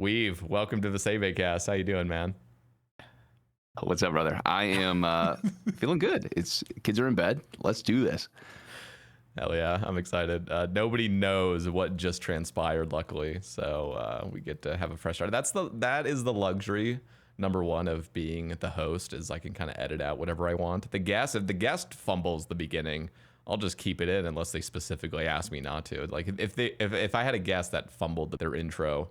Welcome to the Sae Bae cast. How you doing, man? What's up, brother? I am feeling good. Kids are in bed. Let's do this. Hell yeah, I'm excited. Nobody knows what just transpired, luckily, so we get to have a fresh start. That is the luxury, number one, of being the host, is I can kind of edit out whatever I want. If the guest fumbles the beginning, I'll just keep it in unless they specifically ask me not to. Like if I had a guest that fumbled their intro,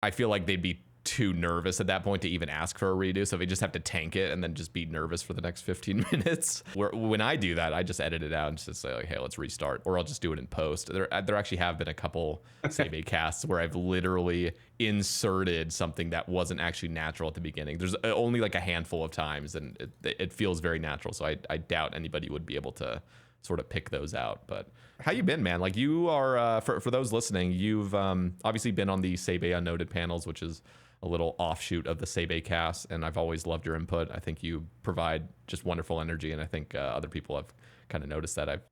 I feel like they'd be too nervous at that point to even ask for a redo. So they just have to tank it and then just be nervous for the next 15 minutes. When I do that, I just edit it out and just say like, hey, let's restart, or I'll just do it in post. There actually have been a couple Sae Bae casts where I've literally inserted something that wasn't actually natural at the beginning. There's only like a handful of times, and it feels very natural. So I doubt anybody would be able to sort of pick those out. But how you been, man? Like, you are for those listening, you've obviously been on the Sae Bae Unnoted panels, which is a little offshoot of the Sae Bae cast, and I've always loved your input. I think you provide just wonderful energy, and I think other people have kind of noticed that.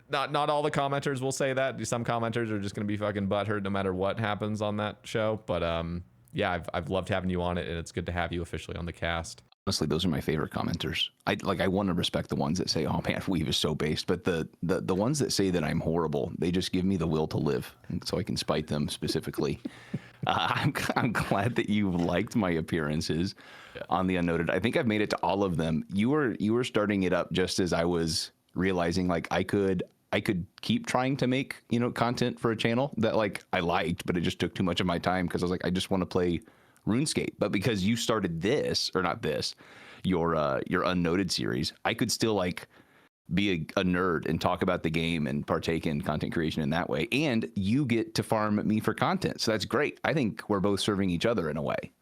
Not all the commenters will say that. Some commenters are just going to be fucking butthurt no matter what happens on that show. But yeah, I've loved having you on it, and it's good to have you officially on the cast. Honestly, those are my favorite commenters. I want to respect the ones that say, "Oh man, Weave is so based," but the ones that say that I'm horrible, they just give me the will to live, so I can spite them specifically. I'm glad that you liked my appearances on the Unnoted. I think I've made it to all of them. You were starting it up just as I was realizing like I could keep trying to make content for a channel that like I liked, but it just took too much of my time because I was like, I just want to play RuneScape. But because you started your Unnoted series, I could still like be a nerd and talk about the game and partake in content creation in that way. And you get to farm me for content. So that's great. I think we're both serving each other in a way.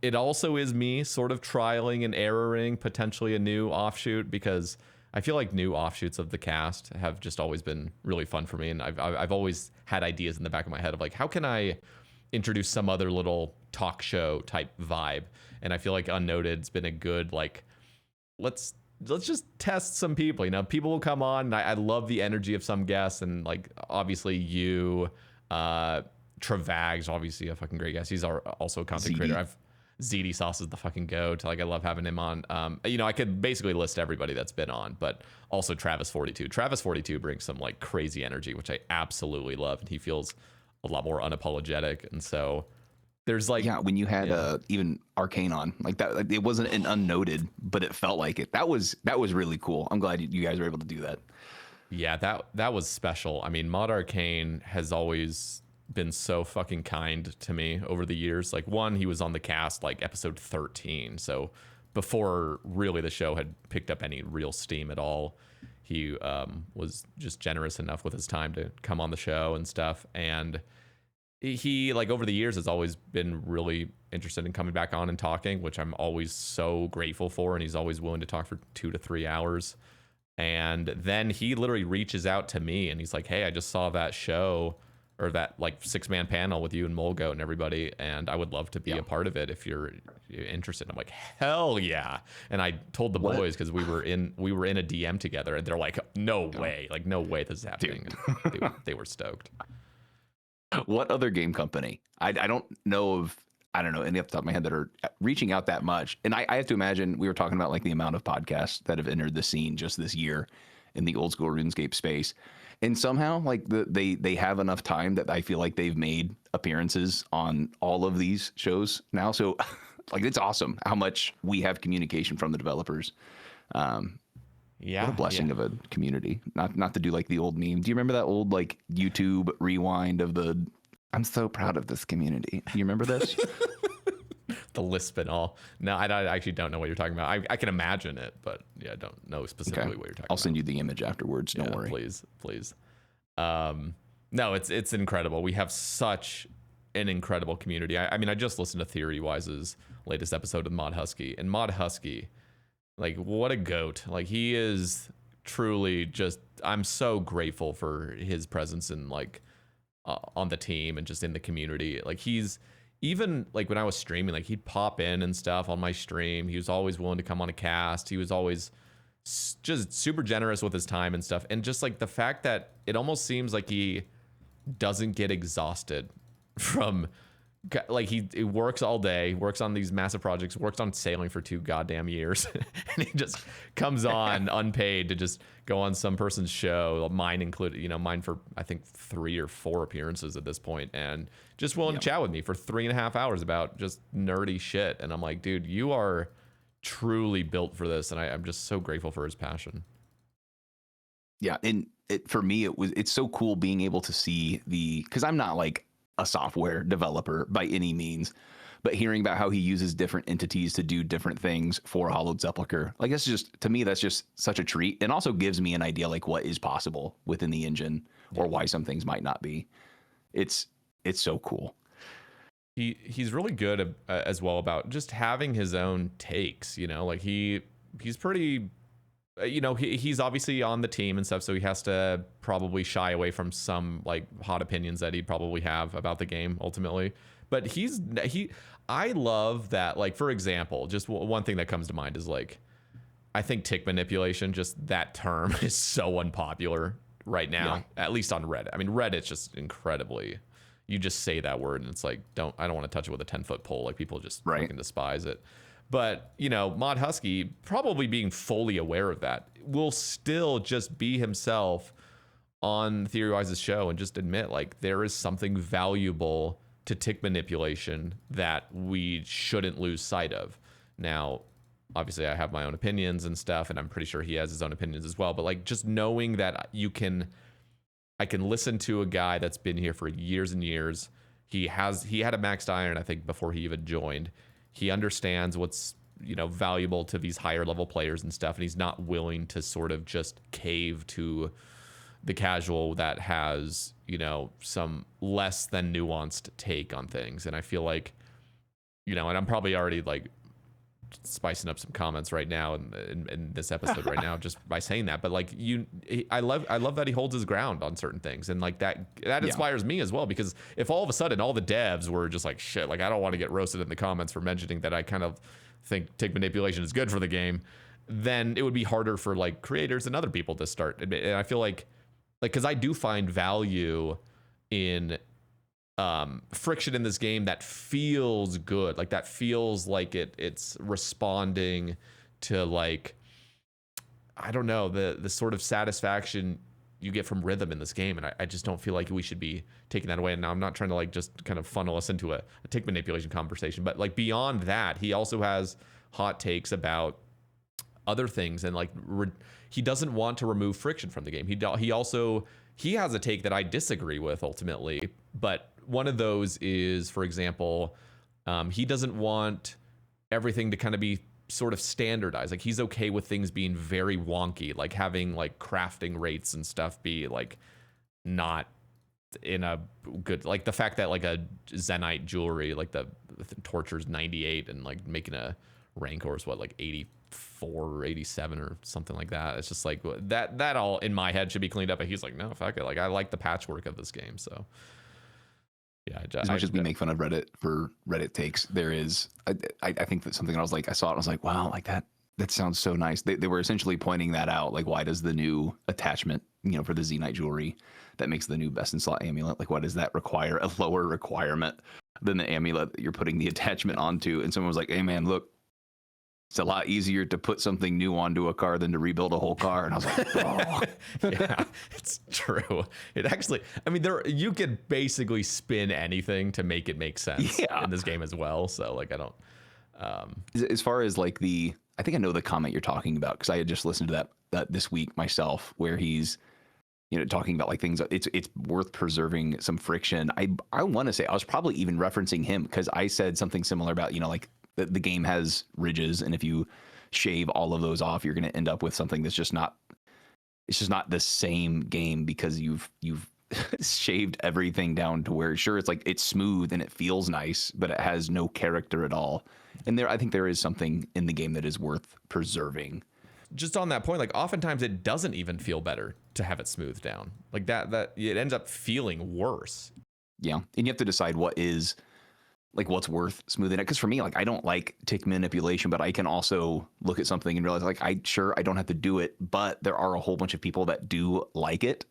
It also is me sort of trialing and erroring potentially a new offshoot, because I feel like new offshoots of the cast have just always been really fun for me. And I've always had ideas in the back of my head of like, how can I introduce some other little talk show type vibe? And I feel like Unnoted's been a good, like, let's just test some people. People will come on, and I love the energy of some guests, and like obviously you, Travag's obviously a fucking great guest. He's also a content creator. ZD Sauce is the fucking goat. Like, I love having him on. I could basically list everybody that's been on, but also Travis 42. Travis 42 brings some like crazy energy, which I absolutely love, and he feels a lot more unapologetic. And so there's like, when you had even Arcane on like that, like, it wasn't an Unnoted, but it felt like it. That was really cool. I'm glad you guys were able to do that. Yeah, that was special. I mean, Mod Arcane has always been so fucking kind to me over the years. Like, one, he was on the cast like episode 13, so before really the show had picked up any real steam at all. He was just generous enough with his time to come on the show and stuff. And he, like, over the years has always been really interested in coming back on and talking, which I'm always so grateful for. And he's always willing to talk for 2 to 3 hours. And then he literally reaches out to me and he's like, hey, I just saw that show, or that like 6-man panel with you and Molgoat and everybody, and I would love to be a part of it if you're interested. I'm like, hell yeah. And I told the boys, because we were in a DM together, and they're like, no way this is happening. They were stoked. What other game company? I don't know any off the top of my head that are reaching out that much. And I have to imagine, we were talking about like the amount of podcasts that have entered the scene just this year in the old school RuneScape space. And somehow like they have enough time that I feel like they've made appearances on all of these shows now. So like, it's awesome how much we have communication from the developers. What a blessing of a community. Not to do like the old meme. Do you remember that old like YouTube rewind of the, I'm so proud of this community? You remember this? The lisp and all. No, I actually don't know what you're talking about. I can imagine it, but yeah, I don't know specifically what you're talking about. I'll send you the image afterwards. Don't worry. Please. No, it's incredible. We have such an incredible community. I mean, I just listened to Theory Wise's latest episode with Mod Husky, and Mod Husky, like, what a goat. Like, he is truly just, I'm so grateful for his presence and like on the team and just in the community. Like, he's, even like when I was streaming, like he'd pop in and stuff on my stream. He was always willing to come on a cast. He was always just super generous with his time and stuff. And just like the fact that it almost seems like he doesn't get exhausted from like he works all day, works on these massive projects, works on sailing for 2 goddamn years, and he just comes on unpaid to just go on some person's show, mine included, you know, mine for I think 3 or 4 appearances at this point, and just willing to chat with me for 3.5 hours about just nerdy shit. And I'm like, dude, you are truly built for this, and I'm just so grateful for his passion. Yeah, and for me, it's so cool being able to see because I'm not like a software developer by any means, but hearing about how he uses different entities to do different things for Hollowed Sepulchre, like that's just, to me, that's just such a treat, and also gives me an idea like what is possible within the engine or why some things might not be. It's so cool. He's really good as well about just having his own takes, you know, like he's pretty, you know, he's obviously on the team and stuff, so he has to probably shy away from some like hot opinions that he'd probably have about the game ultimately. But I love that, like, for example, just one thing that comes to mind is like, I think tick manipulation, just that term is so unpopular right now, at least on Reddit. I mean, Reddit's just incredibly, you just say that word and it's like, I don't want to touch it with a 10-foot pole. Like, people just fucking despise it. But, you know, Mod Husky, probably being fully aware of that, will still just be himself on TheoryWise's show and just admit, like, there is something valuable to tick manipulation that we shouldn't lose sight of. Now, obviously, I have my own opinions and stuff, and I'm pretty sure he has his own opinions as well. But, like, just knowing that I can listen to a guy that's been here for years and years. He had a maxed iron, I think, before he even joined. He understands what's, you know, valuable to these higher level players and stuff, and he's not willing to sort of just cave to the casual that has, you know, some less than nuanced take on things. And I feel like, you know, and I'm probably already like spicing up some comments right now in this episode right now just by saying that, but like I love that he holds his ground on certain things, and like that inspires me as well, because if all of a sudden all the devs were just like, shit, like I don't want to get roasted in the comments for mentioning that I kind of think tick manipulation is good for the game, then it would be harder for like creators and other people to start. And I feel like because I do find value in friction in this game that feels good, like that feels like it's responding to, like, I don't know, the sort of satisfaction you get from rhythm in this game, and I just don't feel like we should be taking that away. And now I'm not trying to like just kind of funnel us into a tick manipulation conversation, but like beyond that, he also has hot takes about other things, and like he doesn't want to remove friction from the game. He has a take that I disagree with ultimately, but one of those is, for example, he doesn't want everything to kind of be sort of standardized. Like, he's okay with things being very wonky, like having like crafting rates and stuff be like not in a good, like the fact that like a Zenite jewelry, like the torture's 98 and like making a Rancor is what, like 84 or 87 or something like that. It's just like that all in my head should be cleaned up. And he's like, no, fuck it. Like, I like the patchwork of this game. So yeah, as much as we make fun of Reddit for Reddit takes, there is, I think that something I saw it and I was like, wow, like that sounds so nice. They were essentially pointing that out. Like, why does the new attachment, you know, for the Zenite jewelry that makes the new best in slot amulet, like, why does that require a lower requirement than the amulet that you're putting the attachment onto? And someone was like, hey man, look, it's a lot easier to put something new onto a car than to rebuild a whole car. And I was like, oh. Yeah, it's true. It actually, I mean, you could basically spin anything to make it make sense in this game as well. So like, I don't. As far as like I think I know the comment you're talking about, because I had just listened to that this week myself, where he's, you know, talking about like things, it's worth preserving some friction. I want to say I was probably even referencing him, because I said something similar about, you know, like, the game has ridges, and if you shave all of those off, you're going to end up with something that's just not, it's just not the same game, because you've shaved everything down to where, sure, it's like it's smooth and it feels nice, but it has no character at all. And I think there is something in the game that is worth preserving. Just on that point, like, oftentimes it doesn't even feel better to have it smoothed down. Like that it ends up feeling worse. Yeah, and you have to decide what's worth smoothing it. Because for me, like, I don't like tick manipulation, but I can also look at something and realize, like, I don't have to do it, but there are a whole bunch of people that do like it.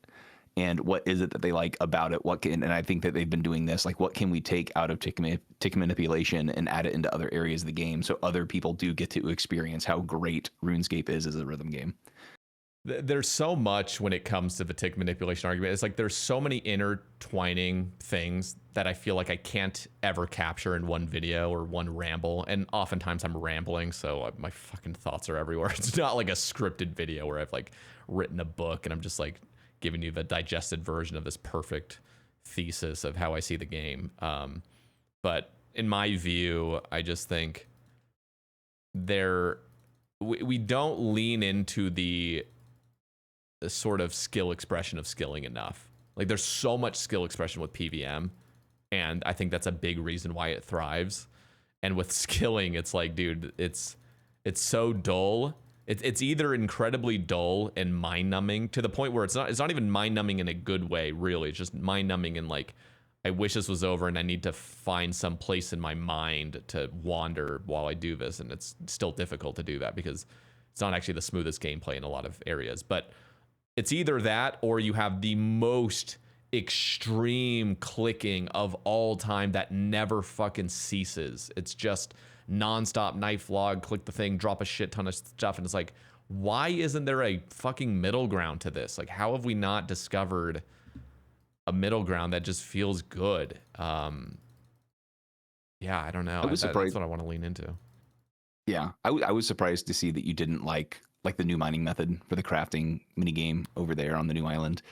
and what is it that they like about it? What can, and I think that they've been doing this, like what can we take out of tick manipulation and add it into other areas of the game so other people do get to experience how great RuneScape is as a rhythm game. There's so much when it comes to the tick manipulation argument. It's like there's so many intertwining things that I feel like I can't ever capture in one video or one ramble. And oftentimes I'm rambling, so my fucking thoughts are everywhere. It's not like a scripted video where I've like written a book and I'm just like giving you the digested version of this perfect thesis of how I see the game. But in my view, I just think we don't lean into the sort of skill expression of skilling enough. Like there's so much skill expression with PVM, and I think that's a big reason why it thrives. And with skilling, it's like, dude, it's so dull. It's either incredibly dull and mind numbing to the point where it's not even mind numbing in a good way, really. It's just mind numbing in like, I wish this was over and I need to find some place in my mind to wander while I do this. And it's still difficult to do that because it's not actually the smoothest gameplay in a lot of areas. But it's either that or you have the most extreme clicking of all time that never fucking ceases. It's just nonstop knife log, click the thing, drop a shit ton of stuff. And it's like, why isn't there a fucking middle ground to this? Like, how have we not discovered a middle ground that just feels good? Yeah, I don't know. That's what I want to lean into. Yeah, I was surprised to see that you didn't like the new mining method for the crafting minigame over there on the new island,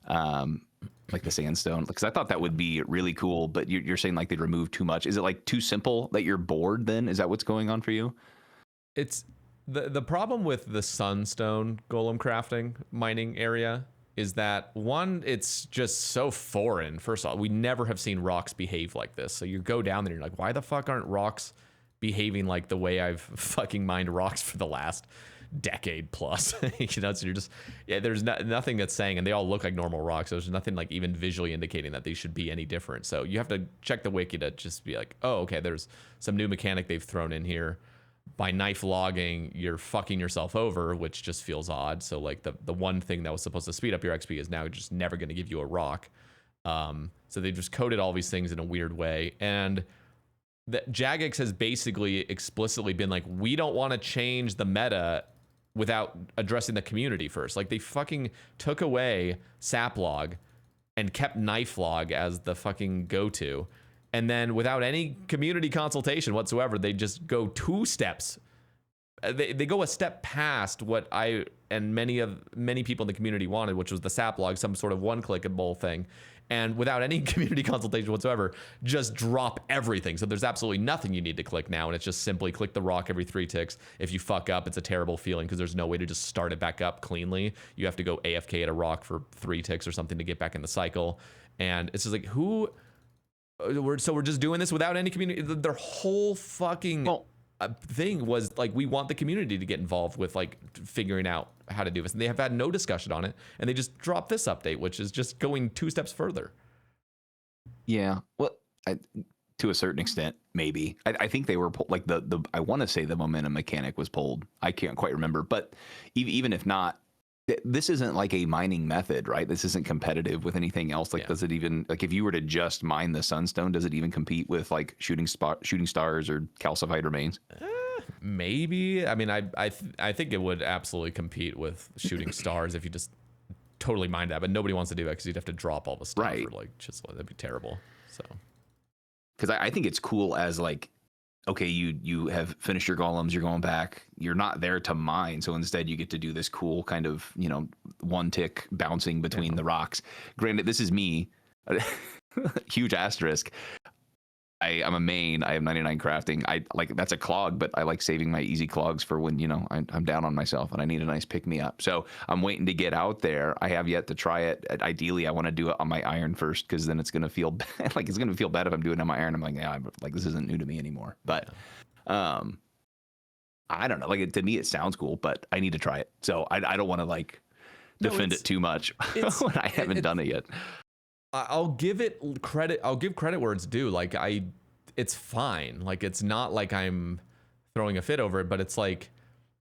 like the Sandstone, because I thought that would be really cool. But you're saying like they'd remove too much. Is it like too simple that you're bored then? Is that what's going on for you? It's the problem with the Sunstone golem crafting mining area is that, one, it's just so foreign. First of all, we never have seen rocks behave like this. So you go down there and you're like, why the fuck aren't rocks behaving like the way I've fucking mined rocks for the last decade plus? You know, so you're just, yeah, there's nothing that's saying, and they all look like normal rocks, so there's nothing like even visually indicating that they should be any different. So you have to check the wiki to just be like, oh, okay, there's some new mechanic they've thrown in here. By knife logging, you're fucking yourself over, which just feels odd. So like the one thing that was supposed to speed up your XP is now just never going to give you a rock. So they just coded all these things in a weird way. And that Jagex has basically explicitly been like, we don't want to change the meta without addressing the community first. Like they fucking took away Saplog and kept knife log as the fucking go-to. And then without any community consultation whatsoever, they just go 2 steps. They go a step past what I and many people in the community wanted, which was the Saplog, some sort of one-clickable thing. And without any community consultation whatsoever, just drop everything. So there's absolutely nothing you need to click now. And it's just simply click the rock every 3 ticks. If you fuck up, it's a terrible feeling because there's no way to just start it back up cleanly. You have to go AFK at a rock for 3 ticks or something to get back in the cycle. And it's just like, we're just doing this without any community. Their whole fucking thing was like, we want the community to get involved with like figuring out how to do this, and they have had no discussion on it, and they just dropped this update, which is just going 2 steps further. Yeah, well, to a certain extent, maybe. I think they were like I want to say the momentum mechanic was pulled. I can't quite remember, but even if not, this isn't like a mining method, right? This isn't competitive with anything else. Like, does it even, like, if you were to just mine the Sunstone, does it even compete with like shooting stars or calcified remains? Maybe. I mean, I think it would absolutely compete with shooting stars if you just totally mined that, but nobody wants to do that because you'd have to drop all the stuff, right? Or like, just that'd be terrible. So, because I think it's cool as like, okay, you have finished your golems, you're going back, you're not there to mine, so instead you get to do this cool kind of, you know, 1 tick bouncing between the rocks. Granted, this is me, huge asterisk. I'm a main, I have 99 crafting. I like, that's a clog, but I like saving my easy clogs for when, you know, I'm down on myself and I need a nice pick me up. So I'm waiting to get out there. I have yet to try it. Ideally, I want to do it on my iron first, because then it's going to feel bad. Like, it's going to feel bad if I'm doing it on my iron. I'm like, yeah, like, this isn't new to me anymore. But I don't know. Like, to me, it sounds cool, but I need to try it. So I don't want to like defend it too much when I haven't done it yet. I'll give it credit. I'll give credit where it's due. Like, it's fine. Like, it's not like I'm throwing a fit over it, but it's like,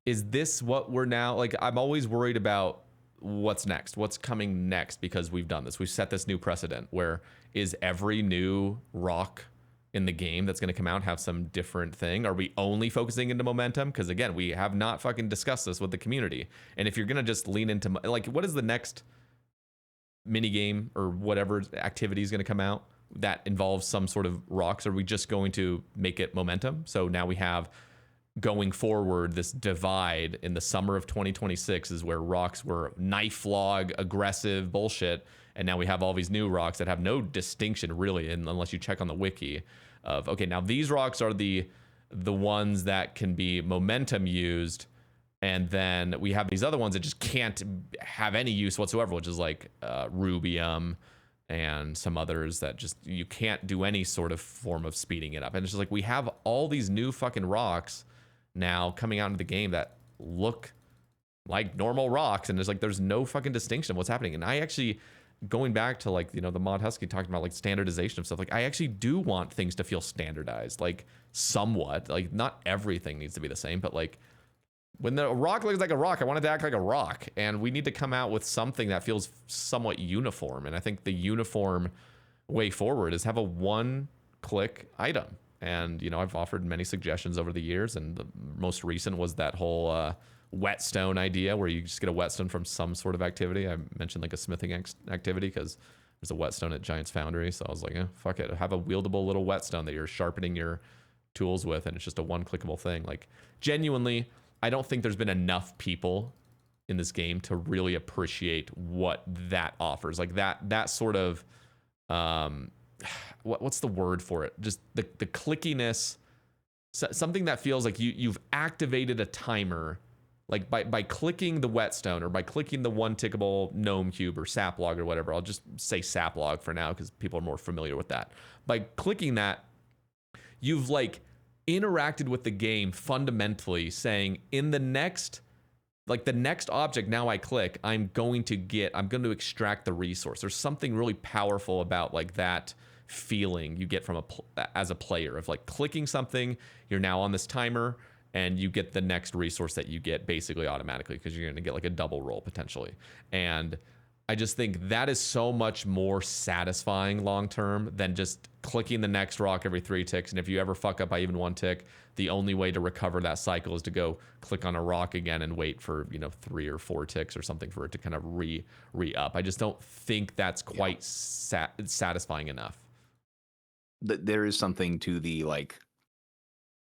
is this what we're now? Like, I'm always worried about what's next? What's coming next? Because we've done this. We've set this new precedent where is every new rock in the game that's going to come out have some different thing? Are we only focusing into momentum? Because again, we have not fucking discussed this with the community. And if you're going to just lean into like, what is the next mini game or whatever activity is going to come out that involves some sort of rocks? Are we just going to make it momentum? So now we have going forward this divide in the summer of 2026 is where rocks were knife log aggressive bullshit, and now we have all these new rocks that have no distinction really, unless you check on the wiki of okay, now these rocks are the ones that can be momentum used, and then we have these other ones that just can't have any use whatsoever, which is like rubium and some others that just you can't do any sort of form of speeding it up. And it's just like we have all these new fucking rocks now coming out into the game that look like normal rocks, and there's no fucking distinction of what's happening. And I actually, going back to like, you know, the mod Husky talking about like standardization of stuff, like I actually do want things to feel standardized, like somewhat, like not everything needs to be the same, but like when the rock looks like a rock, I want it to act like a rock, and we need to come out with something that feels somewhat uniform. And I think the uniform way forward is have a one-click item. And, you know, I've offered many suggestions over the years, and the most recent was that whole Whetstone idea where you just get a Whetstone from some sort of activity. I mentioned like a smithing activity because there's a Whetstone at Giant's Foundry. So I was like, fuck it. Have a wieldable little Whetstone that you're sharpening your tools with, and it's just a one-clickable thing. Like, genuinely, I don't think there's been enough people in this game to really appreciate what that offers. Like that sort of... what's the word for it? Just the clickiness, something that feels like you've activated a timer, like by clicking the Whetstone or by clicking the one tickable gnome cube or sap log or whatever. I'll just say sap log for now because people are more familiar with that. By clicking that, you've like interacted with the game fundamentally, saying in the next, like the next object now I click, I'm going to extract the resource. There's something really powerful about like that feeling you get from as a player of like clicking something, you're now on this timer, and you get the next resource that you get basically automatically because you're going to get like a double roll potentially. And I just think that is so much more satisfying long term than just clicking the next rock every 3 ticks. And if you ever fuck up by even 1 tick, the only way to recover that cycle is to go click on a rock again and wait for, you know, 3 or 4 ticks or something for it to kind of re-up. I just don't think that's quite satisfying enough. There is something to the like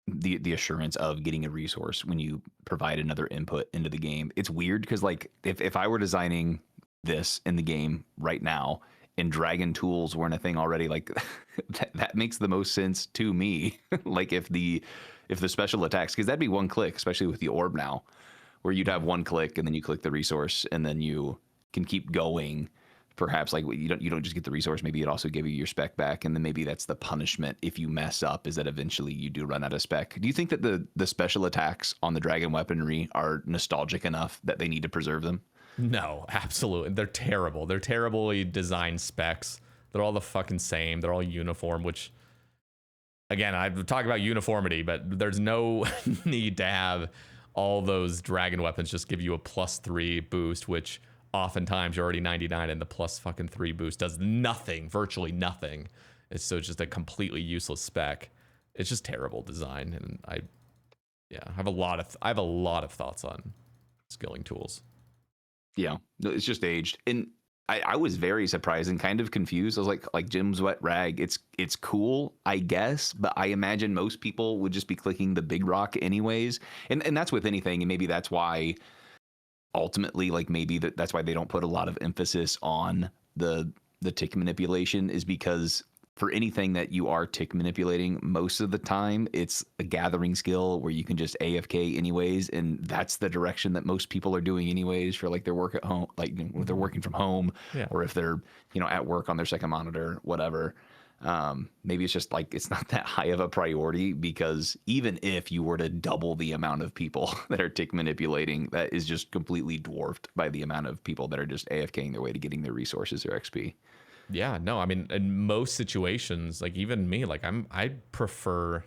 the assurance of getting a resource when you provide another input into the game. It's weird because like if I were designing this in the game right now and dragon tools weren't a thing already, like that makes the most sense to me. Like if the special attacks, because that'd be 1 click, especially with the orb now, where you'd have 1 click and then you click the resource and then you can keep going. Perhaps like you don't just get the resource, maybe it also give you your spec back, and then maybe that's the punishment if you mess up, is that eventually you do run out of spec. Do you think that the special attacks on the dragon weaponry are nostalgic enough that they need to preserve them? No, absolutely. They're terrible. They're terribly designed specs. They're all the fucking same. They're all uniform, which again, I'm talking about uniformity, but there's no need to have all those dragon weapons just give you a +3 boost, which oftentimes you're already 99 and the +3 boost does nothing, virtually nothing. It's just a completely useless spec. It's just terrible design, and I have a lot of thoughts on skilling tools. Yeah, it's just aged, and I was very surprised and kind of confused. I was like Jim's wet rag. It's cool, I guess, but I imagine most people would just be clicking the big rock anyways, and that's with anything, and maybe that's why. Ultimately, like maybe that's why they don't put a lot of emphasis on the tick manipulation, is because for anything that you are tick manipulating, most of the time it's a gathering skill where you can just AFK anyways, and that's the direction that most people are doing anyways for like their work at home, like if they're working from home, or if they're, you know, at work on their second monitor, whatever. Maybe it's just like it's not that high of a priority, because even if you were to double the amount of people that are tick manipulating, that is just completely dwarfed by the amount of people that are just AFKing their way to getting their resources or XP. Yeah, no, I mean, in most situations, like even me, like I prefer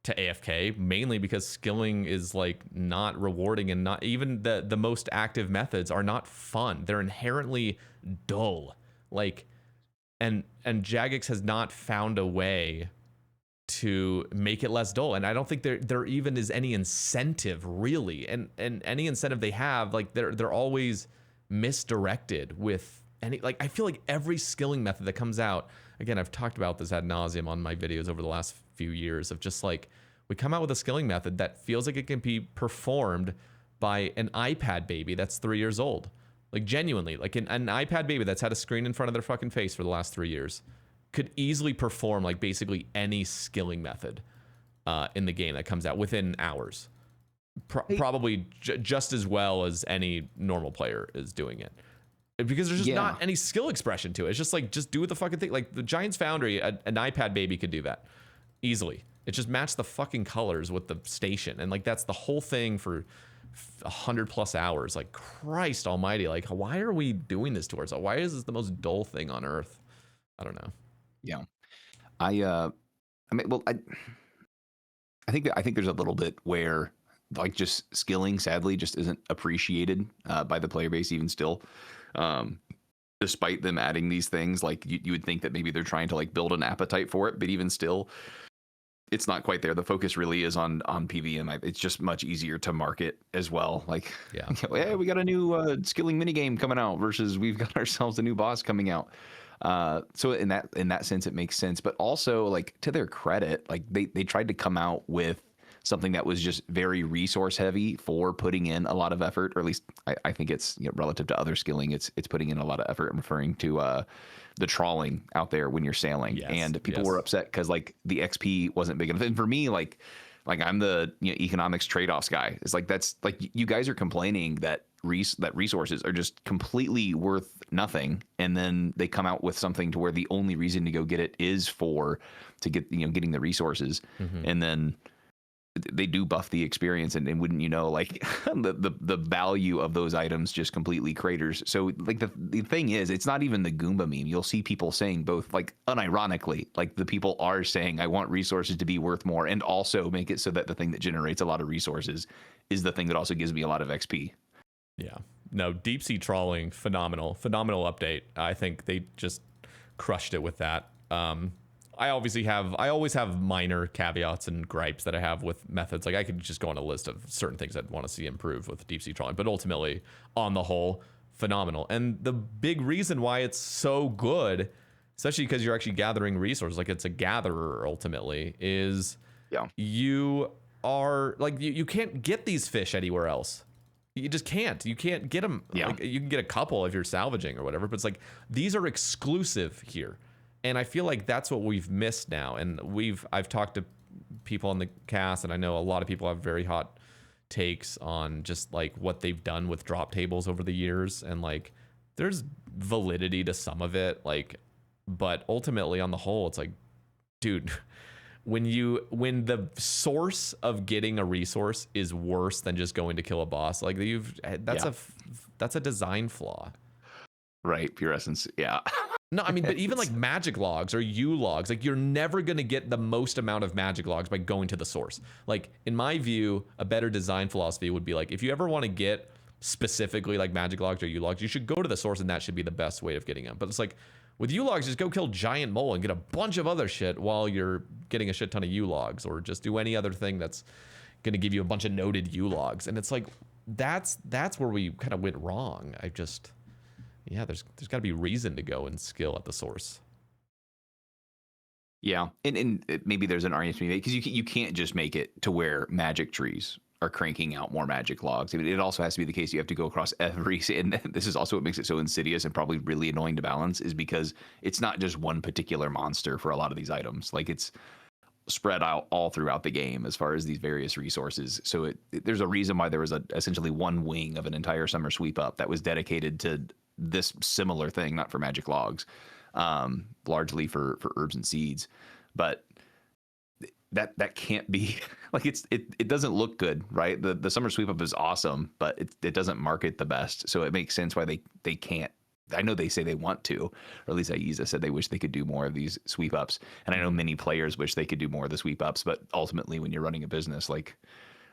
to AFK, mainly because skilling is like not rewarding, and not even the most active methods are not fun. They're inherently dull. Like, and Jagex has not found a way to make it less dull, and I don't think there even is any incentive really, and any incentive they have, like they're always misdirected with any, like I feel like every skilling method that comes out, again, I've talked about this ad nauseum on my videos over the last few years, of just like, we come out with a skilling method that feels like it can be performed by an iPad baby that's 3 years old. Like genuinely, like an iPad baby that's had a screen in front of their fucking face for the last 3 years could easily perform like basically any skilling method in the game that comes out within hours. Probably just as well as any normal player is doing it. Because there's just not any skill expression to it. It's just like, just do the fucking thing. Like the Giants Foundry, an iPad baby could do that easily. It just matched the fucking colors with the station. And like, that's the whole thing for 100+ hours. Like, Christ almighty. Like, why are we doing this to ourselves? Why is this the most dull thing on earth? I don't know. Yeah. I mean, well, I think there's a little bit where like just skilling sadly just isn't appreciated by the player base even still. Despite them adding these things, like you would think that maybe they're trying to like build an appetite for it, but even still, it's not quite there. The focus really is on PVM. It's just much easier to market as well. Like, yeah, hey, we got a new skilling minigame coming out versus we've got ourselves a new boss coming out. So in that sense, it makes sense. But also, like, to their credit, like they tried to come out with something that was just very resource heavy for putting in a lot of effort, or at least I think it's, you know, relative to other skilling, it's putting in a lot of effort. I'm referring to the trawling out there when you're sailing. Yes, and people were upset because like the XP wasn't big enough. And for me, like I'm the, you know, economics trade-offs guy. It's like, that's like, you guys are complaining that resources are just completely worth nothing, and then they come out with something to where the only reason to go get it is to get, you know, getting the resources. And then they do buff the experience, and wouldn't you know, like the value of those items just completely craters. So like the thing is, it's not even the Goomba meme. You'll see people saying both, like unironically, like the people are saying, I want resources to be worth more, and also make it so that the thing that generates a lot of resources is the thing that also gives me a lot of XP. Yeah. No, deep sea trawling, phenomenal update. I think they just crushed it with that. I always have minor caveats and gripes that I have with methods. Like, I could just go on a list of certain things I'd want to see improve with deep sea trawling, but ultimately, on the whole, phenomenal. And the big reason why it's so good, especially because you're actually gathering resources, like it's a gatherer ultimately, is you are like, you can't get these fish anywhere else. You just can't. You can't get them. Yeah. Like, you can get a couple if you're salvaging or whatever, but it's like, these are exclusive here. And I feel like that's what we've missed now. And I've talked to people on the cast, and I know a lot of people have very hot takes on just like what they've done with drop tables over the years. And like, there's validity to some of it, like, but ultimately on the whole, it's like, dude, when the source of getting a resource is worse than just going to kill a boss, like that's a design flaw. Right. Pure essence. Yeah. No, I mean, but even like magic logs or U logs, like you're never going to get the most amount of magic logs by going to the source. Like, in my view, a better design philosophy would be like, if you ever want to get specifically like magic logs or U logs, you should go to the source, and that should be the best way of getting them. But it's like, with U logs, just go kill giant mole and get a bunch of other shit while you're getting a shit ton of U logs, or just do any other thing that's going to give you a bunch of noted U logs. And it's like, that's where we kind of went wrong. There's got to be reason to go and skill at the source. Yeah, and maybe there's an argument to be made, because you can't just make it to where magic trees are cranking out more magic logs. I mean, it also has to be the case you have to go across every, and this is also what makes it so insidious and probably really annoying to balance, is because it's not just one particular monster for a lot of these items. Like, it's spread out all throughout the game as far as these various resources. So there's a reason why there was essentially one wing of an entire summer sweep up that was dedicated to this similar thing, not for magic logs, largely for herbs and seeds. But that can't be like, it doesn't look good, right? The summer sweep up is awesome, but it doesn't market the best. So it makes sense why they can't I know they say they want to, or at least Aiza said they wish they could do more of these sweep ups. And I know many players wish they could do more of the sweep ups, but ultimately when you're running a business, like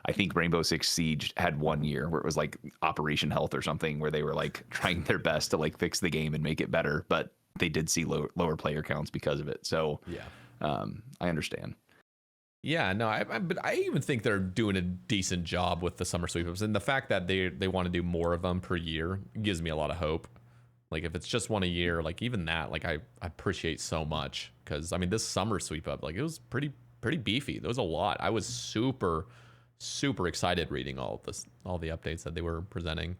I think Rainbow Six Siege had 1 year where it was like Operation Health or something, where they were like trying their best to like fix the game and make it better, but they did see lower player counts because of it. So Yeah. I understand. Yeah, no, but I even think they're doing a decent job with the summer sweep ups, and the fact that they want to do more of them per year gives me a lot of hope. Like if it's just one a year, like even that, like I appreciate so much, because I mean this summer sweep up, like it was pretty beefy. There was a lot. I was super excited reading all the updates that they were presenting.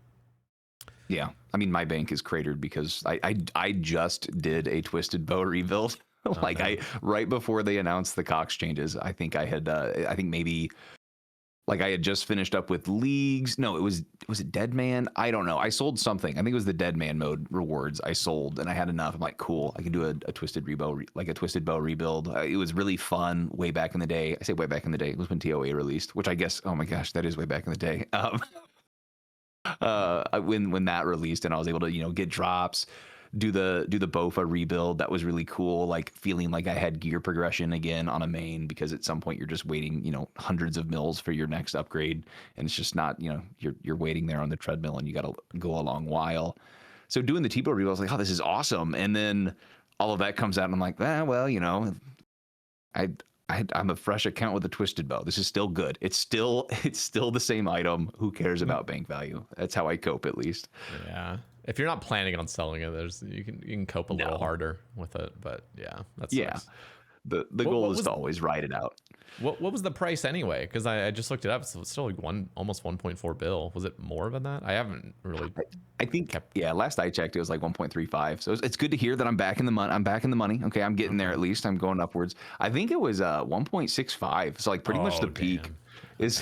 Yeah, I mean my bank is cratered because I just did a Twisted Bow rebuild. Like I right before they announced the Cox changes, I think I had I think maybe like I had just finished up with leagues. No, was it Dead Man? I don't know. I sold something. I think it was the Dead Man mode rewards I sold, and I had enough. I'm like, cool, I can do a Twisted Bow rebuild. It was really fun way back in the day. I say way back in the day. It was when TOA released, which I guess, oh my gosh, that is way back in the day. When that released, and I was able to get drops, do the Bofa rebuild. That was really cool, like feeling like I had gear progression again on a main, because at some point you're just waiting hundreds of mils for your next upgrade, and it's just not you're waiting there on the treadmill and you got to go a long while. So doing the T-bow rebuild, I was like, oh, this is awesome. And then all of that comes out and I'm like, well, I'm a fresh account with a Twisted Bow. This is still good. It's still the same item. Who cares about bank value? That's how I cope, at least. Yeah. If you're not planning on selling it, you can cope a little harder with it. But yeah, that's The goal is to always ride it out. What was the price anyway? Because I just looked it up. So it's still like almost 1.4 bill. Was it more than that? I haven't really. I think last I checked, it was like 1.35. So it's good to hear that I'm back in the money. I'm back in the money. Okay, I'm getting there at least. I'm going upwards. I think it was 1.65. So like pretty much the peak is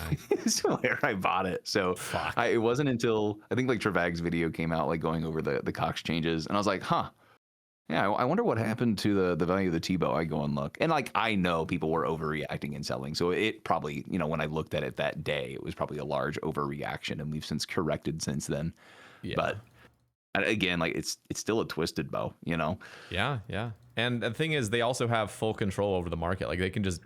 where I bought it. So it wasn't until I think like Travag's video came out, like going over the Cox changes, and I was like, huh. Yeah, I wonder what happened to the value of the T-bow. I go and look, and like I know people were overreacting and selling, so it probably when I looked at it that day, it was probably a large overreaction, and we've since corrected since then. Yeah. But again, like it's still a Twisted Bow, Yeah. And the thing is, they also have full control over the market. Like they can just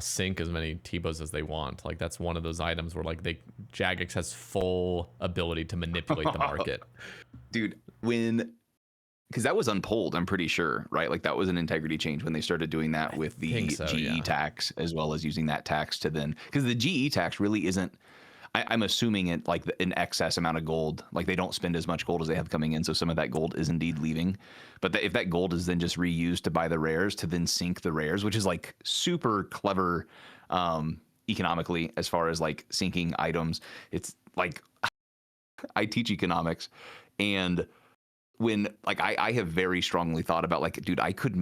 sync as many T-bows as they want. Like that's one of those items where like Jagex has full ability to manipulate the market. Dude, because that was unpolled, I'm pretty sure, right? Like that was an integrity change when they started doing that with the GE tax, as well as using that tax to then, because the GE tax really isn't, I'm assuming it like an excess amount of gold, like they don't spend as much gold as they have coming in, so some of that gold is indeed leaving. But if that gold is then just reused to buy the rares, to then sync the rares, which is like super clever economically as far as like syncing items. It's like I teach economics, and when like I have very strongly thought about like, dude, I could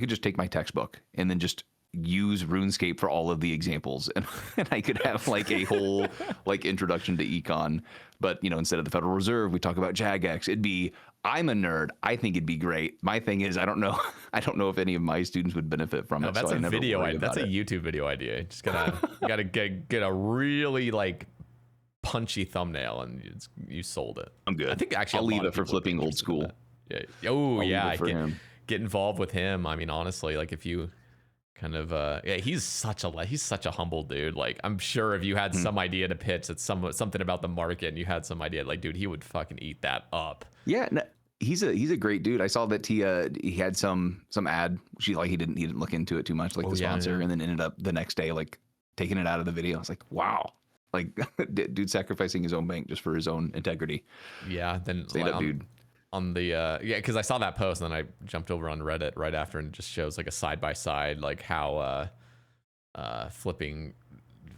just take my textbook and then just use RuneScape for all of the examples, and I could have like a whole like introduction to econ. But instead of the Federal Reserve, we talk about Jagex. I'm a nerd. I think it'd be great. My thing is, I don't know if any of my students would benefit from it. That's a video idea. That's a YouTube video idea. Just gotta get a really like punchy thumbnail, and you sold it. I'm good. I think actually I'll leave it for flipping old school. Yeah. Oh yeah. Get involved with him. I mean, honestly, like if you kind of he's such a humble dude. Like I'm sure if you had some idea to pitch, it's something about the market, and you had some idea, like dude, he would fucking eat that up. Yeah. No, he's a great dude. I saw that he had some ad. He didn't look into it too much, like the sponsor, and then ended up the next day like taking it out of the video. I was like, wow. Like, dude sacrificing his own bank just for his own integrity. Yeah, then stand up, dude. On the because I saw that post, and then I jumped over on Reddit right after, and it just shows like a side by side, like how flipping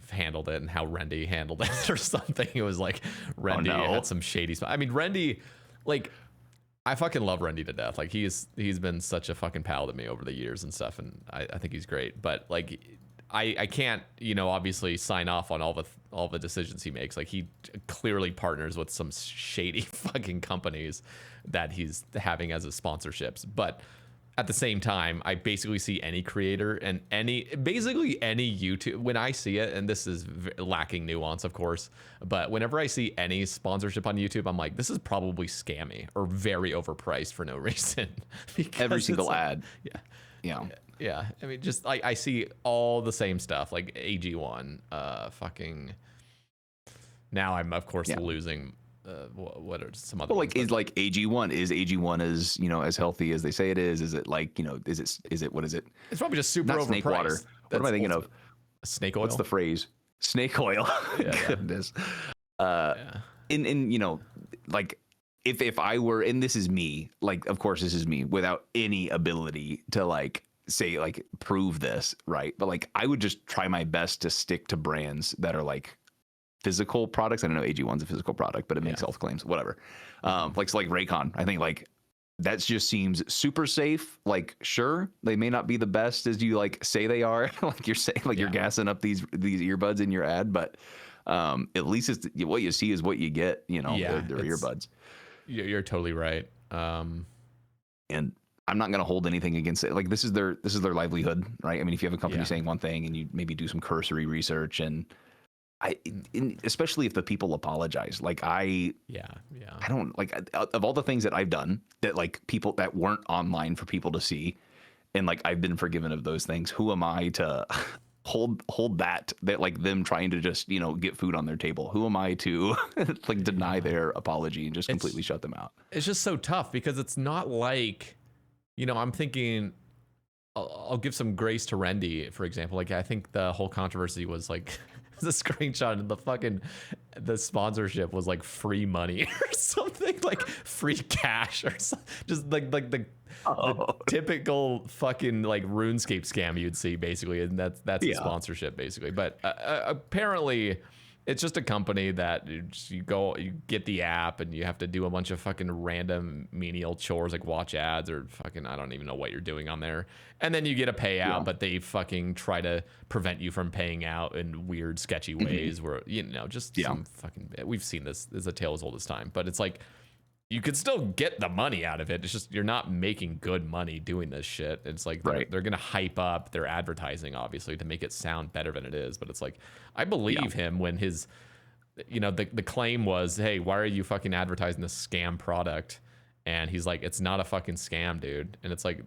handled it and how Rendy handled it or something. It was like Rendy had some shady stuff. I mean, Rendy, like I fucking love Rendy to death. Like he's been such a fucking pal to me over the years and stuff, and I think he's great. But like I can't, obviously sign off on all the decisions he makes. Like he clearly partners with some shady fucking companies that he's having as his sponsorships. But at the same time, I basically see any creator and basically any YouTube when I see it, and this is lacking nuance, of course, but whenever I see any sponsorship on YouTube, I'm like, this is probably scammy or very overpriced for no reason. Every single ad. Yeah. Yeah. Yeah. I mean, just like I see all the same stuff, like AG1, fucking. Now I'm of course losing. What are some other? Well, like is like AG1 as as healthy as they say it is? Is it like is it what is it? It's probably just super Not overpriced. snake water. What am I thinking of? Snake oil. What's the phrase? Snake oil. Goodness. In like if I were, and this is me, like of course this is me without any ability to like say like prove this, right? But like I would just try my best to stick to brands that are like physical products. I don't know AG1's a physical product, but it makes health claims, whatever. Like Raycon, I think like that just seems super safe. Like, sure, they may not be the best as you like say they are. Like you're saying, like you're gassing up these earbuds in your ad, but at least it's what you see is what you get. They're earbuds. You're totally right. And I'm not going to hold anything against it. Like this is their livelihood, right? I mean, if you have a company saying one thing and you maybe do some cursory research and especially if the people apologize, like I don't like of all the things that I've done that like people that weren't online for people to see, and like I've been forgiven of those things. Who am I to hold that like them trying to just get food on their table? Who am I to like deny their apology and just completely shut them out? It's just so tough because it's not like I'm thinking. I'll give some grace to Rendy, for example. Like I think the whole controversy was like. The screenshot and the sponsorship was like free money or something, like free cash or something. Just like the typical fucking like RuneScape scam you'd see basically, and that's the sponsorship basically. But apparently it's just a company that you get the app and you have to do a bunch of fucking random menial chores like watch ads or fucking I don't even know what you're doing on there, and then you get a payout, but they fucking try to prevent you from paying out in weird sketchy ways where some fucking, we've seen this is a tale as old as time, but it's like you could still get the money out of it. It's just you're not making good money doing this shit. It's like they're gonna hype up their advertising obviously to make it sound better than it is, but it's like I believe him when his the claim was, hey, why are you fucking advertising this scam product? And he's like, it's not a fucking scam, dude. And it's like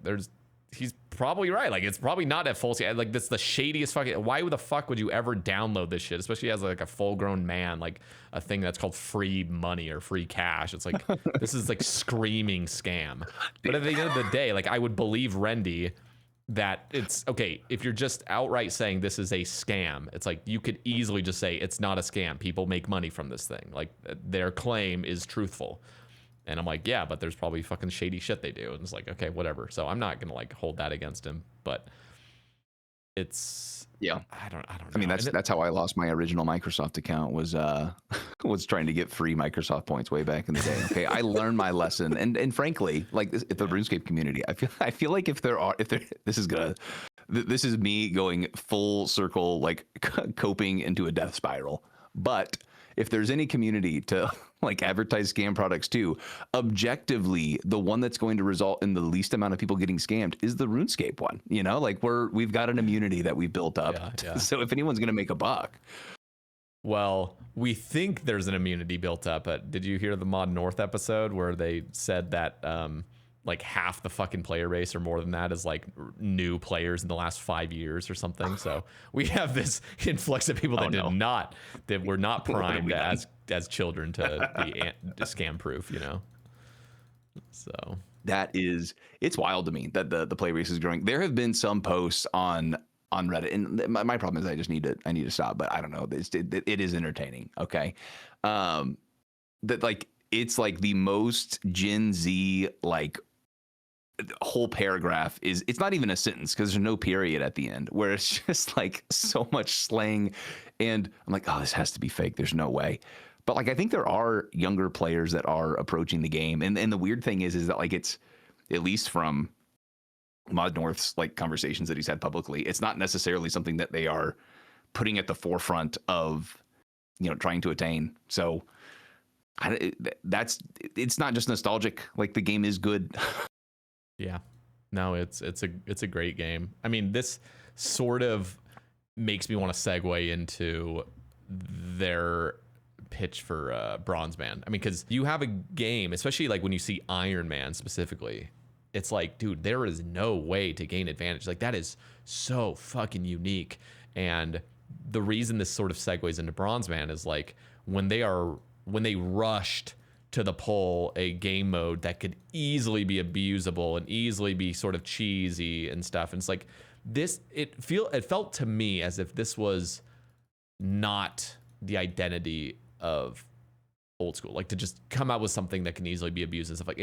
he's probably right. Like it's probably not at full scale. Like that's the shadiest fucking. Why the fuck would you ever download this shit, especially as like a full grown man, like a thing that's called free money or free cash? It's like this is like screaming scam. But at the end of the day, like I would believe Rendy that it's okay if you're just outright saying this is a scam. It's like you could easily just say it's not a scam. People make money from this thing. Like their claim is truthful. And I'm like, yeah, but there's probably fucking shady shit they do. And it's like, okay, whatever. So I'm not gonna like hold that against him. But it's I don't know. I mean, that's how I lost my original Microsoft account was trying to get free Microsoft points way back in the day. Okay, I learned my lesson, and frankly, like the RuneScape community, I feel like if this is me going full circle, like coping into a death spiral, but. If there's any community to like advertise scam products to, objectively, the one that's going to result in the least amount of people getting scammed is the RuneScape one. Like we've got an immunity that we've built up. Yeah. So if anyone's going to make a buck. Well, we think there's an immunity built up, but did you hear the Mod North episode where they said that like half the fucking player base or more than that is like new players in the last 5 years or something? So we have this influx of people that were not primed as children to be scam proof, So it's wild to me that the play base is growing. There have been some posts on Reddit, and my problem is I need to stop, but I don't know. It is entertaining. Okay. That like, it's like the most Gen Z, like, whole paragraph it's not even a sentence because there's no period at the end, where it's just like so much slang, and I'm like, oh, this has to be fake. There's no way. But like I think there are younger players that are approaching the game, and the weird thing is that like it's, at least from Mod North's like conversations that he's had publicly, it's not necessarily something that they are putting at the forefront of trying to attain. So it's not just nostalgic. Like the game is good. Yeah. No, it's a great game. I mean, this sort of makes me want to segue into their pitch for Bronzeman. I mean, because you have a game, especially like when you see Iron Man specifically, it's like, dude, there is no way to gain advantage. Like, that is so fucking unique. And the reason this sort of segues into Bronzeman is like when they rushed to the pull a game mode that could easily be abusable and easily be sort of cheesy and stuff. And it's like this, it felt to me as if this was not the identity of old school, like to just come out with something that can easily be abused and stuff. Like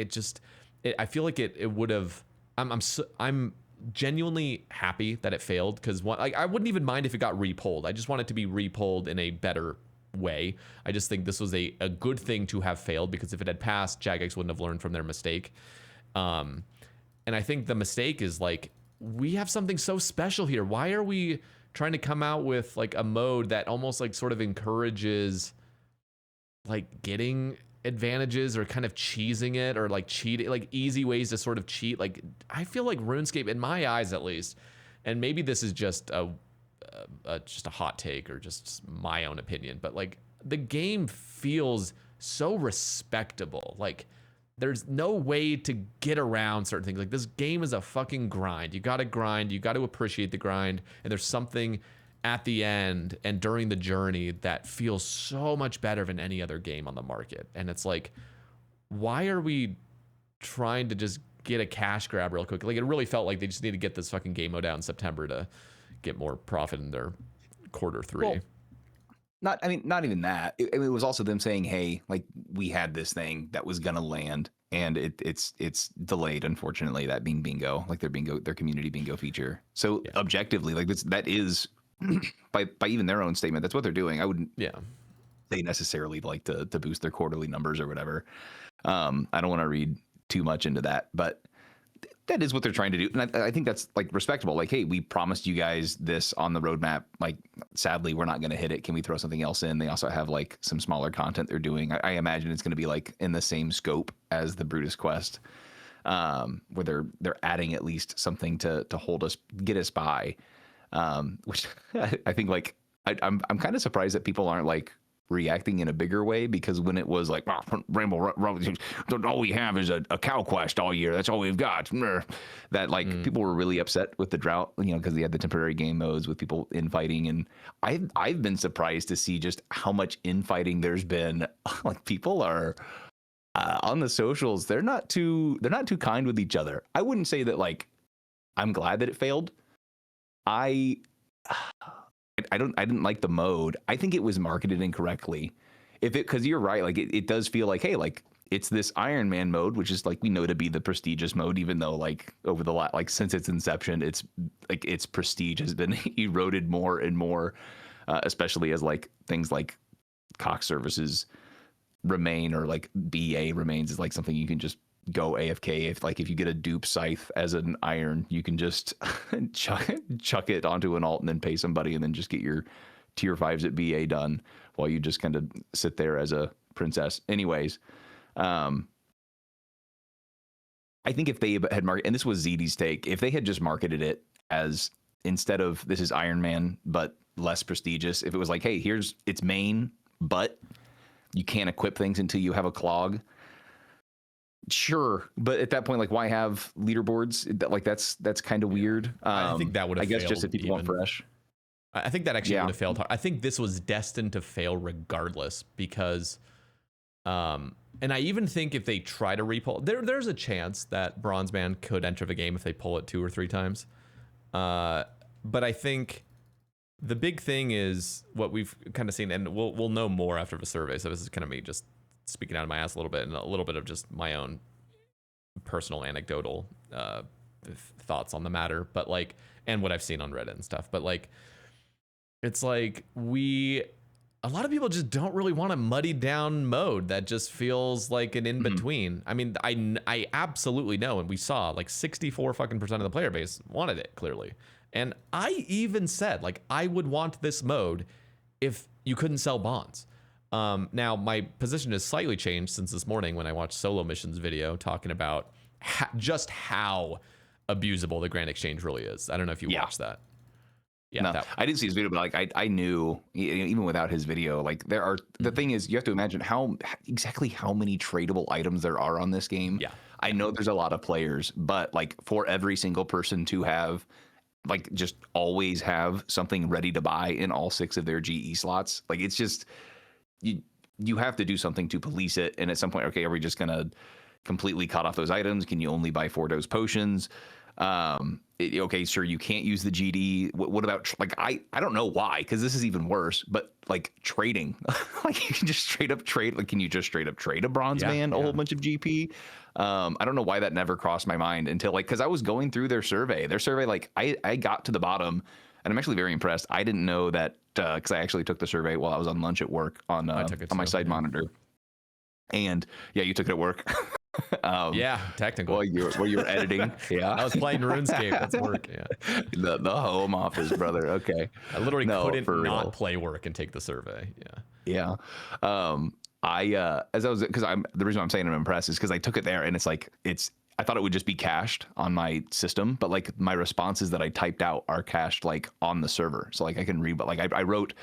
I feel like it would have, I'm genuinely happy that it failed, because like I wouldn't even mind if it got repolled. I just want it to be repolled in a better way. I just think this was a good thing to have failed, because if it had passed, Jagex wouldn't have learned from their mistake. And I think the mistake is like, we have something so special here. Why are we trying to come out with like a mode that almost like sort of encourages like getting advantages or kind of cheesing it, or like cheating, like easy ways to sort of cheat? Like, I feel like RuneScape, in my eyes at least, and maybe this is just a hot take or just my own opinion, but like the game feels so respectable. Like, there's no way to get around certain things. Like, this game is a fucking grind. You got to grind. You got to appreciate the grind. And there's something at the end and during the journey that feels so much better than any other game on the market. And it's like, why are we trying to just get a cash grab real quick? Like, it really felt like they just need to get this fucking game mode out in September to get more profit in their quarter three. Well, not even that. It was also them saying, hey, like, we had this thing that was gonna land, and it's delayed, unfortunately, that being bingo, like their community bingo feature. So yeah, objectively, like that is by even their own statement, that's what they're doing. I wouldn't say necessarily like to boost their quarterly numbers or whatever. I don't want to read too much into that, but that is what they're trying to do. And I think that's like respectable. Like, hey, we promised you guys this on the roadmap. Like, sadly, we're not going to hit it. Can we throw something else in? They also have like some smaller content they're doing. I imagine it's going to be like in the same scope as the Brutus Quest, where they're adding at least something to hold us, get us by. Which I think like I'm kind of surprised that people aren't like reacting in a bigger way, because when it was like, oh, Rainbow, all we have is a cow quest all year, that's all we've got, that like people were really upset with the drought, you know, because they had the temporary game modes with people infighting. And I've been surprised to see just how much infighting there's been. Like, people are on the socials, they're not too kind with each other. I wouldn't say that like I'm glad that it failed. I didn't like the mode. I think it was marketed incorrectly. Because you're right, like it does feel like, hey, like it's this Iron Man mode, which is like, we know to be the prestigious mode, even though like over the like since its inception, it's like its prestige has been eroded more and more, especially as like things like Cox services remain, or like BA remains as like something you can just go AFK. If you get a dupe scythe as an iron, you can just chuck it onto an alt and then pay somebody and then just get your tier 5s at BA done while you just kind of sit there as a princess. Anyways, I think if they had marketed, and this was ZD's take, if they had just marketed it as, instead of this is Iron Man but less prestigious, if it was like, hey, here's its main, but you can't equip things until you have a clog. Sure, but at that point, like, why have leaderboards? Like, that's kind of weird. I think that would have. I guess just if people want fresh. I think that actually would have failed hard. I think this was destined to fail regardless, because, and I even think if they try to repull, there's a chance that Bronzeman could enter the game if they pull it 2 or 3 times. But I think the big thing is what we've kind of seen, and we'll know more after the survey. So this is kind of me just speaking out of my ass a little bit, and a little bit of just my own personal anecdotal thoughts on the matter, but like, and what I've seen on Reddit and stuff. But like, it's like a lot of people just don't really want a muddy down mode that just feels like an in-between. I mean, I absolutely know, and we saw like 64% of the player base wanted it, clearly. And I even said, like, I would want this mode if you couldn't sell bonds. Now, my position has slightly changed since this morning when I watched Solo Mission's video talking about just how abusable the Grand Exchange really is. I don't know if you watched that. Yeah, no, I didn't see his video, but like I knew even without his video, like there are the thing is you have to imagine exactly how many tradable items there are on this game. Yeah, I know there's a lot of players, but like for every single person to have like just always have something ready to buy in all 6 of their GE slots, like it's just you have to do something to police it. And at some point, okay, are we just gonna completely cut off those items? Can you only buy 4 dose potions? Okay, sure, you can't use the GD. What about like I don't know why, because this is even worse, but like trading, like you can just straight up trade, like can you just straight up trade a Bronzeman a whole bunch of GP? I don't know why that never crossed my mind until like, because I was going through their survey, like I got to the bottom, and I'm actually very impressed. I didn't know that because I actually took the survey while I was on lunch at work on my side monitor. And yeah, you took it at work. Yeah, technically. While you were editing. Yeah, I was playing RuneScape. That's work. Yeah, the home office, brother. Okay, I literally couldn't not play work and take the survey. Yeah. As I was, because the reason I'm saying I'm impressed is because I took it there, and I thought it would just be cached on my system, but like my responses that I typed out are cached like on the server, so like I can read. But like I wrote.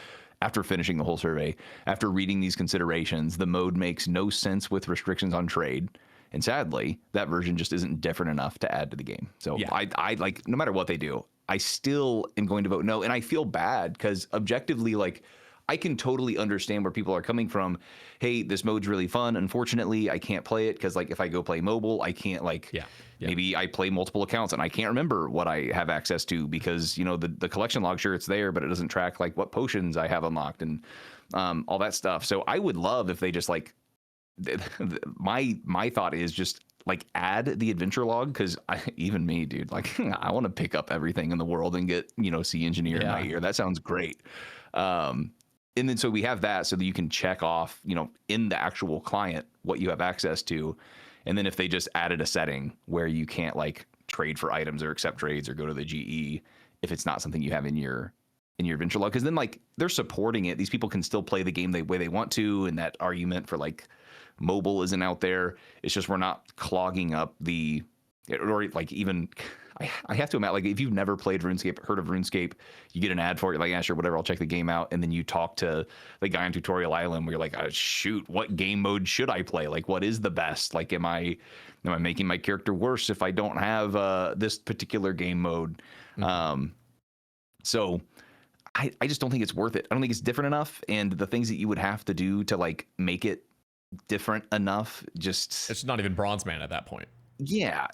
After finishing the whole survey, after reading these considerations, the mode makes no sense with restrictions on trade. And sadly, that version just isn't different enough to add to the game. So yeah. I like, no matter what they do, I still am going to vote no. And I feel bad because objectively, like, I can totally understand where people are coming from. Hey, this mode's really fun. Unfortunately, I can't play it because like if I go play mobile, I can't like maybe I play multiple accounts and I can't remember what I have access to because, you know, the collection log, sure, it's there, but it doesn't track like what potions I have unlocked and all that stuff. So I would love if they just like my thought is just like add the adventure log, because even me, dude, like I want to pick up everything in the world and get, you know, Sea Engineer in my ear. That sounds great. And then so we have that so that you can check off, you know, in the actual client what you have access to. And then if they just added a setting where you can't like trade for items or accept trades or go to the GE if it's not something you have in your adventure log, because then like they're supporting it. These people can still play the game the way they want to, and that argument for like mobile isn't out there. It's just we're not clogging up the, or like even I have to imagine, like if you've never played RuneScape, heard of RuneScape, you get an ad for it, like, yeah, sure, whatever, I'll check the game out. And then you talk to the guy on Tutorial Island where you're like, oh, shoot, what game mode should I play? Like, what is the best? Like, am I making my character worse if I don't have this particular game mode? Mm-hmm. So I just don't think it's worth it. I don't think it's different enough. And the things that you would have to do to like make it different enough, just... It's not even Bronzeman at that point. Yeah.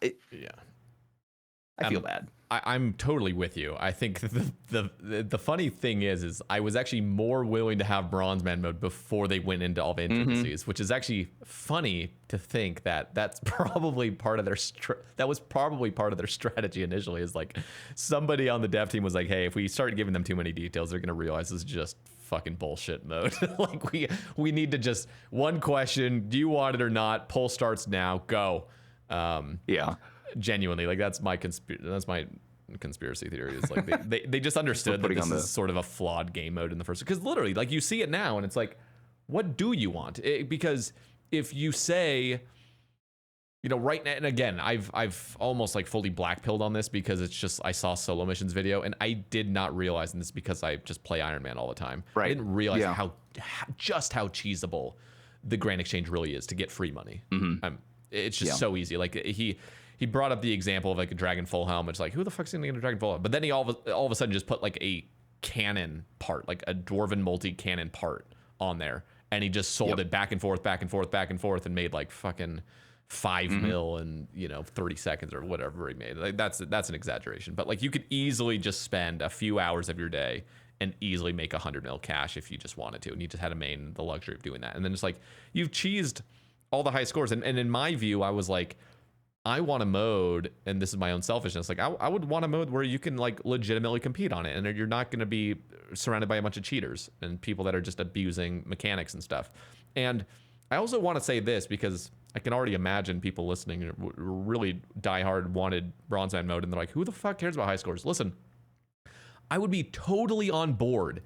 I feel bad. I'm totally with you. I think the funny thing is I was actually more willing to have Bronzeman mode before they went into all the intricacies, which is actually funny to think that that's probably part of their strategy initially. Is like somebody on the dev team was like, hey, if we start giving them too many details, they're gonna realize this is just fucking bullshit mode. Like we need to just one question: do you want it or not? Poll starts now. Go. Yeah. Genuinely, like that's my conspiracy theory is like they just understood that this is sort of a flawed game mode in the first, because literally like you see it now and it's like, what do you want? Because if you say, you know, right now, and again, I've almost like fully blackpilled on this because it's just I saw Solo Mission's video and I did not realize, and this is because I just play Iron Man all the time. Right. I didn't realize how cheesable the Grand Exchange really is to get free money. Mm-hmm. It's just so easy. Like he brought up the example of like a Dragon Full Helm. It's like, who the fuck's gonna get a Dragon Full Helm? But then he all of a sudden just put like a cannon part, like a Dwarven multi-cannon part on there. And he just sold it back and forth, and made like fucking 5 mil in, you know, 30 seconds or whatever he made. Like that's an exaggeration. But like you could easily just spend a few hours of your day and easily make 100 mil cash if you just wanted to. And you just had the luxury of doing that. And then it's like, you've cheesed all the high scores. And in my view, I was like, I want a mode, and this is my own selfishness, like I would want a mode where you can like legitimately compete on it, and you're not going to be surrounded by a bunch of cheaters and people that are just abusing mechanics and stuff. And I also want to say this, because I can already imagine people listening really diehard wanted Bronzeman mode, and they're like, who the fuck cares about high scores? Listen, I would be totally on board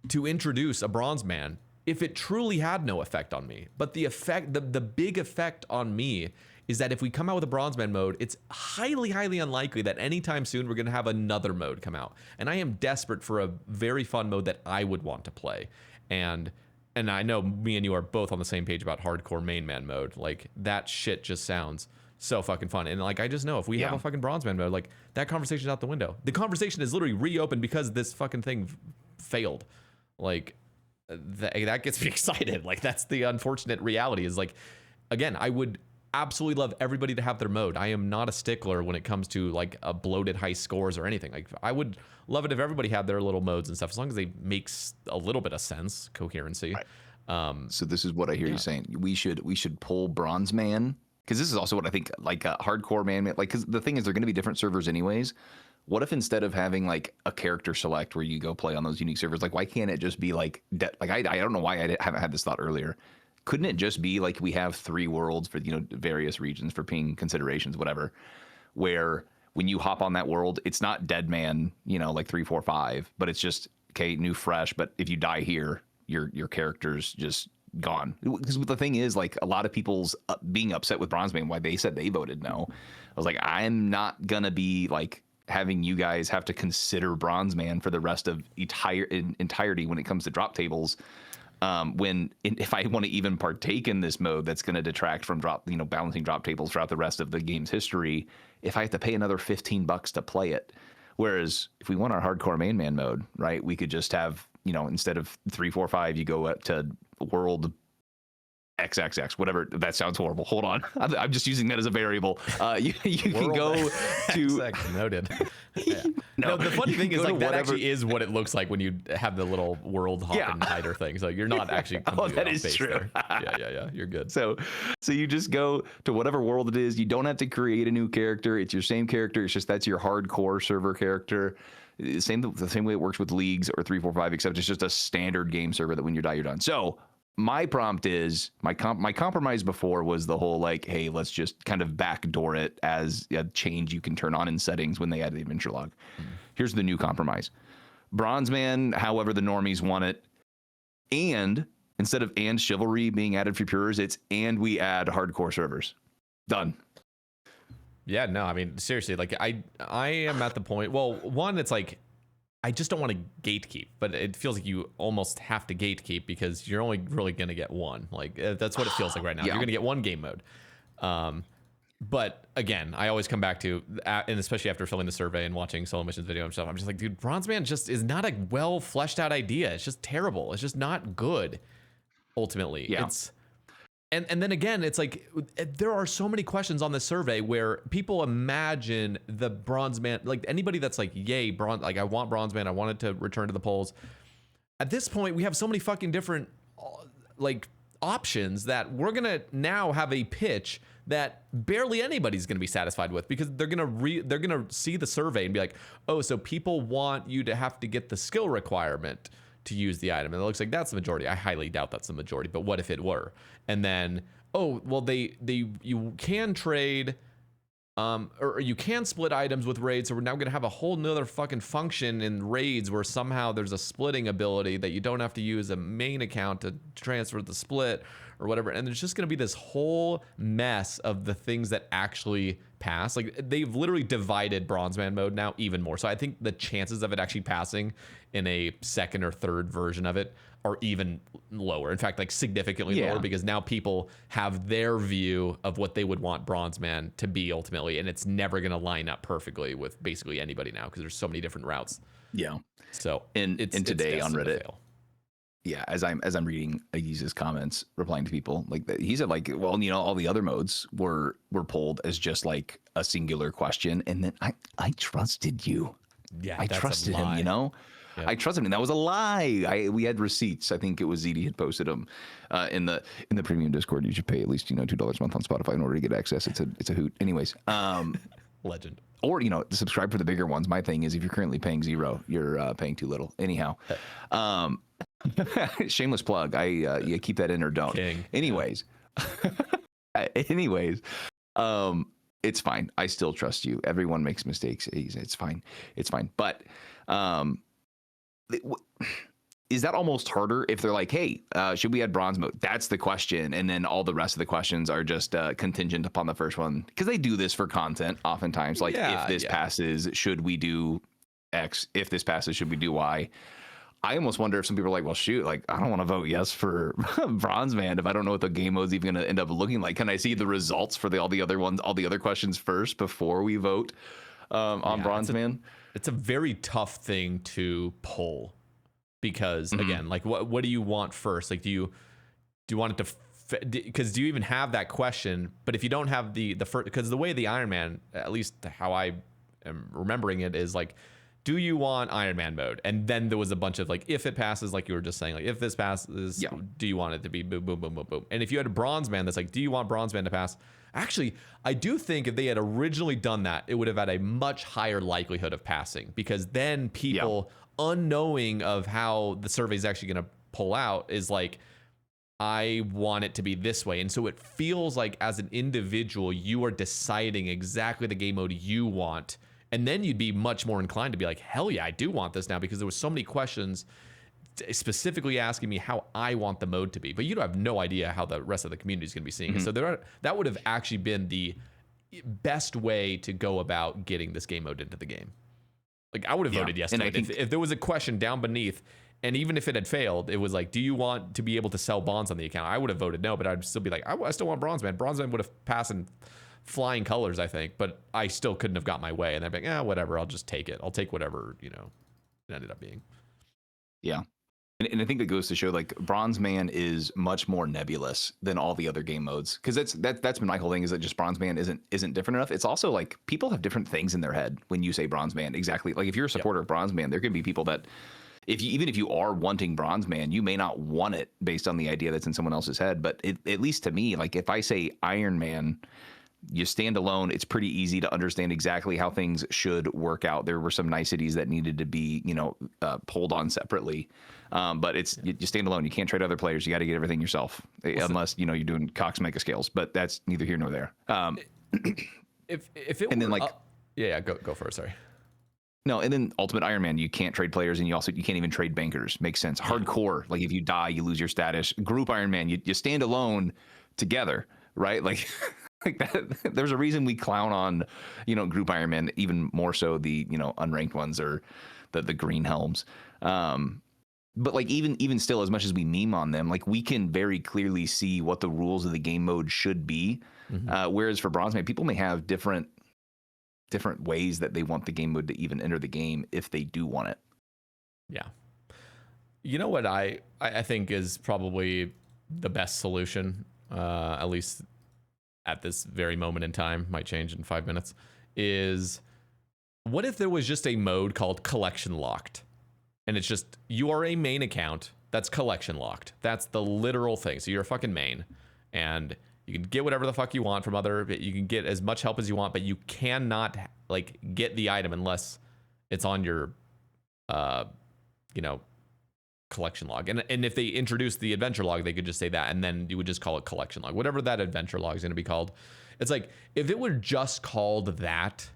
to introduce a Bronzeman if it truly had no effect on me. But the effect, the big effect on me is that if we come out with a Bronzeman mode, it's highly, highly unlikely that anytime soon we're going to have another mode come out. And I am desperate for a very fun mode that I would want to play. And I know me and you are both on the same page about hardcore main man mode. Like, that shit just sounds so fucking fun. And like, I just know if we have a fucking Bronzeman mode, like, that conversation's out the window. The conversation is literally reopened because this fucking thing failed. Like, that gets me excited. Like, that's the unfortunate reality is, like, again, I would absolutely love everybody to have their mode. I am not a stickler when it comes to like a bloated high scores or anything. Like, I would love it if everybody had their little modes and stuff, as long as they makes a little bit of sense, coherency. Right. So this is what I hear you saying. We should pull Bronzeman, because this is also what I think, like a hardcore man, like, because the thing is, they're going to be different servers anyways. What if instead of having like a character select where you go play on those unique servers, like, why can't it just be like I don't know why I haven't had this thought earlier. Couldn't it just be like we have 3 worlds for, you know, various regions for ping considerations, whatever, where when you hop on that world, it's not dead man, you know, like 3, 4, 5, but it's just, okay, new, fresh. But if you die here, your character's just gone. Because the thing is, like, a lot of people's being upset with Bronzeman, why they said they voted no. I was like, I'm not going to be like having you guys have to consider Bronzeman for the rest of entirety when it comes to drop tables. If I want to even partake in this mode, that's going to detract from balancing drop tables throughout the rest of the game's history, if I have to pay another $15 to play it. Whereas if we want our hardcore main man mode, right, we could just have, you know, instead of 3, 4, 5, you go up to world XXX, whatever. That sounds horrible. Hold on. I'm just using that as a variable. You can go to XX, noted. Yeah. No, the funny thing is, like, that actually is what it looks like when you have the little world hop and hider thing. So you're not actually that is true. There. Yeah. You're good. So you just go to whatever world it is. You don't have to create a new character. It's your same character. It's just that's your hardcore server character. The same way it works with leagues or 3, 4, 5, except it's just a standard game server that when you die, you're done. So my prompt is my compromise before was the whole like, hey, let's just kind of backdoor it as a change you can turn on in settings when they add the adventure log. Here's the new compromise: Bronzeman, however the normies want it, and instead of and chivalry being added for purers, it's and we add hardcore servers. Done. Yeah, no, I mean, seriously, like, I am at the point. Well, one, it's like, I just don't want to gatekeep, but it feels like you almost have to gatekeep because you're only really going to get one. Like, that's what it feels like right now. You're going to get one game mode. But again, I always come back to, and especially after filling the survey and watching Solo Mission's video and stuff, I'm just like, dude, Bronzeman just is not a well fleshed out idea. It's just terrible. It's just not good, ultimately. Yeah. And then again, it's like, there are so many questions on this survey where people imagine the Bronzeman, like anybody that's like, yay, like I want Bronzeman, I want it to return to the polls. At this point, we have so many fucking different like options that we're gonna now have a pitch that barely anybody's gonna be satisfied with, because they're gonna see the survey and be like, oh, so people want you to have to get the skill requirement to use the item, and it looks like that's the majority. I highly doubt that's the majority, but what if it were? And then, oh, well, you can trade, or you can split items with raids, so we're now gonna have a whole nother fucking function in raids where somehow there's a splitting ability that you don't have to use a main account to transfer the split or whatever, and there's just gonna be this whole mess of the things that actually pass. Like, they've literally divided Bronzeman mode now even more, so I think the chances of it actually passing in a second or third version of it are even lower. In fact, like significantly lower, because now people have their view of what they would want Bronzeman to be ultimately, and it's never going to line up perfectly with basically anybody now because there's so many different routes. Yeah. So and today on Reddit, as I'm reading Aguiz's comments, replying to people, like, he said, like, well, you know, all the other modes were pulled as just like a singular question, and then I trusted you. Yeah, I trusted him, you know. Yep. I trusted him, and that was a lie. We had receipts. I think it was ZD had posted them in the premium Discord. You should pay at least, you know, $2 a month on Spotify in order to get access. It's a hoot. Anyways, legend. Or, you know, subscribe for the bigger ones. My thing is, if you're currently paying $0, you're paying too little. Anyhow, shameless plug. You keep that in or don't. King. Anyways, it's fine. I still trust you. Everyone makes mistakes. It's fine. It's fine. But is that almost harder if they're like, hey, should we add bronze mode? That's the question. And then all the rest of the questions are just contingent upon the first one. Because they do this for content oftentimes. Like, if this passes, should we do X? If this passes, should we do Y? I almost wonder if some people are like, well, shoot, like, I don't want to vote yes for Bronzeman if I don't know what the game mode's even going to end up looking like. Can I see the results for all the other questions first before we vote on Bronzeman? It's a very tough thing to pull. Because again, like what do you want first? Like, do you want it to? Because do you even have that question? But if you don't have the first, because the way the Iron Man, at least how I am remembering it, is like, do you want Iron Man mode? And then there was a bunch of like, if it passes, like you were just saying, like if this passes, do you want it to be boom, boom, boom, boom, boom? And if you had a Bronzeman, that's like, do you want Bronzeman to pass? Actually, I do think if they had originally done that, it would have had a much higher likelihood of passing, because then people. Unknowing of how the survey is actually going to pull out is like, I want it to be this way. And so it feels like as an individual, you are deciding exactly the game mode you want. And then you'd be much more inclined to be like, hell yeah, I do want this now, because there was so many questions specifically asking me how I want the mode to be. But you have no idea how the rest of the community is going to be seeing it. So that would have actually been the best way to go about getting this game mode into the game. Like, I would have voted yes to it. If there was a question down beneath, and even if it had failed, it was like, do you want to be able to sell bonds on the account? I would have voted no, but I'd still be like, I still want Bronzeman. Bronzeman would have passed in flying colors, I think, but I still couldn't have got my way. And I'd be like, whatever, I'll just take it. I'll take whatever, it ended up being. Yeah. And I think that goes to show, like, Bronzeman is much more nebulous than all the other game modes, because that's been my whole thing, is that just Bronzeman isn't different enough. It's also like, people have different things in their head when you say Bronzeman. Exactly, like if you're a supporter of Bronzeman, there can be people that even if you are wanting Bronzeman, you may not want it based on the idea that's in someone else's head. But at least to me, like, if I say Iron Man, you stand alone, it's pretty easy to understand exactly how things should work out. There were some niceties that needed to be, pulled on separately. But it's you stand alone. You can't trade other players. You got to get everything yourself, unless you're doing Cox mega scales. But that's neither here nor there. If it and then like go for it. Sorry. No, and then Ultimate Iron Man, you can't trade players, and you can't even trade bankers. Makes sense. Hardcore, like if you die, you lose your status. Group Iron Man, you stand alone together, right? Like. Like that, there's a reason we clown on, Group Iron Man, even more so the, unranked ones, or the green helms. But like even still, as much as we meme on them, like we can very clearly see what the rules of the game mode should be. Whereas for Bronzeman, people may have different ways that they want the game mode to even enter the game if they do want it. Yeah. You know what I think is probably the best solution, at least at this very moment in time, might change in 5 minutes, is what if there was just a mode called Collection Locked? And it's just, you are a main account that's collection locked. That's the literal thing. So you're a fucking main, and you can get whatever the fuck you want from you can get as much help as you want, but you cannot like get the item unless it's on your, collection log. And if they introduce the adventure log, they could just say that, and then you would just call it collection log, whatever that adventure log is going to be called. It's like, if it were just called that,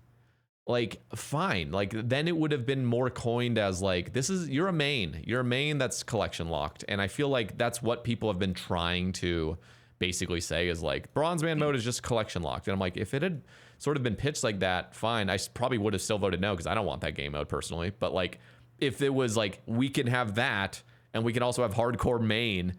like, fine, like then it would have been more coined as like, you're a main that's collection locked. And I feel like that's what people have been trying to basically say, is like, Bronzeman mode is just collection locked. And I'm like, if it had sort of been pitched like that, fine, I probably would have still voted no, because I don't want that game mode personally. But like, if it was like, we can have that and we can also have hardcore main,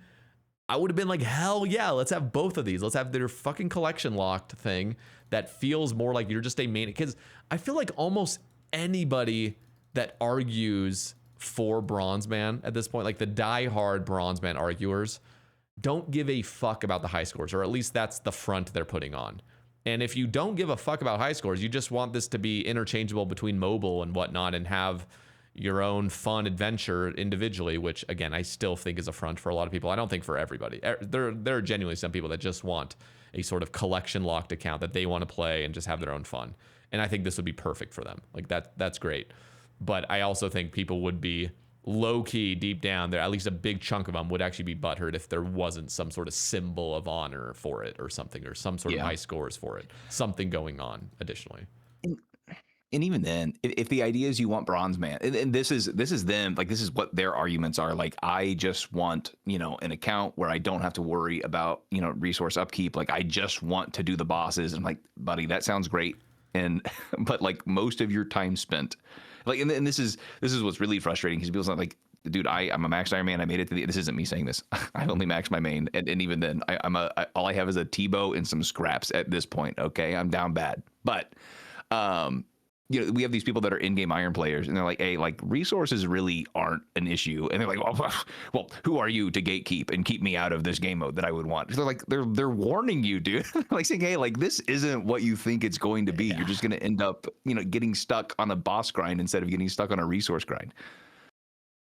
I would have been like, hell yeah, let's have both of these. Let's have their fucking collection locked thing that feels more like you're just a main. Because I feel like almost anybody that argues for Bronzeman at this point, like the diehard Bronzeman arguers, don't give a fuck about the high scores, or at least that's the front they're putting on. And if you don't give a fuck about high scores, you just want this to be interchangeable between mobile and whatnot, and have your own fun adventure individually, which again, I still think is a front for a lot of people. I don't think for everybody. There are genuinely some people that just want a sort of collection locked account that they want to play and just have their own fun. And I think this would be perfect for them. Like that's great. But I also think people would be low key deep down there, at least a big chunk of them would actually be butthurt if there wasn't some sort of symbol of honor for it or something, or some sort of high scores for it, something going on additionally. and even then, if the idea is you want Bronzeman, and this is them, like this is what their arguments are. Like, I just want, you know, an account where I don't have to worry about, you know, resource upkeep. Like, I just want to do the bosses. And I'm like, buddy, that sounds great. And but like most of your time spent, like, and this is what's really frustrating, because people's not like, dude, I'm a maxed Iron Man. I made it to the. This isn't me saying this. I only maxed my main, and even then, all I have is a T-bow and some scraps at this point. Okay, I'm down bad, but you know, we have these people that are in-game iron players, and they're like, hey, like resources really aren't an issue. And they're like, well, who are you to gatekeep and keep me out of this game mode that I would want? They're like, they're warning you, dude. Like saying, hey, like this isn't what you think it's going to be. Yeah. You're just going to end up, you know, getting stuck on a boss grind instead of getting stuck on a resource grind.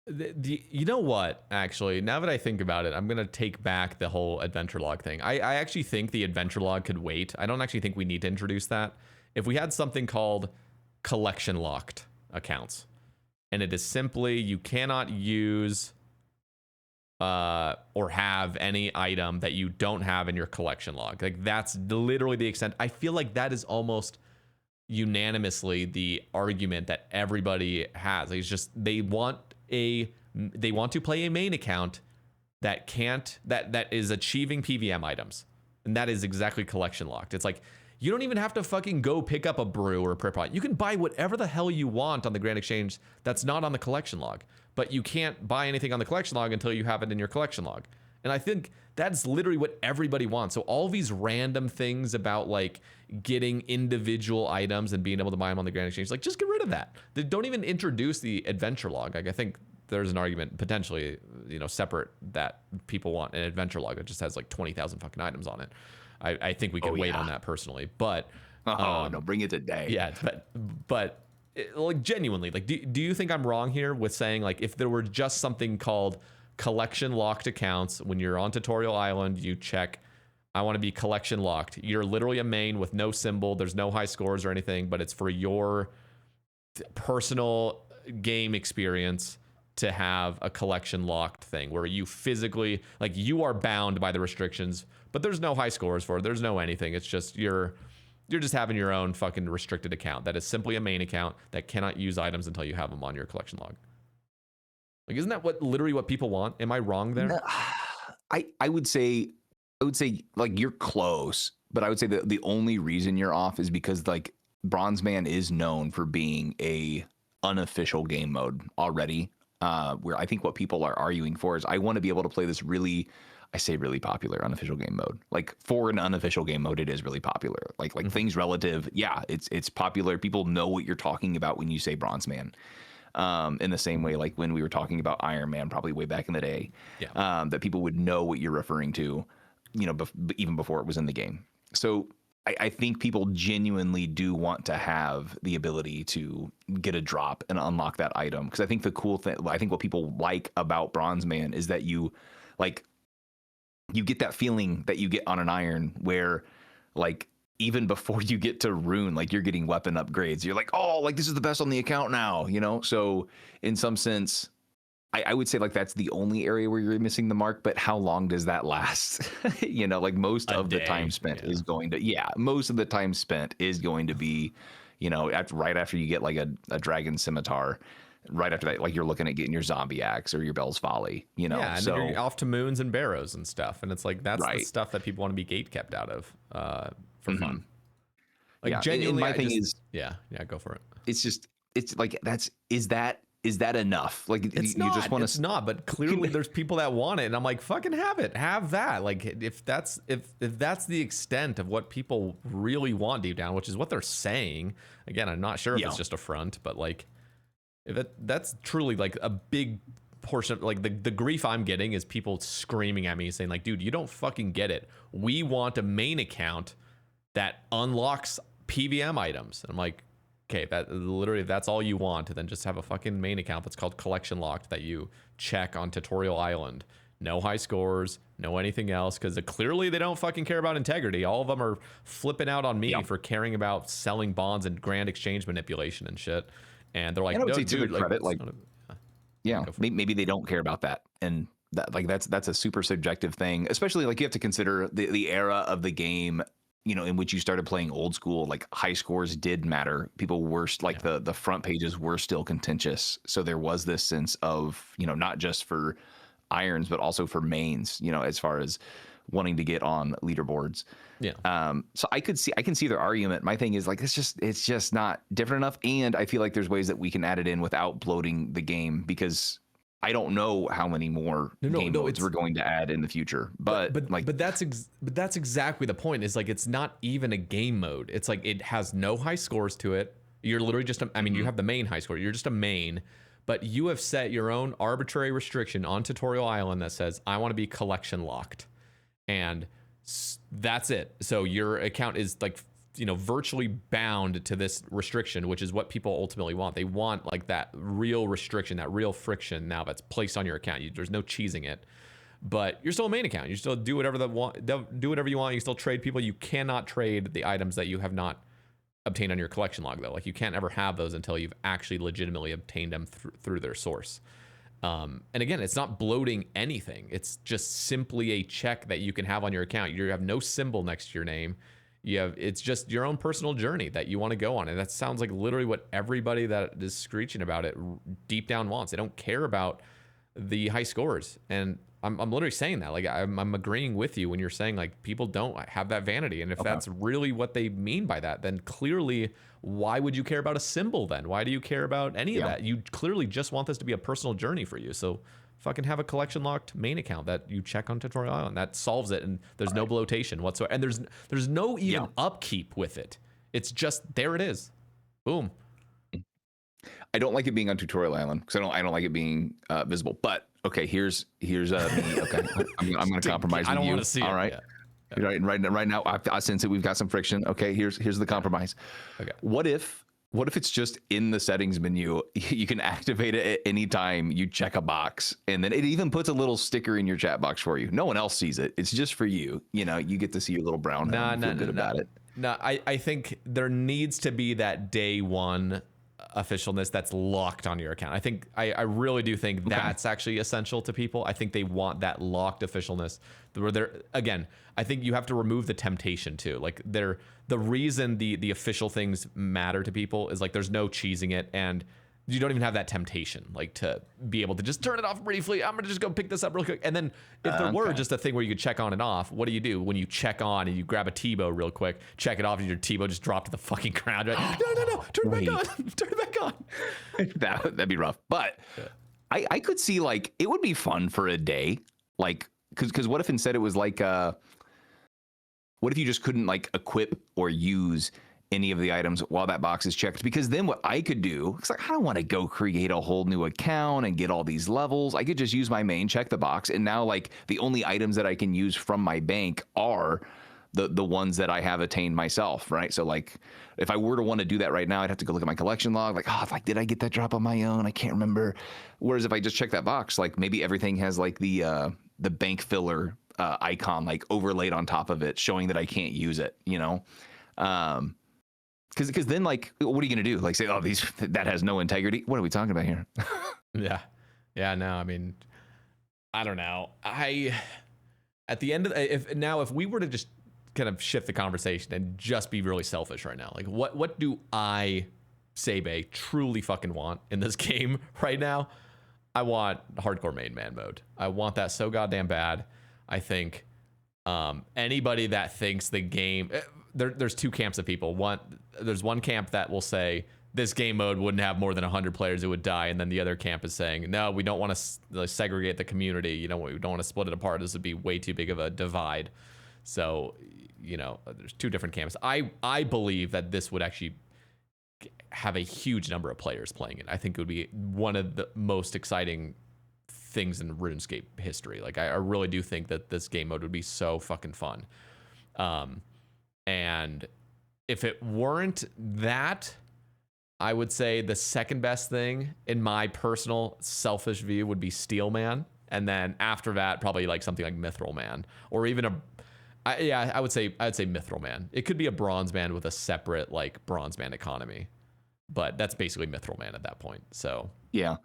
You know what, actually, now that I think about it, I'm going to take back the whole adventure log thing. I actually think the adventure log could wait. I don't actually think we need to introduce that. If we had something called collection locked accounts, and it is simply you cannot use or have any item that you don't have in your collection log. Like, that's literally the extent. I feel like that is almost unanimously the argument that everybody has. Like, it's just they want to play a main account that is achieving PVM items, and that is exactly collection locked. It's like, you don't even have to fucking go pick up a brew or a prayer pot. You can buy whatever the hell you want on the Grand Exchange that's not on the collection log, but you can't buy anything on the collection log until you have it in your collection log. And I think that's literally what everybody wants. So all these random things about like getting individual items and being able to buy them on the Grand Exchange, like, just get rid of that. They don't even introduce the adventure log. Like, I think there's an argument potentially, you know, separate, that people want an adventure log that just has like 20,000 fucking items on it. I think we could wait on that personally, but no, bring it today. Yeah, but like, genuinely, like, do you think I'm wrong here with saying, like, if there were just something called collection locked accounts, when you're on Tutorial Island, you check, I want to be collection locked. You're literally a main with no symbol. There's no high scores or anything, but it's for your personal game experience to have a collection locked thing where you physically, like, you are bound by the restrictions, but there's no high scores for it. There's no anything. It's just you're just having your own fucking restricted account that is simply a main account that cannot use items until you have them on your collection log. Like, isn't that literally what people want? Am I wrong there? No, I would say like you're close, but I would say that the only reason you're off is because like Bronzeman is known for being a unofficial game mode already. Where I think what people are arguing for is, I want to be able to play this really, I say really popular unofficial game mode. Like, for an unofficial game mode, it is really popular. Like things relative, yeah, it's popular. People know what you're talking about when you say Bronzeman. In the same way, like when we were talking about Iron Man, probably way back in the day, that people would know what you're referring to, you know, even before it was in the game. So I think people genuinely do want to have the ability to get a drop and unlock that item. Because I think the cool thing, I think what people like about Bronzeman is that you get that feeling that you get on an iron where, like, even before you get to rune, like, you're getting weapon upgrades. You're like, oh, like, this is the best on the account now, you know? So in some sense, I would say like that's the only area where you're missing the mark, but how long does that last? You know, like most of the time spent is going to, most of the time spent is going to be, you know, right after you get like a dragon scimitar, right after that, like you're looking at getting your zombie axe or your Bell's Folly, you know? Yeah, and so you're off to moons and barrows and stuff. And it's like, that's the stuff that people want to be gate kept out of for fun. Like, genuinely, my thing is, go for it. It's like, is that enough? Like, it's you just want to. It's not, but clearly there's people that want it, and I'm like, fucking have it, have that. Like, if that's the extent of what people really want deep down, which is what they're saying. Again, I'm not sure if it's just a front, but like, if that's truly like a big portion of like the grief I'm getting is people screaming at me saying like, dude, you don't fucking get it. We want a main account that unlocks PVM items. And I'm like, okay, that literally, if that's all you want, then just have a fucking main account that's called collection locked that you check on Tutorial Island. No high scores, no anything else, because clearly they don't fucking care about integrity. All of them are flipping out on me for caring about selling bonds and grand exchange manipulation and shit. And they're like, no, dude, like, credit, like, maybe they don't care about that. And that, like, that's a super subjective thing, especially like you have to consider the era of the game in which you started playing old school, like high scores did matter. People were like the front pages were still contentious. So there was this sense of, not just for irons, but also for mains, as far as wanting to get on leaderboards. Yeah. So I can see their argument. My thing is like, it's just not different enough. And I feel like there's ways that we can add it in without bloating the game, because I don't know how many more game modes we're going to add in the future. But that's exactly the point. Is like, it's not even a game mode. It's like, it has no high scores to it. You're literally just you have the main high score. You're just a main, but you have set your own arbitrary restriction on Tutorial Island that says, I want to be collection locked. And that's it. So your account is like, virtually bound to this restriction, which is what people ultimately want. They want like that real restriction, that real friction now that's placed on your account. There's no cheesing it, but you're still a main account. You still do whatever do whatever you want. You still trade people. You cannot trade the items that you have not obtained on your collection log, though. Like, you can't ever have those until you've actually legitimately obtained them through their source. And again, it's not bloating anything. It's just simply a check that you can have on your account. You have no symbol next to your name. It's just your own personal journey that you want to go on. And that sounds like literally what everybody that is screeching about it deep down wants. They don't care about the high scores. And I'm literally saying that. Like, I'm agreeing with you when you're saying, like, people don't have that vanity. And if that's really what they mean by that, then clearly, why would you care about a symbol then? Why do you care about any of that? You clearly just want this to be a personal journey for you. So fucking have a collection locked main account that you check on Tutorial Island. That solves it, and there's no bloatation whatsoever. And there's no even upkeep with it. It's just, there it is. Boom. I don't like it being on Tutorial Island because I don't like it being visible. But okay, here's me. Okay, I'm going to compromise with you. I don't want to see it. All right. Yeah. Right now, I sense that we've got some friction. Okay, here's the compromise. Okay. What if it's just in the settings menu? You can activate it at any time. You check a box, and then it even puts a little sticker in your chat box for you. No one else sees it. It's just for you. You get to see your little brown. Feel good about it. No, I think there needs to be that day one officialness that's locked on your account. I really do think that's actually essential to people. I think they want that locked officialness where again, I think you have to remove the temptation too. Like, the reason the official things matter to people is like, there's no cheesing it, and you don't even have that temptation, like, to be able to just turn it off briefly. I'm gonna just go pick this up real quick. And then if there were just a thing where you could check on and off, what do you do when you check on and you grab a T-bow real quick, check it off, and your T-bow just dropped to the fucking ground? Right? No, turn it back on. Turn it back on. That'd be rough. But I could see, like, it would be fun for a day, like, because what if instead it was like, what if you just couldn't, like, equip or use any of the items while that box is checked? Because then what I could do, it's like, I don't want to go create a whole new account and get all these levels. I could just use my main, check the box, and now, like, the only items that I can use from my bank are the ones that I have attained myself, right? So, like, if I were to want to do that right now, I'd have to go look at my collection log, like, did I get that drop on my own? I can't remember. Whereas if I just check that box, like, maybe everything has, like, the bank filler icon, like, overlaid on top of it, showing that I can't use it, Because then, like, what are you going to do? Like, say, that has no integrity? What are we talking about here? Yeah, no, I mean, I don't know. At the end of if we were to just kind of shift the conversation and just be really selfish right now, like, what do I, Sae Bae, truly fucking want in this game right now? I want hardcore main man mode. I want that so goddamn bad. I think anybody that thinks the game... There's two camps of people. There's one camp that will say this game mode wouldn't have more than 100 players, it would die. And then the other camp is saying, no, we don't want to segregate the community. We don't want to split it apart. This would be way too big of a divide. So, there's two different camps. I believe that this would actually have a huge number of players playing it. I think it would be one of the most exciting things in RuneScape history. Like, I really do think that this game mode would be so fucking fun. And if it weren't that, I would say the second best thing in my personal selfish view would be Steelman. And then after that, probably like something like Mithril Man, or even I would say Mithril Man. It could be a Bronzeman with a separate, like, Bronzeman economy, but that's basically Mithril Man at that point. So yeah.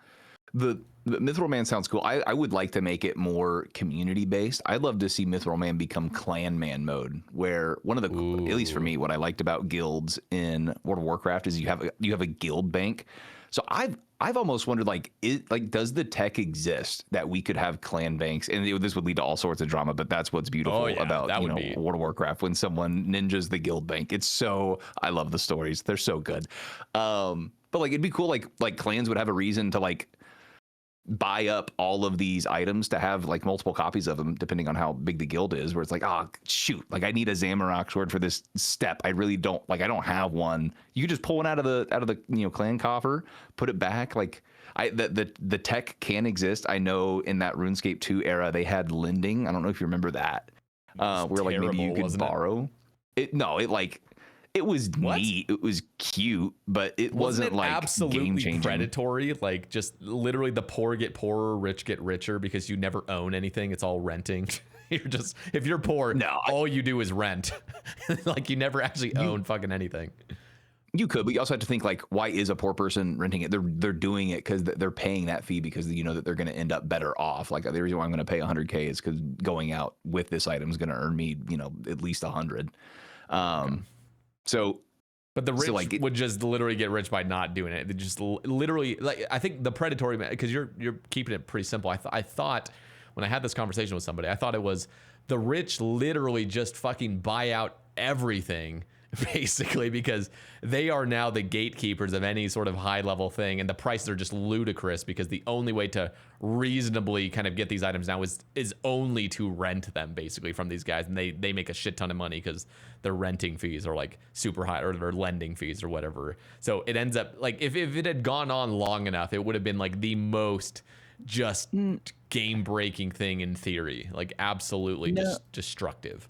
The Mithril Man sounds cool. I would like to make it more community based. I'd love to see Mithril Man become Clan Man mode, where one of the at least for me, what I liked about guilds in World of Warcraft is you have a guild bank. So I've almost wondered does the tech exist that we could have clan banks, and this would lead to all sorts of drama, but that's what's beautiful about World of Warcraft when someone ninjas the guild bank. I love the stories. They're so good. But like it'd be cool like clans would have a reason to like buy up all of these items to have like multiple copies of them depending on how big the guild is, where it's like, oh shoot, like I need a Zamorak sword for this step. I really don't I don't have one. You could just pull one out of the clan coffer, put it back. Like the tech can exist. I know in that RuneScape 2 era they had lending. I don't know if you remember that. Where like maybe you could borrow it. It was neat. It was cute, but it wasn't like absolutely game-changing. Predatory. Like just literally the poor get poorer, rich get richer because you never own anything. It's all renting. If you're poor, all you do is rent. Like you never actually own fucking anything. You could, but you also have to think like, why is a poor person renting it? They're doing it because they're paying that fee because you know that they're going to end up better off. Like the reason why I'm going to pay $100K is because going out with this item is going to earn me, at least 100. Okay. But the rich would just literally get rich by not doing it. They just literally, like, I think the predatory, because you're keeping it pretty simple. I thought when I had this conversation with somebody, I thought it was the rich literally just fucking buy out everything basically because they are now the gatekeepers of any sort of high level thing, and the prices are just ludicrous because the only way to reasonably kind of get these items now is only to rent them basically from these guys, and they make a shit ton of money because their renting fees are like super high, or their lending fees or whatever. So it ends up like if it had gone on long enough, it would have been like the most just game breaking thing in theory, like absolutely just destructive.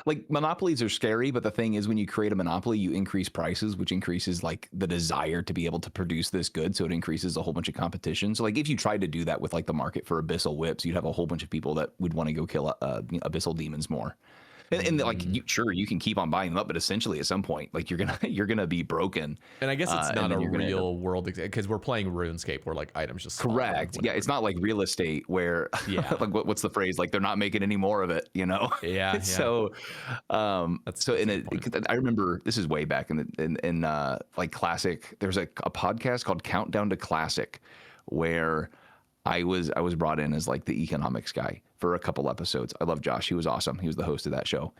Like monopolies are scary, but the thing is when you create a monopoly, you increase prices, which increases like the desire to be able to produce this good. So it increases a whole bunch of competition. So like if you tried to do that with like the market for abyssal whips, you'd have a whole bunch of people that would want to go kill abyssal demons more. And like you can keep on buying them up, but essentially at some point, like you're gonna be broken. And I guess it's not a real world because we're playing RuneScape where like items just correct. Yeah, it's not like real estate where like what's the phrase? Like they're not making any more of it, Yeah. So, I remember this is way back in like classic. There's a podcast called Countdown to Classic, where I was brought in as like the economics guy for a couple episodes. I love Josh. He was awesome. He was the host of that show.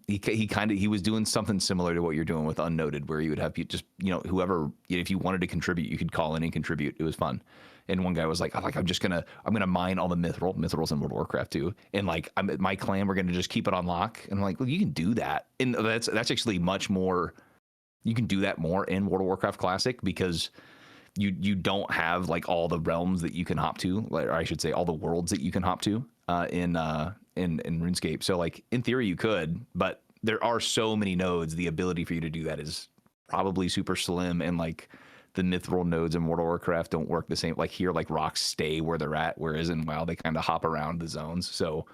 He was doing something similar to what you're doing with Unnoted, where you would have just, whoever, if you wanted to contribute, you could call in and contribute. It was fun. And one guy was like, I'm gonna mine all the mithrils in World of Warcraft too. And like my clan, we're gonna just keep it on lock. And I'm like, well, you can do that. And that's actually much more, you can do that more in World of Warcraft Classic because you don't have like all the realms that you can hop to, or I should say all the worlds that you can hop to in RuneScape. So like in theory you could, but there are so many nodes. The ability for you to do that is probably super slim, and like the mithril nodes in World of Warcraft don't work the same. Like here, like rocks stay where they're at, whereas in WoW they kind of hop around the zones. So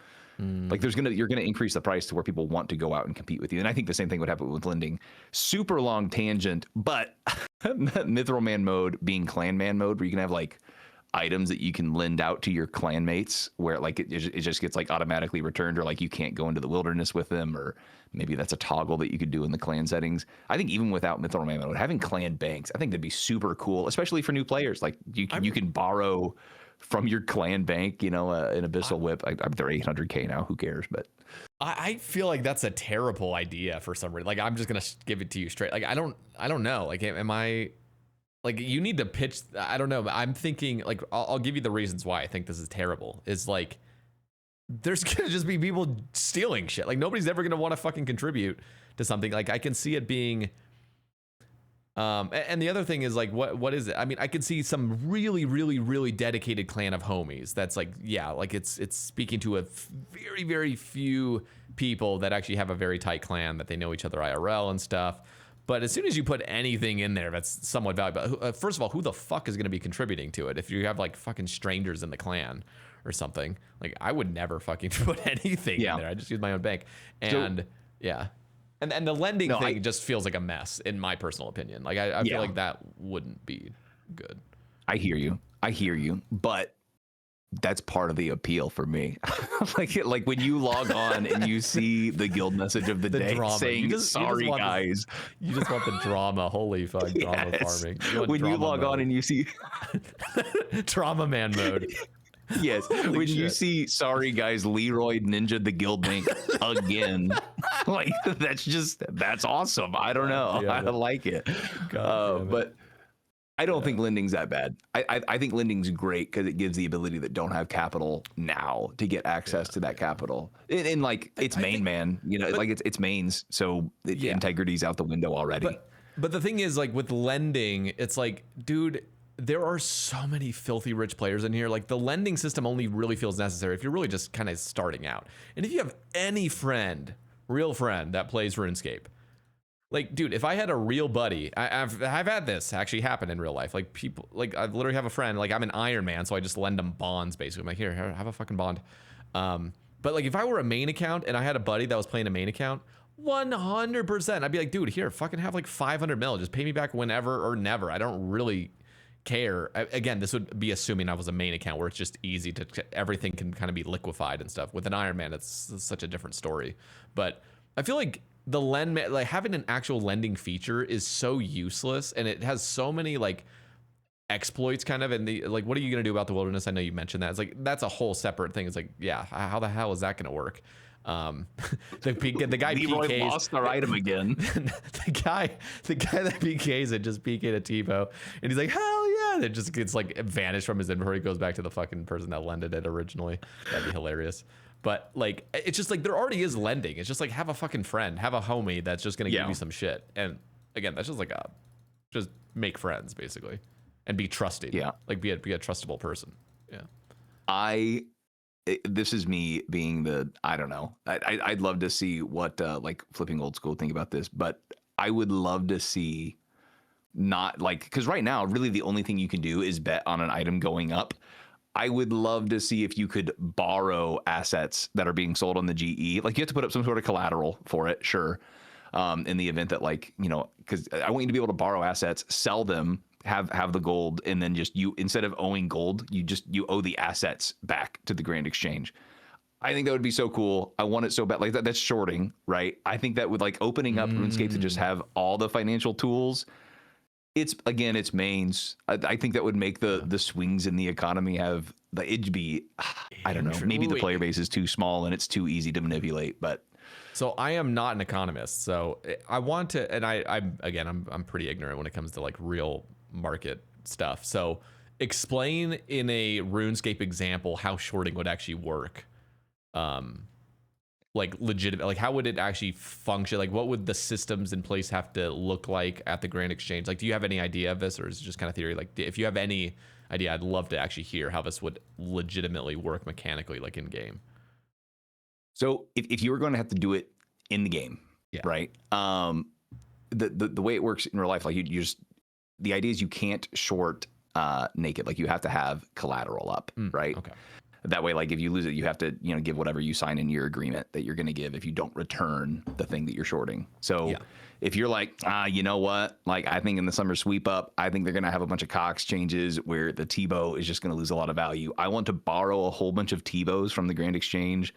like you're gonna increase the price to where people want to go out and compete with you. And I think the same thing would happen with lending. Super long tangent, but Mithril Man mode being Clan Man mode, where you can have like items that you can lend out to your clanmates, where like it just gets like automatically returned, or like you can't go into the wilderness with them, or maybe that's a toggle that you could do in the clan settings. I think even without Mithril Man mode, having clan banks, I think that'd be super cool, especially for new players. Like you can borrow from your clan bank, an abyssal whip. They're 800K now. Who cares? But I feel like that's a terrible idea for some reason. Like I'm just gonna give it to you straight. Like I don't know. Like am I? Like you need to pitch. I don't know. I'm thinking like I'll give you the reasons why I think this is terrible. Is like there's gonna just be people stealing shit. Like nobody's ever gonna want to fucking contribute to something. Like I can see it being. And the other thing is like, what is it? I mean, I could see some really, really, really dedicated clan of homies. That's like, yeah, like it's speaking to a very, very few people that actually have a very tight clan that they know each other IRL and stuff. But as soon as you put anything in there that's somewhat valuable, first of all, who the fuck is going to be contributing to it? If you have like fucking strangers in the clan or something, like I would never fucking put anything in there. I just use my own bank. And yeah. And the lending thing just feels like a mess, in my personal opinion. Like I feel like that wouldn't be good. I hear you. I hear you, but that's part of the appeal for me. like when you log on and you see the guild message of the day drama. saying, you just sorry want guys. You just want the drama. Holy fuck, drama Yes. farming. You want When you drama log mode. on and you see Trauma man mode. yes, Holy when you shit. see sorry guys, Leroy ninja the guild bank again, like that's awesome. I don't know. damn I it. like it. God damn it. But I don't think lending's that bad. I think lending's great because it gives the ability that don't have capital now to get access to that capital. And like it's main man, you know, like it's mains, so integrity's out the window already. But the thing is, like with lending, it's like, dude, there are so many filthy rich players in here. Like the lending system only really feels necessary if you're really just kind of starting out. And if you have any friend, real friend that plays RuneScape, like, dude, if I had a real buddy, I've had this actually happen in real life. Like people, like I literally have a friend, like I'm an Iron Man, so I just lend them bonds basically. I'm like, here, have a fucking bond. But like if I were a main account and I had a buddy that was playing a main account, 100%, I'd be like, dude, here, fucking have like 500 mil. Just pay me back whenever or never. I don't really care. Again, this would be assuming I was a main account where it's just easy to, everything can kind of be liquefied and stuff. With an Iron Man, it's such a different story. But I feel like the like having an actual lending feature is so useless, and it has so many like exploits kind of, and the like, what are you gonna do about the wilderness? I know you mentioned that. It's like that's a whole separate thing. It's like, yeah, how the hell is that gonna work? The guy Leroy PKs, lost our item again. the guy that PKs it just PK'd a TiVo, and he's like, hell yeah, and it just gets like vanished from his inventory, goes back to the fucking person that lended it originally. That'd be hilarious. But like, it's just like there already is lending. It's just like have a fucking friend, have a homie that's just gonna give you some shit. And again, that's just like just make friends basically, and be trusted. Yeah, like be a trustable person. Yeah. This is me being I don't know. I'd love to see what like flipping old school think about this, but I would love to see not like, because right now really the only thing you can do is bet on an item going up. I would love to see if you could borrow assets that are being sold on the GE. Like you have to put up some sort of collateral for it, sure. In the event that like, you know, because I want you to be able to borrow assets, sell them, have the gold, and then just you, instead of owing gold, you owe the assets back to the Grand Exchange. I think that would be so cool. I want it so bad. Like that's shorting, right? I think that with like opening up RuneScape to just have all the financial tools. It's mains. I think that would make the swings in the economy have it'd be, I don't know, maybe the player base is too small and it's too easy to manipulate, but. So I am not an economist, so I want to, and I'm pretty ignorant when it comes to like real market stuff. So explain in a RuneScape example how shorting would actually work. Like legitimate, like how would it actually function? Like what would the systems in place have to look like at the Grand Exchange? Like, do you have any idea of this, or is it just kind of theory? Like if you have any idea, I'd love to actually hear how this would legitimately work mechanically, like in game. So if you were going to have to do it in the game, right? The way it works in real life, like you just, the idea is you can't short naked. Like you have to have collateral up, right? Okay. That way, like if you lose it, you have to, you know, give whatever you sign in your agreement that you're going to give if you don't return the thing that you're shorting. So if you're like, you know what, like I think in the summer sweep up, I think they're going to have a bunch of Cox changes where the T-bow is just going to lose a lot of value. I want to borrow a whole bunch of T-bows from the Grand Exchange.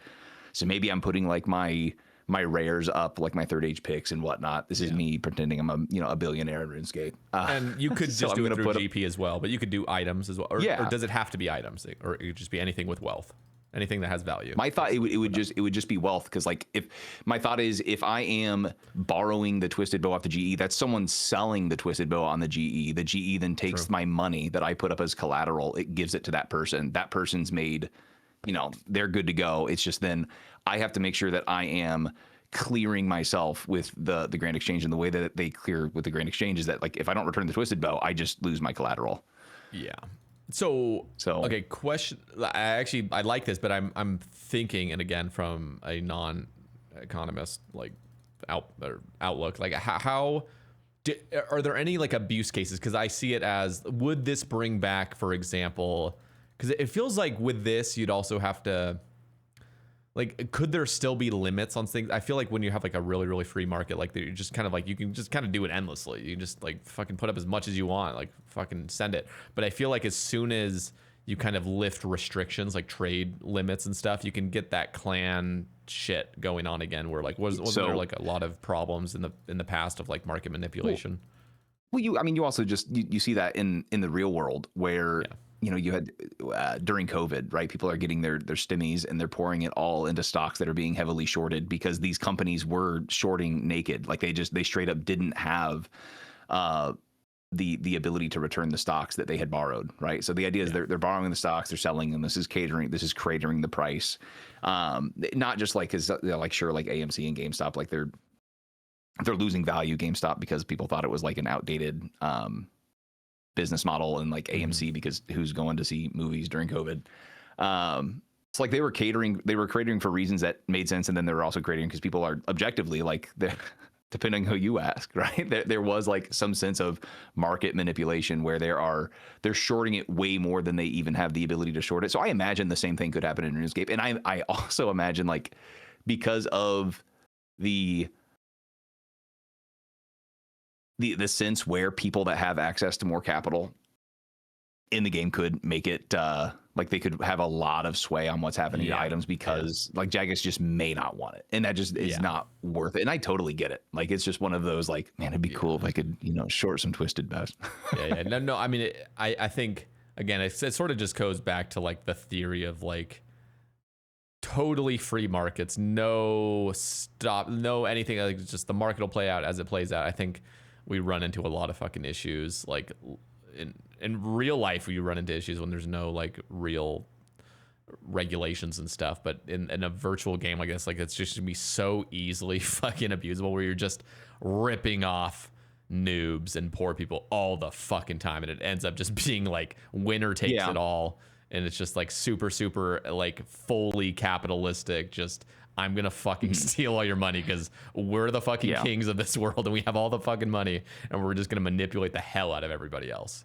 So maybe I'm putting like my rares up, like my third age picks and whatnot. This is me pretending I'm a billionaire in RuneScape. And you could so just do it through GP as well, but you could do items as well. Or does it have to be items, or it could just be anything with wealth, anything that has value? My thought it would just be wealth, because like if I am borrowing the twisted bow off the GE, that's someone selling the twisted bow on the GE. The GE then takes my money that I put up as collateral, it gives it to that person. That person's made, you know, they're good to go. It's just then I have to make sure that I am clearing myself with the Grand Exchange, and the way that they clear with the Grand Exchange is that like if I don't return the twisted bow, I just lose my collateral. Yeah. So okay, question. I like this, but I'm thinking, and again from a non-economist like outlook, like how are there any like abuse cases? Because I see it as, would this bring back, for example, because it feels like with this you'd also have to, like, could there still be limits on things? I feel like when you have like a really, really free market, like you just kind of like, you can just kind of do it endlessly. You just like fucking put up as much as you want, like fucking send it. But I feel like as soon as you kind of lift restrictions, like trade limits and stuff, you can get that clan shit going on again, where like, wasn't there like a lot of problems in the past of like market manipulation? Well, you also just you see that in the real world where you had during COVID, right? People are getting their stimmies and they're pouring it all into stocks that are being heavily shorted because these companies were shorting naked. Like they straight up didn't have the ability to return the stocks that they had borrowed, right? So the idea is they're borrowing the stocks, they're selling them. This is cratering the price. Not just like like AMC and GameStop, like they're losing value, GameStop, because people thought it was like an outdated business model, and like AMC because who's going to see movies during COVID? It's like they were catering for reasons that made sense, and then they were also catering because people are objectively like depending who you ask, right? There was like some sense of market manipulation where they're shorting it way more than they even have the ability to short it. So I imagine the same thing could happen in RuneScape, and I also imagine like because of the sense where people that have access to more capital in the game could make it like they could have a lot of sway on what's happening to items because like Jagex just may not want it, and that just is not worth it. And I totally get it. Like it's just one of those like, man, it'd be cool if I could short some Twisted Best. No, I mean I think again it sort of just goes back to like the theory of like totally free markets, no anything, like just the market will play out as it plays out. I think we run into a lot of fucking issues like in real life. You run into issues when there's no like real regulations and stuff, but in a virtual game like this, like it's just gonna be so easily fucking abusable where you're just ripping off noobs and poor people all the fucking time, and it ends up just being like winner takes it all, and it's just like super like fully capitalistic, just I'm gonna fucking steal all your money because we're the fucking kings of this world and we have all the fucking money, and we're just gonna manipulate the hell out of everybody else.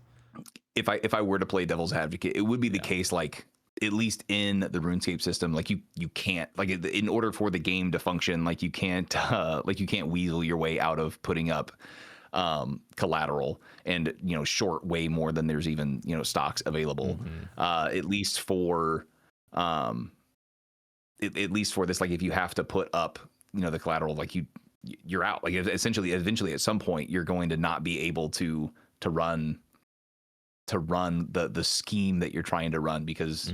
If I were to play devil's advocate, it would be the case like at least in the RuneScape system, like you can't, like in order for the game to function, like you can't weasel your way out of putting up collateral and short way more than there's even stocks available. At least for this, like if you have to put up the collateral, like you're out. Like essentially, eventually, at some point, you're going to not be able to run the scheme that you're trying to run because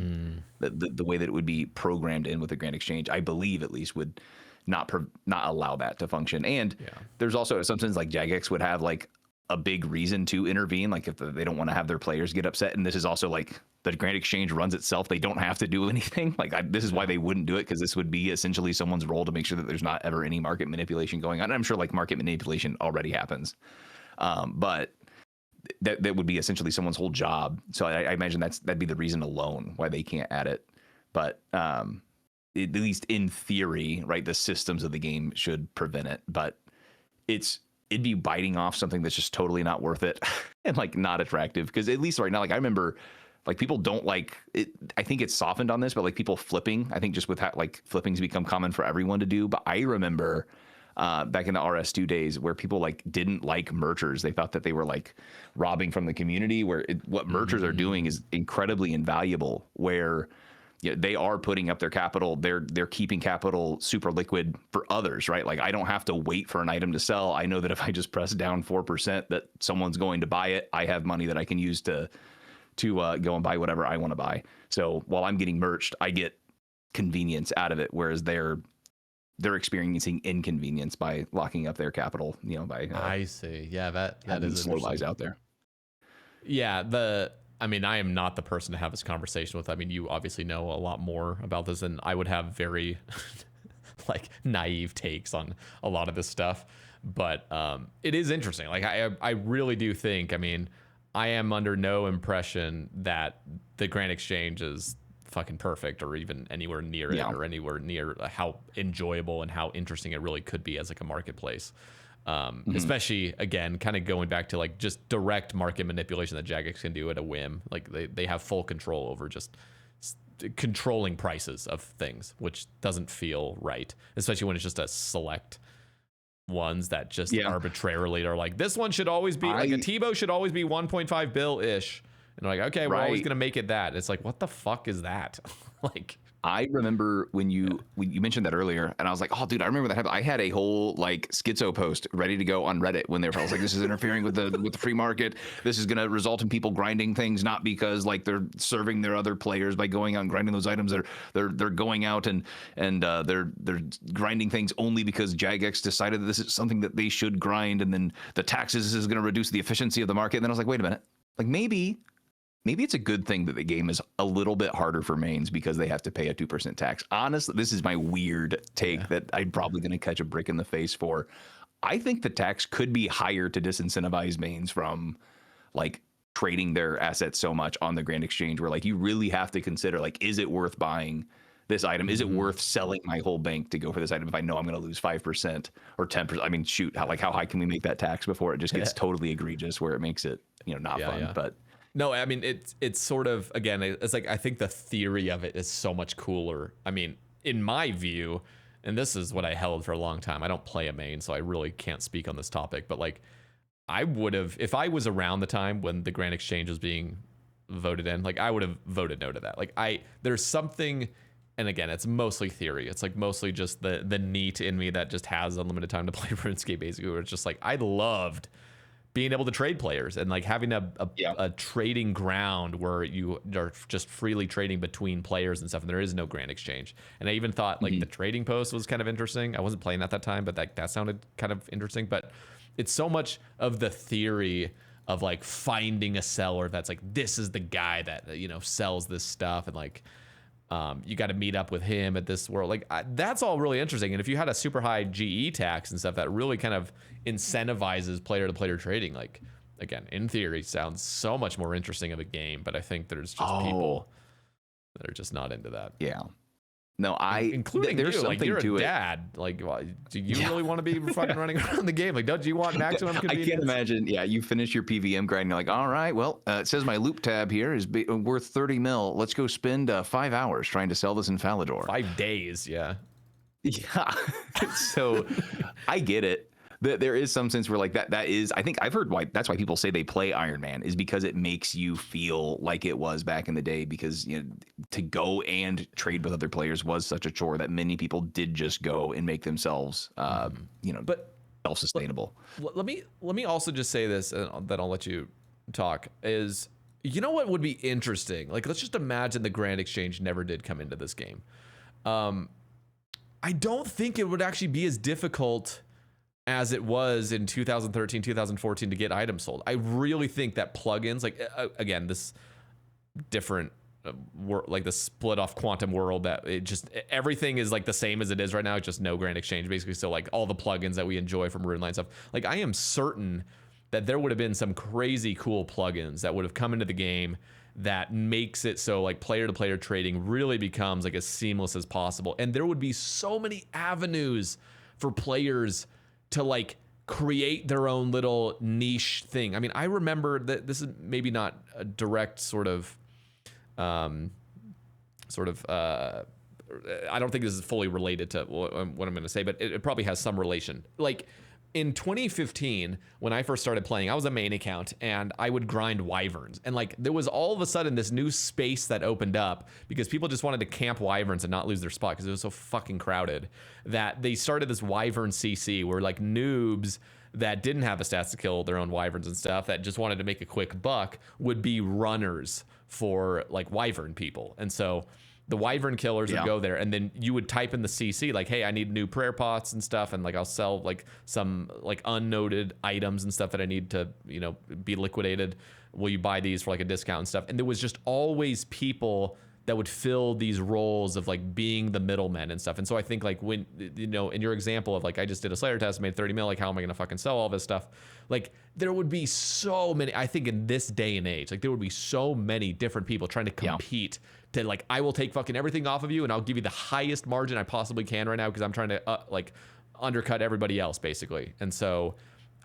the way that it would be programmed in with the Grand Exchange, I believe at least, would not allow that to function. And there's also some sense like Jagex would have like a big reason to intervene, like if they don't want to have their players get upset. And this is also like the Grand Exchange runs itself. They don't have to do anything. Like this is why they wouldn't do it, because this would be essentially someone's role to make sure that there's not ever any market manipulation going on. And I'm sure like market manipulation already happens, but that would be essentially someone's whole job. So I imagine that'd be the reason alone why they can't add it. But at least in theory, right, the systems of the game should prevent it. But it'd be biting off something that's just totally not worth it and like not attractive. Because at least right now, like I remember, like people don't like it. I think it's softened on this, but like people flipping, I think just with how like flipping's become common for everyone to do. But I remember back in the RS2 days where people like didn't like merchers. They thought that they were like robbing from the community, where what merchers are doing is incredibly invaluable, where they are putting up their capital. They're keeping capital super liquid for others, right? Like I don't have to wait for an item to sell. I know that if I just press down 4% that someone's going to buy it. I have money that I can use to go and buy whatever I want to buy. So while I'm getting merched, I get convenience out of it, whereas they're experiencing inconvenience by locking up their capital, by I see. Yeah, that is slow buys out there. Yeah, I mean, I am not the person to have this conversation with. I mean, you obviously know a lot more about this, and I would have very like naive takes on a lot of this stuff. But it is interesting. Like I really do think, I mean, I am under no impression that the Grand Exchange is fucking perfect or even anywhere near it or anywhere near how enjoyable and how interesting it really could be as like a marketplace. Especially again, kind of going back to like just direct market manipulation that Jagex can do at a whim. Like they have full control over just controlling prices of things, which doesn't feel right, especially when it's just a select ones that just arbitrarily are like, this one should always be like a Tebow should always be 1.5 bill ish, and like, okay, we're always gonna make it that. It's like, what the fuck is that? Like, I remember when you mentioned that earlier, and I was like, oh, dude, I remember that happened. I had a whole like schizo post ready to go on Reddit when I was like, this is interfering with the free market. This is going to result in people grinding things, not because like they're serving their other players by going out and grinding those items. They're going out and they're grinding things only because Jagex decided that this is something that they should grind, and then the taxes is going to reduce the efficiency of the market. And then I was like, wait a minute, like maybe it's a good thing that the game is a little bit harder for mains because they have to pay a 2% tax. Honestly, this is my weird take that I'm probably going to catch a brick in the face for. I think the tax could be higher to disincentivize mains from like trading their assets so much on the Grand Exchange, where like you really have to consider like, is it worth buying this item? Is it worth selling my whole bank to go for this item if I know I'm going to lose 5% or 10%? I mean, shoot, how high can we make that tax before it just gets totally egregious where it makes it, not fun? But no, I mean, it's sort of, again, it's like, I think the theory of it is so much cooler. I mean, in my view, and this is what I held for a long time, I don't play a main, so I really can't speak on this topic, but like, I would have, if I was around the time when the Grand Exchange was being voted in, like I would have voted no to that. Like there's something, and again, it's mostly theory. It's like mostly just the neat in me that just has unlimited time to play RuneScape, basically, where it's just like, I loved being able to trade players and like having a trading ground where you are just freely trading between players and stuff, and there is no Grand Exchange. And I even thought like the trading post was kind of interesting. I wasn't playing at that time, but that sounded kind of interesting. But it's so much of the theory of like finding a seller that's like, this is the guy that sells this stuff, and like you got to meet up with him at this world. Like that's all really interesting. And if you had a super high GE tax and stuff, that really kind of incentivizes player to player trading, like again, in theory, sounds so much more interesting of a game. But I think there's just people that are just not into that. Yeah. No, including there's you. something Like you're to a it. dad. Like, do you really want to be fucking running around the game? Like, don't you want maximum convenience? I can't imagine. Yeah, you finish your PVM grind, and you're like, all right, well, it says my loop tab here is worth 30 mil. Let's go spend 5 hours trying to sell this in Falador. 5 days, yeah. Yeah. So I get it. There is some sense where like that is, I think I've heard why that's why people say they play Iron Man, is because it makes you feel like it was back in the day, because to go and trade with other players was such a chore that many people did just go and make themselves but self-sustainable. Let me also just say this, and then I'll let you talk, is what would be interesting? Like, let's just imagine the Grand Exchange never did come into this game. I don't think it would actually be as difficult as it was in 2013, 2014 to get items sold. I really think that plugins, like again, this different like the split off quantum world, that it just everything is like the same as it is right now, just no Grand Exchange basically. So like all the plugins that we enjoy from RuneLine stuff, like I am certain that there would have been some crazy cool plugins that would have come into the game that makes it so like player to player trading really becomes like as seamless as possible. And there would be so many avenues for players to like create their own little niche thing. I mean, I remember that this is maybe not a direct sort of I don't think this is fully related to what I'm going to say, but it probably has some relation. Like in 2015, when I first started playing, I was a main account and I would grind wyverns. And like there was all of a sudden this new space that opened up because people just wanted to camp wyverns and not lose their spot because it was so fucking crowded, that they started this wyvern CC where like noobs that didn't have the stats to kill their own wyverns and stuff, that just wanted to make a quick buck, would be runners for like wyvern people. And so the wyvern killers would go there, and then you would type in the CC like, hey, I need new prayer pots and stuff, and like I'll sell like some like unnoted items and stuff that I need to be liquidated. Will you buy these for like a discount and stuff? And there was just always people that would fill these roles of like being the middlemen and stuff. And so I think like when in your example of like, I just did a Slayer test, made 30 mil, like how am I gonna fucking sell all this stuff? Like there would be so many, I think in this day and age, like there would be so many different people trying to compete to like, I will take fucking everything off of you and I'll give you the highest margin I possibly can right now because I'm trying to like undercut everybody else basically. And so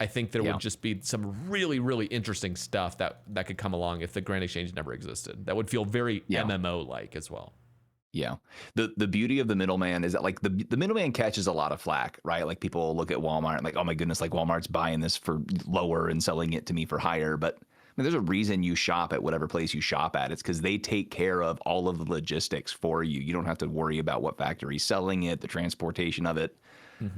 I think there would just be some really, really interesting stuff that could come along if the Grand Exchange never existed. That would feel very MMO-like as well. Yeah. The beauty of the middleman is that like the middleman catches a lot of flack, right? Like people look at Walmart and like, oh my goodness, like Walmart's buying this for lower and selling it to me for higher. But I mean, there's a reason you shop at whatever place you shop at. It's because they take care of all of the logistics for you. You don't have to worry about what factory's selling it, the transportation of it.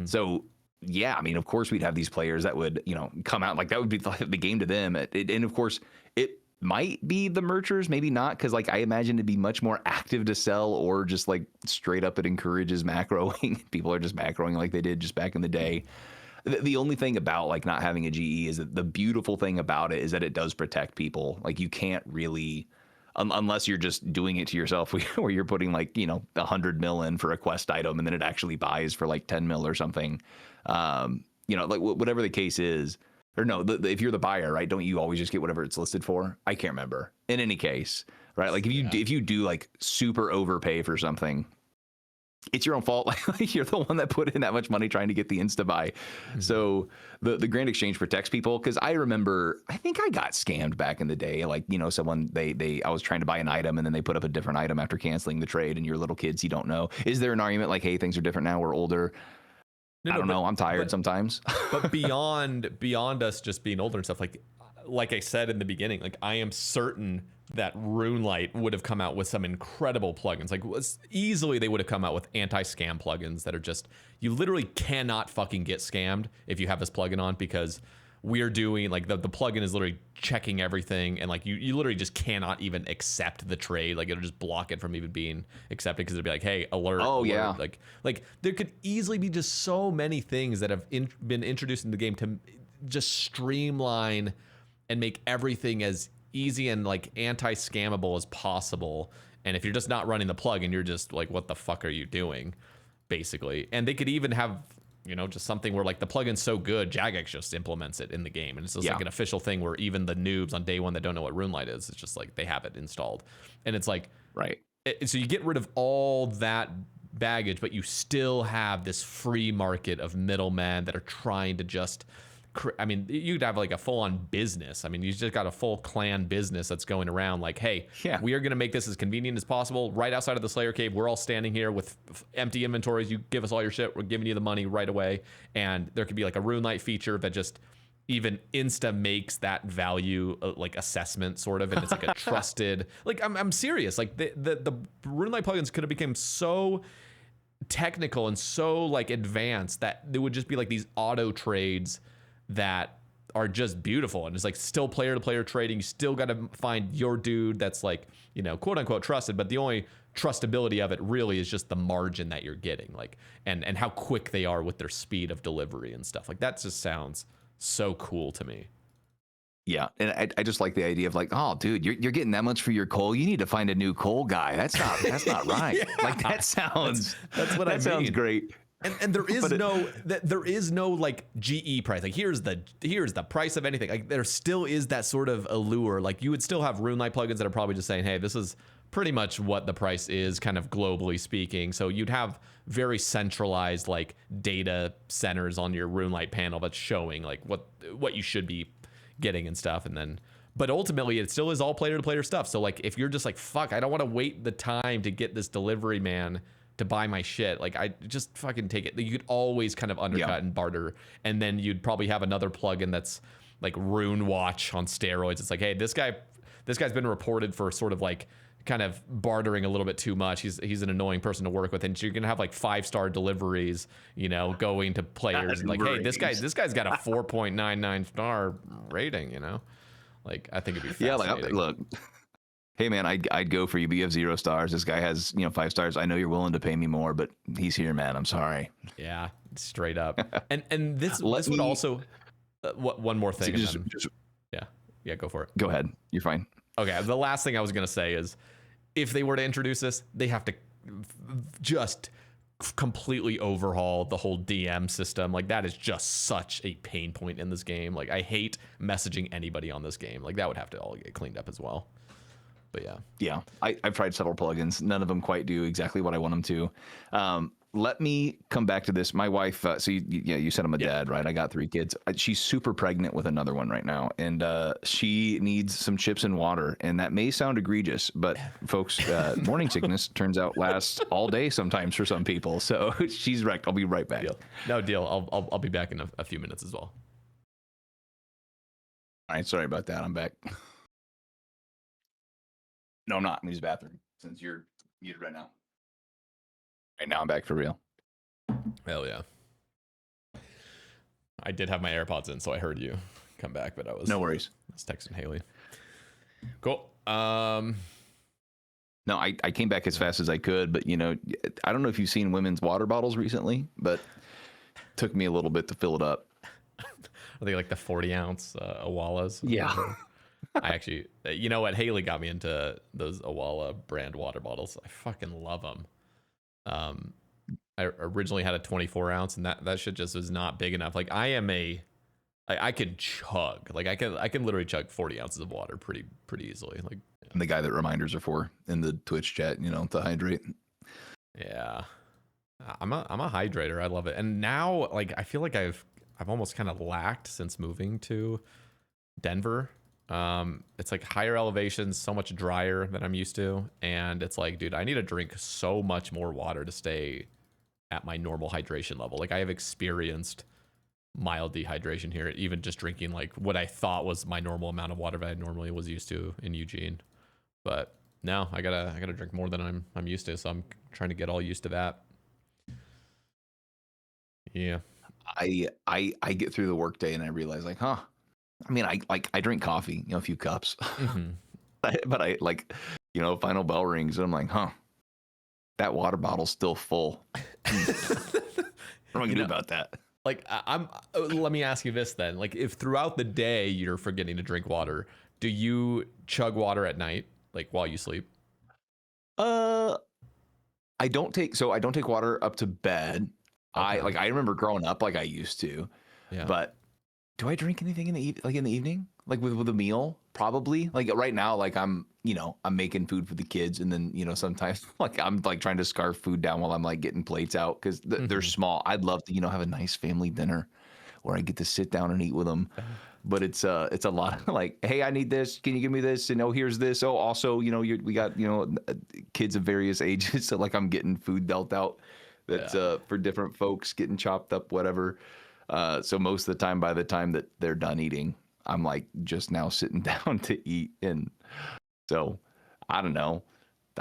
So yeah, I mean, of course we'd have these players that would, come out like that would be the game to them. And of course it might be the merchers, maybe not, because like I imagine it'd be much more active to sell, or just like straight up it encourages macroing. People are just macroing like they did just back in the day. The only thing about like not having a GE is that the beautiful thing about it is that it does protect people. Like you can't really, unless you're just doing it to yourself, where you're putting like 100 mil in for a quest item and then it actually buys for like 10 mil or something. Like whatever the case is. Or no, if you're the buyer, right? Don't you always just get whatever it's listed for? I can't remember. In any case, right? Like if you do like super overpay for something, it's your own fault. Like you're the one that put in that much money trying to get the insta buy. So the Grand Exchange protects people, because I remember, I think I got scammed back in the day. Like someone I was trying to buy an item and then they put up a different item after canceling the trade, and you're little kids, you don't know. Is there an argument like, hey, things are different now, we're older? I don't know. I'm tired sometimes. But beyond us just being older and stuff, like I said in the beginning, like I am certain that RuneLite would have come out with some incredible plugins. Like easily they would have come out with anti-scam plugins that are just, you literally cannot fucking get scammed if you have this plugin on, because we're doing like the plugin is literally checking everything, and like you literally just cannot even accept the trade. Like it'll just block it from even being accepted, because it'll be like, hey, alert. Oh, alert. yeah. Like there could easily be just so many things that have been introduced in the game to just streamline and make everything as easy and like anti-scammable as possible. And if you're just not running the plugin, you're just like, what the fuck are you doing, basically? And they could even have just something where like the plugin's so good, Jagex just implements it in the game, and it's just like an official thing where even the noobs on day one that don't know what RuneLite is, it's just like they have it installed, and it's like right. So you get rid of all that baggage, but you still have this free market of middlemen that are trying to just. I mean, you'd have like a full-on business. I mean, you just got a full clan business that's going around like, hey, we are going to make this as convenient as possible. Right outside of the Slayer Cave, we're all standing here with empty inventories. You give us all your shit, we're giving you the money right away. And there could be like a RuneLite feature that just even insta makes that value like assessment sort of, and it's like a trusted. Like I'm serious. Like the RuneLite plugins could have become so technical and so like advanced that there would just be like these auto trades that are just beautiful, and it's like still player to player trading. You still got to find your dude that's like, quote unquote trusted, but the only trustability of it really is just the margin that you're getting, like, and how quick they are with their speed of delivery and stuff. Like that just sounds so cool to me. Yeah, and I just like the idea of like, oh, dude, you're getting that much for your coal. You need to find a new coal guy. That's not right. Like that sounds. That's what I mean. That sounds great. And there is no like GE price. Like here's the price of anything. Like there still is that sort of allure. Like you would still have RuneLite plugins that are probably just saying, hey, this is pretty much what the price is, kind of globally speaking. So you'd have very centralized like data centers on your RuneLite panel that's showing like what you should be getting and stuff. And then, but ultimately it still is all player to player stuff. So like if you're just like, fuck, I don't want to wait the time to get this delivery man to buy my shit, like I just fucking take it. You could always kind of undercut and barter, and then you'd probably have another plugin that's like Rune Watch on steroids. It's like, hey, this guy's been reported for sort of like kind of bartering a little bit too much. He's an annoying person to work with, and so you're gonna have like 5-star deliveries, going to players and like, hey, this guy's got a 4.99 star rating, like I think it'd be fascinating. Like look. Hey man, I'd go for you, but you have 0 stars. This guy has 5 stars. I know you're willing to pay me more, but he's here, man. I'm sorry. Yeah, straight up. And this would also one more thing. Yeah, go for it. Go ahead. You're fine. Okay, the last thing I was gonna say is, if they were to introduce this, they have to just completely overhaul the whole DM system. Like that is just such a pain point in this game. Like I hate messaging anybody on this game. Like that would have to all get cleaned up as well. But yeah, I've tried several plugins. None of them quite do exactly what I want them to. let me come back to this. My wife, so you said I'm a dad, right? I got 3 kids. She's super pregnant with another one right now, and she needs some chips and water. And that may sound egregious, but folks, morning sickness turns out lasts all day sometimes for some people. So she's wrecked. I'll be right back. Deal. No deal. I'll be back in a few minutes as well. All right, sorry about that. I'm back. No, I'm not. I'm in the bathroom since you're muted right now. Right now, I'm back for real. Hell yeah. I did have my AirPods in, so I heard you come back, but no worries. I was texting Haley. Cool. No, I came back as fast as I could, but I don't know if you've seen women's water bottles recently, but it took me a little bit to fill it up. Are they like the 40-ounce Awalas? Yeah. I actually, you know what? Haley got me into those Awala brand water bottles. I fucking love them. I originally had a 24-ounce, and that shit just was not big enough. Like I can chug. Like I can literally chug 40 ounces of water pretty easily. Like I'm the guy that reminders are for in the Twitch chat, to hydrate. Yeah, I'm a hydrator. I love it. And now, like, I feel like I've almost kind of lacked since moving to Denver. It's like higher elevations, so much drier than I'm used to, and it's like, dude, I need to drink so much more water to stay at my normal hydration level. Like I have experienced mild dehydration here, even just drinking like what I thought was my normal amount of water that I normally was used to in Eugene. But now I gotta drink more than I'm used to, so I'm trying to get all used to that. Yeah. I get through the workday and I realize like, I mean, I drink coffee, a few cups, Mm-hmm. but I like, final bell rings and I'm like, that water bottle's still full. What am I gonna do about that? Like let me ask you this then. Like if throughout the day you're forgetting to drink water, do you chug water at night, like while you sleep? I don't take water up to bed. Okay. I remember growing up like I used to. Yeah. But do I drink anything in the evening? Like with a meal? Probably. Like right now, like I'm making food for the kids, and then sometimes like I'm like trying to scarf food down while I'm like getting plates out because they're small. I'd love to have a nice family dinner where I get to sit down and eat with them. But it's a lot of like, hey, I need this. Can you give me this? And here's this. Oh, also, we got kids of various ages, so like I'm getting food dealt out that's for different folks, getting chopped up, whatever. So most of the time, by the time that they're done eating, I'm like just now sitting down to eat, and so I don't know.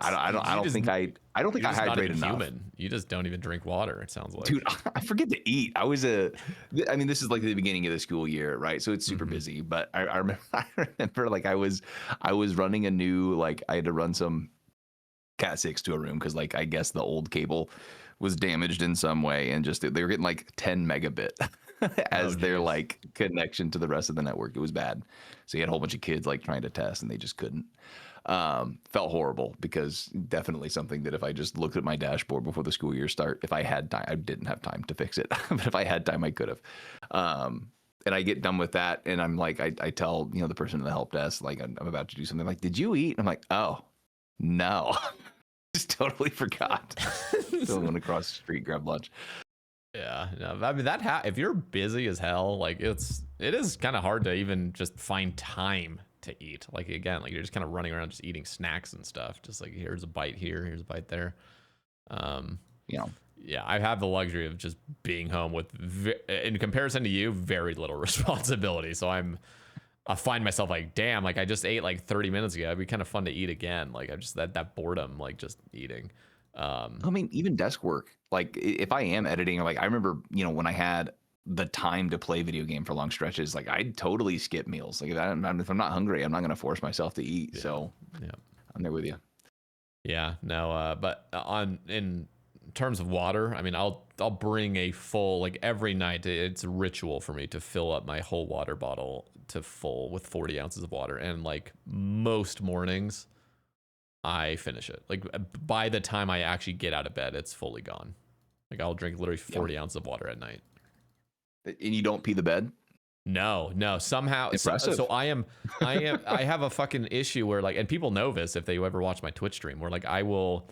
I don't think I hydrate enough. Human. You just don't even drink water. It sounds like, dude. I forget to eat. I mean, this is like the beginning of the school year, right? So it's super busy. But I remember like I was running a new, like I had to run some Cat 6 to a room because like I guess the old cable was damaged in some way, and just they were getting like 10 megabit as their like connection to the rest of the network. It was bad. So you had a whole bunch of kids like trying to test, and they just couldn't. Felt horrible because definitely something that if I just looked at my dashboard before the school year start, if I had time, I didn't have time to fix it, but if I had time, I could have. And I get done with that, and I'm like, I tell the person in the help desk, like I'm about to do something, like, did you eat? And I'm like, oh no. Just totally forgot. Still went across the street, grab lunch. Yeah, no, I mean if you're busy as hell, like it is kind of hard to even just find time to eat. Like again, like you're just kind of running around just eating snacks and stuff. Just like here's a bite here, here's a bite there. Yeah, I have the luxury of just being home with, in comparison to you, very little responsibility. So I find myself like, damn, like I just ate like 30 minutes ago. It'd be kind of fun to eat again. Like I just that boredom, like just eating. I mean, even desk work. Like if I am editing, like I remember, when I had the time to play video game for long stretches, like I'd totally skip meals. Like if I'm not hungry, I'm not going to force myself to eat. Yeah. So yeah, I'm there with you. Yeah, no, but in terms of water, I mean, I'll bring a full, like every night. It's a ritual for me to fill up my whole water bottle to full with 40 ounces of water, and like most mornings, I finish it. Like by the time I actually get out of bed, it's fully gone. Like I'll drink literally 40 ounces of water at night. And you don't pee the bed? No. Somehow, so I have a fucking issue where like, and people know this if they ever watch my Twitch stream, where like I will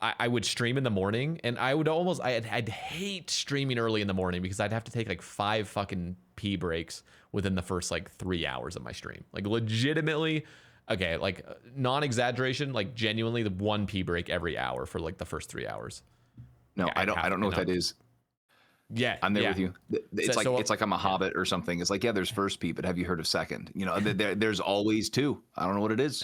I would stream in the morning, and I'd hate streaming early in the morning because I'd have to take like 5 fucking pee breaks within the first like 3 hours of my stream. Like legitimately, okay, like non-exaggeration, like genuinely the 1 pee break every hour for like the first 3 hours. No, Like, I don't know what that is. Yeah, I'm there yeah. with you. It's like I'm a hobbit or something. It's like, yeah, there's first pee, but have you heard of second? You know, there's always 2. I don't know what it is.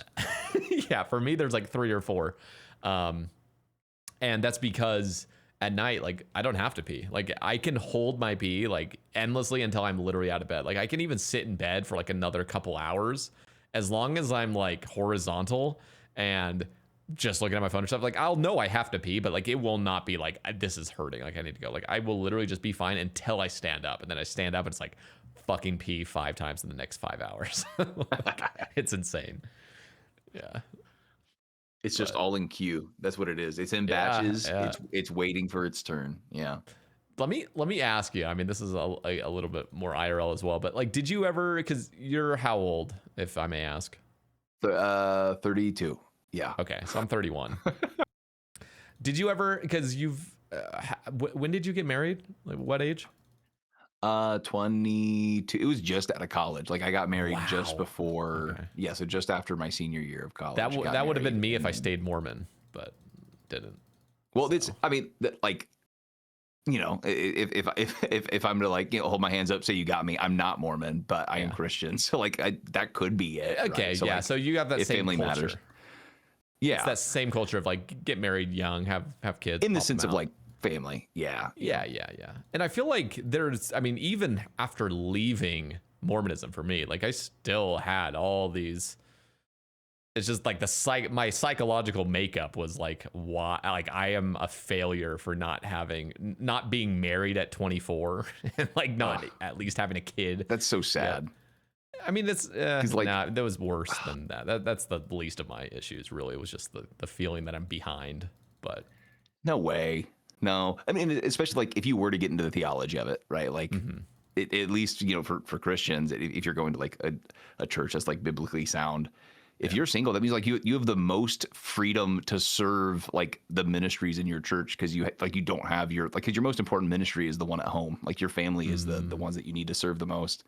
Yeah, for me there's like 3 or 4. And that's because at night, like I don't have to pee. Like I can hold my pee like endlessly until I'm literally out of bed. Like I can even sit in bed for like another couple hours as long as I'm like horizontal and just looking at my phone and stuff. Like I'll know I have to pee, but like it will not be like this is hurting, like I need to go. Like I will literally just be fine until I stand up, and then I stand up and it's like fucking pee 5 times in the next 5 hours. Like, it's insane. Yeah. It's just all in queue. That's what it is. It's in Yeah, batches. yeah. It's waiting for its turn. Yeah. Let me ask you. I mean, this is a little bit more IRL as well, but like, did you ever? Because you're how old, if I may ask? 32. Yeah. Okay, so I'm 31. Did you ever? Because you've. When did you get married? Like, what age? 22. It was just out of college. Like I got married just Wow. before. Okay. Yeah, so just after my senior year of college. That got that would have been married, me if and I then- stayed Mormon, but didn't. Well, So. it's. I mean, like, you know, if I'm to like hold my hands up, say you got me. I'm not Mormon, but I am Christian. So like that could be it. Okay, right? So, yeah. like, So you have that if same family culture. matters. Yeah, It's that same culture of like get married young, have kids. in the pop sense them of out. like family. Yeah. Yeah. And I feel like there's, I mean, even after leaving Mormonism for me, like I still had all these. It's just like my psychological makeup was like, why? Like I am a failure for not being married at 24 and like not at least having a kid. That's so sad. I mean, that's like- nah, that was worse than that. That's the least of my issues. Really, it was just the feeling that I'm behind. But No way. No. I mean, especially like if you were to get into the theology of it, right? Like at least, for Christians, if you're going to like a church that's like biblically sound, if you're single, that means like you have the most freedom to serve like the ministries in your church because you don't have because your most important ministry is the one at home. Like your family is the ones that you need to serve the most.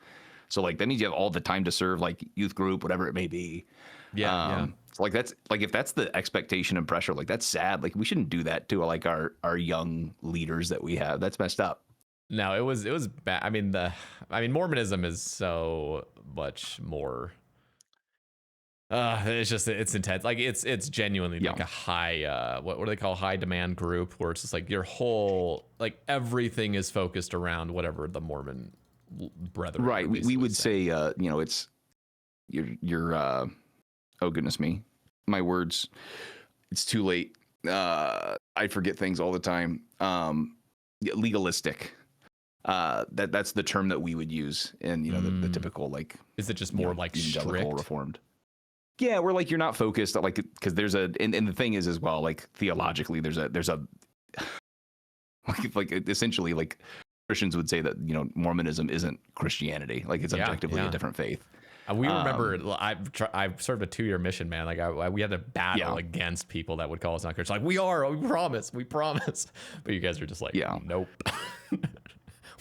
So like that means you have all the time to serve like youth group, whatever it may be. yeah. So like that's like if that's the expectation and pressure, like that's sad. Like we shouldn't do that to like our young leaders that we have. That's messed up. No, it was bad. I mean Mormonism is so much more. It's intense. Like it's genuinely like a high what do they call high demand group where it's just like your whole like everything is focused around whatever the Mormon brethren. Right. We would say it's your oh goodness me, my words. It's too late. I forget things all the time. Legalistic. That's the term that we would use in the typical like. Is it just more like strict? Reformed? Yeah, we're like you're not focused like because there's and the thing is as well like theologically there's a like essentially like Christians would say that Mormonism isn't Christianity, like it's objectively a different faith. We remember I've served a 2-year mission, man. Like we had to battle against people that would call us not Christian. Like we promise. But you guys are just like, nope.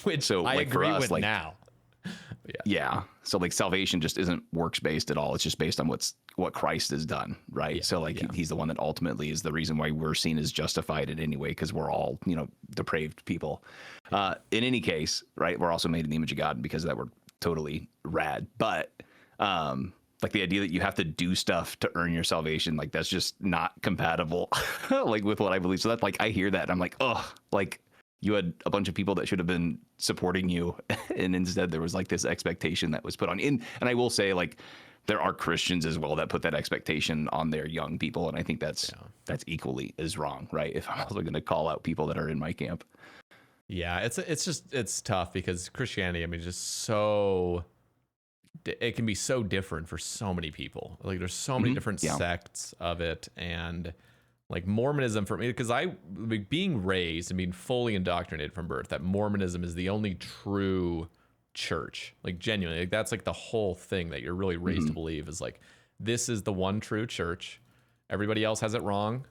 Which so I like, agree for us, with like, now. Yeah. So like salvation just isn't works based at all. It's just based on what Christ has done, right? Yeah, so like he's the one that ultimately is the reason why we're seen as justified in any way because we're all depraved people. In any case, right? We're also made in the image of God, and because of that we're totally rad. But like the idea that you have to do stuff to earn your salvation, like that's just not compatible like with what I believe. So that's like I hear that and I'm like, oh, like you had a bunch of people that should have been supporting you and instead there was like this expectation that was put on and I will say like there are Christians as well that put that expectation on their young people, and I think that's equally as wrong, right? If I'm also going to call out people that are in my camp. Yeah, it's tough because Christianity, I mean, just so it can be so different for so many people. Like there's so many different sects of it, and like Mormonism for me, because being raised and being fully indoctrinated from birth that Mormonism is the only true church, like genuinely, like that's like the whole thing that you're really raised to believe is like this is the one true church. Everybody else has it wrong.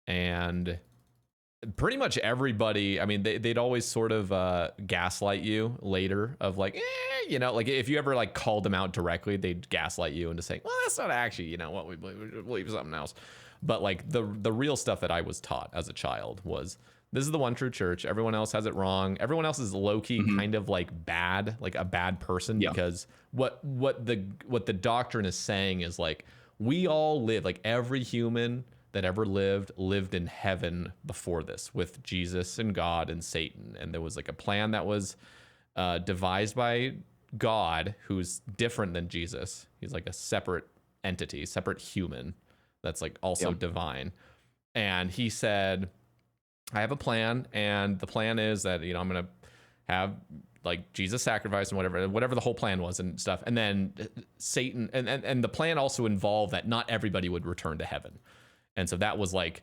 and pretty much everybody, I mean, they'd always sort of gaslight you later of like, you know, like if you ever like called them out directly, they'd gaslight you into saying, well, that's not actually, you know, what we believe something else. But like the real stuff that I was taught as a child was, this is the one true church. Everyone else has it wrong. Everyone else is low-key kind of like bad, like a bad person, because what the doctrine is saying is like, we all live, like every human that ever lived in heaven before this with Jesus and God and Satan. And there was like a plan that was devised by God, who's different than Jesus. He's like a separate entity, separate human that's like also divine. And he said, I have a plan, and the plan is that, you know, I'm going to have like Jesus sacrifice and whatever the whole plan was and stuff. And then Satan, and the plan also involved that not everybody would return to heaven. And so that was like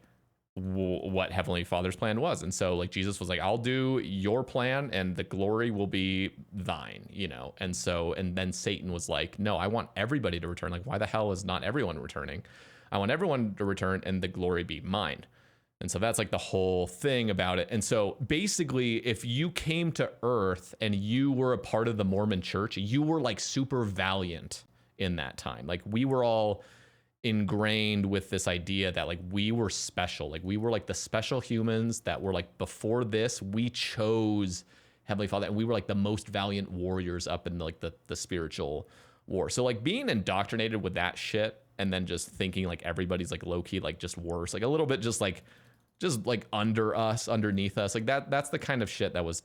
what Heavenly Father's plan was. And so like Jesus was like, I'll do your plan and the glory will be thine, you know? And so, and then Satan was like, no, I want everybody to return. Like, why the hell is not everyone returning? I want everyone to return and the glory be mine. And so that's like the whole thing about it. And so basically, if you came to Earth and you were a part of the Mormon church, you were like super valiant in that time. Like we were all ingrained with this idea that like we were special. Like we were like the special humans that were like, before this, we chose Heavenly Father, and we were like the most valiant warriors up in like the spiritual war. So like being indoctrinated with that shit, and then just thinking like everybody's like low key, like just worse, like a little bit just like under us, underneath us, like that's the kind of shit that was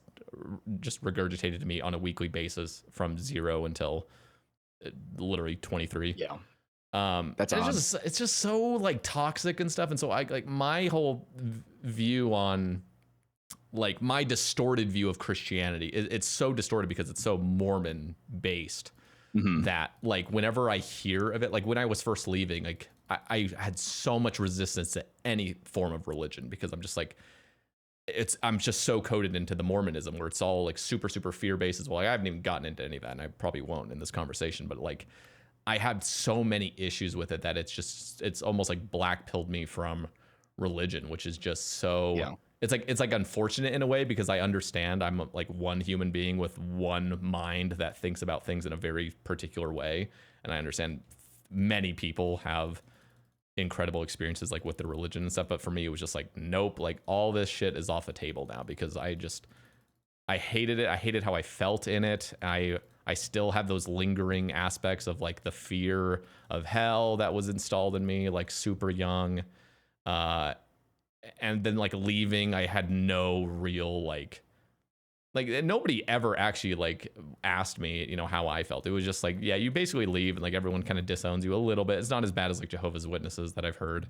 just regurgitated to me on a weekly basis from 0 until literally 23. Yeah. That's it's just so like toxic and stuff. And so I like my whole view on like my distorted view of Christianity, it's so distorted because it's so Mormon based that like whenever I hear of it, like when I was first leaving, like I had so much resistance to any form of religion, because I'm just like, I'm just so coded into the Mormonism where it's all like super, super fear based as well. Like, I haven't even gotten into any of that, and I probably won't in this conversation, but like I had so many issues with it that it's almost like black pilled me from religion, which is just so it's like unfortunate in a way, because I understand I'm like one human being with one mind that thinks about things in a very particular way. And I understand many people have incredible experiences like with their religion and stuff. But for me, it was just like, nope, like all this shit is off the table now, because I hated it. I hated how I felt in it. I still have those lingering aspects of like the fear of hell that was installed in me, like super young. And then like leaving, I had no real like nobody ever actually like asked me, you know, how I felt. It was just like, yeah, you basically leave and like everyone kind of disowns you a little bit. It's not as bad as like Jehovah's Witnesses that I've heard,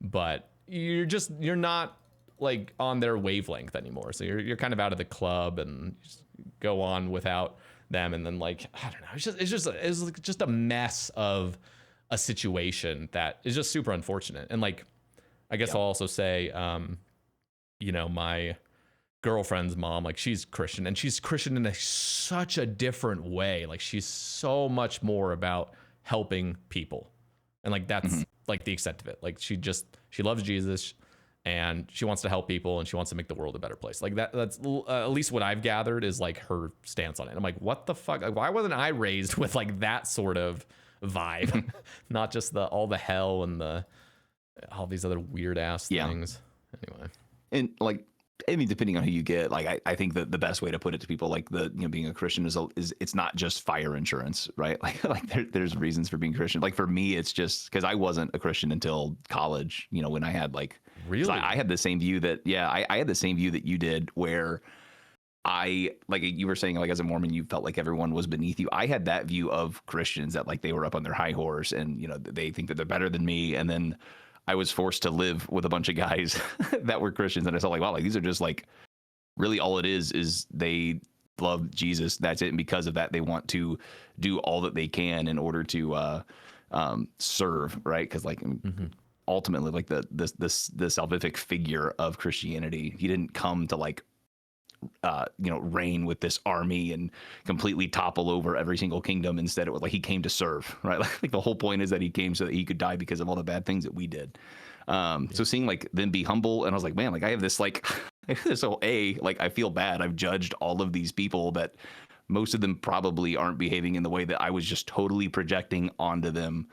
but you're not like on their wavelength anymore. So you're kind of out of the club and just go on without them. And then like, I don't know, it's just a mess of a situation that is just super unfortunate. And like, I guess I'll also say, you know, my girlfriend's mom, like she's Christian, and she's Christian in such a different way. Like she's so much more about helping people. And like, that's like the extent of it. Like she loves Jesus and she wants to help people and she wants to make the world a better place. Like that's at least what I've gathered is like her stance on it. I'm like, what the fuck? Like, why wasn't I raised with like that sort of vibe? Not just all the hell and all these other weird ass things. Anyway. And like, I mean, depending on who you get, like I think that the best way to put it to people, like being a Christian is it's not just fire insurance, right? Like there's reasons for being Christian. Like for me, it's just because I wasn't a Christian until college. You know, when I had like really, I had the same view that I had the same view that you did, where I, like you were saying, like as a Mormon, you felt like everyone was beneath you. I had that view of Christians, that like they were up on their high horse and, you know, they think that they're better than me. And then I was forced to live with a bunch of guys that were Christians. And I saw like, wow, like these are just like, really all it is they love Jesus. That's it. And because of that, they want to do all that they can in order to serve, right? Because like ultimately, like the salvific figure of Christianity, he didn't come to like reign with this army and completely topple over every single kingdom. Instead, it was like he came to serve, right? Like the whole point is that he came so that he could die because of all the bad things that we did. So seeing like them be humble, and I was like, man, like I have this like this whole like I feel bad. I've judged all of these people that most of them probably aren't behaving in the way that I was just totally projecting onto them.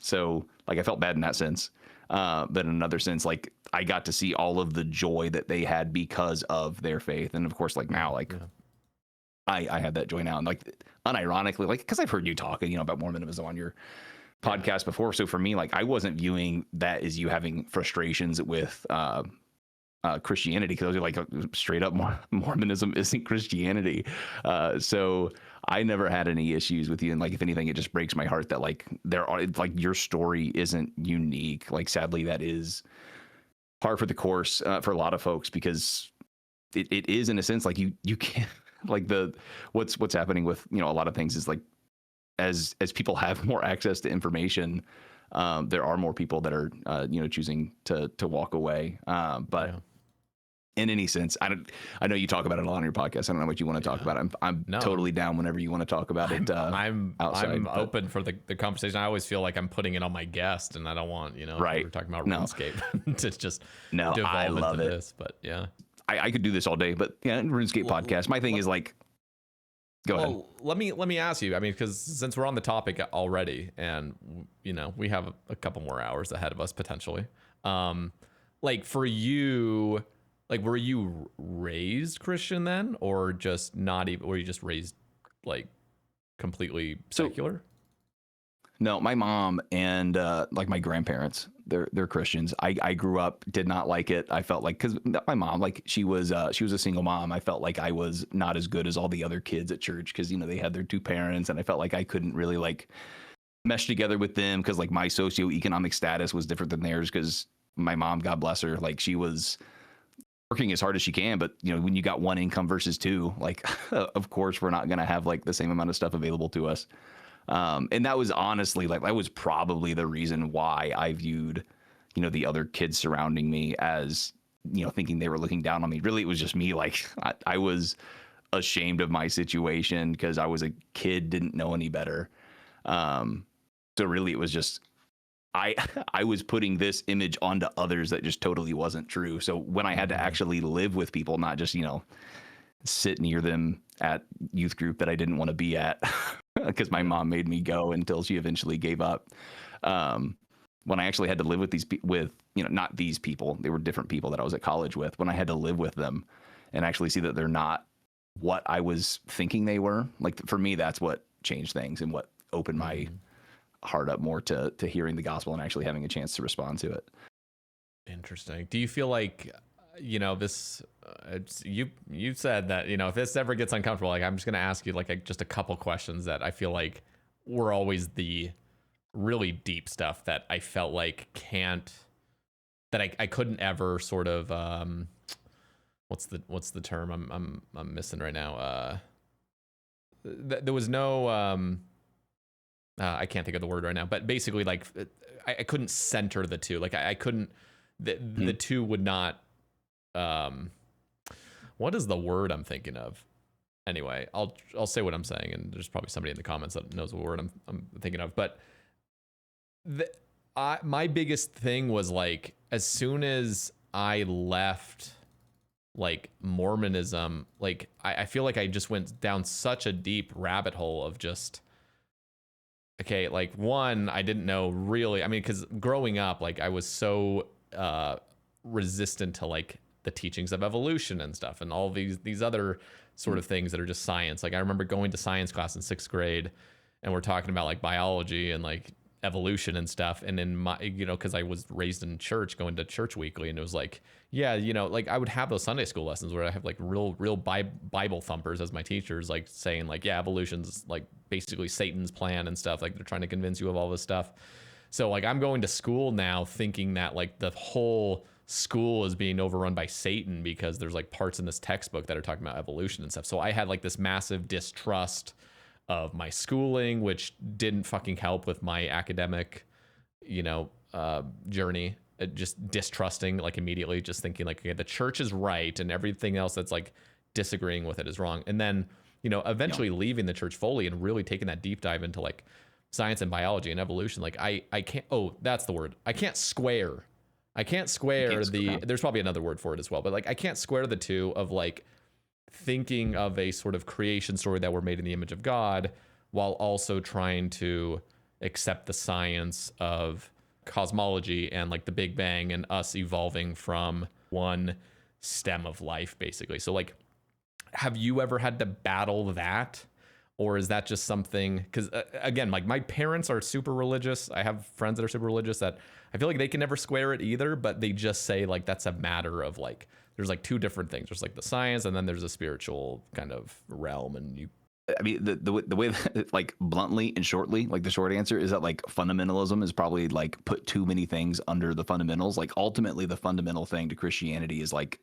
So like I felt bad in that sense. But in another sense, like I got to see all of the joy that they had because of their faith. And of course, like now, like I had that joy now. And like unironically, like, cause I've heard you talk, about Mormonism on your podcast before. So for me, like I wasn't viewing that as you having frustrations with, Christianity, because I was like straight up Mormonism isn't Christianity. So I never had any issues with you. And like, if anything, it just breaks my heart that like like your story isn't unique. Like, sadly, that is par for the course for a lot of folks, because it is in a sense like you can't like what's happening with, a lot of things is like, as people have more access to information, there are more people that are, choosing to walk away. But in any sense, I know you talk about it a lot on your podcast. I don't know what you want to talk about. I'm totally down whenever you want to talk about it. I'm outside, open for the conversation. I always feel like I'm putting it on my guest, and I don't want, right. we're talking about RuneScape to just devolve I love into it. this. But yeah, I could do this all day, but RuneScape podcast. My thing is like, go ahead. Let me ask you. I mean, because since we're on the topic already, and we have a couple more hours ahead of us potentially. Like for you, like were you raised Christian then, or just not even? Were you just raised like completely secular? No, my mom and like my grandparents, they're Christians. I grew up, did not like it. I felt like, because my mom, like she was a single mom. I felt like I was not as good as all the other kids at church, because they had their two parents, and I felt like I couldn't really like mesh together with them, because like my socioeconomic status was different than theirs. Because my mom, God bless her, like she was working as hard as she can, but when you got one income versus two, like of course we're not gonna have like the same amount of stuff available to us. And that was honestly like, that was probably the reason why I viewed, the other kids surrounding me as, thinking they were looking down on me. Really, it was just me. Like I was ashamed of my situation because I was a kid, didn't know any better. So really it was just, I was putting this image onto others that just totally wasn't true. So when I had to actually live with people, not just, sit near them at youth group that I didn't want to be at, because my mom made me go until she eventually gave up. When I actually had to live with not these people, they were different people that I was at college with. When I had to live with them and actually see that they're not what I was thinking they were, like for me, that's what changed things and what opened my heart up more to hearing the gospel and actually having a chance to respond to it. Interesting. Do you feel like, this, you said that, if this ever gets uncomfortable, like I'm just going to ask you like just a couple questions that I feel like were always the really deep stuff that I felt like I couldn't ever sort of, what's the term I'm missing right now? There was no, I can't think of the word right now, but basically like I couldn't center the two. Like I couldn't, the two would not, what is the word I'm thinking of? Anyway, I'll say what I'm saying, and there's probably somebody in the comments that knows what word I'm thinking of. But my biggest thing was like, as soon as I left like Mormonism, like I feel like I just went down such a deep rabbit hole of just, okay, like one, I didn't know really, I mean, because growing up, like I was so resistant to like the teachings of evolution and stuff and all these other sort of things that are just science. Like I remember going to science class in 6th grade and we're talking about like biology and like evolution and stuff. And in my, because I was raised in church, going to church weekly, and it was like, yeah, like I would have those Sunday school lessons where I have like real Bible thumpers as my teachers, like saying like, yeah, evolution's like basically Satan's plan and stuff. Like they're trying to convince you of all this stuff. So like I'm going to school now thinking that like the whole school is being overrun by Satan because there's like parts in this textbook that are talking about evolution and stuff. So I had like this massive distrust of my schooling, which didn't fucking help with my academic, journey. Just distrusting, like immediately, just thinking like, okay, the church is right and everything else that's like disagreeing with it is wrong. And then, eventually leaving the church fully and really taking that deep dive into like science and biology and evolution, like I can't, oh, that's the word. I can't square there's probably another word for it as well, but like I can't square the two of like thinking of a sort of creation story that we're made in the image of God while also trying to accept the science of cosmology and like the Big Bang and us evolving from one stem of life, basically. So like, have you ever had to battle that? Or is that just something, because again, like my parents are super religious. I have friends that are super religious that I feel like they can never square it either, but they just say like that's a matter of like, there's like two different things. There's like the science and then there's a spiritual kind of realm. And you, I mean, the way that, like bluntly and shortly, like the short answer is that like fundamentalism is probably like put too many things under the fundamentals. Like ultimately the fundamental thing to Christianity is like,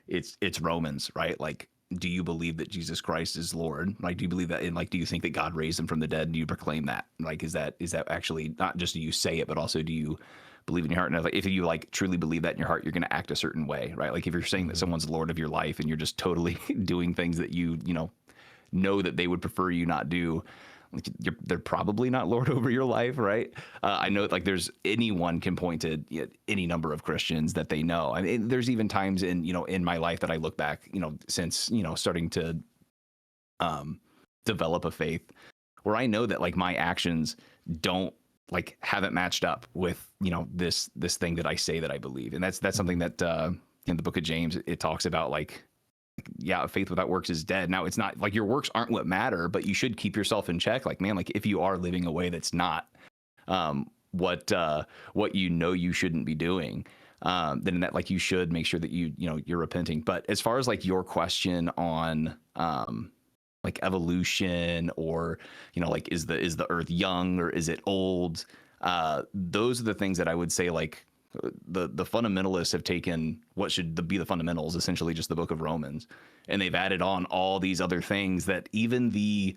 it's Romans, right? Like, do you believe that Jesus Christ is Lord? Like, do you believe that? And like, do you think that God raised him from the dead? Do you proclaim that? Like, is that actually not just do you say it, but also do you believe in your heart? And like, if you like truly believe that in your heart, you're going to act a certain way, right? Like if you're saying that someone's Lord of your life and you're just totally doing things that you know that they would prefer you not do, they're probably not Lord over your life, right? I know like there's anyone can point to any number of Christians that they know. I mean, there's even times in my life that I look back, since starting to develop a faith, where I know that like my actions haven't matched up with this thing that I say that I believe, and that's something that in the book of James it talks about like. Yeah, faith without works is dead. Now, it's not like your works aren't what matter, but you should keep yourself in check. Like, man, like if you are living a way that's not what you shouldn't be doing, then that like you should make sure that you're repenting. But as far as like your question on like evolution or like is the earth young or is it old? Those are the things that I would say like. The fundamentalists have taken what should be the fundamentals, essentially just the book of Romans, and they've added on all these other things that even the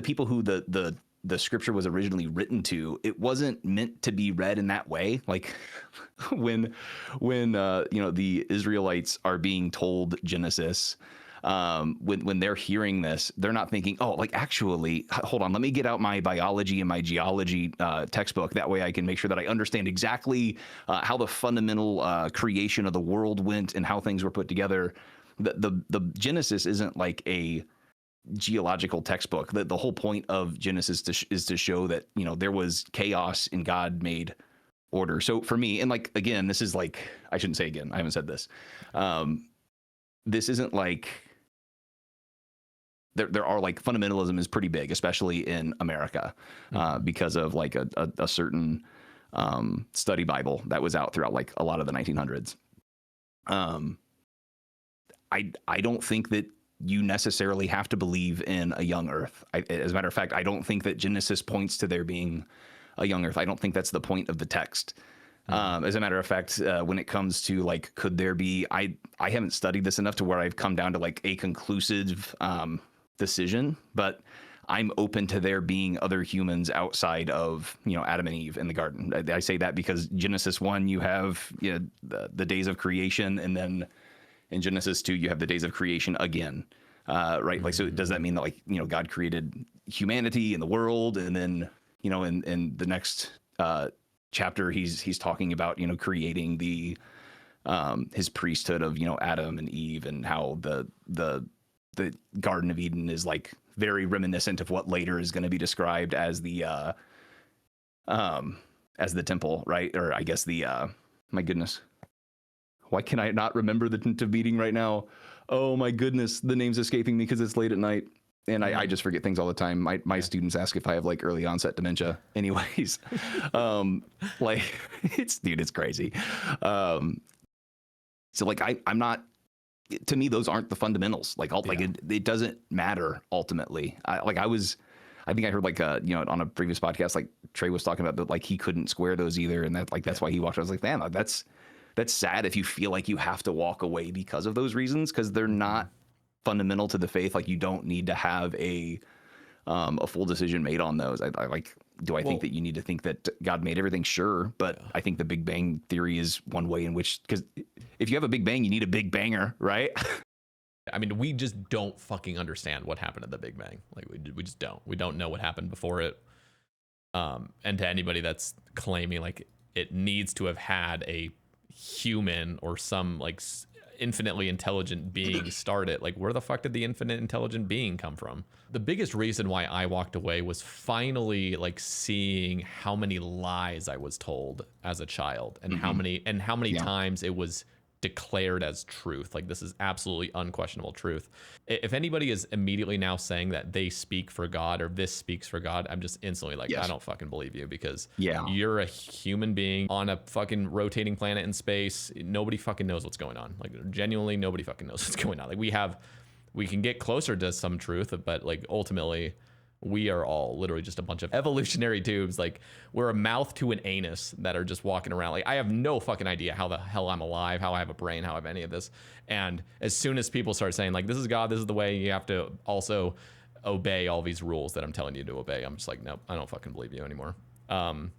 people who the scripture was originally written to, it wasn't meant to be read in that way. Like when the Israelites are being told Genesis, when they're hearing this, they're not thinking, oh, like actually, hold on, let me get out my biology and my geology textbook. That way I can make sure that I understand exactly how the fundamental creation of the world went and how things were put together. The Genesis isn't like a geological textbook. The whole point of Genesis is to show that, there was chaos and God made order. So for me, and like, again, this is like, I shouldn't say again, I haven't said this. This isn't like, there are like fundamentalism is pretty big, especially in America, because of like a certain study Bible that was out throughout like a lot of the 1900s. I don't think that you necessarily have to believe in a young earth. As a matter of fact, I don't think that Genesis points to there being a young earth. I don't think that's the point of the text. As a matter of fact, when it comes to like, could there be, I haven't studied this enough to where I've come down to like a conclusive decision, but I'm open to there being other humans outside of, Adam and Eve in the garden. I say that because Genesis 1, you have the days of creation, and then in Genesis 2, you have the days of creation again, right? Like, so does that mean that like, God created humanity and the world, and then, in the next chapter, he's talking about, creating the his priesthood of, Adam and Eve, and how the Garden of Eden is like very reminiscent of what later is going to be described as the temple, right? Or I guess the my goodness, why can I not remember the tent of meeting right now? Oh my goodness, the name's escaping me because it's late at night and I just forget things all the time. My students ask if I have like early onset dementia. Anyways, like it's crazy. So like I'm not. To me, those aren't the fundamentals. Like, it doesn't matter ultimately. I think I heard like on a previous podcast, like Trey was talking about that, like he couldn't square those either, and that's why he walked. I was like, man, that's sad if you feel like you have to walk away because of those reasons, because they're not fundamental to the faith. Like you don't need to have a full decision made on those. I think that you need to think that God made everything? Sure. But I think the Big Bang theory is one way in which, because if you have a Big Bang, you need a Big Banger, right? I mean, we just don't fucking understand what happened at the Big Bang. Like we just don't. We don't know what happened before it. And to anybody that's claiming like it needs to have had a human or some like infinitely intelligent being start it, like where the fuck did the infinite intelligent being come from? The biggest reason why I walked away was finally like seeing how many lies I was told as a child, and how many times it was declared as truth. Like, this is absolutely unquestionable truth. If anybody is immediately now saying that they speak for God or this speaks for God, I'm just instantly like, I don't fucking believe you, because you're a human being on a fucking rotating planet in space. Nobody fucking knows what's going on. Like, genuinely, nobody fucking knows what's going on. Like, we can get closer to some truth, but like ultimately we are all literally just a bunch of evolutionary tubes. Like, we're a mouth to an anus that are just walking around. Like, I have no fucking idea how the hell I'm alive, how I have a brain, how I have any of this. And as soon as people start saying like, this is God, this is the way, you have to also obey all these rules that I'm telling you to obey, I'm just like, nope, I don't fucking believe you anymore. And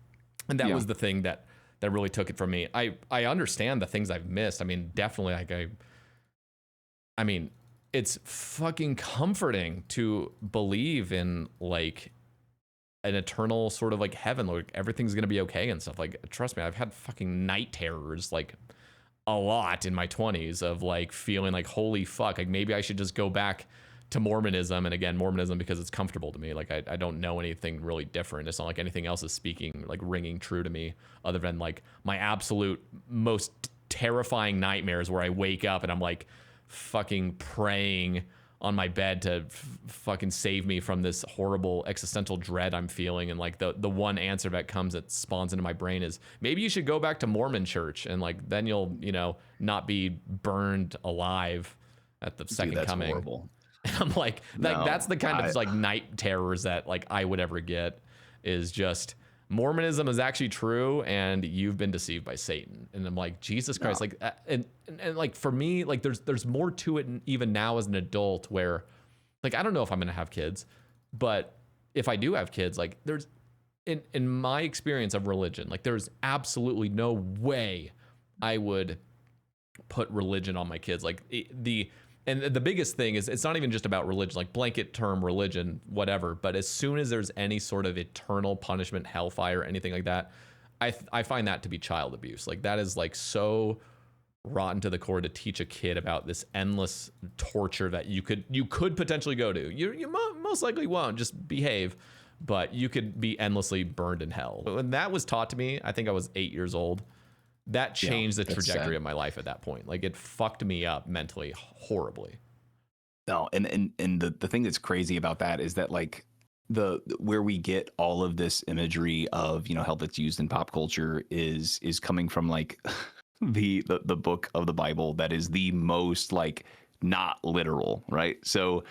that was the thing that really took it from me. I understand the things I've missed. I mean, definitely, like I mean, it's fucking comforting to believe in like an eternal sort of like heaven, like everything's gonna be okay and stuff. Like, trust me, I've had fucking night terrors like a lot in my 20s of like feeling like, holy fuck, like maybe I should just go back to Mormonism. And again, Mormonism because it's comfortable to me. Like, I don't know anything really different. It's not like anything else is speaking, like ringing true to me, other than like my absolute most terrifying nightmares where I wake up and I'm like fucking praying on my bed to fucking save me from this horrible existential dread I'm feeling. And like the one answer that comes, that spawns into my brain, is maybe you should go back to Mormon church, and like then you'll, you know, not be burned alive at the second coming. Horrible. And I'm like, that's the kind of like night terrors that like I would ever get, is just Mormonism is actually true and you've been deceived by Satan. And I'm like, Jesus Christ. Like, and like for me, like there's more to it even now as an adult, where like, I don't know if I'm going to have kids, but if I do have kids, like there's in my experience of religion, like there's absolutely no way I would put religion on my kids. Like and the biggest thing is, it's not even just about religion, like blanket term religion, whatever. But as soon as there's any sort of eternal punishment, hellfire, anything like that, I find that to be child abuse. Like, that is like so rotten to the core to teach a kid about this endless torture that you could potentially go to. You most likely won't, just behave, but you could be endlessly burned in hell. When that was taught to me, I think I was 8 years old. That changed the trajectory of my life at that point. Like, it fucked me up mentally horribly. No, and the thing that's crazy about that is that like where we get all of this imagery of, you know, hell that's used in pop culture is coming from like the book of the Bible that is the most like not literal, right? So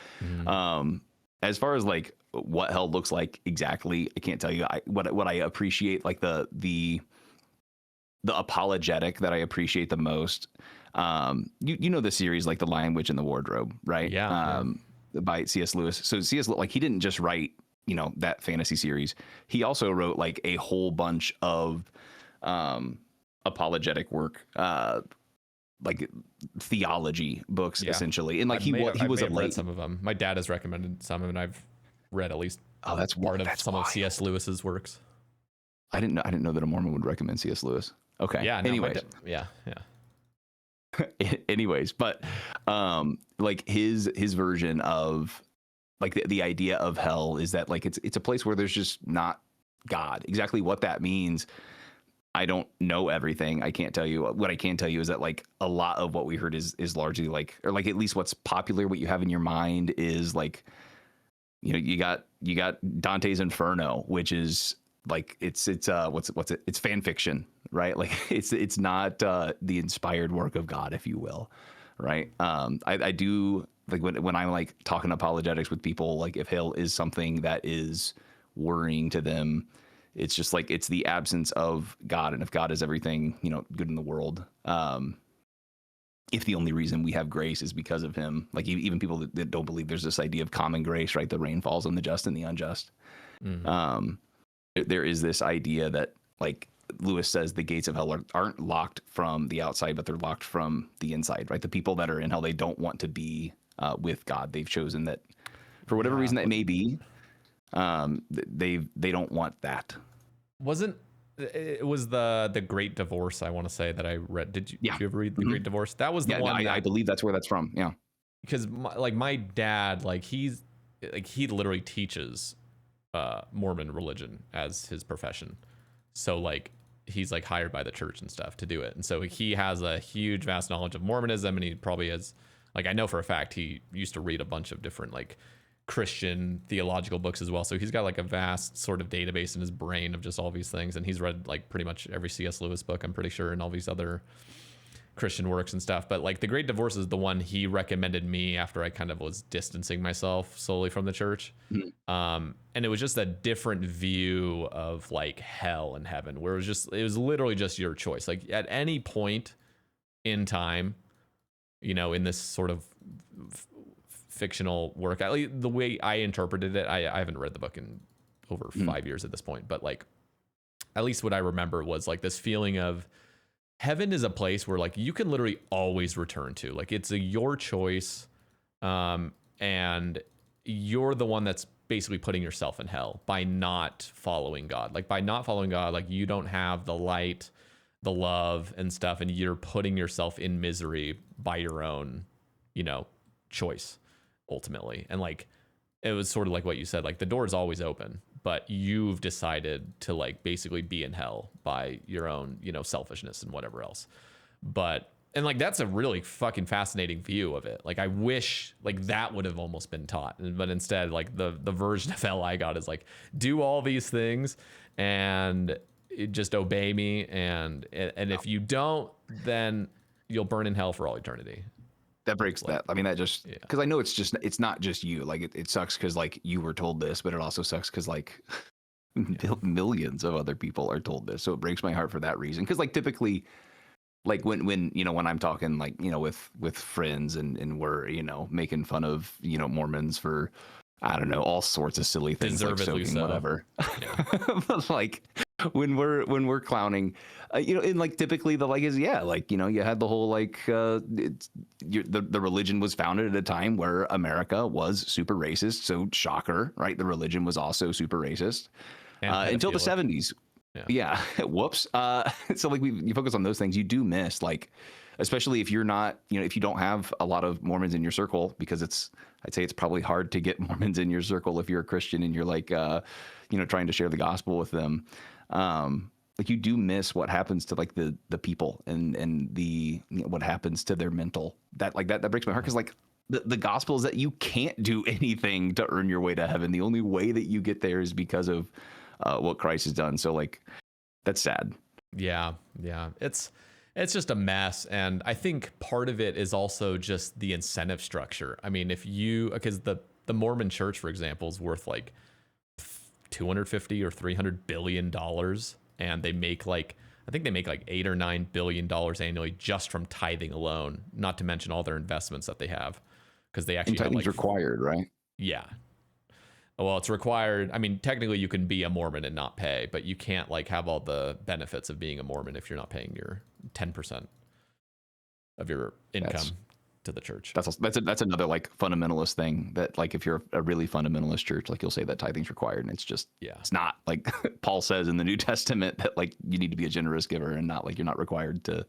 as far as like what hell looks like exactly, I can't tell you. What I appreciate, like the apologetic that I appreciate the most, you know the series like The Lion, Witch, and the Wardrobe, right? Yeah. By C.S. Lewis. So C.S. like he didn't just write, you know, that fantasy series. He also wrote like a whole bunch of apologetic work, like theology books, essentially. And like he was read some of them. My dad has recommended some, and I've read at least that's part of that's some wild. of C.S. Lewis's works. I didn't know that a Mormon would recommend C.S. Lewis. Okay. Yeah. No, anyways. Yeah. Anyways, but like his version of like the idea of hell is that like it's a place where there's just not God. Exactly what that means, I don't know everything. I can't tell you. What I can tell you is that like a lot of what we heard is largely like, or like at least what's popular, what you have in your mind is like, you know, you got Dante's Inferno, which is like it's what's it? It's fan fiction, right? Like it's not the inspired work of God, if you will, right? I do like when I'm like talking apologetics with people, like if hell is something that is worrying to them, it's just like it's the absence of God, and if God is everything, you know, good in the world, if the only reason we have grace is because of him, like even people that don't believe there's this idea of common grace, right? The rain falls on the just and the unjust. Mm-hmm. There is this idea that, like Lewis says, the gates of hell aren't locked from the outside, but they're locked from the inside, right? The people that are in hell, they don't want to be with God. They've chosen that, for whatever reason that may be, They don't want that. Wasn't it was the Great Divorce, I want to say, that I read. Did you ever read the Great Divorce? That was the one I believe that's where that's from. Yeah. Because my dad, like he literally teaches Mormon religion as his profession. So like he's like hired by the church and stuff to do it. And so he has a huge vast knowledge of Mormonism, and he probably has, like, I know for a fact he used to read a bunch of different like Christian theological books as well. So he's got like a vast sort of database in his brain of just all these things. And he's read like pretty much every C.S. Lewis book, I'm pretty sure, and all these other Christian works and stuff. But like the Great Divorce is the one he recommended me after I kind of was distancing myself slowly from the church. And it was just a different view of like hell and heaven, where it was literally just your choice. Like at any point in time, you know, in this sort of fictional work, the way I interpreted it, I haven't read the book in over 5 years at this point, but like at least what I remember was like this feeling of heaven is a place where like you can literally always return to. Like it's your choice, and you're the one that's basically putting yourself in hell by not following God. Like by not following God, like you don't have the light, the love and stuff, and you're putting yourself in misery by your own, you know, choice ultimately. And like it was sort of like what you said, like the door is always open, but you've decided to like basically be in hell by your own, you know, selfishness and whatever else. But, and like that's a really fucking fascinating view of it. Like I wish like that would have almost been taught, but instead like the version of hell I got is like, do all these things and just obey me, and if you don't, then you'll burn in hell for all eternity. That breaks that. I mean, that just, because I know it's not just you. Like it sucks because like you were told this, but it also sucks because like millions of other people are told this. So it breaks my heart for that reason. Because like typically, like when you know, when I'm talking like, you know, with friends and we're, you know, making fun of, you know, Mormons for, I don't know, all sorts of silly things like soaking, whatever. But like when we're clowning, you know, and like typically the like is, yeah, like, you know, you had the whole like the religion was founded at a time where America was super racist. So shocker, right? The religion was also super racist until the 70s. Yeah. Whoops. So like you focus on those things, you do miss, like, especially if you're not, you know, if you don't have a lot of Mormons in your circle, because I'd say it's probably hard to get Mormons in your circle if you're a Christian and you're like, you know, trying to share the gospel with them. Like you do miss what happens to like the people and the, you know, what happens to their mental, that breaks my heart. Cause like the gospel is that you can't do anything to earn your way to heaven. The only way that you get there is because of what Christ has done. So like, that's sad. Yeah. It's just a mess. And I think part of it is also just the incentive structure. I mean, because the Mormon church, for example, is worth like $250 or $300 billion. And they make like, I think they make like $8 or $9 billion annually just from tithing alone, not to mention all their investments that they have. Because they actually tithing's required, right? Yeah. Well, it's required. I mean, technically you can be a Mormon and not pay, but you can't like have all the benefits of being a Mormon if you're not paying your 10% of your income to the church. That's another like fundamentalist thing, that like if you're a really fundamentalist church, like you'll say that tithing's required, and it's just, it's not. Like Paul says in the New Testament that like you need to be a generous giver, and not like you're not required to.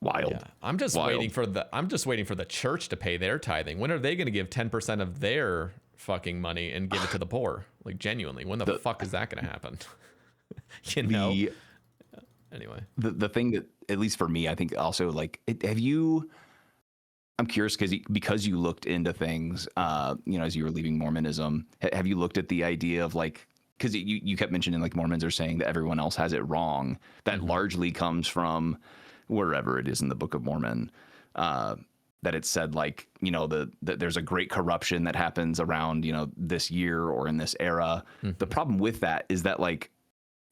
Wild. Yeah. I'm just waiting for the church to pay their tithing. When are they going to give 10% of their fucking money and give it to the poor? Like genuinely, when the fuck is that going to happen? You know. Anyway, the thing that, at least for me, I think also like, I'm curious because you looked into things, you know, as you were leaving Mormonism, have you looked at the idea of like, because you kept mentioning like Mormons are saying that everyone else has it wrong. That largely comes from wherever it is in the Book of Mormon, that it said like, you know, that there's a great corruption that happens around, you know, this year or in this era. The problem with that is that like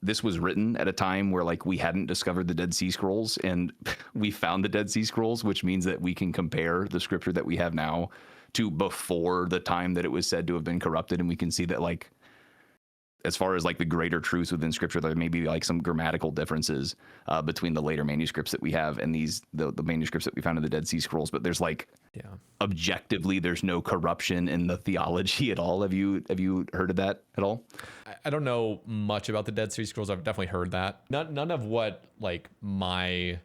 this was written at a time where like we hadn't discovered the Dead Sea Scrolls, and we found the Dead Sea Scrolls, which means that we can compare the scripture that we have now to before the time that it was said to have been corrupted. And we can see that like, as far as like the greater truths within scripture, there may be like some grammatical differences between the later manuscripts that we have and the manuscripts that we found in the Dead Sea Scrolls. But there's like, objectively there's no corruption in the theology at all. Have you heard of that at all? I don't know much about the Dead Sea Scrolls. I've definitely heard that. None of what like my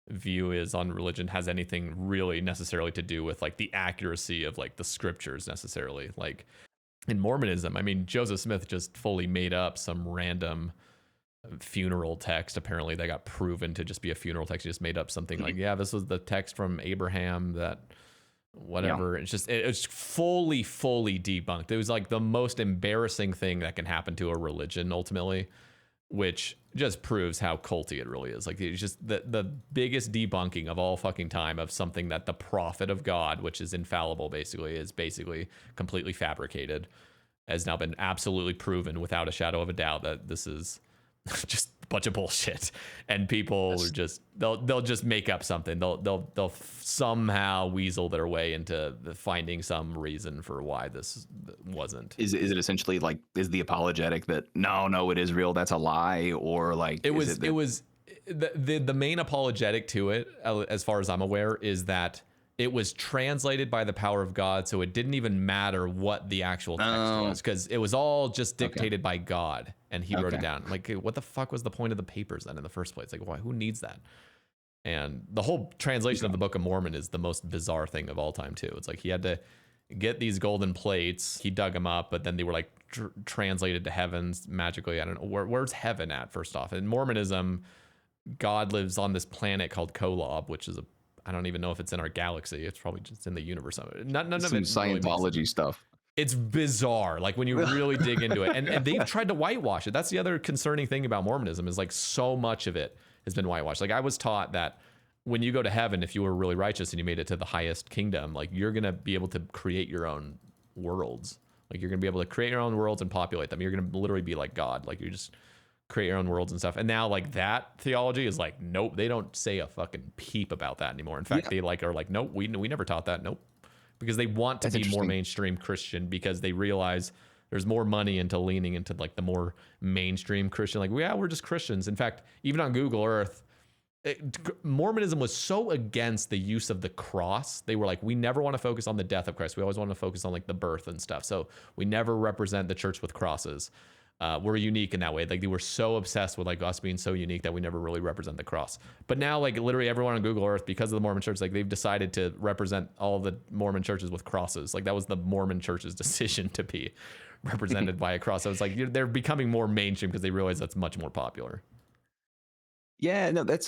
view is on religion has anything really necessarily to do with like the accuracy of like the scriptures necessarily. Like in Mormonism, I mean, Joseph Smith just fully made up some random funeral text. Apparently they got proven to just be a funeral text. He just made up something like, yeah, this was the text from Abraham that whatever. It's just, it's fully debunked. It was like the most embarrassing thing that can happen to a religion ultimately, which just proves how culty it really is. Like it's just the biggest debunking of all fucking time of something that the prophet of God, which is infallible basically, is basically completely fabricated, has now been absolutely proven without a shadow of a doubt that this is just a bunch of bullshit. And people are just they'll just make up something. They'll somehow weasel their way into finding some reason for why this wasn't. Is it essentially like, is the apologetic that no it is real, that's a lie, or like it was the main apologetic to it, as far as I'm aware, is that it was translated by the power of God, so it didn't even matter what the actual text was, because it was all just dictated by God, and he wrote it down. Like, what the fuck was the point of the papers then in the first place? Like, why? Who needs that? And the whole translation of the Book of Mormon is the most bizarre thing of all time, too. It's like he had to get these golden plates. He dug them up, but then they were like translated to heavens magically. I don't know. Where's heaven at, first off? In Mormonism, God lives on this planet called Kolob, which is I don't even know if it's in our galaxy. It's probably just in the universe. None of it Scientology really stuff. It's bizarre. Like when you really dig into it, and they've tried to whitewash it. That's the other concerning thing about Mormonism, is like so much of it has been whitewashed. Like I was taught that when you go to heaven, if you were really righteous and you made it to the highest kingdom, like you're going to be able to create your own worlds. Like you're going to be able to create your own worlds and populate them. You're going to literally be like God. Like you just create your own worlds and stuff. And now like that theology is like, nope, they don't say a fucking peep about that anymore. In fact, they are like, nope, we never taught that. Nope. Because they want to be more mainstream Christian, because they realize there's more money into leaning into like the more mainstream Christian. Like, yeah, we're just Christians. In fact, even on Google Earth, Mormonism was so against the use of the cross. They were like, we never want to focus on the death of Christ. We always want to focus on like the birth and stuff. So we never represent the church with crosses. We're unique in that way. Like they were so obsessed with like us being so unique that we never really represent the cross. But now like literally everyone on Google Earth, because of the Mormon church, like they've decided to represent all the Mormon churches with crosses. Like that was the Mormon church's decision to be represented by a cross. So it's like they're becoming more mainstream because they realize that's much more popular. Yeah, no, that's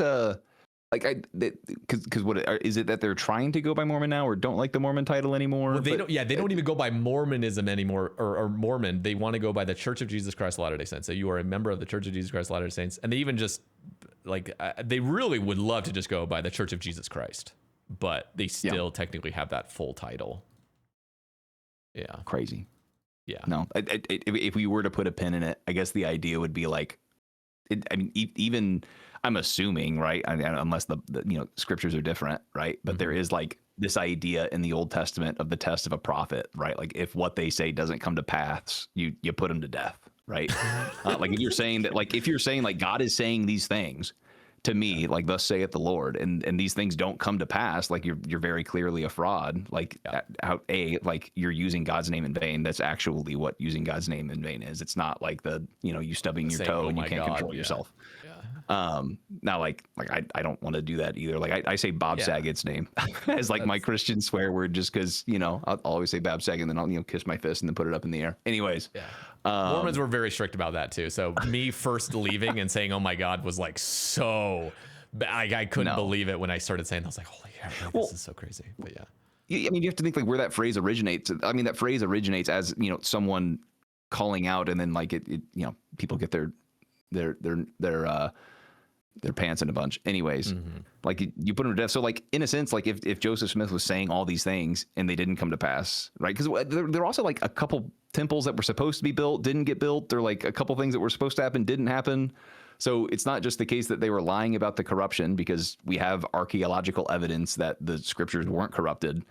because what is it that they're trying to go by Mormon now, or don't like the Mormon title anymore? Well, they don't even go by Mormonism anymore, or Mormon. They want to go by the Church of Jesus Christ of Latter-day Saints. So you are a member of the Church of Jesus Christ of Latter-day Saints, and they even just like they really would love to just go by the Church of Jesus Christ, but they still technically have that full title. Yeah, crazy. Yeah, no. If we were to put a pin in it, I guess the idea would be like, even I'm assuming, right? Unless the scriptures are different, right? But there is like this idea in the Old Testament of the test of a prophet, right? Like if what they say doesn't come to pass, you put them to death, right? Like if you're saying like God is saying these things to me, like thus saith the Lord, and these things don't come to pass, like you're very clearly a fraud. Like like you're using God's name in vain. That's actually what using God's name in vain is. It's not like you stubbing your toe and you can't control yourself. Now like I don't want to do that either. Like I say Bob Saget's name as like my Christian swear word, just because I'll always say Bob Saget and then I'll kiss my fist and then put it up in the air. Anyways, Mormons were very strict about that too. So me first leaving and saying, "Oh my God," was like so. I couldn't believe it when I started saying. I was like, "Holy hell, this is so crazy." But I mean, you have to think like where that phrase originates. I mean, that phrase originates as someone calling out, and then like it people get their pants in a bunch. Anyways, like you put them to death. So like in a sense, like if Joseph Smith was saying all these things and they didn't come to pass, right? Because there are also like a couple temples that were supposed to be built, didn't get built. There are like a couple things that were supposed to happen, didn't happen. So it's not just the case that they were lying about the corruption, because we have archaeological evidence that the scriptures weren't corrupted.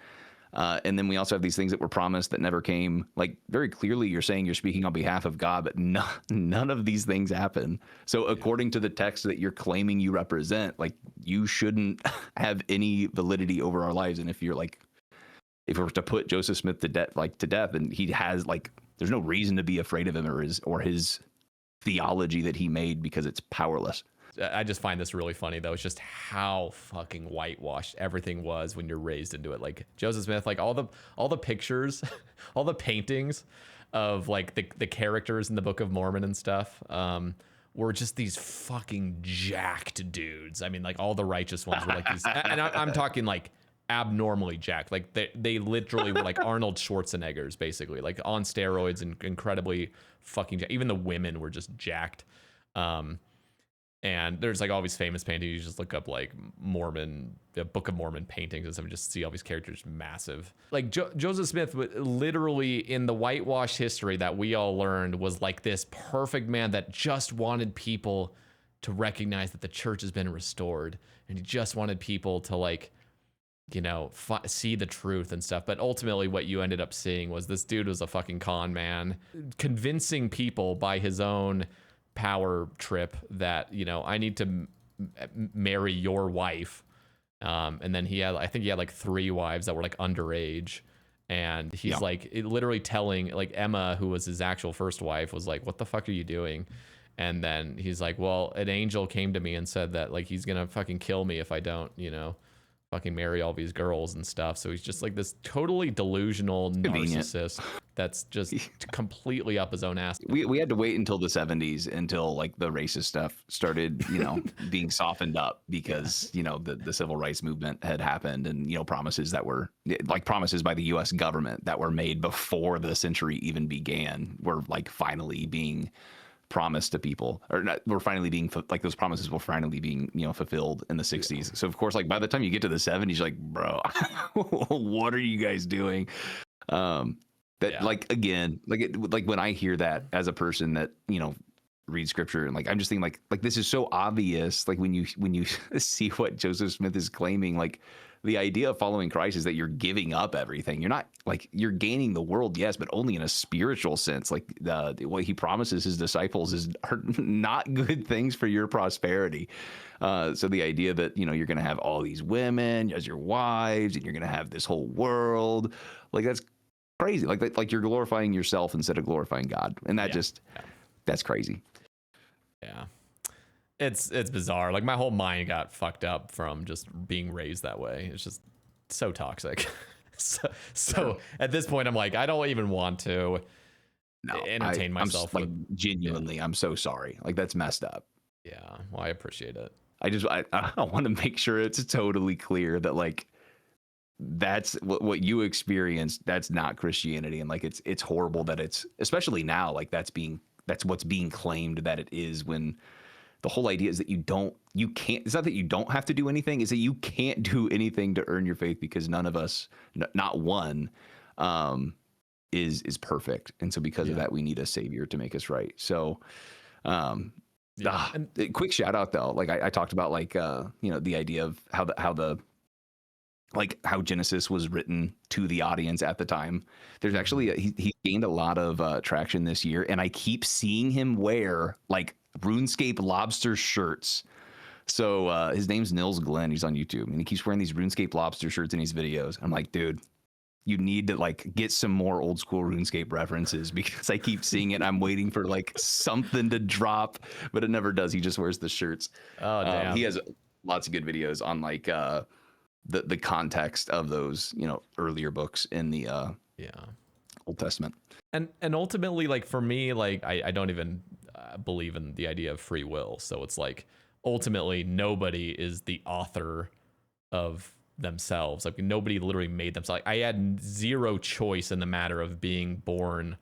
And then we also have these things that were promised that never came. Like very clearly, you're saying you're speaking on behalf of God, but none of these things happen. So according to the text that you're claiming you represent, like you shouldn't have any validity over our lives. And if you're like if we were to put Joseph Smith to death, and he has like, there's no reason to be afraid of him or his theology that he made, because it's powerless. I just find this really funny though. It's just how fucking whitewashed everything was when you're raised into it. Like Joseph Smith, like all the pictures, all the paintings of like the characters in the Book of Mormon and stuff, were just these fucking jacked dudes. I mean, like all the righteous ones were like these, and I'm talking like abnormally jacked. Like they literally were like Arnold Schwarzeneggers, basically, like on steroids and incredibly fucking jacked. Even the women were just jacked. And there's like all these famous paintings. You just look up like the Book of Mormon paintings and stuff, and just see all these characters massive. Like Joseph Smith, literally in the whitewash history that we all learned, was like this perfect man that just wanted people to recognize that the church has been restored, and he just wanted people to like, you know, see the truth and stuff. But ultimately what you ended up seeing was this dude was a fucking con man, convincing people by his own power trip that, you know, I need to marry your wife. And then I think he had like 3 wives that were like underage. And he's like literally telling, like, Emma, who was his actual first wife, was like, what the fuck are you doing? And then he's like, well, an angel came to me and said that like he's gonna fucking kill me if I don't, you know, fucking marry all these girls and stuff. So he's just like this totally delusional narcissist that's just completely up his own ass. We had to wait until the 70s until like the racist stuff started, you know, being softened up, because, you know, the civil rights movement had happened, and, you know, promises that were like promises by the US government that were made before the century even began were like finally being promised to people, or not, were finally being like, those promises were finally being, you know, fulfilled in the 60s. So of course, like by the time you get to the 70s, you're like, bro, what are you guys doing? Like, again, like when I hear that as a person that, you know, read scripture, and like I'm just thinking like this is so obvious. Like when you see what Joseph Smith is claiming, like the idea of following Christ is that you're giving up everything. You're not, like, you're gaining the world, yes, but only in a spiritual sense. Like what he promises his disciples are not good things for your prosperity. So the idea that, you know, you're going to have all these women as your wives, and you're going to have this whole world, like that's crazy. Like you're glorifying yourself instead of glorifying God, and that that's crazy. Yeah. It's bizarre. Like my whole mind got fucked up from just being raised that way. It's just so toxic. so at this point, I'm like, I don't even want to entertain myself. Like genuinely, I'm so sorry. Like that's messed up. Yeah. Well, I appreciate it. I want to make sure it's totally clear that like that's what you experienced. That's not Christianity, and like it's horrible that it's, especially now, like that's what's being claimed that it is, when the whole idea is that you can't, it's not that you don't have to do anything, it's that you can't do anything to earn your faith, because none of us, not one, is perfect. And so because of that, we need a savior to make us right. So, quick shout out though. Like I talked about, like, you know, the idea of how Genesis was written to the audience at the time. There's actually, he gained a lot of traction this year, and I keep seeing him wear like RuneScape lobster shirts. So his name's Nils Glenn. He's on YouTube, and he keeps wearing these RuneScape lobster shirts in his videos. I'm like, dude, you need to like get some more old school RuneScape references, because I keep seeing it. I'm waiting for like something to drop, but it never does. He just wears the shirts. Oh, damn. He has lots of good videos on like the context of those, you know, earlier books in the Old Testament. And ultimately, like for me, like I don't even believe in the idea of free will. So it's like ultimately nobody is the author of themselves. Like nobody literally made themselves. Like, I had zero choice in the matter of being born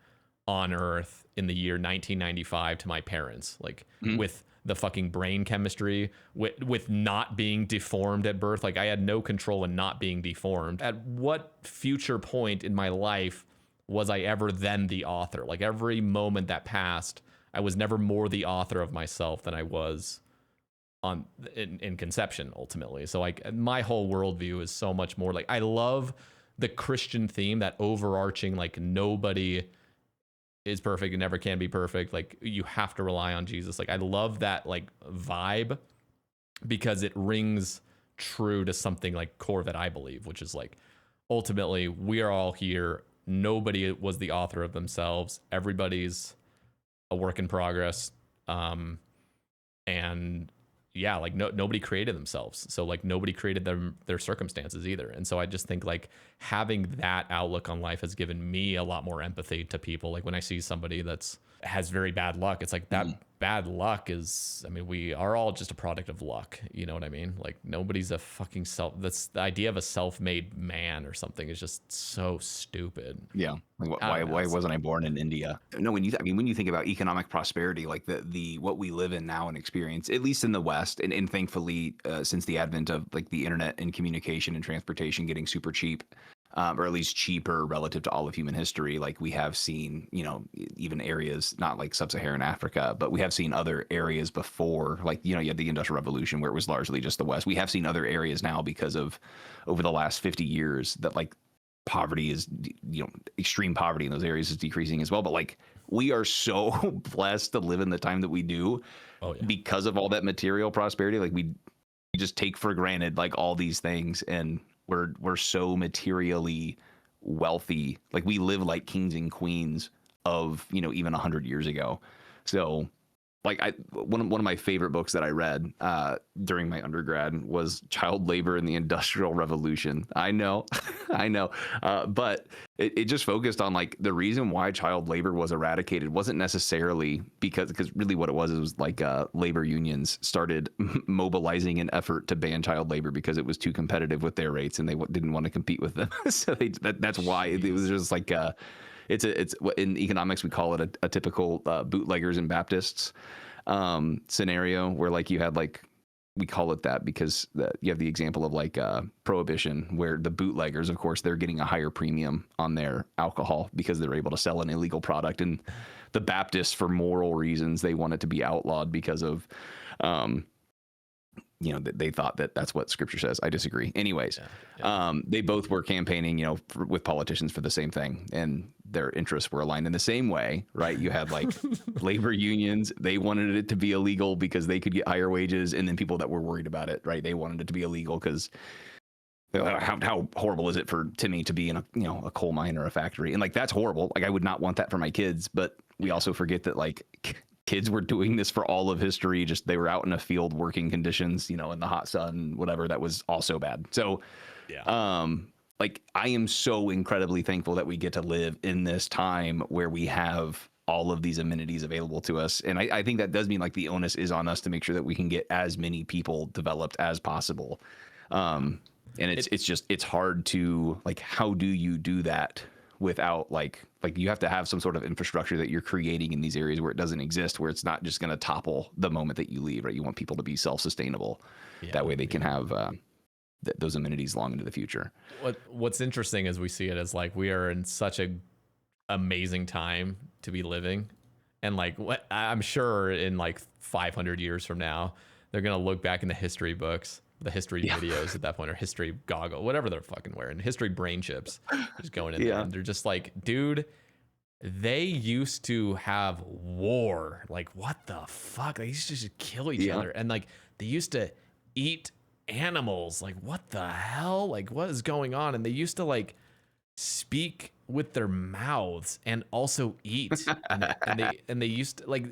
on Earth in the year 1995 to my parents. Like with the fucking brain chemistry, with not being deformed at birth. Like I had no control in not being deformed. At what future point in my life was I ever then the author? Like every moment that passed, I was never more the author of myself than I was in conception, ultimately. So like my whole worldview is so much more like, I love the Christian theme, that overarching, like nobody is perfect and never can be perfect. Like you have to rely on Jesus. Like I love that like vibe, because it rings true to something like core that I believe, which is like ultimately we are all here. Nobody was the author of themselves. Everybody's a work in progress. And yeah, like nobody created themselves. So like nobody created their circumstances either. And so I just think like having that outlook on life has given me a lot more empathy to people. Like when I see somebody that's has very bad luck, it's like that bad luck is, I mean, we are all just a product of luck. You know what I mean? Like nobody's a fucking that's the idea of a self-made man or something is just so stupid. Yeah. Like, why wasn't I born in India? No, when you think about economic prosperity, like the what we live in now and experience, at least in the West, and thankfully since the advent of like the internet and communication and transportation getting super cheap, or at least cheaper relative to all of human history, like we have seen, even areas not like sub-Saharan Africa, but we have seen other areas before, like you had the Industrial Revolution where it was largely just the West. We have seen other areas now because of over the last 50 years that like poverty is, extreme poverty in those areas is decreasing as well. But like we are so blessed to live in the time that we do because of all that material prosperity. Like we just take for granted like all these things, and we're so materially wealthy. Like we live like kings and queens of, even 100 years ago. So like one of my favorite books that I read during my undergrad was Child Labor in the Industrial Revolution. I know, but it just focused on like the reason why child labor was eradicated wasn't necessarily because really what it was like labor unions started mobilizing an effort to ban child labor because it was too competitive with their rates and they didn't want to compete with them. So that's why it was just like it's in economics we call it a typical bootleggers and Baptists scenario where like you had like, we call it that because you have the example of like prohibition where the bootleggers, of course, they're getting a higher premium on their alcohol because they're able to sell an illegal product, and the Baptists, for moral reasons, they want it to be outlawed because of they thought that that's what scripture says. I disagree. Anyways, they both were campaigning, with politicians for the same thing, and their interests were aligned in the same way, right? You had like labor unions. They wanted it to be illegal because they could get higher wages. And then people that were worried about it, right? They wanted it to be illegal because how horrible is it for Timmy to be in a coal mine or a factory? And like, that's horrible. Like I would not want that for my kids, but we also forget that like kids were doing this for all of history. Just they were out in a field working conditions, in the hot sun, whatever. That was also bad. So, like I am so incredibly thankful that we get to live in this time where we have all of these amenities available to us. And I think that does mean like the onus is on us to make sure that we can get as many people developed as possible. And it's hard to like, how do you do that without like you have to have some sort of infrastructure that you're creating in these areas where it doesn't exist, where it's not just going to topple the moment that you leave, right? You want people to be self-sustainable. That way they can have those amenities long into the future. What's interesting is we see it as like we are in such a amazing time to be living, and like what I'm sure in like 500 years from now they're gonna look back in the history books, the history videos at that point, or history goggle, whatever they're fucking wearing, history brain chips, just going in there, and they're just like, dude, they used to have war. Like, what the fuck? They used to just kill each other, and like they used to eat animals. Like, what the hell? Like, what is going on? And they used to like speak with their mouths and also eat, and they used to like,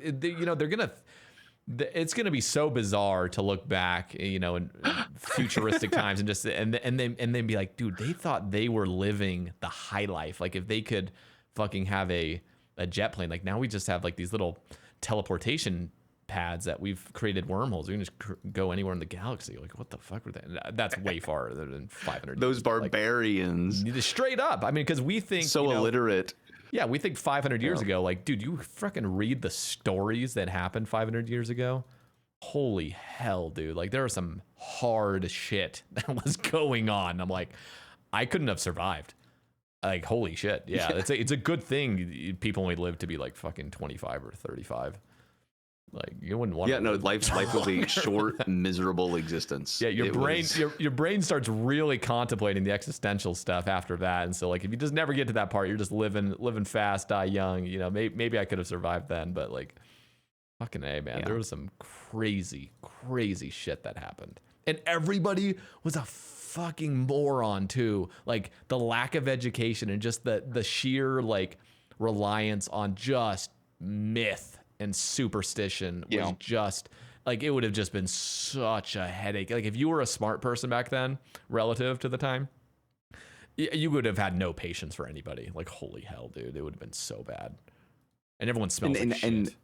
it's gonna be so bizarre to look back, in futuristic times and just and then be like, dude, they thought they were living the high life. Like if they could fucking have a jet plane, like now we just have like these little teleportation pads that we've created wormholes. We can just go anywhere in the galaxy. Like, what the fuck were they? That's way farther than 500 those years. Barbarians. Like, straight up. I mean, because we think so illiterate. Yeah, we think 500 years ago, like, dude, you freaking read the stories that happened 500 years ago. Holy hell, dude. Like, there was some hard shit that was going on. I'm like, I couldn't have survived. Like, holy shit. Yeah. It's a good thing people only live to be like fucking 25 or 35. Like, you wouldn't want to. Yeah, no, life was a short, miserable existence. Yeah, your brain starts really contemplating the existential stuff after that. And so, like, if you just never get to that part, you're just living fast, die young. Maybe I could have survived then, but like, fucking A, man, there was some crazy shit that happened, and everybody was a fucking moron too. Like the lack of education and just the sheer like reliance on just myth and superstition was just like, it would have just been such a headache. Like if you were a smart person back then relative to the time, you would have had no patience for anybody. Like, holy hell, dude, it would have been so bad. And everyone smells like shit.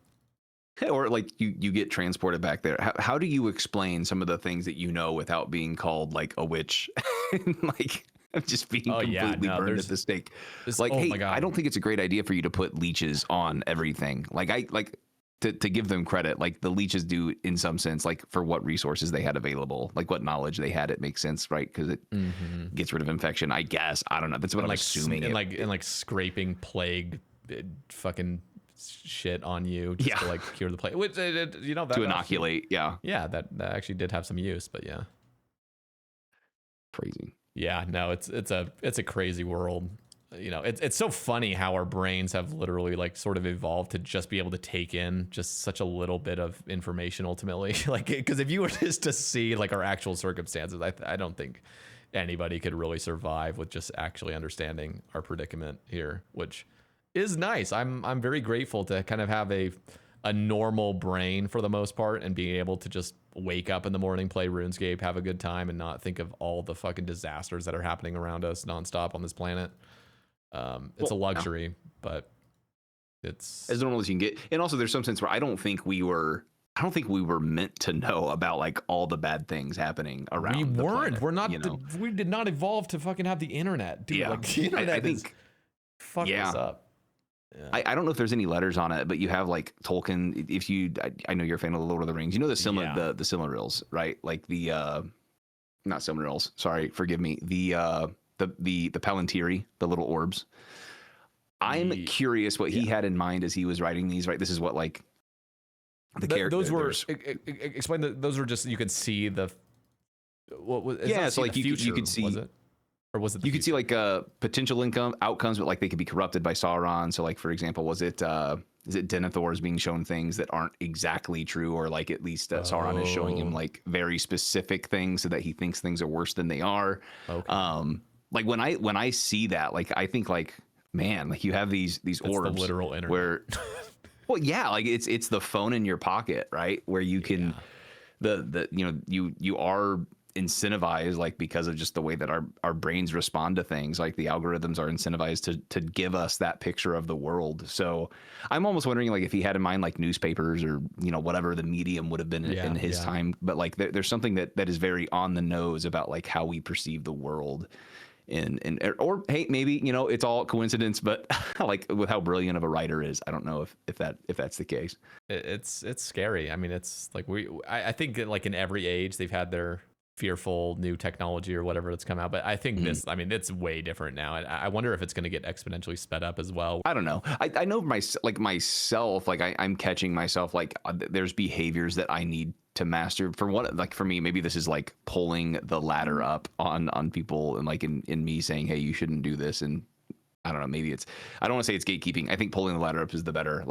Or like you get transported back there. How do you explain some of the things that you know without being called like a witch? Like just being completely burned at the stake. Like, hey, I don't think it's a great idea for you to put leeches on everything. Like to give them credit, like the leeches do in some sense, like for what resources they had available, like what knowledge they had, it makes sense, right? Because it gets rid of infection, I guess. I don't know. That's what I'm assuming. And like scraping plague fucking shit on you just to like cure the plague, which you know, that to inoculate. That actually did have some use, but crazy. No, it's a crazy world. You know, it's so funny how our brains have literally like sort of evolved to just be able to take in just such a little bit of information ultimately. Like, because if you were just to see like our actual circumstances, I don't think anybody could really survive with just actually understanding our predicament here, which is nice. I'm very grateful to kind of have a normal brain for the most part, and being able to just wake up in the morning, play RuneScape, have a good time, and not think of all the fucking disasters that are happening around us nonstop on this planet. It's a luxury, but it's as normal as you can get. And also there's some sense where I don't think we were meant to know about like all the bad things happening around. We weren't. Planet, we're not. We did not evolve to fucking have the internet, dude. Yeah. Like the internet I think fucked us up. Yeah. I don't know if there's any letters on it, but you have like Tolkien. If you, I know you're a fan of the Lord of the Rings. You know the Silmarils, right? Like the not Silmarils. Sorry, forgive me. The Palantiri, the little orbs. I'm curious what he had in mind as he was writing these. Right, this is what like the character. Those were explain that. Those were just, you could see the what was so like you could see. Was it? Or was it you could see like potential outcomes, but like they could be corrupted by Sauron. So like, for example, is it Denethor is being shown things that aren't exactly true, or like at least Sauron is showing him like very specific things so that he thinks things are worse than they are. Okay. Like when I see that, like I think like, man, like you have these orbs, the literal internet. Where well, yeah, like it's the phone in your pocket, right? Where you can you are incentivized, like because of just the way that our brains respond to things, like the algorithms are incentivized to give us that picture of the world. So I'm almost wondering like if he had in mind like newspapers or whatever the medium would have been in his time, but like there's something that is very on the nose about like how we perceive the world. Or hey, maybe it's all coincidence, but like with how brilliant of a writer is, I don't know if that's the case. It's scary. I mean, it's like I think that like in every age they've had their fearful new technology or whatever that's come out, but I think it's way different now, and I wonder if it's going to get exponentially sped up as well. I don't know. I know myself, like I'm catching myself like there's behaviors that I need to master. For me, maybe this is like pulling the ladder up on people, and like in me saying, hey, you shouldn't do this. And I don't know, maybe I don't want to say it's gatekeeping. I think pulling the ladder up is the better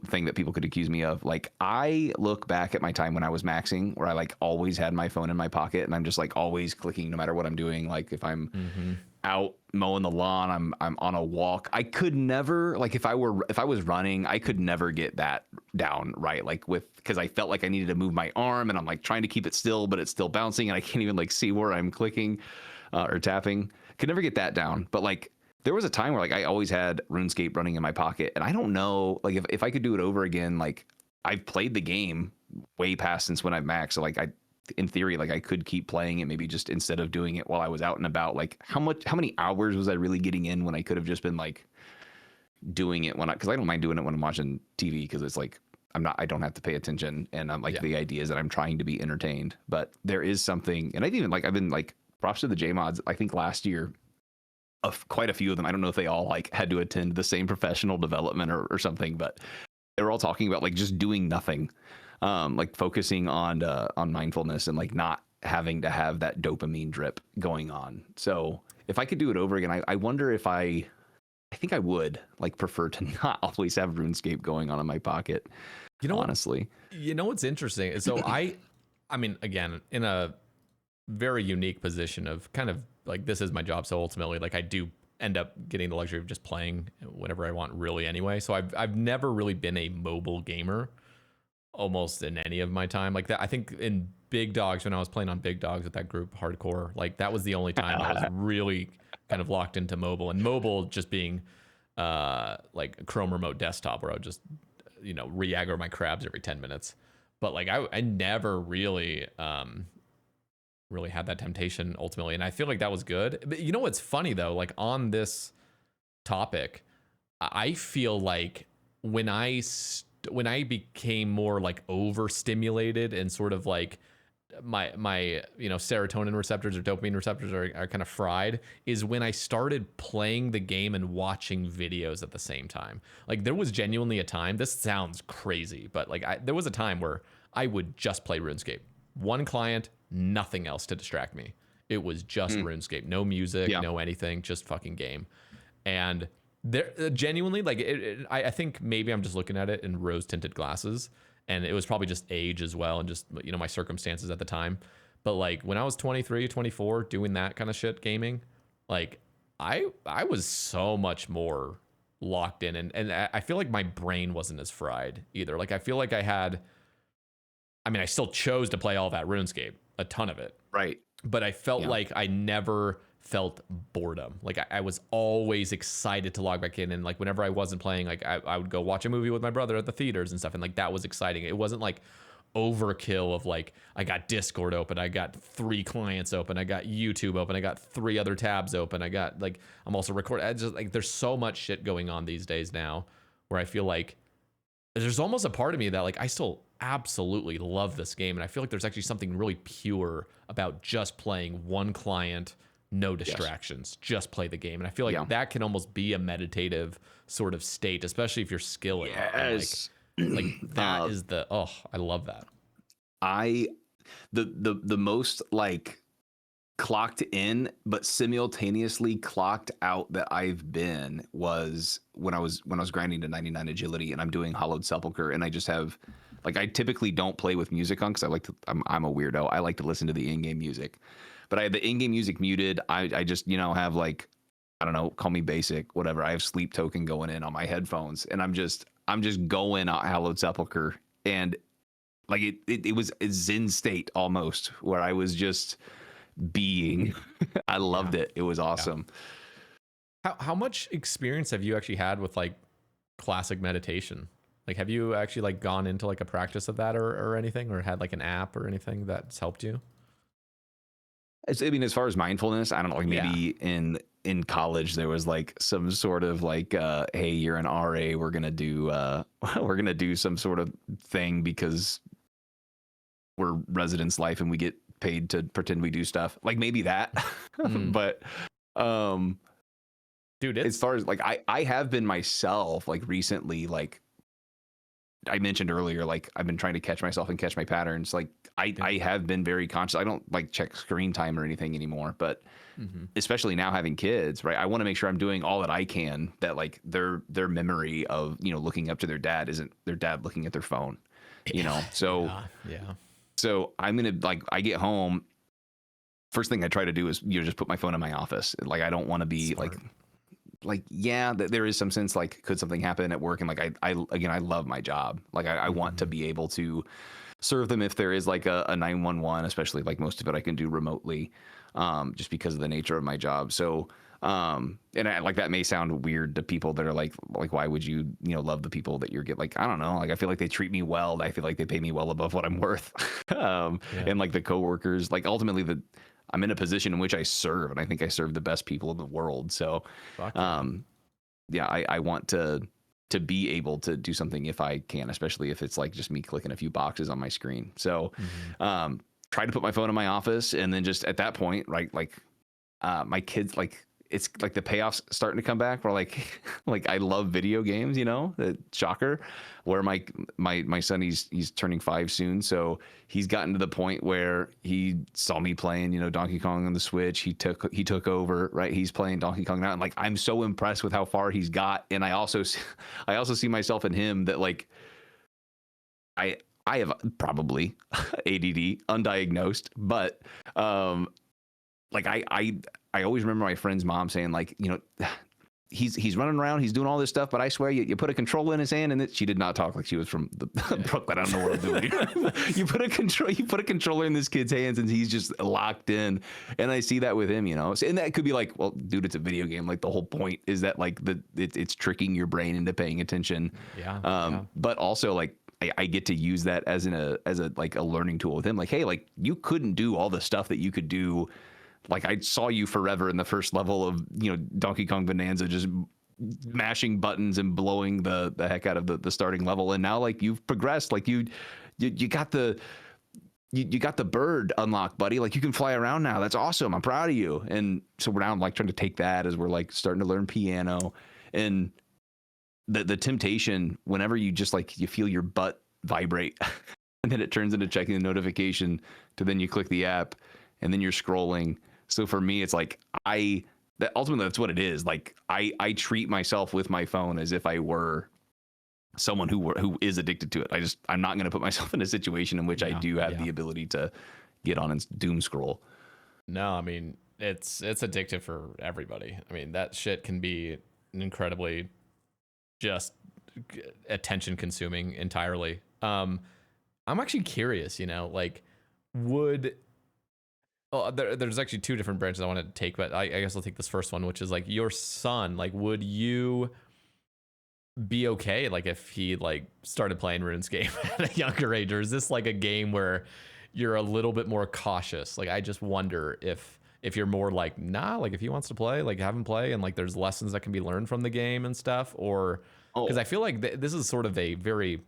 thing that people could accuse me of. Like I look back at my time when I was maxing, where I like always had my phone in my pocket, and I'm just like always clicking no matter what I'm doing. Like if I'm out mowing the lawn, I'm on a walk. I could never, like if I was running, I could never get that down right. Like because I felt like I needed to move my arm, and I'm like trying to keep it still, but it's still bouncing, and I can't even like see where I'm clicking or tapping. Could never get that down. But like there was a time where like I always had RuneScape running in my pocket, and I don't know, like if I could do it over again, like I've played the game way past since when I've maxed. So like in theory, like I could keep playing it, maybe just instead of doing it while I was out and about. Like how many hours was I really getting in when I could have just been like doing it because I don't mind doing it when I'm watching TV, because it's like I don't have to pay attention, and I'm like the idea is that I'm trying to be entertained. But there is something, and I've been like props to the JMods. I think last year, quite a few of them, I don't know if they all like had to attend the same professional development or something, but they were all talking about like just doing nothing, like focusing on mindfulness and like not having to have that dopamine drip going on. So if I could do it over again, I wonder if I think I would like prefer to not always have RuneScape going on in my pocket. Honestly, what's interesting? So I mean, again, in a very unique position of kind of like, this is my job. So ultimately, like, I do end up getting the luxury of just playing whenever I want, really, anyway. So I've never really been a mobile gamer almost in any of my time like that. I think in Big Dogs, when I was playing on Big Dogs with that group Hardcore, like that was the only time I was really kind of locked into mobile, and mobile just being like a Chrome remote desktop where I would just, you know, re-aggro my crabs every 10 minutes. But like I never really really had that temptation ultimately, and I feel like that was good. But you know what's funny though, like on this topic, I feel like when I became more like overstimulated and sort of like my you know, serotonin receptors or dopamine receptors are kind of fried, is when I started playing the game and watching videos at the same time. Like there was genuinely a time, this sounds crazy, but like there was a time where I would just play RuneScape, one client, nothing else to distract me. It was just RuneScape, no music, no anything, just fucking game. And there genuinely, like I think maybe I'm just looking at it in rose tinted glasses, and it was probably just age as well, and just, you know, my circumstances at the time. But like when I was 23, 24 doing that kind of shit, gaming, like I was so much more locked in, and I feel like my brain wasn't as fried either. Like I feel like I still chose to play all that RuneScape, a ton of it, Right. but I felt like I never felt boredom. Like I was always excited to log back in, and like whenever I wasn't playing, like I would go watch a movie with my brother at the theaters and stuff, and like that was exciting. It wasn't like overkill of like, I got Discord open, I got 3 clients open, I got YouTube open, I got 3 other tabs open, I got like, I'm also recording. I just like, there's so much shit going on these days now where I feel like there's almost a part of me that like I still absolutely love this game, and I feel like there's actually something really pure about just playing one client, no distractions, just play the game. And I feel like that can almost be a meditative sort of state, especially if you're skilling. Yes. Like that is the, oh, I love that. The most like clocked in but simultaneously clocked out that I've been was when I was grinding to 99 agility, and I'm doing Hollowed Sepulchre, and I just have like, I typically don't play with music on because I like to, I'm a weirdo. I like to listen to the in-game music, but I have the in-game music muted. I just, you know, have like, I don't know, call me basic, whatever. I have Sleep Token going in on my headphones, and I'm just going out Hallowed Sepulchre, and like it was a zen state almost where I was just being. I loved it. It was awesome. How much experience have you actually had with like classic meditation? Like, have you actually like gone into like a practice of that or anything, or had like an app or anything that's helped you? I mean, as far as mindfulness, I don't know, like maybe in college there was like some sort of like, hey, you're an RA, we're gonna do some sort of thing because we're residence life and we get paid to pretend we do stuff. Like maybe that. But dude, as far as like I have been myself like recently, like I mentioned earlier, like I've been trying to catch myself and catch my patterns. Like I have been very conscious. I don't like check screen time or anything anymore, but especially now having kids, right? I want to make sure I'm doing all that I can, that like their memory of, you know, looking up to their dad isn't their dad looking at their phone, you know? So so I'm going to like, I get home, first thing I try to do is, you know, just put my phone in my office. Like, I don't want to be like, yeah, there is some sense, like, could something happen at work? And like, I again, I love my job. Like I want to be able to serve them if there is like a 911, especially like most of it I can do remotely, just because of the nature of my job. So, and I, like, that may sound weird to people that are like, why would you, you know, love the people that you're like, I don't know. Like, I feel like they treat me well. I feel like they pay me well above what I'm worth. And like the coworkers, like ultimately I'm in a position in which I serve, and I think I serve the best people in the world. So, I want to be able to do something if I can, especially if it's like just me clicking a few boxes on my screen. So, try to put my phone in my office, and then just at that point, right, like, my kids, like, it's like the payoffs starting to come back, where like, like I love video games, you know, shocker, where my son, he's turning 5 soon. So he's gotten to the point where he saw me playing, you know, Donkey Kong on the Switch. He took over, right? He's playing Donkey Kong now. And like, I'm so impressed with how far he's got. And I also see myself in him, that like, I have probably ADD, undiagnosed, but like I always remember my friend's mom saying, like, you know, he's running around, he's doing all this stuff, but I swear you put a controller in his hand, and she did not talk like she was from Brooklyn. I don't know what I'm doing. you put a controller in this kid's hands, and he's just locked in. And I see that with him, you know. And that could be like, well, dude, it's a video game. Like the whole point is that like it's tricking your brain into paying attention. Yeah. But also like I get to use that as a like a learning tool with him. Like, hey, like you couldn't do all the stuff that you could do. Like I saw you forever in the first level of, you know, Donkey Kong Bonanza, just mashing buttons and blowing the heck out of the starting level. And now like you've progressed, like you got the bird unlocked, buddy. Like you can fly around now. That's awesome. I'm proud of you. And so we're now like trying to take that as we're like starting to learn piano. And the temptation whenever you just like you feel your butt vibrate and then it turns into checking the notification to then you click the app and then you're scrolling. So for me, it's like ultimately that's what it is. Like I treat myself with my phone as if I were someone who is addicted to it. I'm not going to put myself in a situation in which I do have the ability to get on and doom scroll. No, I mean it's addictive for everybody. I mean that shit can be incredibly just attention consuming entirely. I'm actually curious, you know, like there's actually two different branches I want to take, but I guess I'll take this first one, which is like your son. Like, would you be okay, like, if he like started playing RuneScape at a younger age, or is this like a game where you're a little bit more cautious? Like, I just wonder if you're more like, nah, like if he wants to play, like have him play, and like there's lessons that can be learned from the game and stuff, or because I feel like this is sort of a very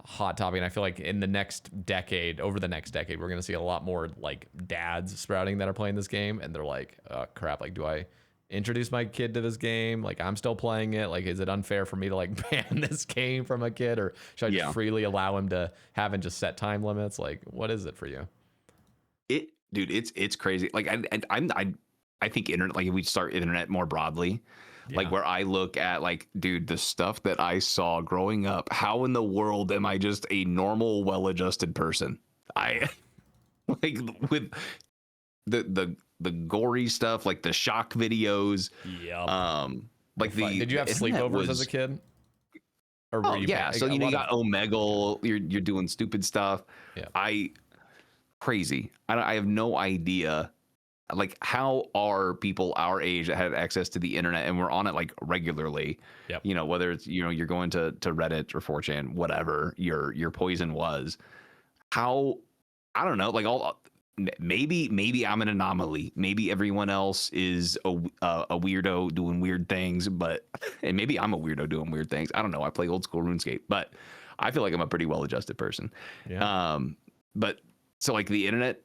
hot topic, and I feel like over the next decade, we're gonna see a lot more like dads sprouting that are playing this game, and they're like, oh, crap, like do I introduce my kid to this game? Like I'm still playing it. Like is it unfair for me to like ban this game from a kid, or should I just freely allow him to have and just set time limits? Like what is it for you? Dude, it's crazy. Like I think internet, like if we start internet more broadly, like where I look at like, dude, the stuff that I saw growing up, how in the world am I just a normal, well-adjusted person? I like with the gory stuff, like the shock videos. Yeah. Like did you have sleepovers as a kid? Or were you so you got Omegle, you're doing stupid stuff. Yeah. Crazy. I have no idea. Like, how are people our age that had access to the internet and we're on it like regularly? You know, whether it's, you know, you're going to Reddit or 4chan, whatever your poison was. How, I don't know, like maybe I'm an anomaly. Maybe everyone else is a weirdo doing weird things, and maybe I'm a weirdo doing weird things. I don't know. I play old school RuneScape, but I feel like I'm a pretty well-adjusted person. Yeah. But so like the internet,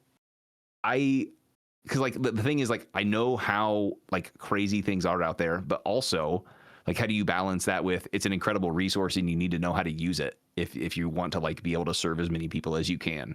because like the thing is, like, I know how like crazy things are out there, but also like how do you balance that with it's an incredible resource and you need to know how to use it if you want to like be able to serve as many people as you can.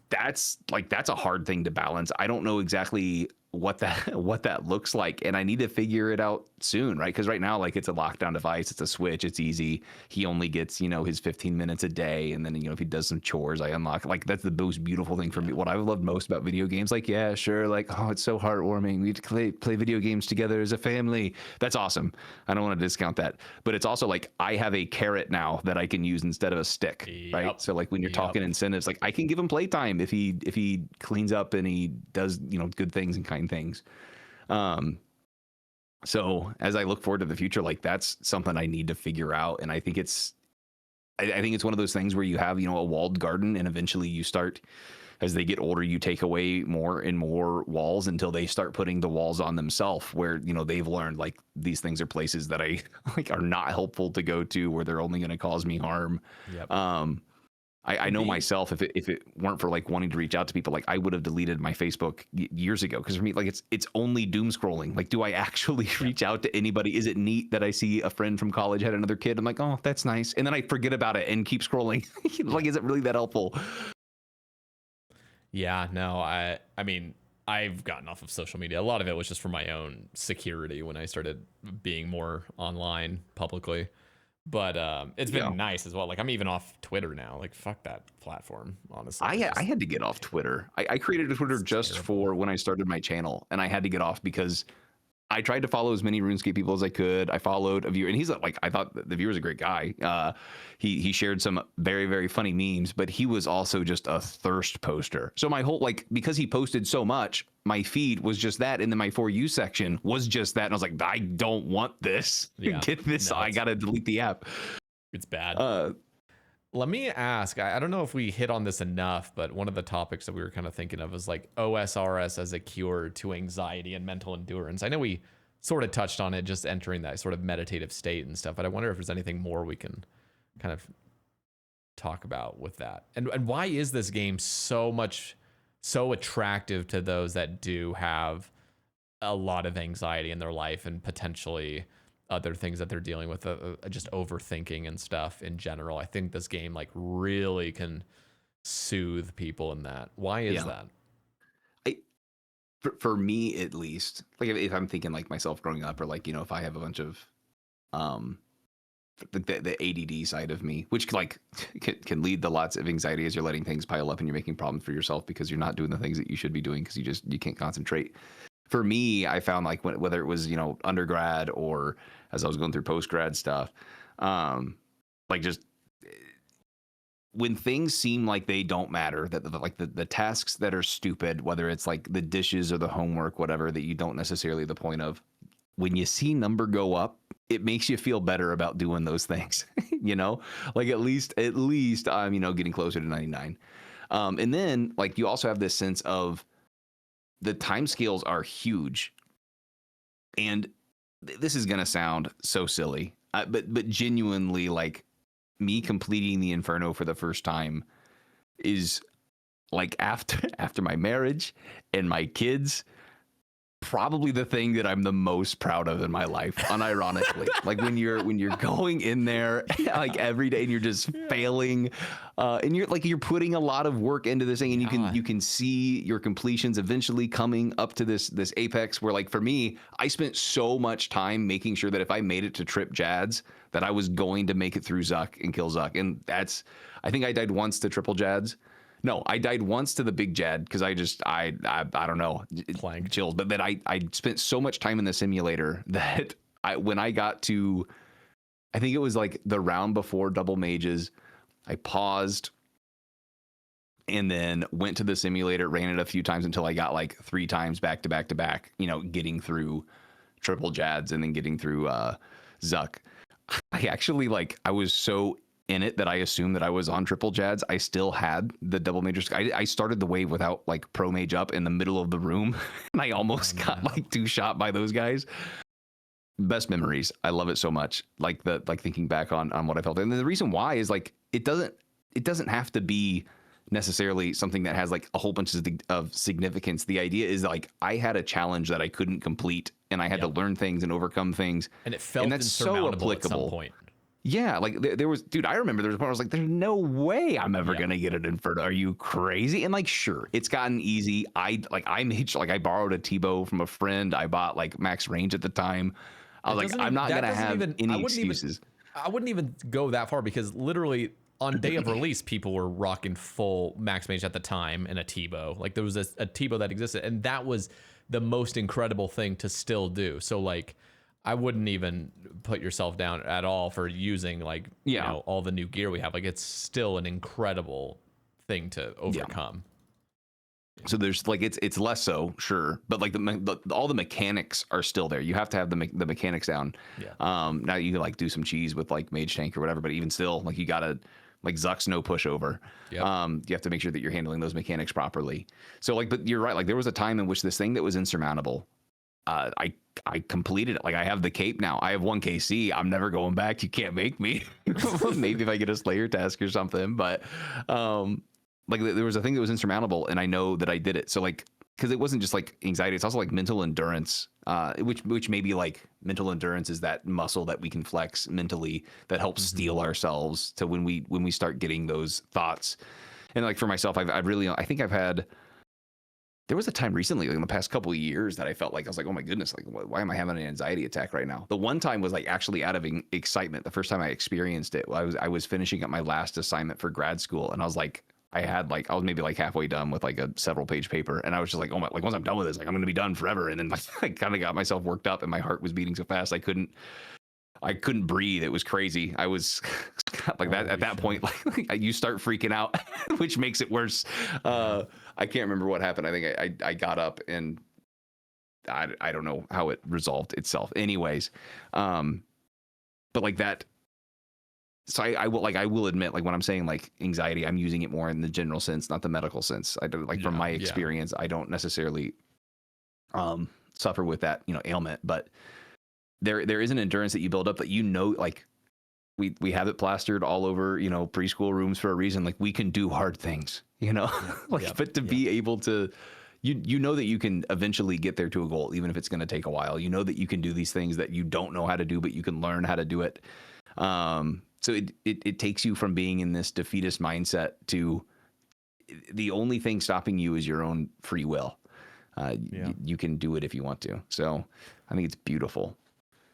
That's a hard thing to balance. I don't know exactly what that looks like, and I need to figure it out soon, right? Because right now, like, it's a lockdown device, it's a switch, it's easy. He only gets, you know, his 15 minutes a day, and then, you know, if he does some chores, I unlock. Like, that's the most beautiful thing for me. What I've loved most about video games, like, yeah, sure, like, oh, it's so heartwarming, we get to play video games together as a family. That's awesome. I don't want to discount that, but it's also like I have a carrot now that I can use instead of a stick, right? So like when you're talking incentives, like I can give him playtime if he cleans up and he does, you know, good things and kind things. So as I look forward to the future, like that's something I need to figure out. And I think it's one of those things where you have, you know, a walled garden, and eventually you start, as they get older, you take away more and more walls until they start putting the walls on themselves, where, you know, they've learned like these things are places that I like are not helpful to go to, where they're only going to cause me harm. I know myself, if it weren't for like wanting to reach out to people, like I would have deleted my Facebook years ago, because for me, like it's only doom scrolling. Like, do I actually reach out to anybody? Is it neat that I see a friend from college had another kid? I'm like, oh, that's nice, and then I forget about it and keep scrolling. Like, is it really that helpful? Yeah, no, I mean, I've gotten off of social media. A lot of it was just for my own security when I started being more online publicly. But it's been nice as well. Like I'm even off Twitter now. Like fuck that platform, honestly. I had to get off Twitter. I created a Twitter just terrible. for when I started my channel, and I had to get off because I tried to follow as many RuneScape people as I could. I followed a viewer, and he's like, I thought the viewer's a great guy. He shared some very, very funny memes, but he was also just a thirst poster. So my whole, like, because he posted so much, my feed was just that, and then my For You section was just that, and I was like, I don't want this. Yeah. Get this. No, I gotta delete the app. It's bad. Let me ask, I don't know if we hit on this enough, but one of the topics that we were kind of thinking of is like OSRS as a cure to anxiety and mental endurance. I know we sort of touched on it, just entering that sort of meditative state and stuff, but I wonder if there's anything more we can kind of talk about with that. And why is this game so attractive to those that do have a lot of anxiety in their life and potentially other things that they're dealing with, just overthinking and stuff in general? I think this game like really can soothe people in that. Why is that? For me at least, like if I'm thinking like myself growing up, or like, you know, if I have a bunch of the ADD side of me, which like can lead to lots of anxiety as you're letting things pile up and you're making problems for yourself because you're not doing the things that you should be doing because you can't concentrate. For me, I found like whether it was, you know, undergrad or as I was going through post-grad stuff, like just when things seem like they don't matter, that the tasks that are stupid, whether it's like the dishes or the homework, whatever, that you don't necessarily the point of, when you see number go up, it makes you feel better about doing those things, you know, like at least I'm, you know, getting closer to 99. And then like you also have this sense of the time scales are huge. And this is going to sound so silly, but genuinely, like me completing the Inferno for the first time is like after my marriage and my kids, probably the thing that I'm the most proud of in my life, unironically. Like when you're going in there like every day and you're just failing, and you're putting a lot of work into this thing, and you can see your completions eventually coming up to this apex where, like, for me, I spent so much time making sure that if I made it to Trip Jads, that I was going to make it through Zuck and kill Zuck. And I think I died once to triple Jads. No, I died once to the big Jad because I don't know, chills. But then I spent so much time in the simulator that when I got to, I think it was like the round before double mages, I paused and then went to the simulator, ran it a few times until I got like 3 times back to back to back, you know, getting through triple Jads and then getting through Zuck. I actually I was so in it that I assumed that I was on triple Jads. I still had the double majors. I started the wave without like pro mage up in the middle of the room, and I almost got like 2 shot by those guys. Best memories. I love it so much. Like thinking back on what I felt. And the reason why is like it doesn't have to be necessarily something that has like a whole bunch of significance. The idea is like I had a challenge that I couldn't complete, and I had to learn things and overcome things, and it felt insurmountable at some point. Yeah, like there was, dude, I remember there was a point where I was like, there's no way I'm ever gonna get an Inferno. Are you crazy? And like, sure, it's gotten easy. I borrowed a T-bow from a friend. I bought like max range at the time. I was like, I'm not gonna have any excuses. I wouldn't even go that far, because literally on day of release, people were rocking full max mage at the time and a T-bow. Like there was a T-bow that existed, and that was the most incredible thing to still do. So like, I wouldn't even put yourself down at all for using like, you know, all the new gear we have. Like it's still an incredible thing to overcome. Yeah. So there's like, it's less so, sure, but like all the mechanics are still there. You have to have the mechanics down. Yeah. Now you can like do some cheese with like mage tank or whatever, but even still, like you gotta, like Zuck's no pushover. Yep. You have to make sure that you're handling those mechanics properly. So like, but you're right. Like there was a time in which this thing that was insurmountable, I completed it. Like I have the cape now. I have 1 KC. I'm never going back. You can't make me. Maybe if I get a Slayer task or something. But like there was a thing that was insurmountable, and I know that I did it. So like, because it wasn't just like anxiety, it's also like mental endurance, which maybe like mental endurance is that muscle that we can flex mentally that helps steel ourselves to when we start getting those thoughts. And like for myself, I think I've had There was a time recently, like in the past couple of years, that I felt like I was like, oh my goodness, like why am I having an anxiety attack right now? The one time was like actually out of excitement. The first time I experienced it, I was finishing up my last assignment for grad school, and I was like, I was maybe like halfway done with like a several page paper, and I was just like, oh my, like once I'm done with this, like I'm gonna be done forever. And then like I kind of got myself worked up, and my heart was beating so fast I couldn't breathe. It was crazy. I was like that at that point, like you start freaking out, which makes it worse. I can't remember what happened. I think I got up and I don't know how it resolved itself. Anyways, but like that. So I will admit, like when I'm saying like anxiety, I'm using it more in the general sense, not the medical sense. I don't like from my experience, I don't necessarily suffer with that, ailment, but there is an endurance that you build up that, like we have it plastered all over, preschool rooms for a reason. Like we can do hard things, but to be able to, you know that you can eventually get there to a goal, even if it's going to take a while. You know that you can do these things that you don't know how to do, but you can learn how to do it. So it takes you from being in this defeatist mindset to the only thing stopping you is your own free will. You can do it if you want to. So I think it's beautiful.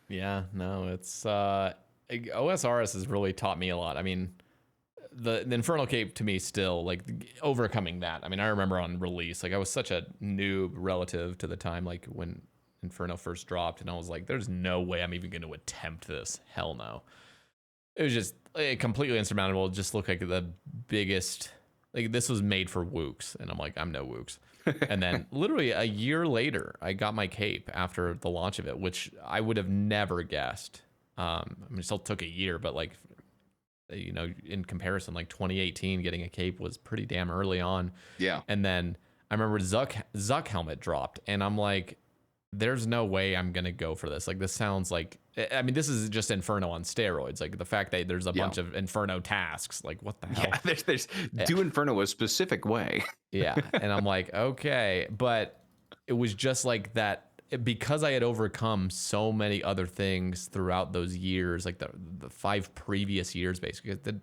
Yeah, no, it's OSRS has really taught me a lot. I mean, the Inferno Cape to me still, like overcoming that. I mean, I remember on release, like I was such a noob relative to the time, like when Inferno first dropped, and I was like, there's no way I'm even going to attempt this. Hell no. It was just completely insurmountable. It just looked like the biggest, like this was made for wooks, and I'm like, I'm no wooks. And then literally a year later, I got my cape after the launch of it, which I would have never guessed. I mean, it still took a year, but like, in comparison, like 2018, getting a cape was pretty damn early on. Yeah. And then I remember Zuck helmet dropped, and I'm like, there's no way I'm going to go for this. Like, this sounds like, I mean, this is just Inferno on steroids. Like the fact that there's a bunch of Inferno tasks, like what the hell? Yeah, there's do Inferno a specific way. Yeah. And I'm like, okay. But it was just like that because I had overcome so many other things throughout those years, like the 5 previous years, basically. Did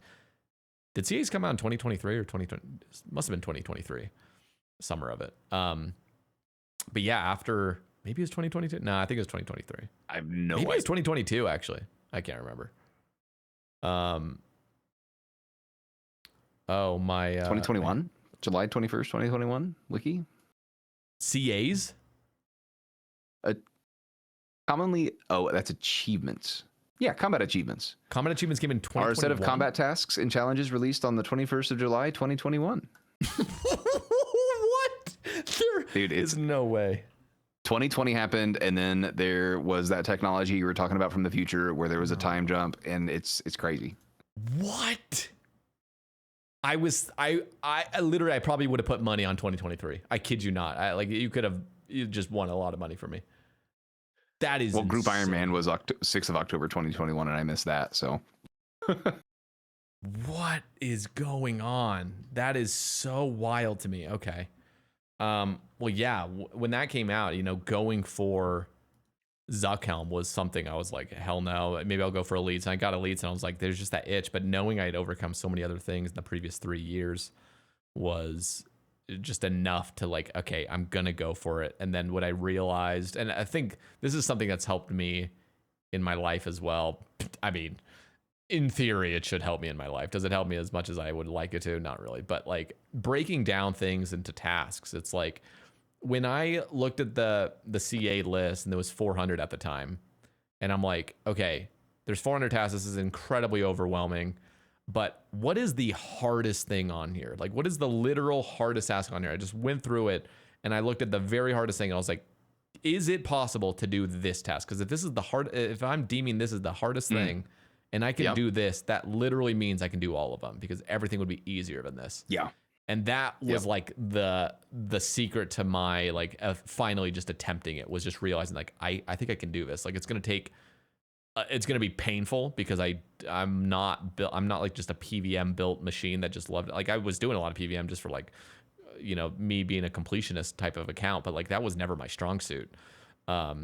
CAs come out in 2023 or 2020? Must have been 2023, summer of it. But yeah, after maybe it was 2022. No, I think it was 2023. I have no Maybe idea. it was 2022, actually. I can't remember. Oh, my... 2021? July 21st, 2021, Wiki? CAs? Commonly... Oh, that's achievements. Yeah, combat achievements. Combat achievements came in 2021. Are a set of combat tasks and challenges released on the 21st of July, 2021. What? There is no way. 2020 happened, and then there was that technology you were talking about from the future where there was a time jump, and it's crazy. What? I literally, I probably would have put money on 2023. I kid you not. You just won a lot of money from me. That is well, Group insane. Iron Man was 6th of October 2021, and I missed that. So, what is going on? That is so wild to me. Okay. Well, yeah. When that came out, going for Zuckhelm was something I was like, hell no. Maybe I'll go for Elites. And I got Elites, and I was like, there's just that itch. But knowing I had overcome so many other things in the previous 3 years was just enough to like, okay, I'm gonna go for it. And then what I realized, and I think this is something that's helped me in my life as well. I mean, in theory, it should help me in my life. Does it help me as much as I would like it to? Not really. But like breaking down things into tasks, it's like when I looked at the CA list, and there was 400 at the time, and I'm like, okay, there's 400 tasks. This is incredibly overwhelming. But what is the hardest thing on here? Like, what is the literal hardest task on here? I just went through it, and I looked at the very hardest thing, and I was like, is it possible to do this task? Because if I'm deeming this as the hardest thing, and I can do this, that literally means I can do all of them, because everything would be easier than this. Yeah. And that was like the secret to my like finally just attempting it, was just realizing like I think I can do this. Like it's gonna be painful, because I'm not like just a PVM built machine that just loved it. Like I was doing a lot of PVM just for like me being a completionist type of account, but like that was never my strong suit. But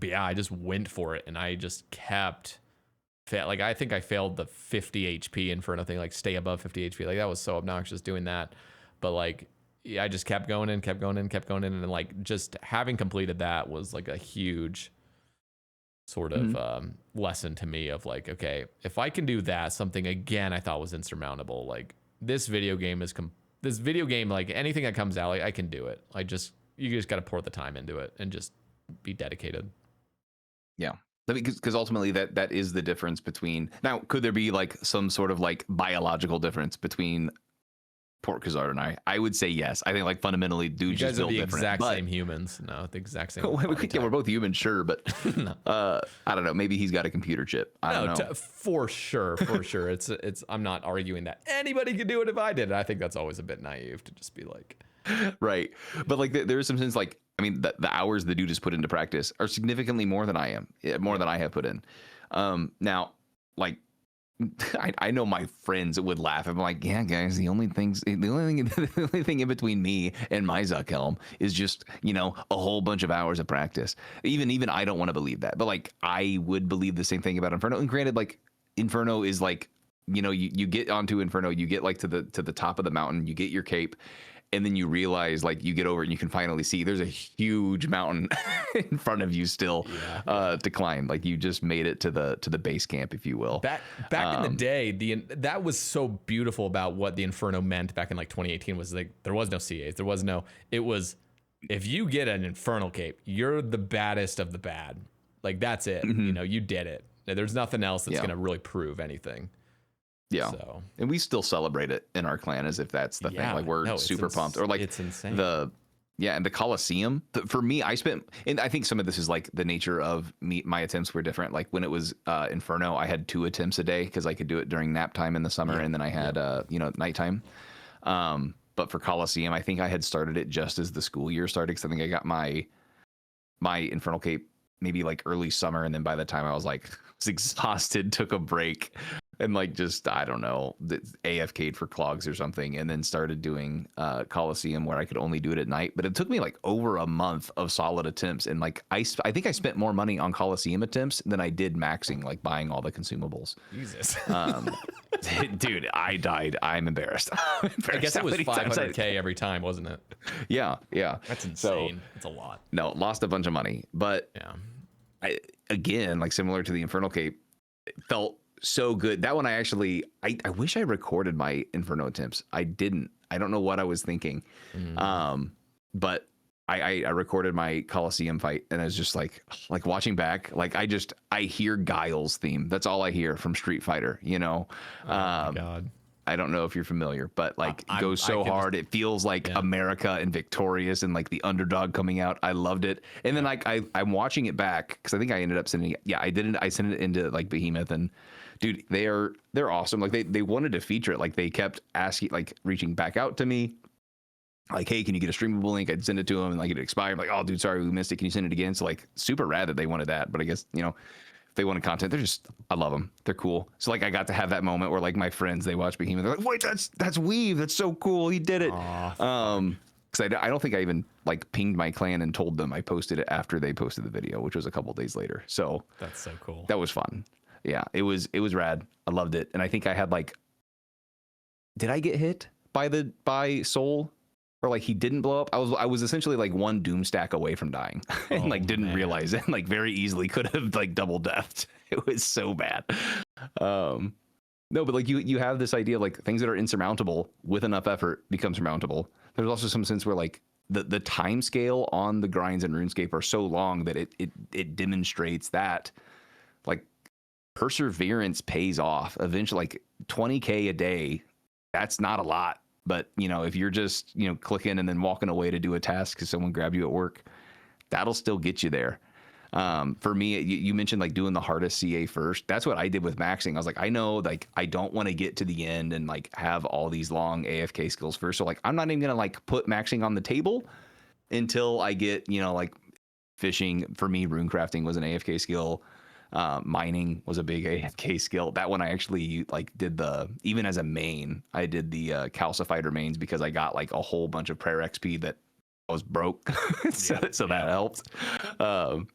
yeah, I just went for it, and I just kept like I think I failed the 50 HP Inferno thing, like stay above 50 HP. Like that was so obnoxious doing that. But like yeah, I just kept going in, kept going in, kept going in, and like just having completed that was like a huge sort of lesson to me of like, okay, if I can do that, something again I thought was insurmountable, like this video game is like anything that comes out, like, I can do it. You just got to pour the time into it and just be dedicated. Yeah. Because ultimately that is the difference between, now could there be like some sort of like biological difference between Port Kazard and I would say yes. I think like fundamentally dudes You just guys are built the different. exact same humans. No, the exact same. Yeah, we're both human, sure, but No. I don't know. Maybe he's got a computer chip. I don't know. For sure. It's I'm not arguing that anybody could do it if I did it. I think that's always a bit naive to just be like, right. But like there's some sense, like, I mean, the hours the dude has put into practice are significantly more than I am, more than I have put in. Now, like, I know my friends would laugh. I'm like, yeah, guys, the only thing in between me and my Zuck helm is just, you know, a whole bunch of hours of practice. Even I don't want to believe that, but like I would believe the same thing about Inferno. And granted, like Inferno is like, you know, you get onto Inferno, you get like to the top of the mountain, you get your cape, and then you realize, like, you get over it and you can finally see there's a huge mountain in front of you still to climb. Like you just made it to the base camp, if you will. Back in the day, that was so beautiful about what the Inferno meant back in like 2018 was like there was no CAs, it was if you get an Infernal cape, you're the baddest of the bad. Like that's it. You know, you did it. There's nothing else that's gonna really prove anything. Yeah. So. And we still celebrate it in our clan as if that's the thing. Like we're super pumped. Or like it's insane. And the Coliseum, for me, and I think some of this is like the nature of my attempts were different. Like when it was Inferno, I had 2 attempts a day because I could do it during nap time in the summer, and then I had nighttime. But for Coliseum, I think I had started it just as the school year started, because I think I got my Infernal cape maybe like early summer, and then by the time I was exhausted, took a break, and like just, I don't know, AFK'd for clogs or something, and then started doing Coliseum, where I could only do it at night. But it took me like over a month of solid attempts, and like I think I spent more money on Coliseum attempts than I did maxing, like buying all the consumables. Jesus. Dude, I died. I'm embarrassed. I guess it was 500K every time, wasn't it? Yeah. That's insane. That's a lot. No, lost a bunch of money. But again, like similar to the Infernal cape, it felt so good. That one I wish I recorded my Inferno attempts. I didn't. I don't know what I was thinking. But I recorded my Coliseum fight, and I was just like watching back, like I hear Guile's theme. That's all I hear from Street Fighter, you know. Oh my God. I don't know if you're familiar, but like it goes so hard. It feels like America and victorious, and like the underdog coming out. I loved it. And then like I'm watching it back, because I think I ended up sending it. Yeah, I didn't. I sent it into like Behemoth, and dude, they're awesome. Like they wanted to feature it. Like they kept asking, like reaching back out to me, like, hey, can you get a streamable link? I'd send it to them, and like it expired. I'm like, oh, dude, sorry, we missed it. Can you send it again? So like super rad that they wanted that. But I guess, you know, if they wanted content, I love them. They're cool. So like I got to have that moment where like my friends, they watch Behemoth, they're like, wait, that's Weave. That's so cool. He did it. Because I don't think I even like pinged my clan and told them I posted it after they posted the video, which was a couple days later. So that's so cool. That was fun. Yeah, it was rad. I loved it. And I think I had like, did I get hit by Soul? Or like he didn't blow up. I was essentially like one doom stack away from dying, and like didn't realize it. Like very easily could have like double deathed. It was so bad. No, but like you have this idea, like things that are insurmountable with enough effort become surmountable. There's also some sense where like the time scale on the grinds in RuneScape are so long that it demonstrates that like perseverance pays off eventually. Like 20K a day, that's not a lot. But, you know, if you're just, you know, clicking and then walking away to do a task because someone grabbed you at work, that'll still get you there. For me, you mentioned like doing the hardest CA first. That's what I did with maxing. I was like, I know, like, I don't want to get to the end and like have all these long AFK skills first. So like, I'm not even going to like put maxing on the table until I get, you know, like fishing. For me, rune crafting was an AFK skill. Mining was a big AFK skill. That one I actually like did even as a main, I did the calcifier mains because I got like a whole bunch of prayer XP that I was broke. so that helped. And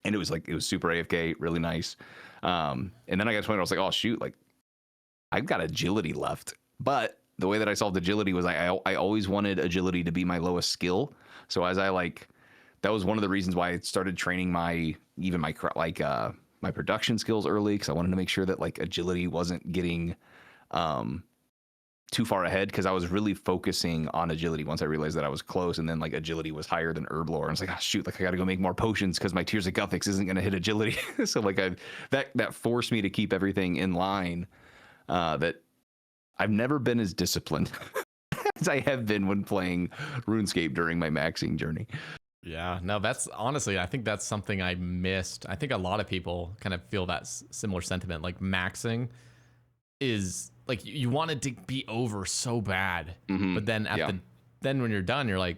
it was super AFK, really nice. And then I got to a point where I was like, oh shoot, like I've got agility left, but the way that I solved agility was I always wanted agility to be my lowest skill. So as I that was one of the reasons why I started training my production skills early, because I wanted to make sure that like agility wasn't getting too far ahead, because I was really focusing on agility once I realized that I was close, and then like agility was higher than herb lore. And I was like, oh shoot, like I got to go make more potions because my Tears of Guthix isn't going to hit agility. So like that forced me to keep everything in line. That I've never been as disciplined as I have been when playing RuneScape during my maxing journey. Yeah, no, that's honestly, I think that's something I missed. I think a lot of people kind of feel that similar sentiment. Like maxing is like you want it to be over so bad, but then then when you're done, you're like,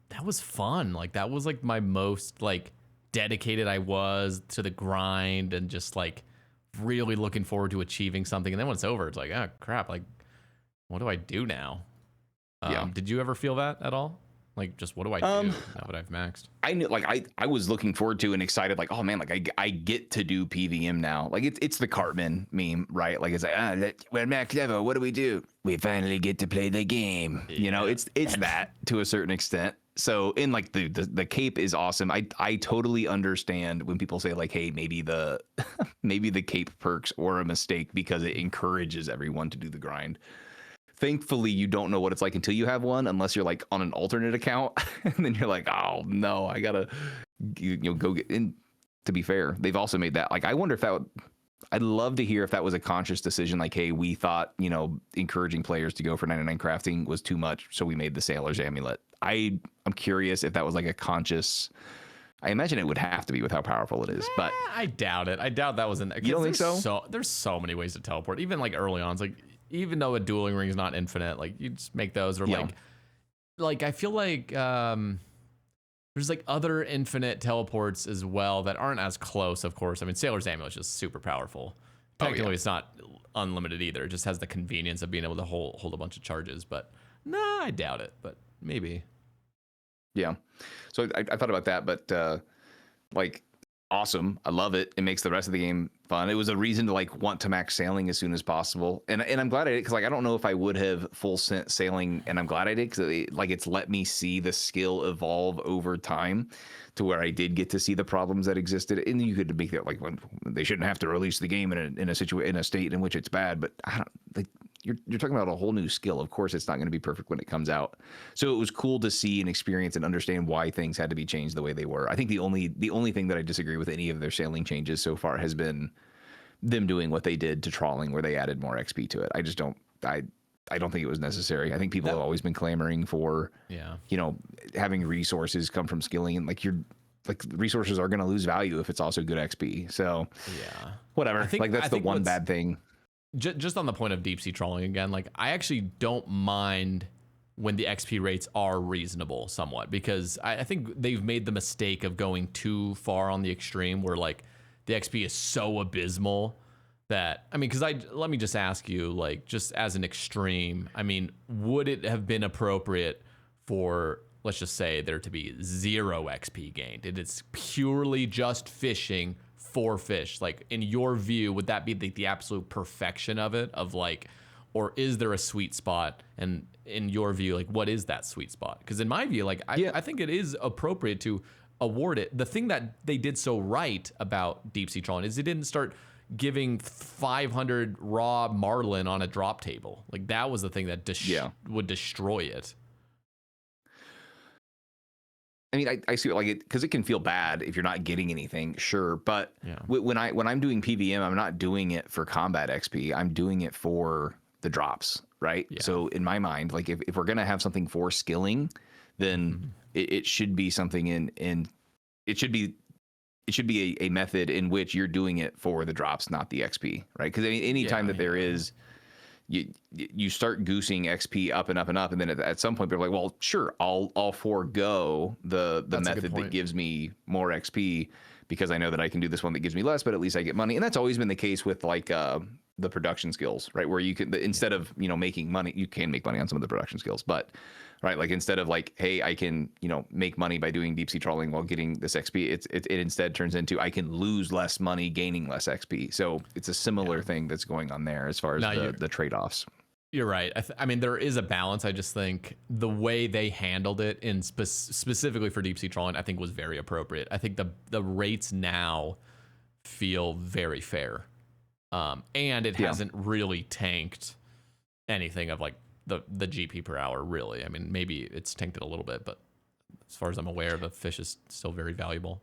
that was fun. Like that was like my most like dedicated I was to the grind and just like really looking forward to achieving something. And then when it's over, it's like, oh crap, like what do I do now? Did you ever feel that at all? Like, just what do I do now that I've maxed? I knew, like, I was looking forward to and excited, like, oh man, like I get to do PVM now. Like it's the Cartman meme, right? Like it's like, we're max level. What do? We finally get to play the game. Yeah. You know, it's that to a certain extent. So in like the cape is awesome. I totally understand when people say like, hey, maybe the cape perks were a mistake because it encourages everyone to do the grind. Thankfully, you don't know what it's like until you have one, unless you're like on an alternate account, and then you're like, oh no, I gotta go get in. To be fair, they've also made that like, I wonder if that would, I'd love to hear if that was a conscious decision, like, hey, we thought, encouraging players to go for 99 crafting was too much, so we made the Sailor's Amulet. I'm curious if that was like a conscious. I imagine it would have to be with how powerful it is, but I doubt it. I doubt that was an. You don't think so? So there's so many ways to teleport, even like early on. It's like, even though a dueling ring is not infinite, like you just make those, or like I feel like there's like other infinite teleports as well that aren't as close, of course. I mean, Sailor's Amulet is just super powerful. Technically, it's not unlimited either. It just has the convenience of being able to hold a bunch of charges. But nah, I doubt it. But maybe. Yeah. So I thought about that, but like, awesome. I love it. It makes the rest of the game fun. It was a reason to like want to max sailing as soon as possible. And I'm glad I did, because like I don't know if I would have full sailing, and I'm glad I did, because it's let me see the skill evolve over time to where I did get to see the problems that existed. And you could make that like, when they shouldn't have to release the game in a state in which it's bad, but I don't like. You're talking about a whole new skill. Of course, it's not going to be perfect when it comes out. So it was cool to see and experience and understand why things had to be changed the way they were. I think the only thing that I disagree with any of their sailing changes so far has been them doing what they did to trawling, where they added more XP to it. I just don't. I don't think it was necessary. I think people have always been clamoring for, having resources come from skilling, and like resources are going to lose value if it's also good XP. So whatever. That's the one bad thing. Just on the point of deep sea trawling again, like I actually don't mind when the XP rates are reasonable somewhat, because I think they've made the mistake of going too far on the extreme where like the XP is so abysmal that, I mean, because let me just ask you, like, just as an extreme, I mean, would it have been appropriate for, let's just say, there to be 0 XP gained? It is purely just fishing for fish. Like, in your view, would that be the absolute perfection of it, of like, or is there a sweet spot? And in your view, like, what is that sweet spot? Because in my view, like, I think it is appropriate to award it. The thing that they did so right about deep sea trawling is they didn't start giving 500 raw marlin on a drop table. Like, that was the thing that would destroy it. I mean, I see it like it, because it can feel bad if you're not getting anything, sure. But when I'm doing PVM, I'm not doing it for combat XP. I'm doing it for the drops, right? Yeah. So in my mind, like if we're gonna have something for skilling, then it should be something in it should be a method in which you're doing it for the drops, not the XP, right? Because any time that there is. You start goosing XP up and up and up, and then at some point people are like, well, sure, I'll forego the method that gives me more XP because I know that I can do this one that gives me less, but at least I get money. And that's always been the case with like the production skills, right? Where you can, instead of making money, you can make money on some of the production skills, but right, like instead of like, hey, I can make money by doing deep sea trawling while getting this XP, it instead turns into I can lose less money gaining less XP. So it's a similar thing that's going on there as far as the trade-offs. You're right. I mean, there is a balance. I just think the way they handled it, in specifically for deep sea trawling, I think was very appropriate. I think the rates now feel very fair, and it hasn't really tanked anything of like the GP per hour. Really, I mean, maybe it's tanked it a little bit, but as far as I'm aware, the fish is still very valuable.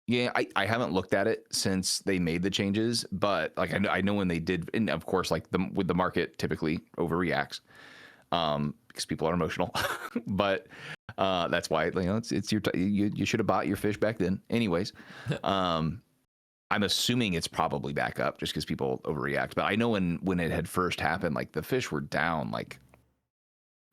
Yeah, I haven't looked at it since they made the changes, but like I know when they did, and of course, like with the market typically overreacts, because people are emotional, but that's why, you know, it's your you should have bought your fish back then, anyways. I'm assuming it's probably back up just because people overreact, but I know when it had first happened, like the fish were down like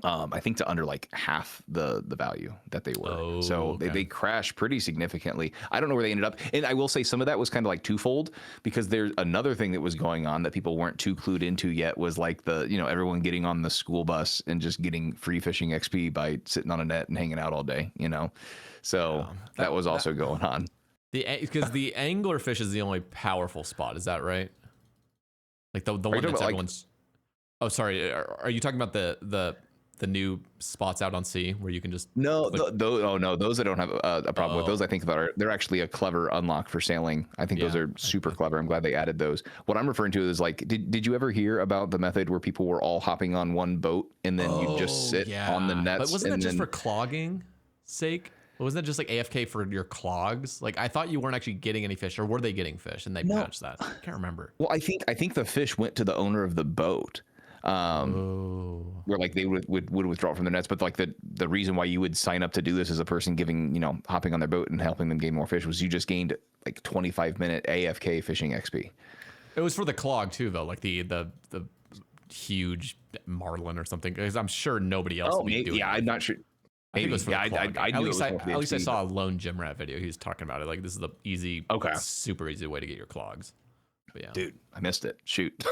I think to under like half the value that they were. Oh, so okay. they crashed pretty significantly. I don't know where they ended up. And I will say some of that was kind of like twofold, because there's another thing that was going on that people weren't too clued into yet, was like the, you know, everyone getting on the school bus and just getting free fishing XP by sitting on a net and hanging out all day, you know? So that was also going on. Because the anglerfish is the only powerful spot. Is that right? Like the one that's everyone's. Like, oh, sorry. Are you talking about the new spots out on sea where you can just no, those I don't have a problem with. Those I think they're actually a clever unlock for sailing. I think those are super clever. I'm glad they added those. What I'm referring to is like, did you ever hear about the method where people were all hopping on one boat and then you just sit on the nets? But wasn't that just for clogging sake? Wasn't that just like AFK for your clogs? Like I thought you weren't actually getting any fish, or were they getting fish and they patched that? I can't remember. Well, I think the fish went to the owner of the boat. Where like they would withdraw from their nets, but like the reason why you would sign up to do this as a person giving, you know, hopping on their boat and helping them gain more fish, was you just gained like 25-minute AFK fishing XP. It was for the clog too, though, like the huge marlin or something, because I'm sure nobody else would be doing it. I'm not sure. I think it was for the clog. At least I saw a lone gym rat video. He was talking about it. Like, this is the easy, super easy way to get your clogs. But yeah, dude, I missed it. Shoot.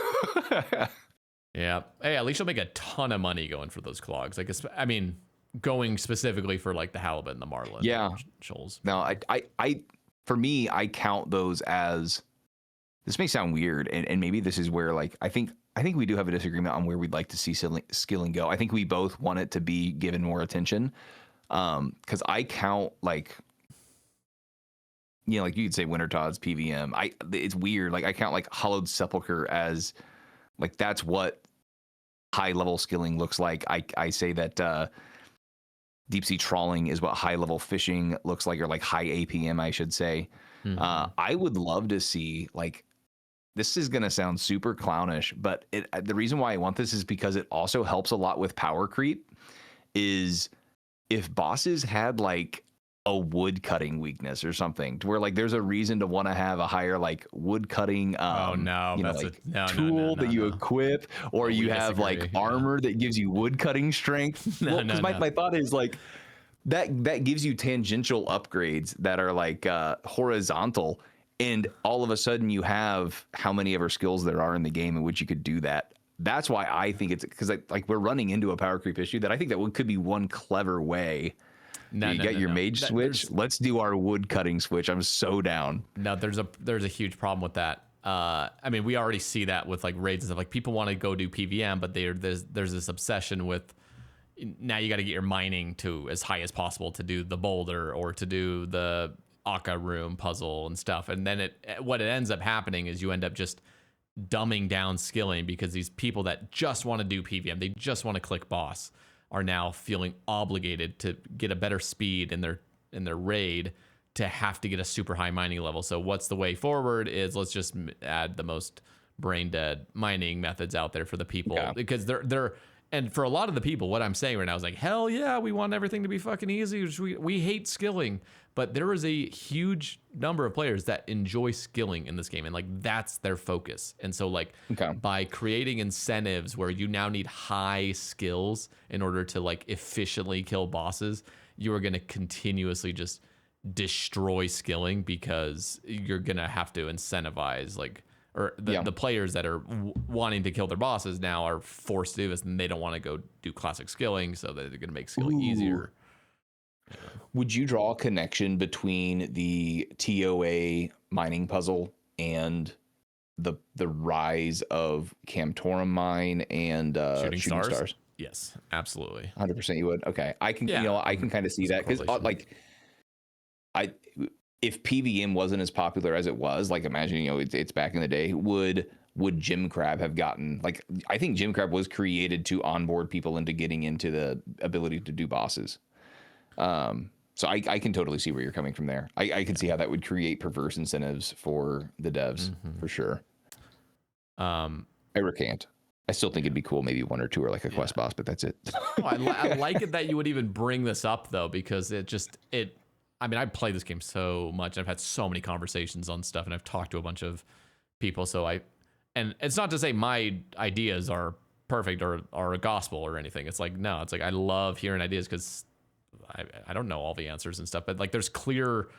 Yeah. Hey, at least you'll make a ton of money going for those clogs. Like, I mean, going specifically for like the halibut and the marlin. Yeah. Shoals. No, I for me, I count those as, this may sound weird, and maybe this is where like I think we do have a disagreement on where we'd like to see skilling go. I think we both want it to be given more attention. Because I count like, you know, like you could say Winter Todd's PVM. It's weird. Like I count like Hollowed Sepulcher as like, that's what high level skilling looks like. I say that deep sea trawling is what high level fishing looks like, or like high APM, I should say. Mm-hmm. I would love to see, like, this is going to sound super clownish, but the reason why I want this is because it also helps a lot with power creep. Is if bosses had like a wood cutting weakness or something, to where like there's a reason to want to have a higher like wood cutting tool that you equip, or you have like armor that gives you wood cutting strength. My thought is like that gives you tangential upgrades that are like horizontal, and all of a sudden you have how many ever skills there are in the game in which you could do that. That's why I think it's, because like we're running into a power creep issue that I think that could be one clever way. You get your mage switch. Let's do our wood cutting switch. I'm so down. No, there's a huge problem with that. I mean, we already see that with like raids and stuff. Like, people want to go do PVM, but there's this obsession with, now you got to get your mining to as high as possible to do the boulder or to do the Akka room puzzle and stuff. And then what it ends up happening is you end up just dumbing down skilling, because these people that just want to do PVM, they just want to click boss, are now feeling obligated to get a better speed in their raid to have to get a super high mining level. So what's the way forward is, let's just add the most brain dead mining methods out there for the people, because they're and for a lot of the people, what I'm saying right now is like, hell yeah, we want everything to be fucking easy. We hate skilling, but there is a huge number of players that enjoy skilling in this game, and like that's their focus. And so like by creating incentives where you now need high skills in order to like efficiently kill bosses, you are going to continuously just destroy skilling, because you're going to have to incentivize like, or the players that are wanting to kill their bosses now are forced to do this, and they don't want to go do classic skilling, so they're going to make skilling easier. Yeah. Would you draw a connection between the TOA mining puzzle and the rise of Camtorum Mine and Shooting Shooting stars? Stars? Yes, absolutely. 100% you would. Okay, I can Yeah, I can kind of see there's a that because correlation. like I if PVM wasn't as popular as it was, like imagine it's back in the day, would Jim Crab have gotten like I think Jim Crab was created to onboard people into getting into the ability to do bosses. So I can totally see where you're coming from there. I can see how that would create perverse incentives for the devs for sure. I recant. I still think it'd be cool, maybe one or two or like a quest boss, but that's it. Oh, I like it that you would even bring this up though, because I mean, I play this game so much. I've had so many conversations on stuff, and I've talked to a bunch of people. And it's not to say my ideas are perfect or are a gospel or anything. It's like, no, it's like I love hearing ideas because I don't know all the answers and stuff, but like there's clear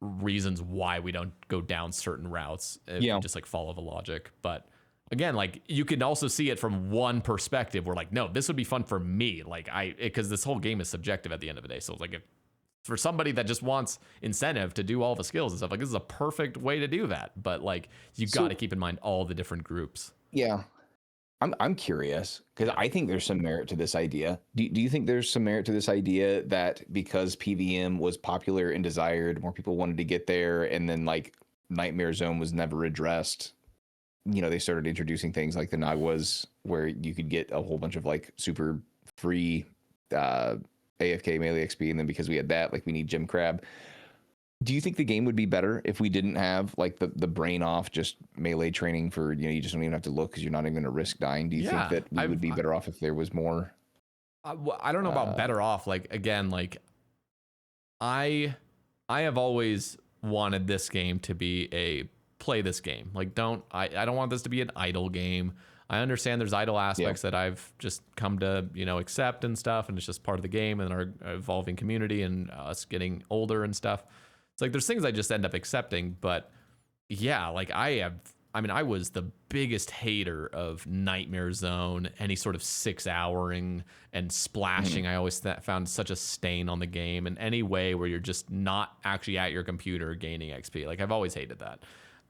reasons why we don't go down certain routes if you just like follow the logic. But again, like you can also see it from one perspective where like, no, this would be fun for me. Like because this whole game is subjective at the end of the day. So it's like for somebody that just wants incentive to do all the skills and stuff, like this is a perfect way to do that. But like you got to keep in mind all the different groups. Yeah. I'm curious because I think there's some merit to this idea. Do you think there's some merit to this idea that because PVM was popular and desired, more people wanted to get there, and then like Nightmare Zone was never addressed? They started introducing things like the Naguas, where you could get a whole bunch of like super free AFK melee XP, and then because we had that, like we need Jim Crab. Do you think the game would be better if we didn't have like the brain off just melee training for you just don't even have to look because you're not even going to risk dying? Do you think that we would be better off if there was more? I don't know about better off. Like again, like I have always wanted this game to be play this game. Like I don't want this to be an idle game. I understand there's idle aspects that I've just come to accept and stuff, and it's just part of the game and our evolving community and us getting older and stuff. It's like there's things I just end up accepting, but yeah, like I was the biggest hater of Nightmare Zone, any sort of 6-houring and splashing. I always found such a stain on the game, and any way where you're just not actually at your computer gaining XP. Like I've always hated that.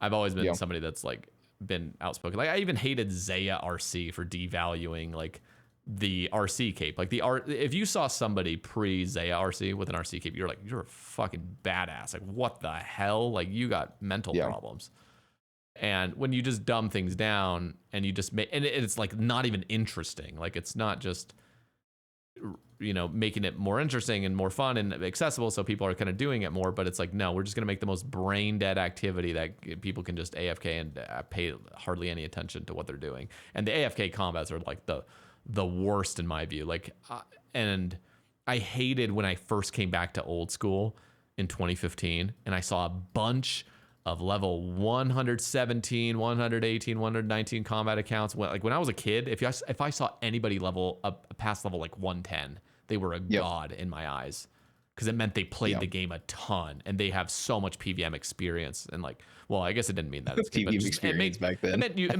I've always been somebody that's like been outspoken. Like I even hated Zaya RC for devaluing like the RC cape. Like if you saw somebody pre Zaya RC with an RC cape, you're like, you're a fucking badass. Like what the hell? Like you got mental problems. And when you just dumb things down and you just make, and it's like not even interesting. Like it's not just making it more interesting and more fun and accessible, so people are kind of doing it more, but it's like, no, we're just going to make the most brain dead activity that people can just AFK and pay hardly any attention to what they're doing. And the AFK combats are like the worst in my view. Like and I hated when I first came back to old school in 2015 and I saw a bunch of level 117, 118, 119 combat accounts. When I was a kid, if I saw anybody level up past level like 110, they were a god in my eyes, because it meant they played the game a ton and they have so much PVM experience. And like, well, I guess it didn't mean that. PVM experience back then. It meant you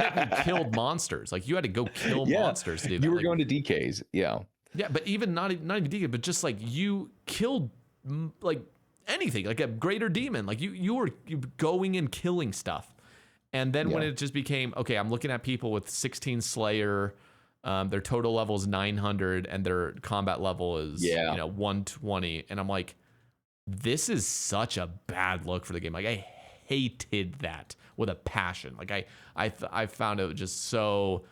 killed monsters. Like you had to go kill monsters to do that. You were going to DKs. Yeah, but even not even DK, but just like you killed like anything, like a greater demon. Like you were going and killing stuff. And then when it just became, okay, I'm looking at people with 16 Slayer, their total level is 900 and their combat level is 120, and I'm like, this is such a bad look for the game. Like I hated that with a passion. Like I found it just so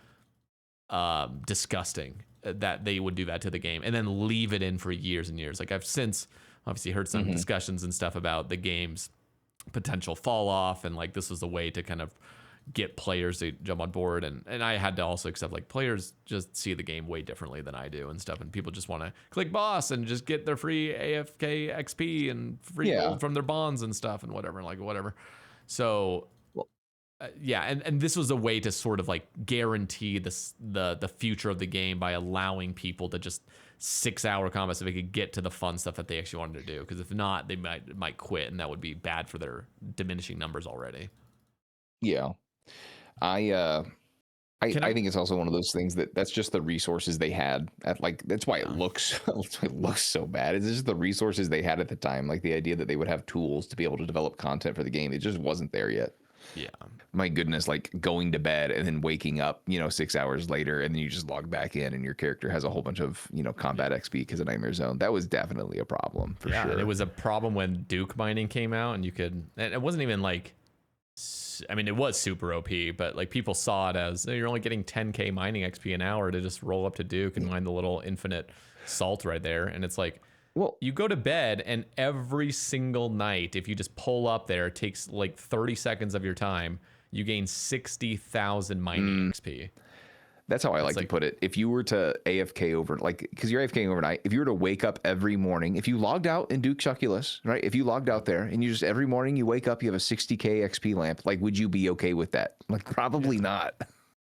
disgusting that they would do that to the game and then leave it in for years and years. Like I've since obviously heard some discussions and stuff about the game's potential fall off, and like this was a way to kind of get players to jump on board, and I had to also accept like players just see the game way differently than I do and stuff, and people just want to click boss and just get their free AFK XP and free gold from their bonds and stuff and whatever. So and this was a way to sort of like guarantee the future of the game by allowing people to just 6-hour combat so they could get to the fun stuff that they actually wanted to do, because if not, they might quit, and that would be bad for their diminishing numbers already. I think it's also one of those things that's just the resources they had at, like, that's why it looks so bad. It's just the resources they had at the time, like the idea that they would have tools to be able to develop content for the game. It just wasn't there yet. Yeah. My goodness, like going to bed and then waking up, 6 hours later, and then you just log back in and your character has a whole bunch of, combat XP because of Nightmare Zone. That was definitely a problem for Yeah, sure. and it was a problem when Duke mining came out, and and it wasn't even like, I mean, it was super OP, but like people saw it as you're only getting 10k mining XP an hour to just roll up to Duke and mine the little infinite salt right there. And it's like, Well, you go to bed, and every single night, if you just pull up there, it takes like 30 seconds of your time, you gain 60,000 mining XP. that's how I like to like- put it. If you were to AFK over, like, because you're AFKing overnight, if you were to wake up every morning, if you logged out in Duke Succulus, right? If you logged out there and you just every morning you wake up, you have a 60k XP lamp, like, would you be okay with that? Like, probably not.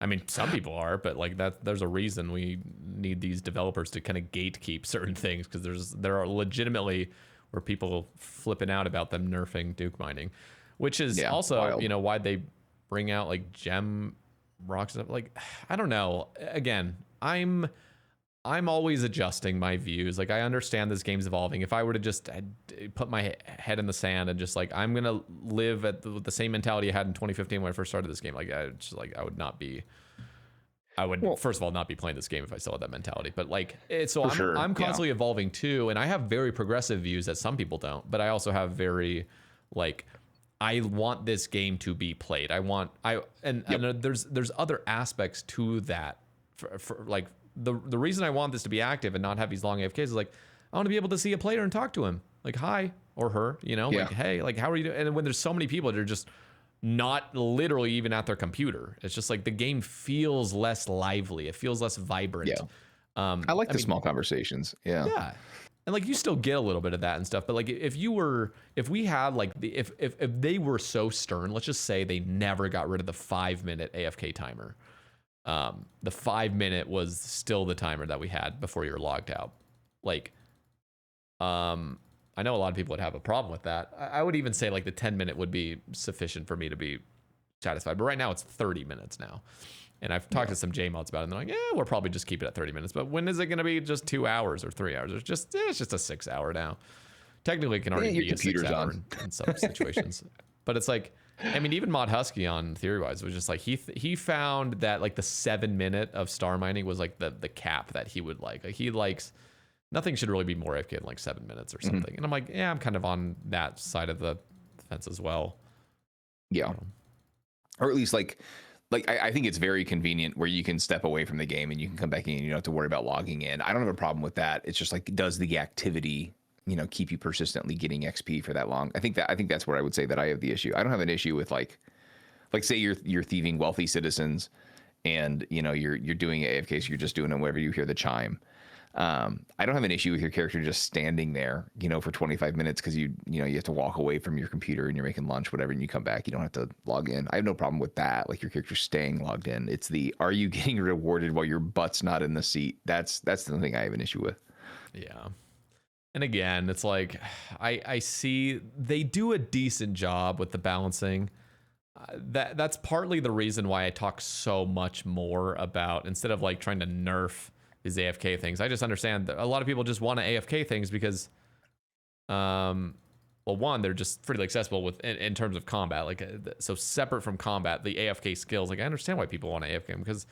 I mean, some people are, but like that, there's a reason we need these developers to kind of gatekeep certain things, because there are legitimately where people flipping out about them nerfing Duke mining, which is also wild. why they bring out like gem rocks and stuff. Like, I don't know. Again, I'm always adjusting my views. Like, I understand this game's evolving. If I were to just put my head in the sand and just like, I'm gonna live at the same mentality I had in 2015 when I first started this game, like, I would first of all not be playing this game if I still had that mentality. But like, I'm constantly evolving too, and I have very progressive views that some people don't. But I also have very like, I want this game to be played. And there's other aspects to that for like. The reason I want this to be active and not have these long AFKs is like, I want to be able to see a player and talk to him, like, hi, or her, like, hey, like, how are you doing? And when there's so many people that are just not literally even at their computer, it's just like the game feels less lively. It feels less vibrant. Yeah. I like the small conversations. Yeah. Yeah. And like, you still get a little bit of that and stuff, but like, if we had like if they were so stern, let's just say they never got rid of the 5-minute AFK timer. The 5-minute was still the timer that we had before you're logged out. Like, I know a lot of people would have a problem with that. I would even say like the 10-minute would be sufficient for me to be satisfied. But right now it's 30 minutes now. And I've talked to some JMods about it, and they're like, yeah, we'll probably just keep it at 30 minutes. But when is it going to be just 2 hours or 3 hours? It's just a 6 hour now. Technically, it can already be a 6 hour in some situations. But it's like, I mean, even Mod Husky on Theory-Wise was just like, he found that like the 7-minute of star mining was like the cap that he would like. Like, he likes, nothing should really be more AFK than like 7 minutes or something. And I'm like, yeah, I'm kind of on that side of the fence as well. Yeah. Or at least like I think it's very convenient where you can step away from the game and you can come back in and you don't have to worry about logging in. I don't have a problem with that. It's just like, does the activity, keep you persistently getting XP for that long? I think that's where I would say that I have the issue. I don't have an issue with like say you're thieving wealthy citizens and you're doing AFK, so you're just doing it whenever you hear the chime. I don't have an issue with your character just standing there, for 25 minutes because you have to walk away from your computer and you're making lunch, whatever, and you come back, you don't have to log in. I have no problem with that. Like, your character staying logged in. It's are you getting rewarded while your butt's not in the seat? That's the thing I have an issue with. Yeah. And again, it's like, I see they do a decent job with the balancing. That's partly the reason why I talk so much more about, instead of like trying to nerf these AFK things, I just understand that a lot of people just want to AFK things because, well, one, they're just freely accessible in terms of combat. Like, so separate from combat, the AFK skills, like, I understand why people want to AFK them, because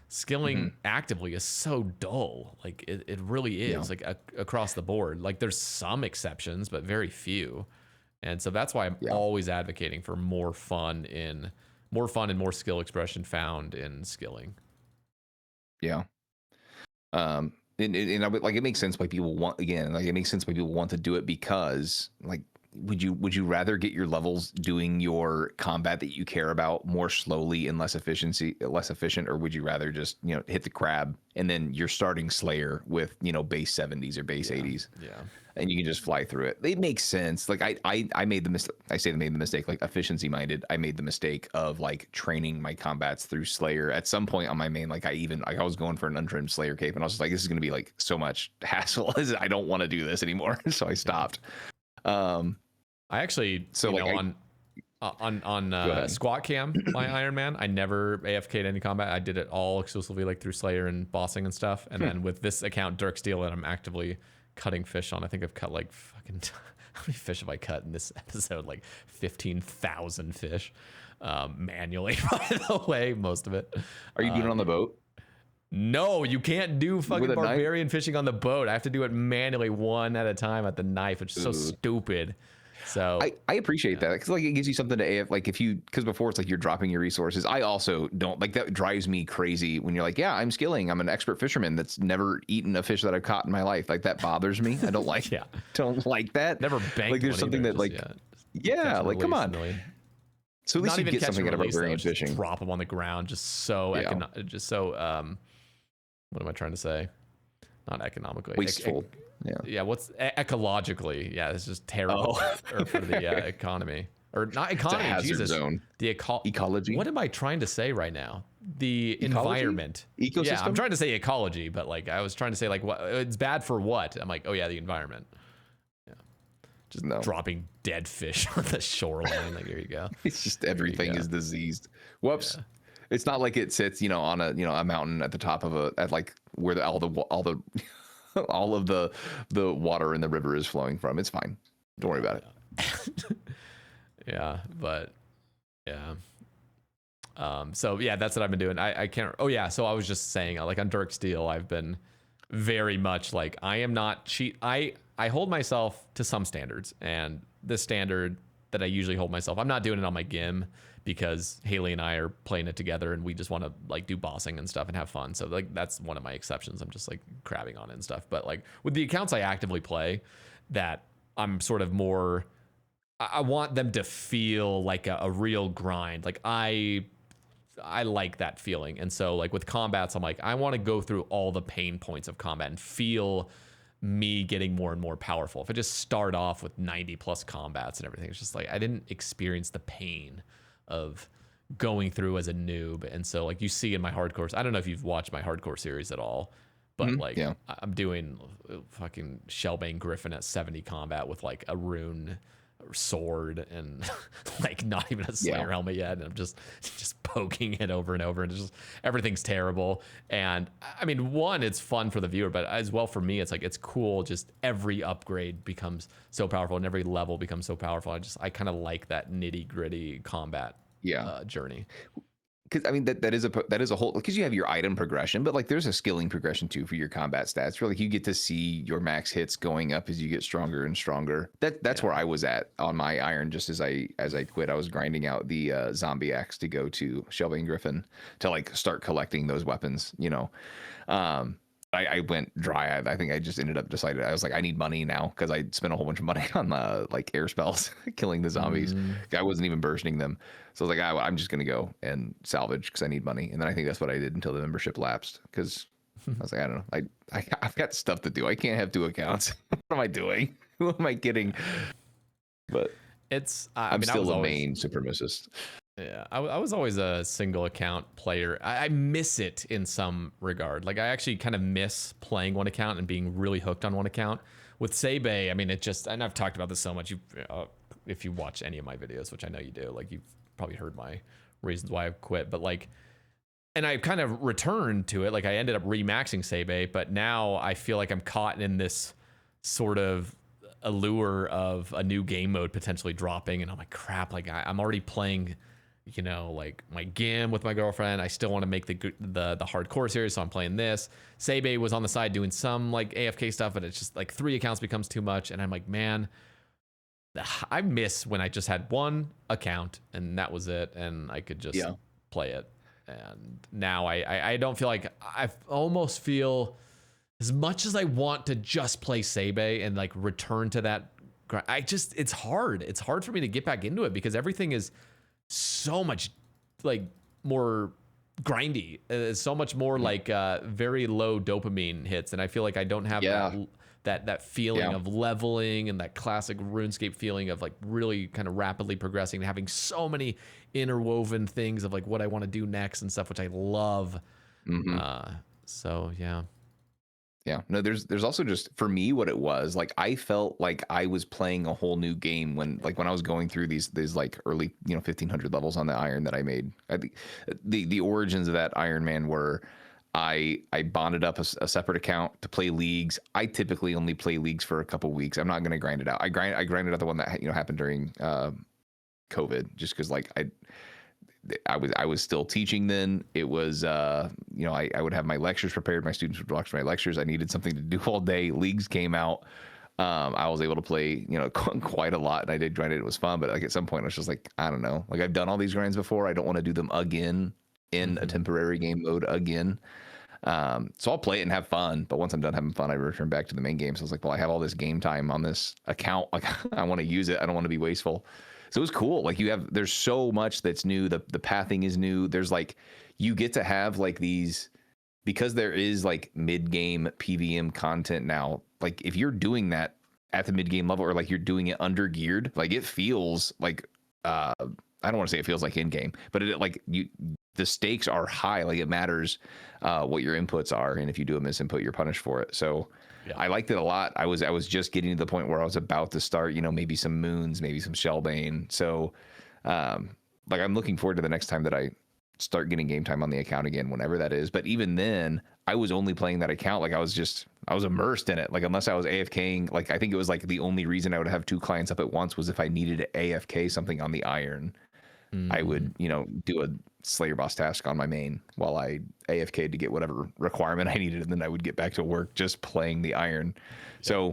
skilling actively is so dull. Like, it really is, like, across the board. Like, there's some exceptions, but very few. And so that's why I'm always advocating for more fun and more skill expression found in skilling. Yeah. And I would, like, it makes sense why people want, again, like, it makes sense why people want to do it, because, like, would you rather get your levels doing your combat that you care about more slowly and less efficient, or would you rather just hit the crab and then you're starting Slayer with base 70s or base 80s, and you can just fly through it? It makes sense. Like, I made the mistake. I say I made the mistake, like, efficiency minded. I made the mistake of like training my combats through Slayer at some point on my main. Like, I was going for an untrimmed Slayer cape, and I was just like, this is going to be like so much hassle. I don't want to do this anymore. So I stopped. I actually, on squat cam, my Iron Man, I never AFK'd any combat. I did it all exclusively like through Slayer and bossing and stuff. And then with this account, Dirk Steel, that I'm actively cutting fish on, I think I've cut like fucking how many fish have I cut in this episode? Like 15,000 fish. manually, by the way, most of it. Are you doing it on the boat? No, you can't do fucking With a knife? barbarian fishing on the boat. I have to do it manually, one at a time at the knife, which is so stupid. So I appreciate that, because like it gives you something to AF, like if you, because before it's like you're dropping your resources. I also don't like that. Drives me crazy when you're like, yeah, I'm skilling, I'm an expert fisherman that's never eaten a fish that I've caught in my life. Like that bothers me. I don't like don't like that. Never banked like there's one something either, that just, like yeah, like come on. So at least not you even get catch something and out of release, barbarian though, just fishing. drop them on the ground, just so what am I trying to say? Not economically. Wasteful. Yeah, what's ecologically? Yeah, it's just terrible for the economy. Or not economy, hazard Jesus. zone. The ecology. What am I trying to say right now? The Ecology? environment. Ecosystem? Yeah, I'm trying to say ecology, but like I was trying to say like what it's bad for what? I'm like, oh yeah, the environment. Yeah. Just dropping dead fish on the shoreline. Like here you go. It's just everything is diseased. Whoops. Yeah. It's not like it sits, on a mountain at the top of at like where all of the water in the river is flowing from. It's fine. Don't worry about it. Yeah, but yeah. So yeah, that's what I've been doing. I can't. Oh yeah. So I was just saying, like on Dirk Steel, I've been very much like I am not cheat. I hold myself to some standards, and the standard that I usually hold myself, I'm not doing it on my Gim, because Haley and I are playing it together and we just want to like do bossing and stuff and have fun. So like that's one of my exceptions. I'm just like crabbing on it and stuff. But like with the accounts I actively play, that I'm sort of more, I want them to feel like a real grind. Like I like that feeling. And so like with combats, I'm like, I want to go through all the pain points of combat and feel me getting more and more powerful. If I just start off with 90 plus combats and everything, it's just like I didn't experience the pain of going through as a noob. And so like you see in my hardcore, I don't know if you've watched my hardcore series at all, but I'm doing fucking Shellbane Griffin at 70 combat with like a rune sword and like not even a Slayer helmet yet, and I'm just poking it over and over, and it's just everything's terrible. And I mean, one, it's fun for the viewer, but as well for me, it's like it's cool. Just every upgrade becomes so powerful, and every level becomes so powerful. I kind of like that nitty gritty combat journey. Because I mean that is a whole, because you have your item progression, but like there's a skilling progression too for your combat stats. Really, you get to see your max hits going up as you get stronger and stronger. That's where I was at on my iron. Just as I quit, I was grinding out the zombie axe to go to Shellbane Griffin to like start collecting those weapons. I went dry. I think I just ended up decided I was like, I need money now, because I spent a whole bunch of money on like air spells, killing the zombies. I wasn't even bursting them. So I was like, I'm just going to go and salvage because I need money. And then I think that's what I did until the membership lapsed, because I was like, I don't know. I've got stuff to do. I can't have 2 accounts. What am I doing? Who am I kidding? But I'm still a main supremacist. Yeah, I was always a single account player. I miss it in some regard. Like I actually kind of miss playing one account and being really hooked on one account. With Sae Bae, I mean, it just, and I've talked about this so much. If you watch any of my videos, which I know you do, like you've probably heard my reasons why I've quit. But like, and I kind of returned to it. Like I ended up remaxing Sae Bae, but now I feel like I'm caught in this sort of allure of a new game mode potentially dropping, and I'm like, crap. Like I'm already playing, like my Gim with my girlfriend. I still want to make the hardcore series, so I'm playing this. Sae Bae was on the side doing some like AFK stuff, but it's just like 3 accounts becomes too much, and I'm like, man, I miss when I just had one account and that was it, and I could just play it. And now I don't feel like, I almost feel, as much as I want to just play Sae Bae and like return to that, it's hard for me to get back into it, because everything is so much like more grindy. It's so much more like very low dopamine hits, and I feel like I don't have that feeling of leveling and that classic RuneScape feeling of like really kind of rapidly progressing and having so many interwoven things of like what I want to do next and stuff, which I love. So no, there's also just, for me, what it was like, I felt like I was playing a whole new game when I was going through these like early 1500 levels on the iron that I made. I think the origins of that Iron Man were, I bonded up a separate account to play leagues. I typically only play leagues for a couple weeks. I'm not going to grind it out. I grinded out the one that happened during COVID, just because like I was still teaching then. It was, you know, I would have my lectures prepared. My students would watch my lectures. I needed something to do all day. Leagues came out. I was able to play, you know, quite a lot, and I did grind it. It was fun, but like at some point, I was just like, I don't know. Like I've done all these grinds before. I don't want to do them again in a temporary game mode again. So I'll play it and have fun. But once I'm done having fun, I return back to the main game. So I was like, well, I have all this game time on this account. Like I want to use it. I don't want to be wasteful. So it was cool. Like there's so much that's new. The pathing is new. There's like, you get to have like these, because there is like mid-game PVM content now. Like if you're doing that at the mid-game level, or like you're doing it under geared, like it feels like, I don't want to say it feels like in-game, but the stakes are high. Like it matters what your inputs are, and if you do a misinput, you're punished for it. So yeah. I liked it a lot. I was just getting to the point where I was about to start, you know, maybe some moons, maybe some Shellbane. So like I'm looking forward to the next time that I start getting game time on the account again, whenever that is. But even then, I was only playing that account. Like I was immersed in it. Like unless I was AFKing, like I think it was like the only reason I would have two clients up at once was if I needed to AFK something on the Iron. I would, you know, do a Slayer boss task on my main while I AFK'd to get whatever requirement I needed, and then I would get back to work just playing the Iron. So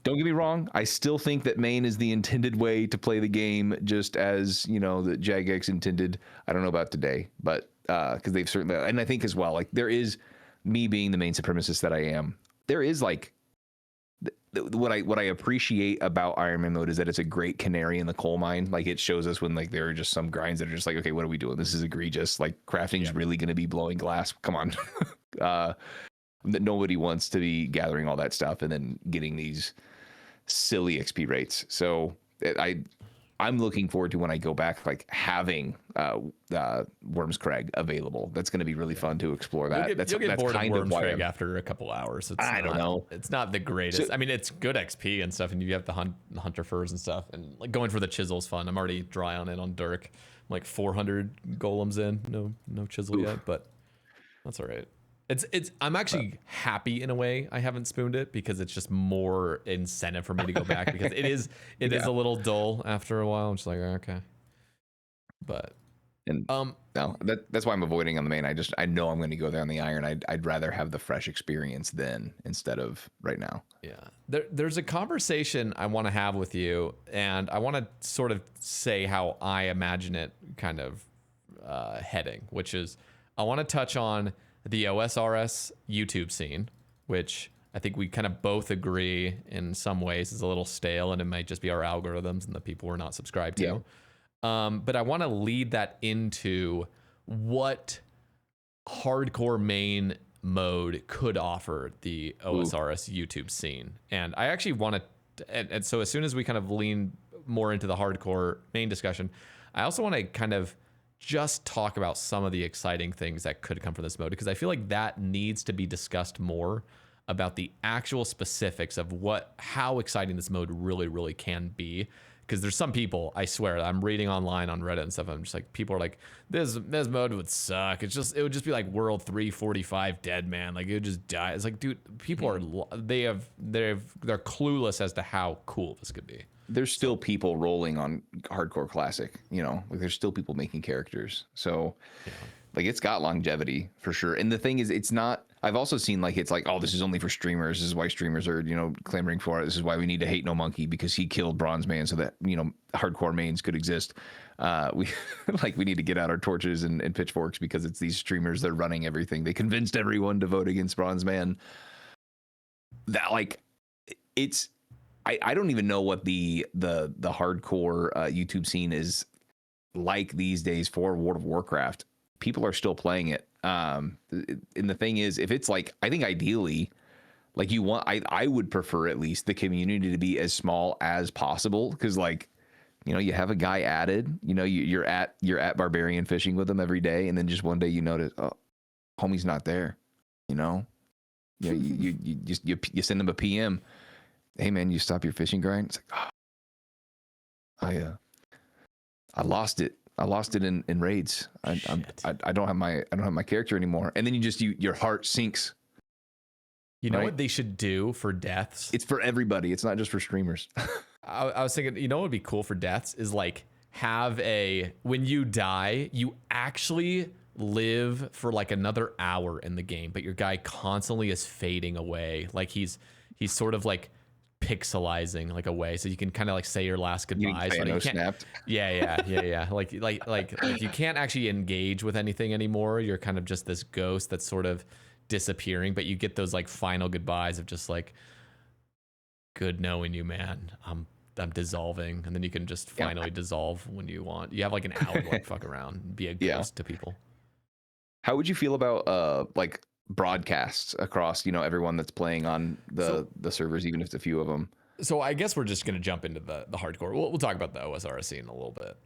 don't get me wrong, I still think that main is the intended way to play the game, just as, you know, the Jagex intended. I don't know about today, but because they've certainly, and I think as well, like there is, me being the main supremacist that I am, there is like what I appreciate about Iron Man mode is that it's a great canary in the coal mine. Like it shows us when like there are just some grinds that are just like, okay, what are we doing? This is egregious. Like crafting's really going to be blowing glass. Come on. That nobody wants to be gathering all that stuff and then getting these silly XP rates. So I'm looking forward to when I go back, like having Worms Crag available. That's going to be really fun to explore that. You'll get bored of Worms Crag after a couple hours. I don't know. It's not the greatest. I mean, it's good XP and stuff, and you have the hunter furs and stuff, and like going for the chisel's fun. I'm already dry on it on Dirk. I'm like 400 golems in, no chisel yet, but that's all right. I'm actually happy in a way I haven't spooned it, because it's just more incentive for me to go back, because it is a little dull after a while. I'm just like, okay. But no, that's why I'm avoiding on the main. I know I'm going to go there on the Iron. I'd rather have the fresh experience then instead of right now. Yeah. There's a conversation I want to have with you, and I want to sort of say how I imagine it kind of heading, which is I want to touch on the OSRS YouTube scene, which I think we kind of both agree in some ways is a little stale, and it might just be our algorithms and the people we're not subscribed to. Yeah. But I want to lead that into what hardcore main mode could offer the OSRS YouTube scene. And I actually want to, and so as soon as we kind of lean more into the hardcore main discussion, I also want to kind of just talk about some of the exciting things that could come from this mode, because I feel like that needs to be discussed more, about the actual specifics of how exciting this mode really, really can be. Because there's some people, I swear, I'm reading online on Reddit and stuff, I'm just like, people are like, this mode would suck. It would just be like World 345 dead man. Like it would just die. It's like, dude, people they're clueless as to how cool this could be. There's still people rolling on hardcore classic, you know, like there's still people making characters. So like it's got longevity for sure. And the thing is, it's not, I've also seen like, it's like, oh, this is only for streamers. This is why streamers are, you know, clamoring for it. This is why we need to hate No Monkey, because he killed Bronzeman so that, you know, hardcore mains could exist. We need to get out our torches and pitchforks, because it's these streamers, they're running everything. They convinced everyone to vote against Bronzeman. That like, it's, I don't even know what the hardcore YouTube scene is like these days for World of Warcraft. People are still playing it. And the thing is, if it's like, I think ideally, like I would prefer at least the community to be as small as possible. Because like, you know, you have a guy added, you know, you're at barbarian fishing with him every day, and then just one day you notice, oh, homie's not there. You know, you send him a PM. Hey man, you stop your fishing grind. It's like, oh, I lost it. I lost it in raids. I don't have my character anymore. And then your heart sinks. You know what they should do for deaths? It's for everybody. It's not just for streamers. I was thinking, you know what would be cool for deaths is like have when you die, you actually live for like another hour in the game, but your guy constantly is fading away. Like he's sort of like pixelizing like away, so you can kind of like say your last goodbyes. You Like snapped. Yeah. Like you can't actually engage with anything anymore. You're kind of just this ghost that's sort of disappearing, but you get those like final goodbyes of just like, good knowing you, man. I'm dissolving, and then you can just finally dissolve when you want. You have like an hour to like fuck around and be a ghost to people. How would you feel about like broadcasts across, everyone that's playing on the servers, even if it's a few of them? So I guess we're just going to jump into the hardcore. We'll talk about the OSRS scene a little bit,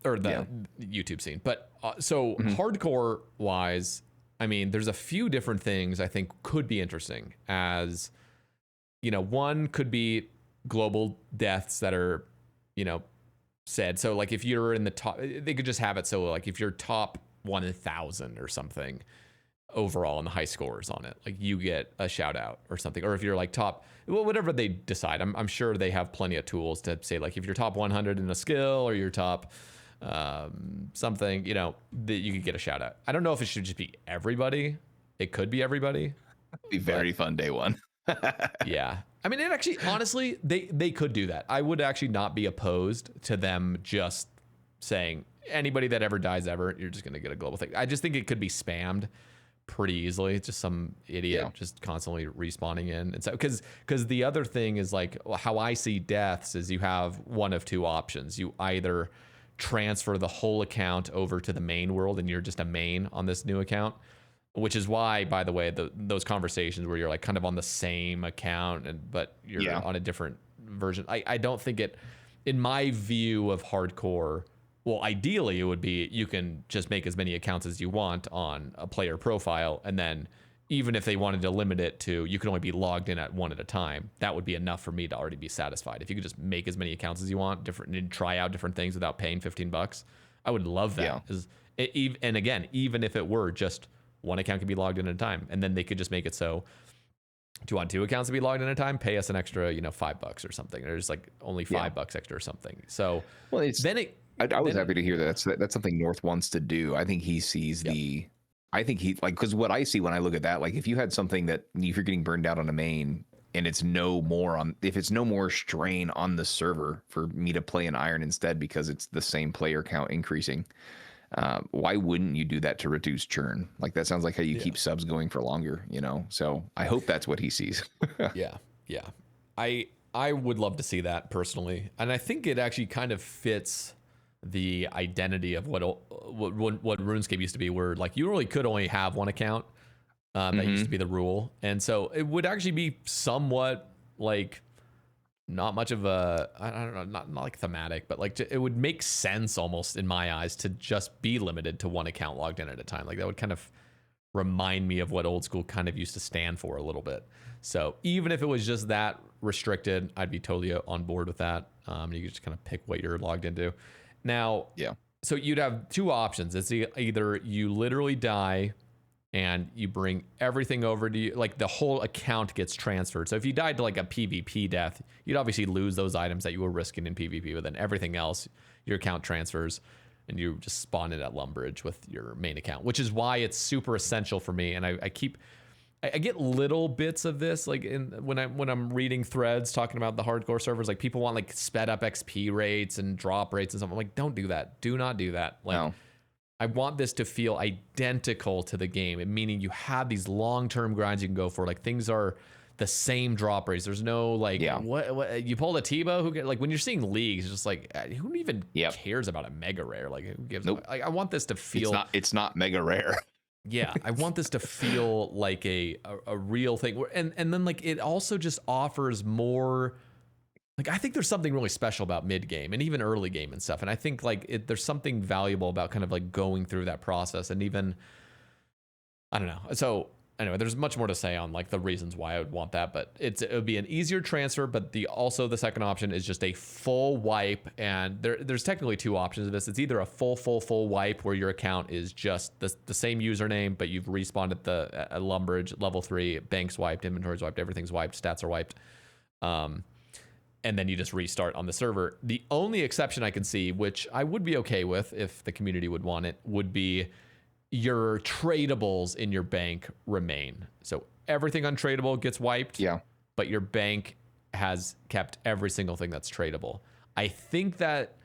or the YouTube scene. But hardcore wise, I mean, there's a few different things I think could be interesting. As one could be global deaths that are, said. So like if you're in the top, they could just have it so like if you're top 1,000 or something overall in the high scores on it, like you get a shout out or something. Or if you're like top, whatever they decide, I'm sure they have plenty of tools to say like if you're top 100 in a skill or you're top something, that you could get a shout out. I don't know if it should just be everybody. It could be everybody. It'd be very fun day one. Yeah. I mean, it actually, honestly, they could do that. I would actually not be opposed to them just saying anybody that ever dies ever, you're just going to get a global thing. I just think it could be spammed pretty easily. It's just some idiot just constantly respawning in. And so, because the other thing is like how I see deaths is you have one of two options. You either transfer the whole account over to the main world and you're just a main on this new account, which is why, by the way, those conversations where you're like kind of on the same account but you're on a different version. I don't think it, in my view of hardcore, well, ideally it would be you can just make as many accounts as you want on a player profile, and then even if they wanted to limit it to you can only be logged in at one at a time, that would be enough for me to already be satisfied. If you could just make as many accounts as you want, and try out different things without paying $15, I would love that. And again, even if it were just one account could be logged in at a time, and then they could just make it so, do you want two accounts to be logged in at a time? Pay us an extra, $5 or something. There's like only $5 extra or something. So I was happy to hear that. That's something North wants to do. I think he sees because what I see when I look at that, like if you had something that if you're getting burned out on a main and if it's no more strain on the server for me to play an iron instead because it's the same player count increasing, why wouldn't you do that to reduce churn? Like that sounds like how you keep subs going for longer, So I hope that's what he sees. Yeah. I would love to see that personally, and I think it actually kind of fits the identity of what RuneScape used to be, where like you really could only have one account. That used to be the rule, and so it would actually be somewhat like not much of a, I don't know, not like thematic, but like it would make sense almost in my eyes to just be limited to one account logged in at a time. Like that would kind of remind me of what old school kind of used to stand for a little bit. So even if it was just that restricted, I'd be totally on board with that. You could just kind of pick what you're logged into. Now, so you'd have two options. It's either you literally die and you bring everything over to you, like the whole account gets transferred. So if you died to like a PvP death, you'd obviously lose those items that you were risking in PvP, but then everything else, your account transfers and you just spawn it at Lumbridge with your main account, which is why it's super essential for me. And I get little bits of this, like when I'm reading threads talking about the hardcore servers, like people want like sped up XP rates and drop rates and stuff. I'm like, don't do that. Do not do that. Like, no. I want this to feel identical to the game, meaning you have these long-term grinds you can go for. Like things are the same drop rates. There's no like, what you pulled a Tebow who get, like when you're seeing leagues, it's just like who even cares about a mega rare? Like who gives? Nope. I want this to feel. It's not mega rare. Yeah, I want this to feel like a real thing, and then like it also just offers more. Like I think there's something really special about mid game and even early game and stuff, and I think like there's something valuable about kind of like going through that process, and even I don't know. So anyway, there's much more to say on like the reasons why I would want that, but it would be an easier transfer. But the second option is just a full wipe, and there's technically two options of this. It's either a full wipe where your account is just the same username, but you've respawned at Lumbridge level 3, banks wiped, inventory's wiped, everything's wiped, stats are wiped, and then you just restart on the server. The only exception I can see, which I would be okay with if the community would want it, would be your tradables in your bank remain. So everything untradeable gets wiped, but your bank has kept every single thing that's tradable. I think that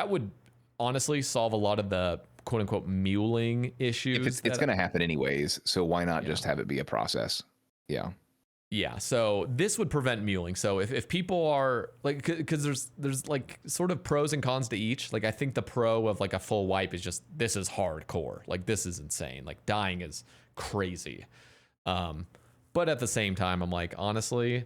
would honestly solve a lot of the quote unquote muling issues. It's going to happen anyways. So why not just have it be a process? Yeah. Yeah. So this would prevent muling. So if people are like, cause there's like sort of pros and cons to each. Like I think the pro of like a full wipe is just, this is hardcore. Like this is insane. Like dying is crazy. But at the same time, I'm like, honestly,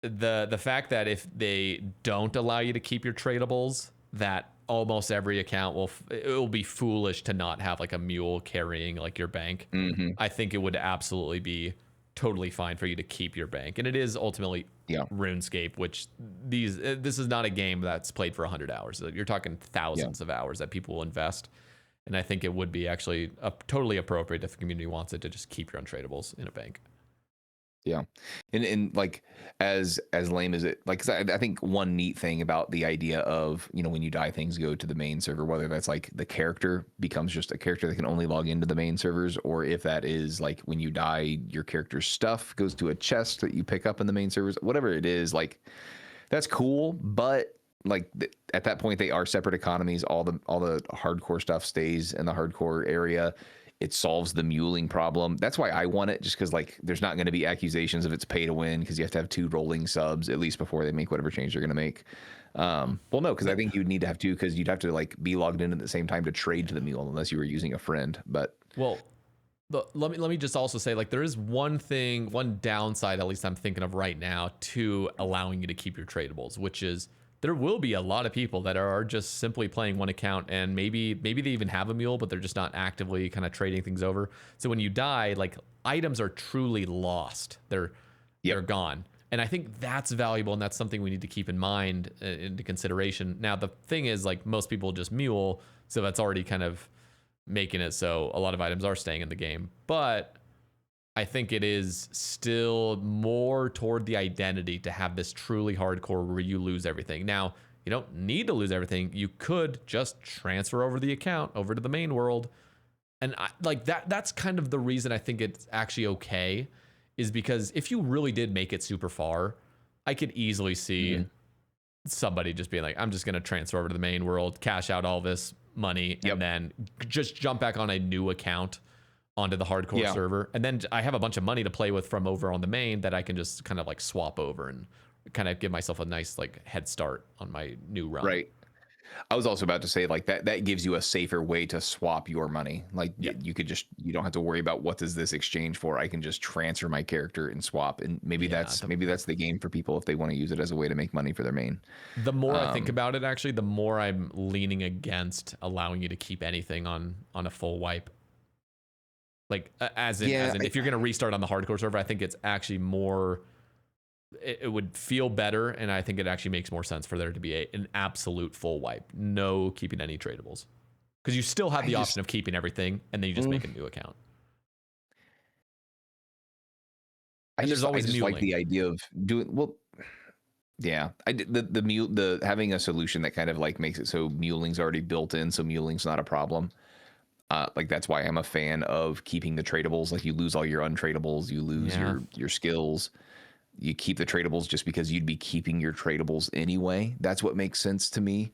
the fact that if they don't allow you to keep your tradables, that almost every account it will be foolish to not have like a mule carrying like your bank. I think it would absolutely be totally fine for you to keep your bank. And it is ultimately RuneScape, which this is not a game that's played for 100 hours. You're talking thousands of hours that people will invest. And I think it would be actually totally appropriate if the community wants it to just keep your untradables in a bank. Yeah. And like as lame as it, like, 'cause I think one neat thing about the idea of, you know, when you die, things go to the main server, whether that's like the character becomes just a character that can only log into the main servers, or if that is like when you die, your character's stuff goes to a chest that you pick up in the main servers, whatever it is, like that's cool. But like at that point, they are separate economies. All the hardcore stuff stays in the hardcore area. It solves the muling problem. That's why I want it, just because like there's not going to be accusations of it's pay to win, because you have to have 2 rolling subs at least before they make whatever change they're going to make. Well, no, because I think you'd need to have 2, because you'd have to like be logged in at the same time to trade to the mule unless you were using a friend. But well, let me just also say, like, there is one downside, at least I'm thinking of right now, to allowing you to keep your tradables, which is there will be a lot of people that are just simply playing one account, and maybe they even have a mule, but they're just not actively kind of trading things over. So when you die, like items are truly lost. They're gone. And I think that's valuable, and that's something we need to keep in mind, into consideration. Now, the thing is, like, most people just mule, so that's already kind of making it so a lot of items are staying in the game. But I think it is still more toward the identity to have this truly hardcore where you lose everything. Now, you don't need to lose everything. You could just transfer over the account over to the main world. And that's kind of the reason I think it's actually okay, is because if you really did make it super far, I could easily see somebody just being like, I'm just going to transfer over to the main world, cash out all this money, and then just jump back on a new account onto the hardcore server. And then I have a bunch of money to play with from over on the main that I can just kind of like swap over and kind of give myself a nice like head start on my new run. Right. I was also about to say, like, that gives you a safer way to swap your money. Like you don't have to worry about what does this exchange for. I can just transfer my character and swap. And maybe that's the game for people if they want to use it as a way to make money for their main. The more I think about it, actually, the more I'm leaning against allowing you to keep anything on a full wipe. Like as in if you're going to restart on the hardcore server, I think it's actually more, it would feel better. And I think it actually makes more sense for there to be an absolute full wipe. No keeping any tradables, because you still have the option of keeping everything, and then you just make a new account. I just like the idea of doing, well, yeah, the having a solution that kind of like makes it so muling's already built in, so muling's not a problem. Like that's why I'm a fan of keeping the tradables. Like you lose all your untradables, you lose your skills, you keep the tradables just because you'd be keeping your tradables anyway. That's what makes sense to me.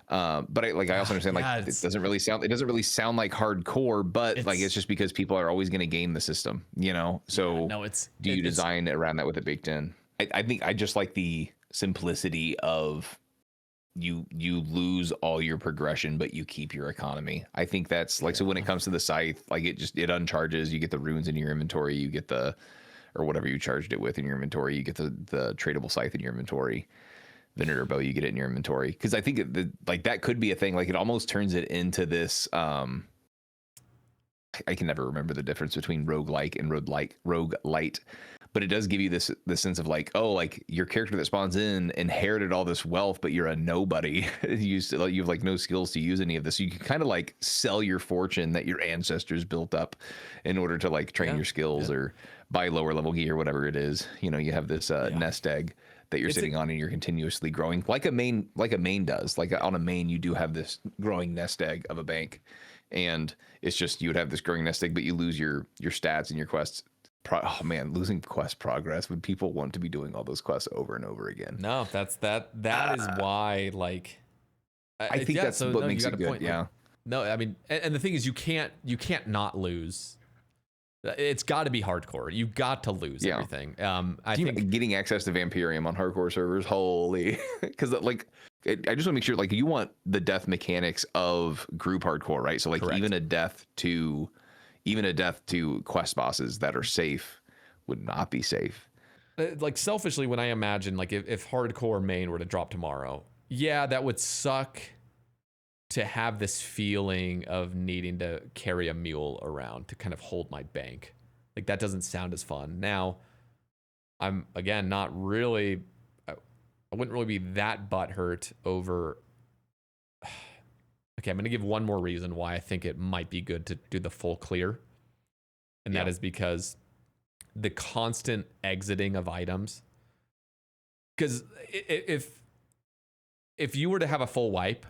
But I also understand like it doesn't really sound like hardcore, but like it's just because people are always going to game the system, you know. So do you design around that with it baked in? I think I just like the simplicity of you lose all your progression, but you keep your economy. I think that's like, so when it comes to the scythe, like it uncharges, you get the runes in your inventory, you get or whatever you charged it with in your inventory, you get the tradable scythe in your inventory, Venator bow, you get it in your inventory. Cause I think that could be a thing. Like it almost turns it into this, I can never remember the difference between roguelike and roguelite. But it does give you this sense of like, oh, like your character that spawns in inherited all this wealth, but you're a nobody. You have like no skills to use any of this. So you can kind of like sell your fortune that your ancestors built up in order to like train your skills or buy lower level gear, whatever it is. You know, you have this nest egg that you're sitting on, and you're continuously growing like a main does. Like on a main, you do have this growing nest egg of a bank, and it's just you would have this growing nest egg, but you lose your stats and your quests. Oh man, losing quest progress. Would people want to be doing all those quests over and over again? No, that is why, like, I think that's what makes it good. Point, yeah. Like, no, I mean, and the thing is, you can't not lose. It's got to be hardcore. You got to lose everything. I think getting access to Vampirium on hardcore servers, holy, because like I just want to make sure, like, you want the death mechanics of group hardcore, right? So like correct. even a death to quest bosses that are safe would not be safe. Like selfishly, when I imagine like if hardcore main were to drop tomorrow, yeah, that would suck to have this feeling of needing to carry a mule around to kind of hold my bank. Like that doesn't sound as fun. Now, I'm again not really, I wouldn't really be that butthurt over. Okay, I'm going to give one more reason why I think it might be good to do the full clear. And that is because the constant exiting of items. Because if you were to have a full wipe,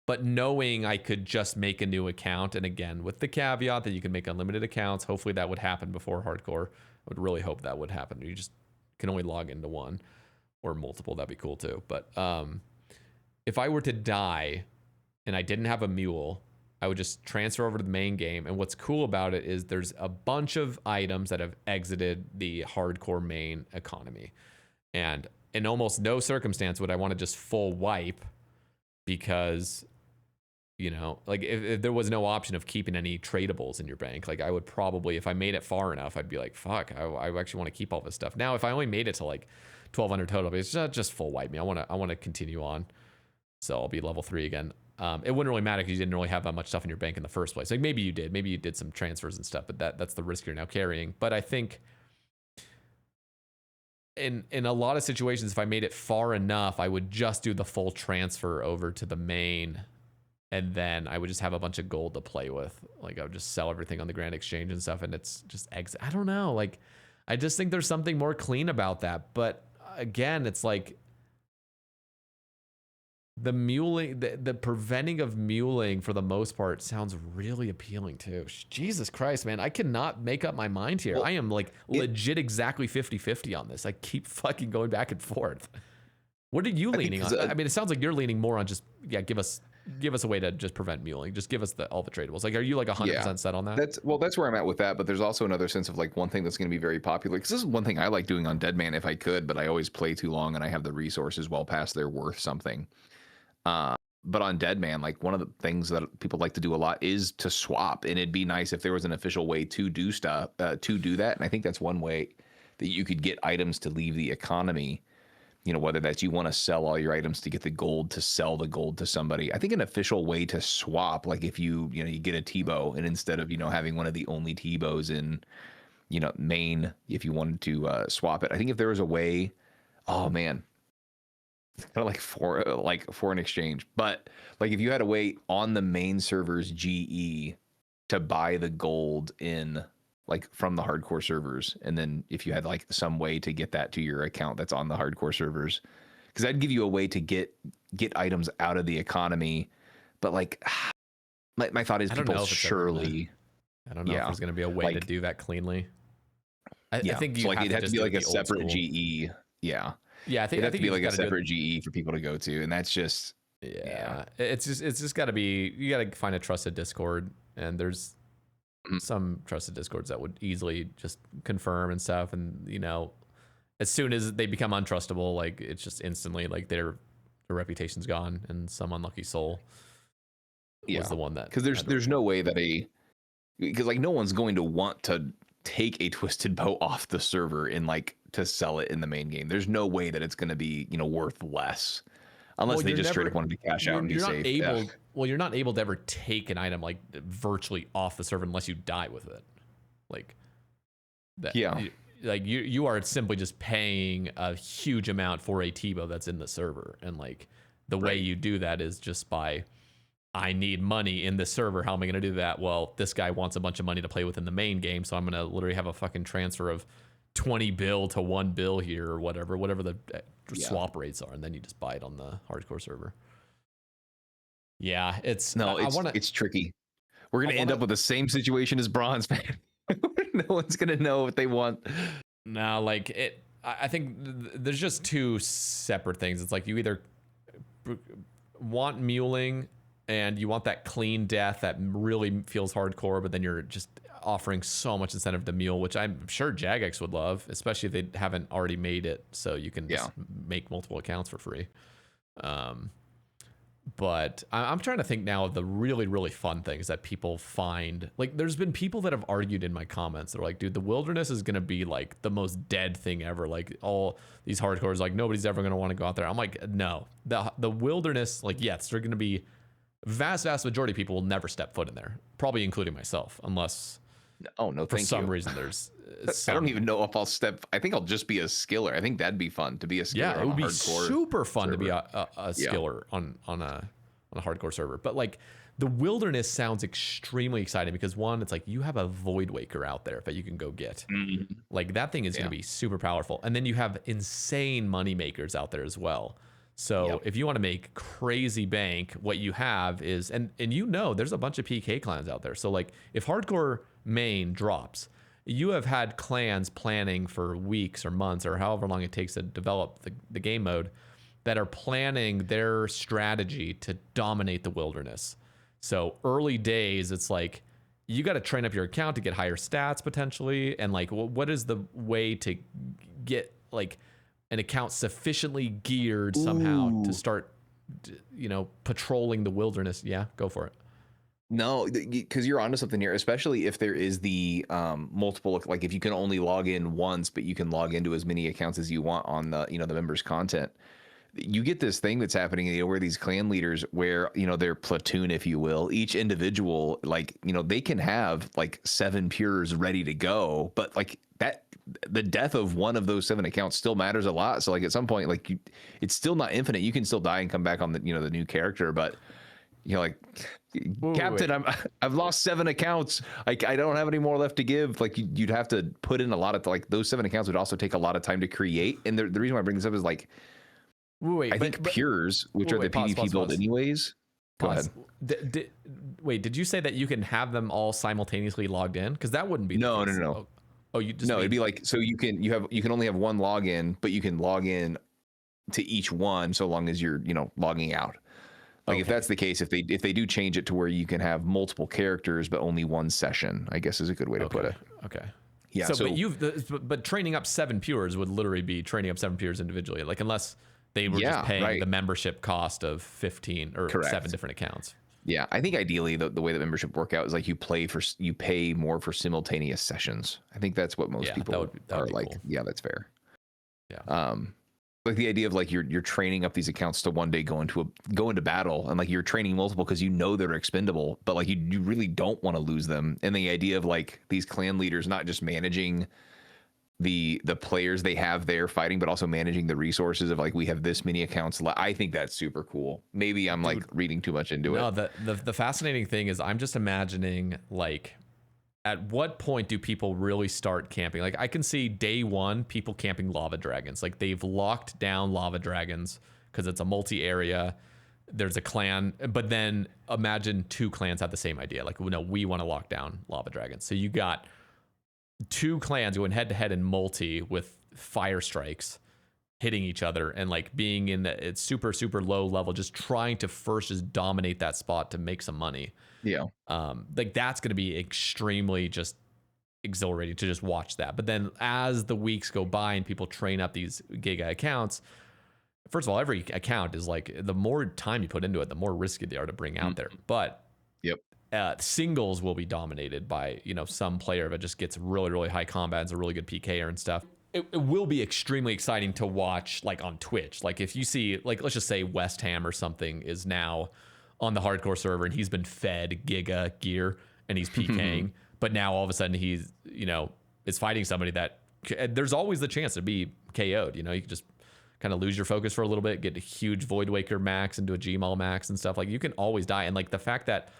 but knowing I could just make a new account, and again, with the caveat that you can make unlimited accounts, hopefully that would happen before hardcore. I would really hope that would happen. You just can only log into one or multiple. That'd be cool too. But if I were to die and I didn't have a mule, I would just transfer over to the main game. And what's cool about it is there's a bunch of items that have exited the hardcore main economy. And in almost no circumstance would I want to just full wipe, because, you know, like if there was no option of keeping any tradables in your bank, like I would probably, if I made it far enough, I'd be like, fuck, I actually want to keep all this stuff. Now, if I only made it to like 1200 total, it's just full wipe me. I want to continue on. So I'll be level 3 again. It wouldn't really matter because you didn't really have that much stuff in your bank in the first place. Like maybe you did some transfers and stuff, but that's the risk you're now carrying. But I think in a lot of situations, if I made it far enough, I would just do the full transfer over to the main, and then I would just have a bunch of gold to play with. Like I would just sell everything on the Grand Exchange and stuff, and it's just exit. I don't know. Like I just think there's something more clean about that. But again, it's like the muling, the preventing of muling for the most part sounds really appealing too. Jesus Christ, man. I cannot make up my mind here. Well, I am like legit exactly 50-50 on this. I keep fucking going back and forth. What are you leaning on? I mean, it sounds like you're leaning more on just, give us a way to just prevent muling. Just give us all the tradables. Like, are you like 100% set on that? That's where I'm at with that. But there's also another sense of like one thing that's going to be very popular, because this is one thing I like doing on Deadman if I could, but I always play too long and I have the resources well past they're worth something. But on Deadman, like one of the things that people like to do a lot is to swap, and it'd be nice if there was an official way to do stuff, to do that. And I think that's one way that you could get items to leave the economy. You know, whether that's you want to sell all your items to get the gold, to sell the gold to somebody. I think an official way to swap, like if you get a T-bow, and instead of, having one of the only T-bows in, main, if you wanted to swap it, I think if there was a way, oh man, kind of like foreign exchange, but like if you had a way on the main servers GE to buy the gold in like from the hardcore servers, and then if you had like some way to get that to your account that's on the hardcore servers, because that'd give you a way to get items out of the economy. But like my thought is, people surely, I don't know if there's going to be a way to do that cleanly. I think you so like have it'd have to be like a separate school. GE. Yeah, I think it'd have to be like a separate GE for people to go to, and that's just it's just got to be, you got to find a trusted Discord, and there's some trusted Discords that would easily just confirm and stuff, and as soon as they become untrustable, like it's just instantly like their reputation's gone, and some unlucky soul was the one that, because there's no way that because like no one's going to want to take a twisted bow off the server and like to sell it in the main game. There's no way that it's going to be worth less, unless they just straight up wanted to cash out and be safe. You're not able to ever take an item like virtually off the server unless you die with it. Like that. Yeah. You are simply just paying a huge amount for a T-bow that's in the server, and like the way you do that is just by, I need money in the server. How am I going to do that? Well, this guy wants a bunch of money to play with in the main game, so I'm going to literally have a fucking transfer of 20 bill to 1 bill here or whatever the Yeah. swap rates are, and then you just buy it on the hardcore server. Yeah, it's it's tricky. We're gonna end up with the same situation as Bronzeman. No one's gonna know what they want. No, like it. I think there's just two separate things. It's like you either want muling and you want that clean death that really feels hardcore, but then you're just offering so much incentive to mule, which I'm sure Jagex would love, especially if they haven't already made it so you can just make multiple accounts for free. But I'm trying to think now of the really, really fun things that people find. Like, there's been people that have argued in my comments. They're like, dude, the wilderness is going to be like the most dead thing ever. Like, all these hardcores, like, nobody's ever going to want to go out there. I'm like, no. The wilderness, like, yes, they're going to be vast majority of people will never step foot in there, probably including myself, unless for some reason there's I don't even know if I'll step. I think I'll just be a skiller. I think that'd be fun to be a skiller. Yeah, it would be hardcore super fun server. to be a skiller on a hardcore server. But like the wilderness sounds extremely exciting because one, it's like you have a Void Waker out there that you can go get. Mm-hmm. Like that thing is going to be super powerful, and then you have insane money makers out there as well. So if you want to make crazy bank, what you have is, and you know, there's a bunch of PK clans out there. So like if hardcore main drops, you have had clans planning for weeks or months or however long it takes to develop the game mode that are planning their strategy to dominate the wilderness. So early days, it's like you got to train up your account to get higher stats potentially. And like, what is the way to get like an account sufficiently geared somehow to start, patrolling the wilderness? Yeah, go for it. No, because you're onto something here, especially if there is the multiple, like if you can only log in once, but you can log into as many accounts as you want on the, the members' content. You get this thing that's happening, where these clan leaders, where, their platoon, if you will, each individual, like, they can have like 7 pures ready to go, but like that, the death of one of those 7 accounts still matters a lot. So like at some point, like it's still not infinite. You can still die and come back on the, the new character, but like, Captain, I've lost 7 accounts. I don't have any more left to give. Like you'd have to put in a lot of, like, those 7 accounts would also take a lot of time to create. And the reason why I bring this up is like, I think pures, which are the PvP build anyways. Go ahead. Did you say that you can have them all simultaneously logged in? Because that wouldn't be no. Oh, you just it'd be like, so you can only have one login, but you can log in to each one so long as you're logging out. Like if that's the case, if they do change it to where you can have multiple characters but only one session, I guess is a good way to put it. Okay. Yeah. So but training up 7 pures would literally be training up 7 pures individually, like unless they were just paying the membership cost of 15 or 7 different accounts. Yeah, I think ideally the way that membership work out is like you pay more for simultaneous sessions. I think that's what most people are like. Cool. Yeah, that's fair. Yeah. Like the idea of like you're training up these accounts to one day go into battle, and like you're training multiple because they're expendable, but like you really don't want to lose them. And the idea of like these clan leaders not just managing the players they have there fighting, but also managing the resources of like, we have this many accounts. I think that's super cool. Maybe I'm like reading too much into it. No, the fascinating thing is I'm just imagining like, at what point do people really start camping? Like I can see day one, people camping lava dragons. Like they've locked down lava dragons because it's a multi-area. There's a clan, but then imagine 2 clans have the same idea. Like, no, we want to lock down lava dragons. So you got 2 clans going head to head in multi with fire strikes hitting each other and like being in it's super, super low level, just trying to first just dominate that spot to make some money. Yeah. Like that's going to be extremely just exhilarating to just watch that. But then as the weeks go by and people train up these Giga accounts, first of all, every account is like, the more time you put into it, the more risky they are to bring out there. But singles will be dominated by, some player that just gets really, really high combat and is a really good PKer and stuff. It will be extremely exciting to watch like on Twitch. Like if you see, like, let's just say West Ham or something is now on the hardcore server and he's been fed Giga gear and he's PKing, but now all of a sudden he's, is fighting somebody that there's always the chance to be KO'd. You can just kind of lose your focus for a little bit, get a huge Void Waker max into a Gmaul max and stuff. Like you can always die. And like the fact that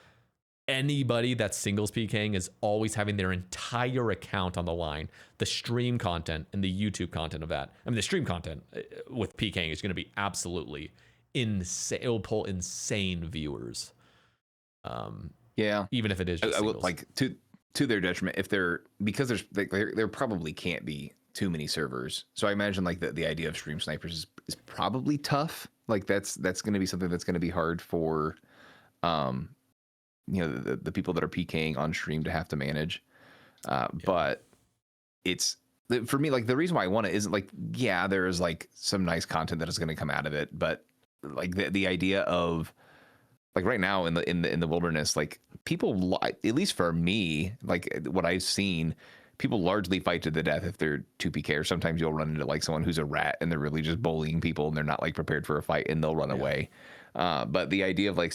anybody that's singles PKing is always having their entire account on the line. The stream content and the YouTube content of that. I mean, the stream content with PKing is going to be absolutely insane. It'll pull insane viewers. Yeah, even if it is just I would singles. like to their detriment if because there probably can't be too many servers. So I imagine like the idea of stream snipers is probably tough. Like that's going to be something that's going to be hard for the people that are PKing on stream to have to manage. But it's for me, like the reason why I want it isn't like, yeah, there is like some nice content that is going to come out of it, but like the idea of like right now in the wilderness, like people, at least for me, like what I've seen, people largely fight to the death if they're 2PK, or sometimes you'll run into like someone who's a rat and they're really just bullying people and they're not like prepared for a fight and they'll run away. But the idea of like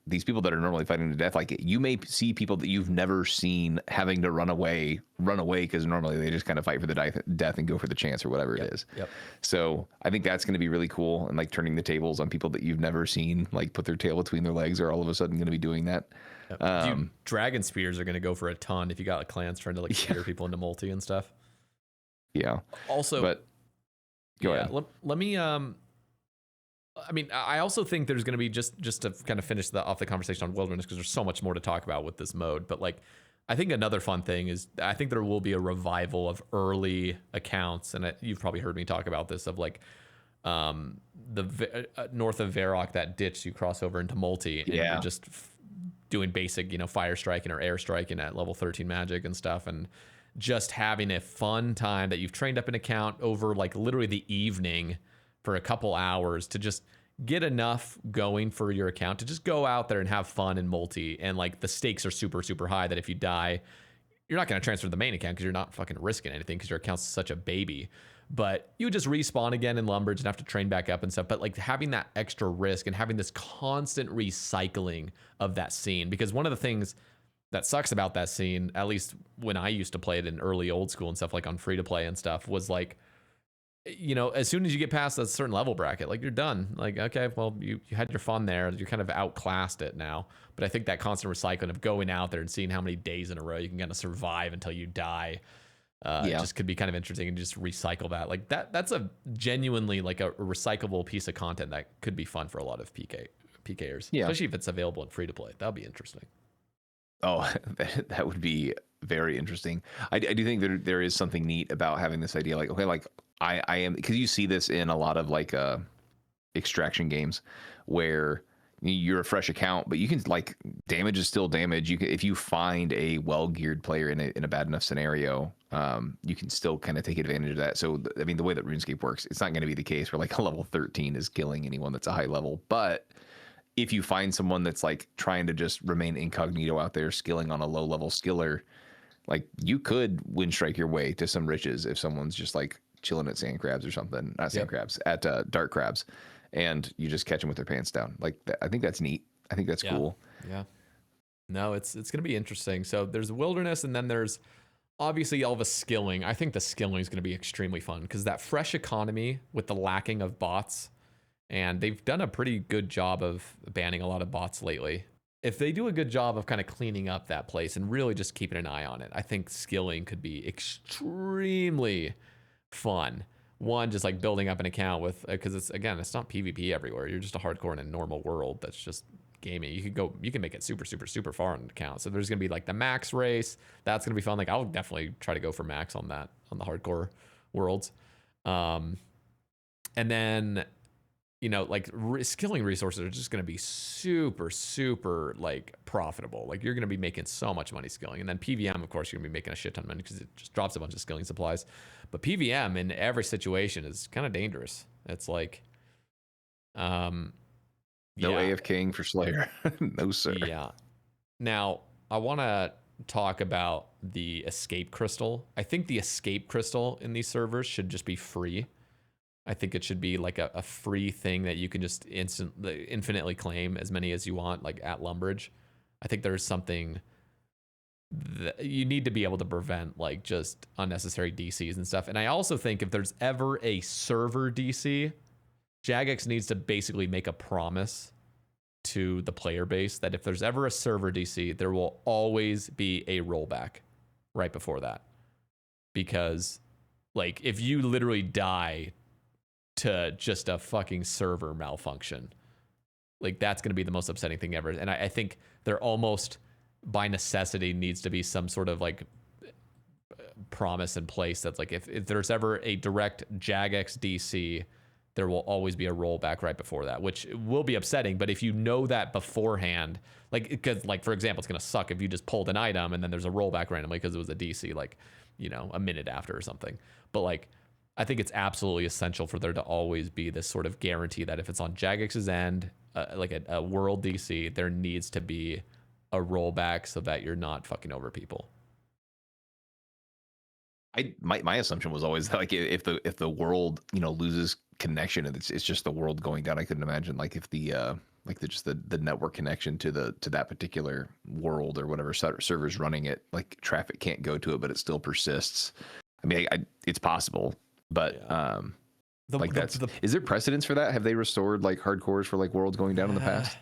these people that are normally fighting to death, like you may see people that you've never seen having to run away because normally they just kind of fight for the death and go for the chance or whatever it is. So I think that's going to be really cool, and like turning the tables on people that you've never seen like put their tail between their legs are all of a sudden going to be doing that. Dude, dragon spears are going to go for a ton if you got like clans trying to like steer people into multi and stuff. Also, but go ahead. Let me I mean, I also think there's going to be just to kind of finish off the conversation on wilderness, because there's so much more to talk about with this mode. But like, I think another fun thing is I think there will be a revival of early accounts, and you've probably heard me talk about this, of like the north of Varrock, that ditch you cross over into multi, and you're just doing basic, fire striking or air striking at level 13 magic and stuff, and just having a fun time that you've trained up an account over like literally the evening for a couple hours to just get enough going for your account to just go out there and have fun in multi. And like the stakes are super, super high that if you die, you're not going to transfer to the main account because you're not fucking risking anything because your account's such a baby. But you just respawn again in Lumbridge and have to train back up and stuff. But like having that extra risk and having this constant recycling of that scene, because one of the things that sucks about that scene, at least when I used to play it in early old school and stuff, like on free to play and stuff, was like, as soon as you get past a certain level bracket, like you're done. Like, okay, well, you had your fun there. You're kind of outclassed it now. But I think that constant recycling of going out there and seeing how many days in a row you can kind of survive until you die, just could be kind of interesting, and just recycle that. Like that's a genuinely like a recyclable piece of content that could be fun for a lot of PKers, especially if it's available in free to play. That'll be interesting. Oh, that would be very interesting. I do think there is something neat about having this idea, like, okay, like I am, because you see this in a lot of like extraction games where you're a fresh account, but you can like damage is still damage. You can, if you find a well-geared player in a bad enough scenario, you can still kind of take advantage of that. So I mean, the way that RuneScape works, it's not going to be the case where like a level 13 is killing anyone that's a high level, but if you find someone that's like trying to just remain incognito out there, skilling on a low level skiller, like you could wind strike your way to some riches if someone's just like chilling at sand crabs or something, not sand crabs, at dark crabs, and you just catch them with their pants down. Like I think that's neat. I think that's cool. Yeah. No, it's going to be interesting. So there's wilderness, and then there's obviously all of a skilling. I think the skilling is going to be extremely fun because that fresh economy with the lacking of bots, and they've done a pretty good job of banning a lot of bots lately. If they do a good job of kind of cleaning up that place and really just keeping an eye on it, I think skilling could be extremely fun. One, just like building up an account with, because it's not PvP everywhere. You're just a hardcore in a normal world that's just gaming. You can make it super, super, super far on an account. So there's going to be like the max race. That's going to be fun. Like I'll definitely try to go for max on that, on the hardcore worlds. And then, like skilling resources are just going to be super, super like profitable. Like you're going to be making so much money skilling. And then PVM, of course, you're going to be making a shit ton of money because it just drops a bunch of skilling supplies. But PVM in every situation is kind of dangerous. It's like, no AFKing for Slayer. No, sir. Yeah. Now, I want to talk about the escape crystal. I think the escape crystal in these servers should just be free. I think it should be like a free thing that you can just infinitely claim as many as you want, like at Lumbridge. I think there's something that you need to be able to prevent like just unnecessary DCs and stuff. And I also think if there's ever a server DC, Jagex needs to basically make a promise to the player base that if there's ever a server DC, there will always be a rollback right before that. Because like if you literally die to just a fucking server malfunction, like that's going to be the most upsetting thing ever. And I think there almost by necessity needs to be some sort of like promise in place that's like if there's ever a direct Jagex DC, there will always be a rollback right before that, which will be upsetting. But if you know that beforehand, like, because like, for example, it's going to suck if you just pulled an item and then there's a rollback randomly because it was a DC, like, you know, a minute after or something. But like, I think it's absolutely essential for there to always be this sort of guarantee that if it's on Jagex's end, like a world DC, there needs to be a rollback so that you're not fucking over people. My assumption was always like if the world, you know, loses connection and it's just the world going down. I couldn't imagine like if the network connection to that particular world or whatever server's running it, like traffic can't go to it, but it still persists. I mean, it's possible, but Yeah. Is there precedence for that? Have they restored like hardcores for like worlds going down in the past?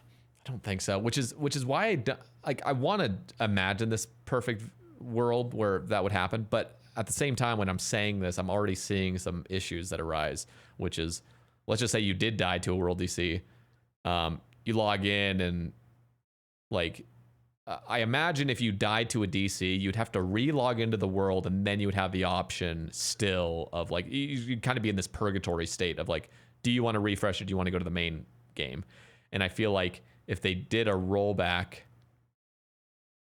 I don't think so. Which is why I want to imagine this perfect world where that would happen, but at the same time, when I'm saying this, I'm already seeing some issues that arise, which is, let's just say you did die to a world DC. You log in and like, I imagine if you died to a DC, you'd have to re-log into the world and then you would have the option still of like, you'd kind of be in this purgatory state of like, do you want to refresh or do you want to go to the main game? And I feel like if they did a rollback,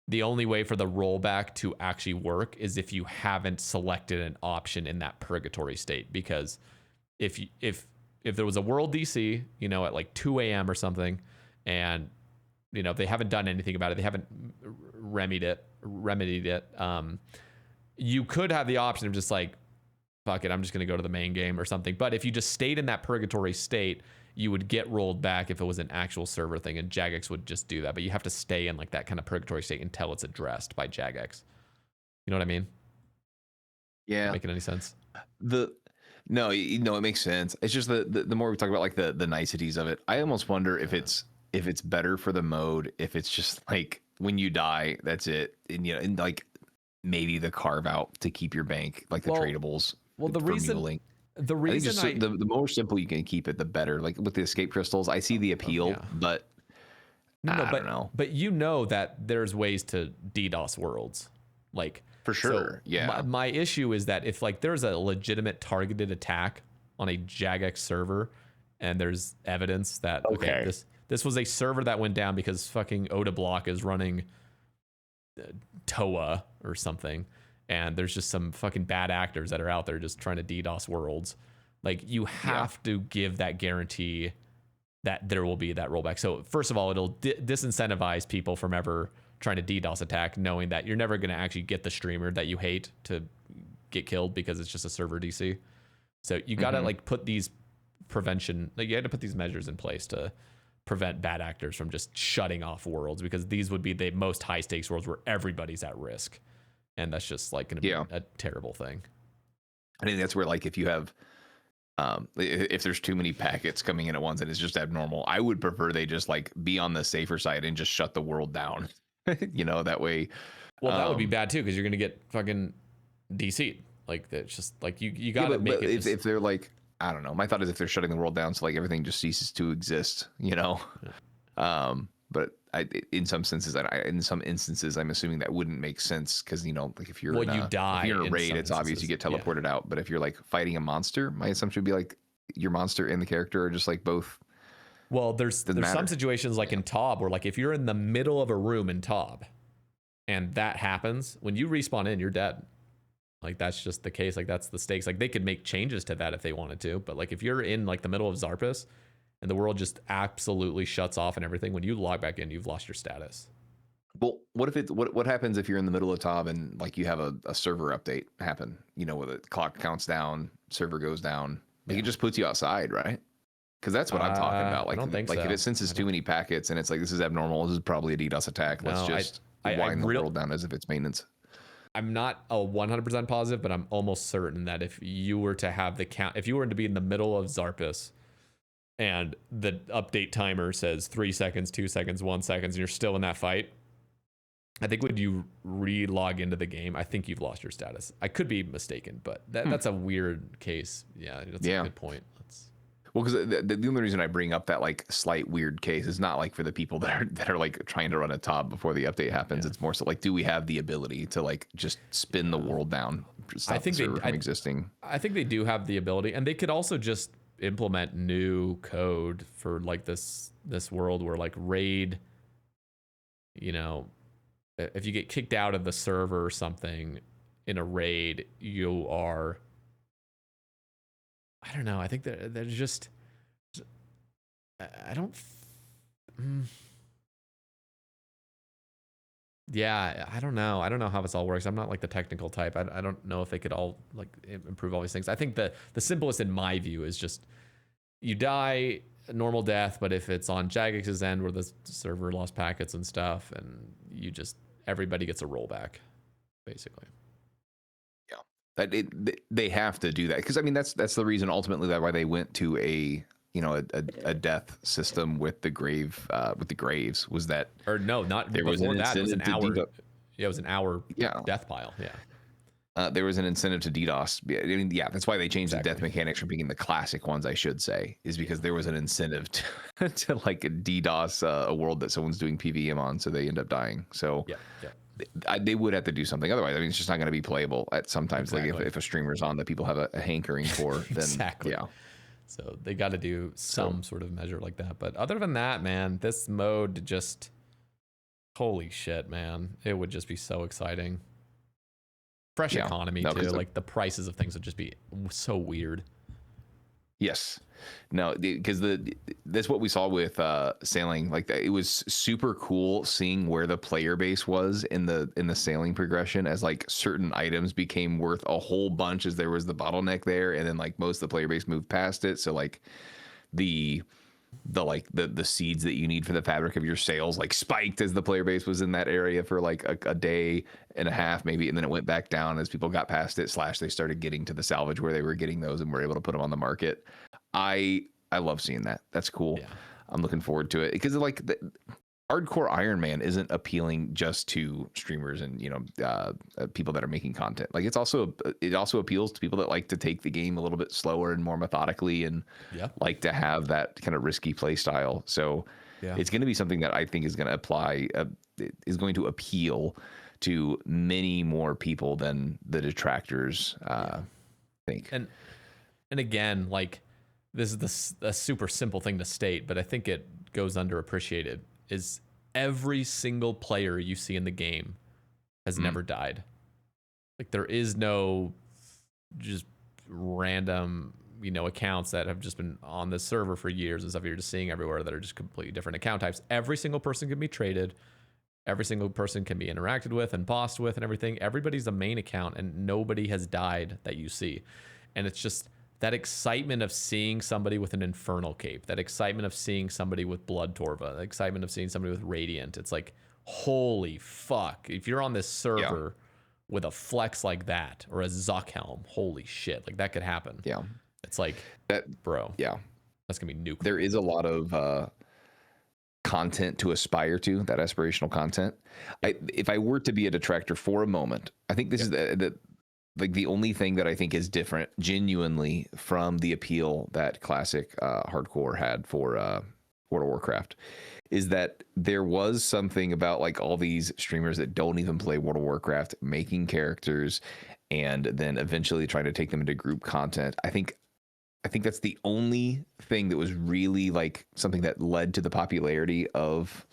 the only way for the rollback to actually work is if you haven't selected an option in that purgatory state. Because if there was a world DC, you know, at like 2 a.m. or something, and you know they haven't done anything about it, they haven't remedied it. You could have the option of just like, fuck it, I'm just gonna go to the main game or something. But if you just stayed in that purgatory state, you would get rolled back if it was an actual server thing, and Jagex would just do that. But you have to stay in like that kind of purgatory state until it's addressed by Jagex. You know what I mean? Yeah. Making any sense? No, it makes sense. It's just the more we talk about like the niceties of it, I almost wonder if it's better for the mode if it's just like when you die, that's it, and you know, and like maybe the carve out to keep your bank, like the tradables. Well, the reason the more simple you can keep it, the better. Like with the escape crystals, I see the appeal, but I don't know. But you know that there's ways to DDoS worlds, like for sure. So yeah. My issue is that if like there's a legitimate targeted attack on a Jagex server, and there's evidence that okay this was a server that went down because fucking Oda Block is running TOA or something, and there's just some fucking bad actors that are out there just trying to DDoS worlds. Like you have to give that guarantee that there will be that rollback. So first of all, it'll disincentivize people from ever trying to DDoS attack, knowing that you're never going to actually get the streamer that you hate to get killed because it's just a server DC. So you got to like put these you had to put these measures in place to prevent bad actors from just shutting off worlds, because these would be the most high stakes worlds where everybody's at risk. And that's just like going to be a terrible thing. I think that's where like if you have, if there's too many packets coming in at once and it's just abnormal, I would prefer they just like be on the safer side and just shut the world down. You know, that way. Well, that would be bad too, because you're going to get fucking DC'd. Like it's just like you got to make it. If they're like, I don't know. My thought is if they're shutting the world down, so like everything just ceases to exist, you know. But in some instances, I'm assuming that wouldn't make sense because you know, like if you're in a raid, it's obvious you get teleported out. But if you're like fighting a monster, my assumption would be like your monster and the character are just like both. Well, there's some situations like in TOB where like if you're in the middle of a room in TOB, and that happens, when you respawn in, you're dead. Like that's just the case. Like that's the stakes. Like they could make changes to that if they wanted to, but like if you're in like the middle of Zarpus and the world just absolutely shuts off and everything, when you log back in, you've lost your status. Well, what if what happens if you're in the middle of TOB and like you have a server update happen? You know, where the clock counts down, server goes down. Like it just puts you outside, right? Because that's what I'm talking about. Like, I don't think like so. If it senses too many packets and it's like this is abnormal, this is probably a DDoS attack. Let's just wind the world down as if it's maintenance. I'm not 100% positive, but I'm almost certain that if you were to have the count, if you were to be in the middle of Zarpus and the update timer says 3 seconds, 2 seconds, 1 second, and you're still in that fight, I think when you re-log into the game, I think you've lost your status. I could be mistaken, but that's a weird case. Yeah, that's a good point. Well, because the only reason I bring up that like slight weird case is not like for the people that are like trying to run a TOB before the update happens. It's more so like, do we have the ability to like just spin the world down? I think the server from existing. I think they do have the ability, and they could also just implement new code for like this world where like raid, you know, if you get kicked out of the server or something in a raid, you are, I don't know. I think they're just, I don't, yeah, I don't know. I don't know how this all works. I'm not like the technical type. I don't know if they could all like improve all these things. I think the simplest in my view is just you die a normal death, but if it's on Jagex's end where the server lost packets and stuff, and you just, everybody gets a rollback, basically. They have to do that because I mean that's the reason ultimately that why they went to a death system with the graves was that, or no, not there was before that. It was an hour. Yeah, it was an hour. Death pile. Yeah. There was an incentive to DDoS. I mean, that's why they changed the death mechanics from being the classic ones, I should say, is because there was an incentive to like DDoS a world that someone's doing PVM on, so they end up dying. So they would have to do something. Otherwise, I mean, it's just not going to be playable at sometimes. Like if a streamer's on that people have a hankering for, then So they got to do some sort of measure like that. But other than that, man, this mode just, holy shit, man. It would just be so exciting. Fresh economy too. Like the prices of things would just be so weird. Yes. No, because that's what we saw with sailing. Like it was super cool seeing where the player base was in the sailing progression, as like certain items became worth a whole bunch as there was the bottleneck there, and then like most of the player base moved past it. So like the seeds that you need for the fabric of your sails like spiked as the player base was in that area for like a day and a half maybe, and then it went back down as people got past it / they started getting to the salvage where they were getting those and were able to put them on the market. I love seeing that. That's cool. I'm looking forward to it because like the hardcore Iron Man isn't appealing just to streamers and people that are making content. Like it also appeals to people that like to take the game a little bit slower and more methodically and like to have that kind of risky play style. So it's going to be something that I think is going to appeal to many more people than the detractors think. And again, like this is a super simple thing to state, but I think it goes underappreciated, is every single player you see in the game has never died. Like there is no just random, accounts that have just been on this server for years and stuff you're just seeing everywhere that are just completely different account types. Every single person can be traded. Every single person can be interacted with and bossed with and everything. Everybody's a main account and nobody has died that you see. And it's just that excitement of seeing somebody with an Infernal cape, that excitement of seeing somebody with Blood Torva, the excitement of seeing somebody with Radiant. It's like, holy fuck. If you're on this server with a flex like that or a Zuck helm, holy shit. Like that could happen. Yeah. It's like, bro. Yeah. That's going to be nuclear. There is a lot of content to aspire to, that aspirational content. If I were to be a detractor for a moment, I think this is the only thing that I think is different genuinely from the appeal that classic hardcore had for World of Warcraft is that there was something about like all these streamers that don't even play World of Warcraft making characters and then eventually trying to take them into group content. I think that's the only thing that was really like something that led to the popularity of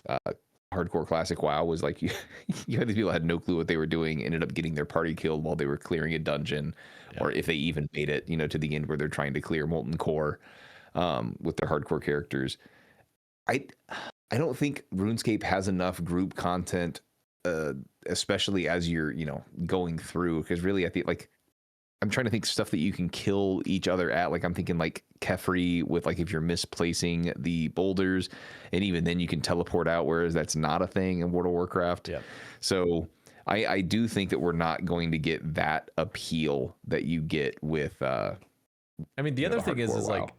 hardcore classic WoW was like you had these people that had no clue what they were doing, ended up getting their party killed while they were clearing a dungeon, or if they even made it, to the end where they're trying to clear Molten Core with their hardcore characters. I don't think RuneScape has enough group content, especially as you're going through, because really I think like I'm trying to think stuff that you can kill each other at. Like I'm thinking like Kefri with like if you're misplacing the boulders, and even then you can teleport out, whereas that's not a thing in World of Warcraft. Yeah. So I do think that we're not going to get that appeal that you get with. I mean, the other thing is WoW. like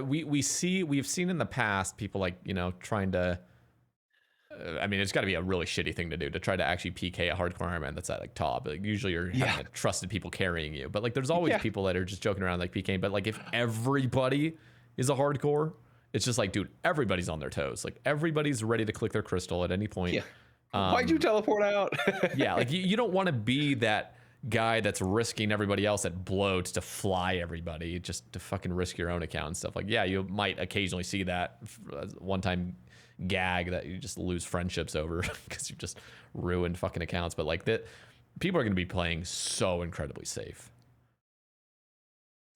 we've seen in the past people like, you know, trying to. I mean, it's got to be a really shitty thing to do to try to actually PK a hardcore Iron Man that's at like top. Like usually you're having trusted people carrying you, but like there's always people that are just joking around like PKing. But like if everybody is a hardcore, it's just like, dude, everybody's on their toes. Like everybody's ready to click their crystal at any point. Yeah. Why'd you teleport out? Yeah, like you don't want to be that guy that's risking everybody else at bloats to fly everybody just to fucking risk your own account and stuff. Like, yeah, you might occasionally see that one time gag that you just lose friendships over because you've just ruined fucking accounts. But like that, people are going to be playing so incredibly safe.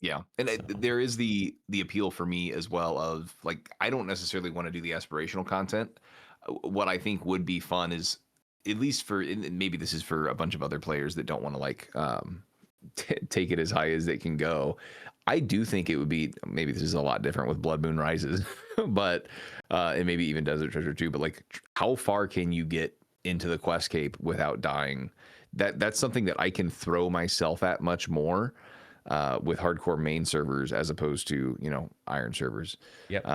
Yeah, and there is the appeal for me as well of like I don't necessarily want to do the aspirational content. What I think would be fun is at least for, and maybe this is for a bunch of other players that don't want to like take it as high as they can go. I do think it would be, maybe this is a lot different with Blood Moon Rises, but and maybe even Desert Treasure too. But like, how far can you get into the quest cape without dying? That's something that I can throw myself at much more with hardcore main servers as opposed to, you know, iron servers. Yep.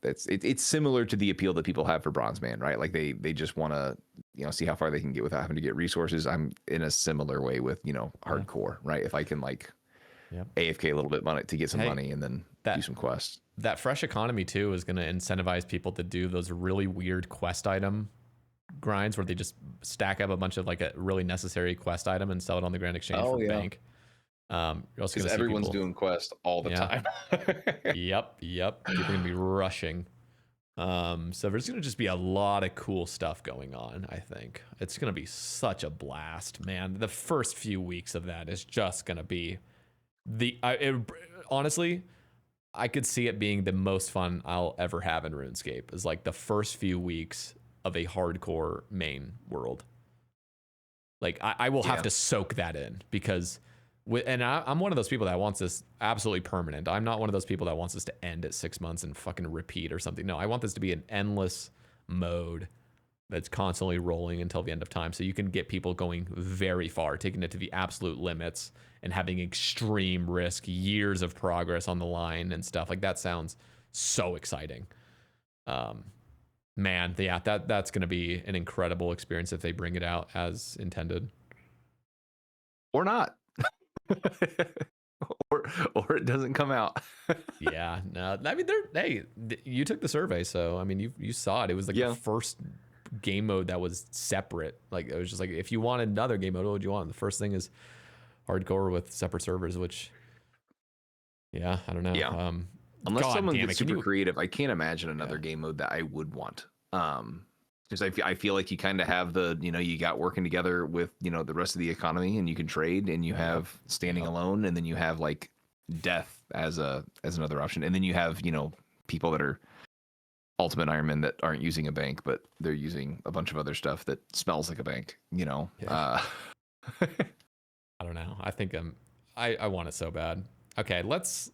It's similar to the appeal that people have for Bronzeman, right? Like they just want to, you know, see how far they can get without having to get resources. I'm in a similar way with, you know, hardcore, right? If I can like AFK a little bit money to get some money and then do some quests. That fresh economy too is going to incentivize people to do those really weird quest item grinds where they just stack up a bunch of like a really necessary quest item and sell it on the Grand Exchange for bank. Because everyone's doing quest all the time. Yep. People are gonna be rushing. So there's gonna just be a lot of cool stuff going on. I think it's gonna be such a blast, man. The first few weeks of that is just gonna be honestly, I could see it being the most fun I'll ever have in RuneScape. Is like the first few weeks of a hardcore main world. Like I will have to soak that in because. I'm one of those people that wants this absolutely permanent. I'm not one of those people that wants this to end at 6 months and fucking repeat or something. No, I want this to be an endless mode that's constantly rolling until the end of time. So you can get people going very far, taking it to the absolute limits and having extreme risk, years of progress on the line and stuff. Like that sounds so exciting. Man, yeah, that's going to be an incredible experience if they bring it out as intended. Or not. or it doesn't come out. Yeah, no, I mean, you took the survey, so I mean, you saw it. It was like the first game mode that was separate. Like it was just like, if you want another game mode, what would you want? The first thing is hardcore with separate servers, which, I don't know. Yeah. Unless someone gets super creative, I can't imagine another game mode that I would want. Because I feel like you kind of have the, you know, you got working together with, you know, the rest of the economy and you can trade and you have standing alone and then you have like death as another option. And then you have, you know, people that are ultimate Ironmen that aren't using a bank, but they're using a bunch of other stuff that smells like a bank, you know? I don't know. I think I want it so bad. Okay. Let's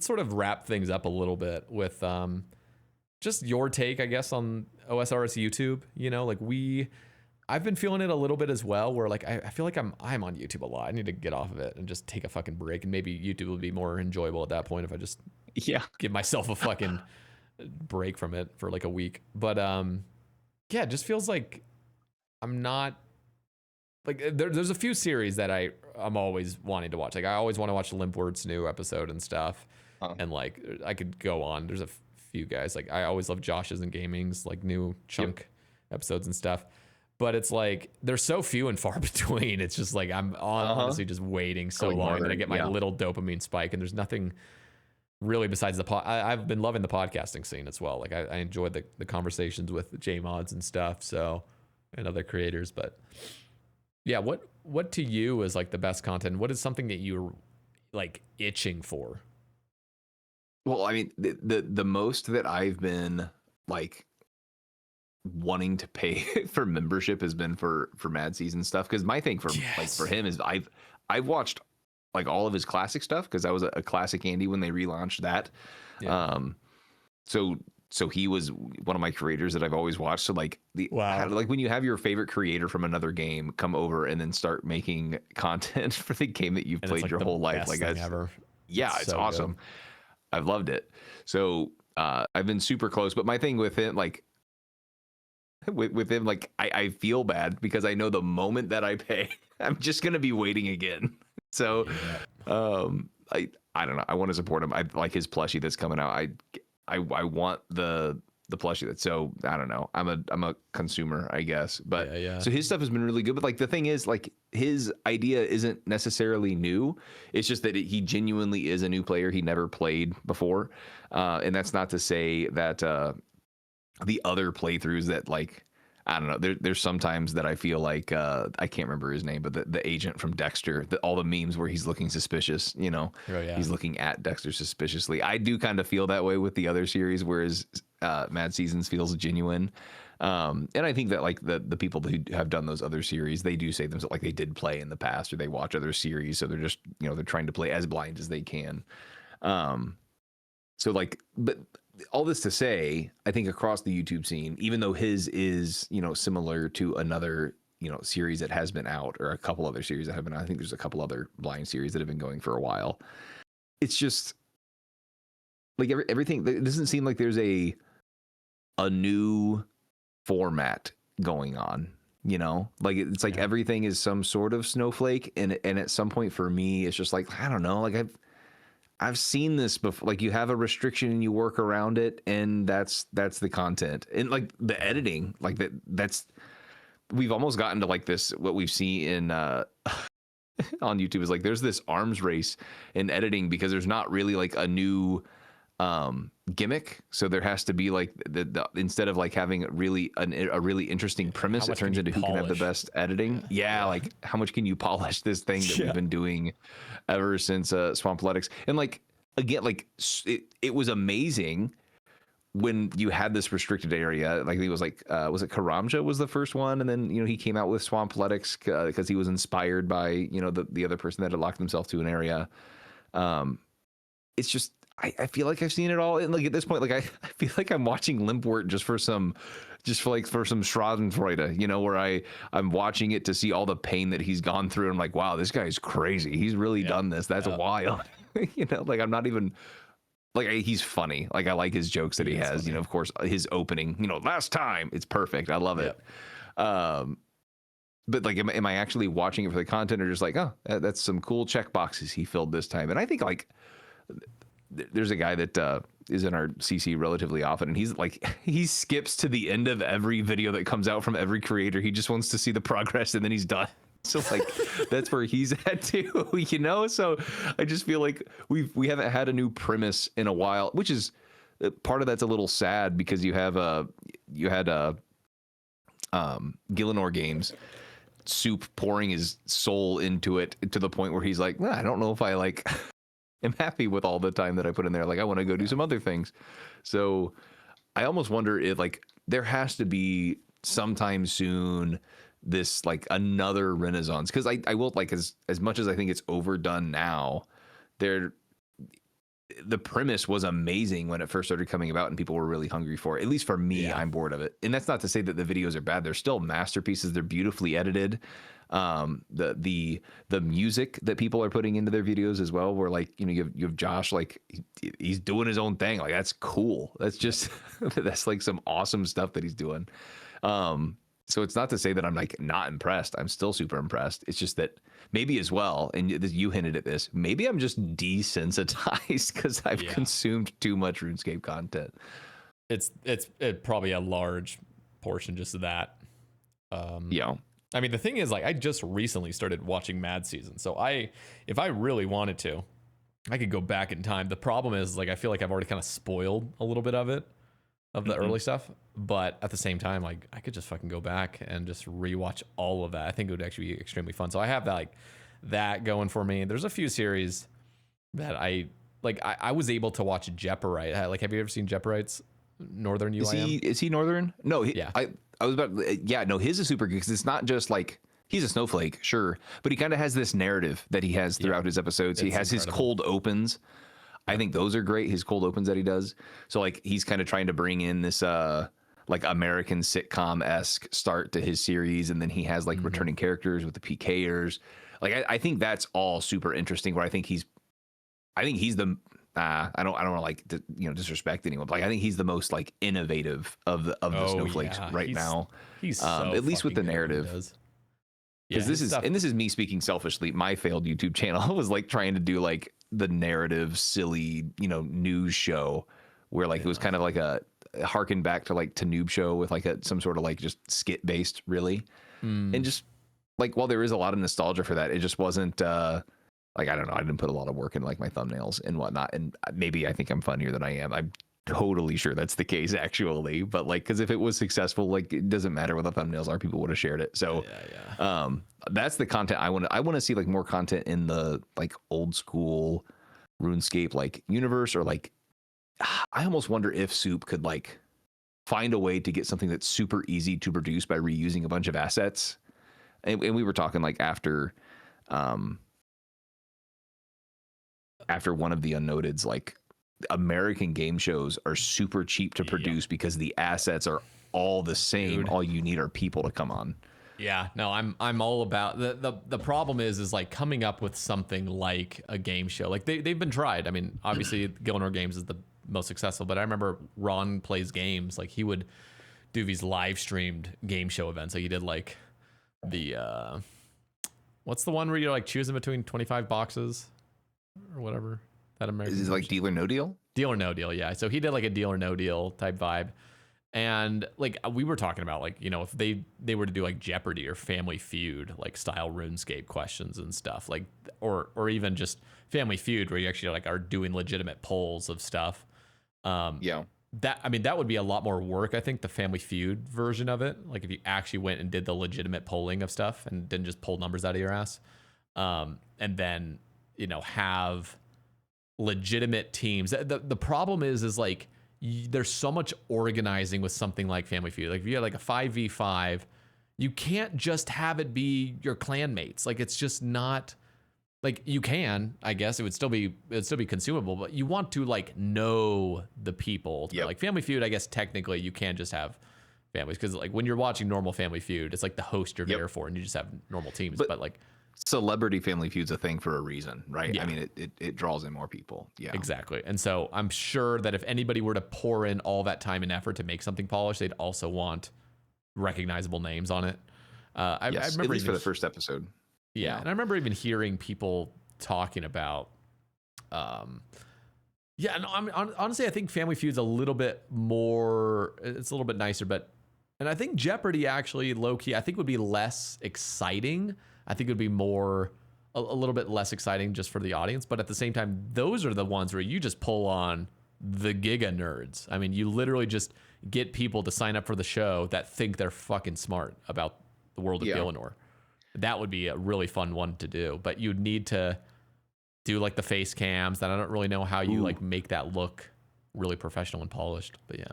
sort of wrap things up a little bit with, just your take, I guess, on OSRS YouTube. You know, like I've been feeling it a little bit as well, where like I feel like I'm on YouTube a lot. I need to get off of it and just take a fucking break, and maybe YouTube will be more enjoyable at that point if I just give myself a fucking break from it for like a week. But it just feels like I'm not like there's a few series that I'm always wanting to watch. Like I always want to watch Limpwurt's new episode and stuff, and like I could go on. There's a few guys, like I always love Josh's and Gaming's like new chunk episodes and stuff, but it's like they're so few and far between. It's just like I'm honestly just waiting so long that I get my little dopamine spike, and there's nothing really besides the I've been loving the podcasting scene as well. Like I enjoyed the conversations with JMods and stuff, so, and other creators. But yeah, what to you is like the best content? What is something that you're like itching for? Well, I mean, the most that I've been like wanting to pay for membership has been for Mad Season stuff. Because my thing for him is I've watched like all of his classic stuff because I was a classic Andy when they relaunched that. So he was one of my creators that I've always watched. So like like when you have your favorite creator from another game come over and then start making content for the game that you've played like your whole life, like that's ever. Yeah, it's awesome. Good. I've loved it. So I've been super close. But my thing with him, like with him, like I feel bad because I know the moment that I pay, I'm just gonna be waiting again. So I don't know. I want to support him. I like his plushie that's coming out. I want the plushie that's, so I don't know. I'm a consumer, I guess. But so his stuff has been really good. But like the thing is, like his idea isn't necessarily new. It's just that he genuinely is a new player. He never played before. And that's not to say that the other playthroughs that like, I don't know. There's sometimes that I feel like I can't remember his name, but the agent from Dexter, all the memes where he's looking suspicious, you know, he's looking at Dexter suspiciously. I do kind of feel that way with the other series, whereas Mad Seasons feels genuine. And I think that like the people who have done those other series, they do say themselves like they did play in the past or they watch other series, so they're just, you know, they're trying to play as blind as they can. So like, but all this to say, I think across the YouTube scene, even though his is, you know, similar to another, you know, series that has been out, or a couple other series that have been out, I think there's a couple other blind series that have been going for a while. It's just like everything, it doesn't seem like there's a new format going on, you know, like it's like everything is some sort of snowflake. And at some point for me, it's just like, I don't know, like I've seen this before. Like you have a restriction and you work around it, and that's the content. And like the editing, like that's we've almost gotten to like this, what we've seen in on YouTube is like there's this arms race in editing because there's not really like a new gimmick. So there has to be like the instead of like having a really interesting premise, it turns into who can have the best editing. Yeah, like how much can you polish this thing that we've been doing ever since Swampletics. And like again, like it was amazing when you had this restricted area. Like it was like was it Karamja was the first one, and then, you know, he came out with Swampletics because he was inspired by, you know, the other person that had locked himself to an area. It's just I feel like I've seen it all. And like at this point, like I feel like I'm watching Limpwort just for some Schadenfreude, you know, where I'm watching it to see all the pain that he's gone through. I'm like, wow, this guy's crazy. He's really done this. That's wild. You know, like I'm not even like he's funny. Like I like his jokes that he has. Funny. You know, of course, his opening, you know, last time, it's perfect. I love it. But like, am I actually watching it for the content, or just like, oh, that's some cool check boxes he filled this time? And I think like there's a guy that is in our CC relatively often, and he's like, he skips to the end of every video that comes out from every creator. He just wants to see the progress, and then he's done. So like that's where he's at too, you know. So I just feel like we haven't had a new premise in a while, which is part of that's a little sad because you had Gillinor Games Soup pouring his soul into it to the point where he's like, well, I don't know if I like am happy with all the time that I put in there. Like I want to go do some other things. So I almost wonder if like there has to be sometime soon this like another renaissance, because I will, like, as much as I think it's overdone now, the premise was amazing when it first started coming about and people were really hungry for it. At least for me, I'm bored of it. And that's not to say that the videos are bad. They're still masterpieces. They're beautifully edited. The music that people are putting into their videos as well, where like, you know, you have Josh, like he's doing his own thing. Like that's cool. That's just that's like some awesome stuff that he's doing. So it's not to say that I'm like not impressed. I'm still super impressed. It's just that maybe as well, and you hinted at this, maybe I'm just desensitized because I've consumed too much RuneScape content. It's probably a large portion just of that. I mean, the thing is, like, I just recently started watching Mad Season, so if I really wanted to, I could go back in time. The problem is, like, I feel like I've already kind of spoiled a little bit of it, of the early stuff, but at the same time, like, I could just fucking go back and just rewatch all of that. I think it would actually be extremely fun. So I have that, like, that going for me. There's a few series that I was able to watch Jeoparite. Like, have you ever seen Jeoparite's Northern UIM? Is he Northern? No, I was about, no, his is super good because it's not just like, he's a snowflake, sure, but he kind of has this narrative that he has throughout his episodes. He has incredible. His cold opens. I think those are great, his cold opens that he does. So like he's kind of trying to bring in this like American sitcom-esque start to his series, and then he has like returning characters with the PKers. Like I think that's all super interesting, where I think he's the I don't want to like disrespect anyone, but like I think he's the most like innovative of the snowflakes right now. He's so at least with the fucking good at what he narrative. does. Because this is me speaking selfishly. My failed YouTube channel was like trying to do like the narrative, silly, news show where like it was kind of like a harken back to like to Noob Show with like some sort of like just skit based really. And just like while there is a lot of nostalgia for that, it just wasn't like I don't know. I didn't put a lot of work in like my thumbnails and whatnot. And maybe I think I'm funnier than I am. I'm totally sure that's the case actually, but like because if it was successful, like it doesn't matter what the thumbnails are, people would have shared it. So that's the content I want to see, like more content in the like old school RuneScape like universe, or like I almost wonder if Soup could like find a way to get something that's super easy to produce by reusing a bunch of assets. And we were talking like after one of the Unnoteds, like American game shows are super cheap to produce because the assets are all the same. Dude. All you need are people to come on. Yeah, no, I'm all about the problem is like coming up with something like a game show. Like they've been tried. I mean, obviously Gilnor Games is the most successful, but I remember Ron Plays Games, like he would do these live streamed game show events. Like he did like the what's the one where you're like choosing between 25 boxes or whatever. That American is it like Deal or No Deal? Deal or No Deal, yeah. So he did like a Deal or No Deal type vibe. And like we were talking about, like, if they were to do like Jeopardy or Family Feud, like style RuneScape questions and stuff, like, or even just Family Feud where you actually like are doing legitimate polls of stuff. That would be a lot more work. I think the Family Feud version of it, like if you actually went and did the legitimate polling of stuff and didn't just pull numbers out of your ass, and then have legitimate teams. The problem is like there's so much organizing with something like Family Feud. Like if you had like a 5v5, you can't just have it be your clan mates. Like it's just not, like you can, I guess it would still be consumable, but you want to like know the people. Yep. Like Family Feud, I guess technically you can just have families, because like when you're watching normal Family Feud, it's like the host you're there for and you just have normal teams. But like Celebrity Family Feud's a thing for a reason, right? Yeah. I mean, it draws in more people. Yeah, exactly. And so I'm sure that if anybody were to pour in all that time and effort to make something polished, they'd also want recognizable names on it. I remember at least for the first episode. Yeah, and I remember even hearing people talking about. And honestly, I think Family Feud's a little bit more. It's a little bit nicer, and I think Jeopardy actually low key, I think would be less exciting. I think it would be more a little bit less exciting just for the audience, but at the same time, those are the ones where you just pull on the giga nerds. I mean, you literally just get people to sign up for the show that think they're fucking smart about the world of Gilnor. That would be a really fun one to do, but you'd need to do like the face cams. That I don't really know how you like make that look really professional and polished, but yeah.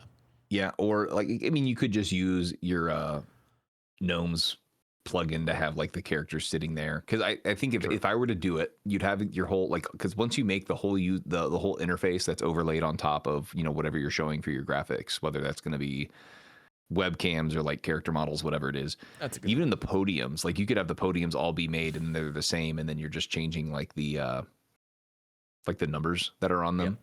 Yeah, or like, I mean, you could just use your Gnomes plugin to have like the characters sitting there, because I think if I were to do it, you'd have your whole like, because once you make the whole the whole interface that's overlaid on top of whatever you're showing for your graphics, whether that's going to be webcams or like character models, whatever it is, even in the podiums, like you could have the podiums all be made and they're the same, and then you're just changing like the numbers that are on them.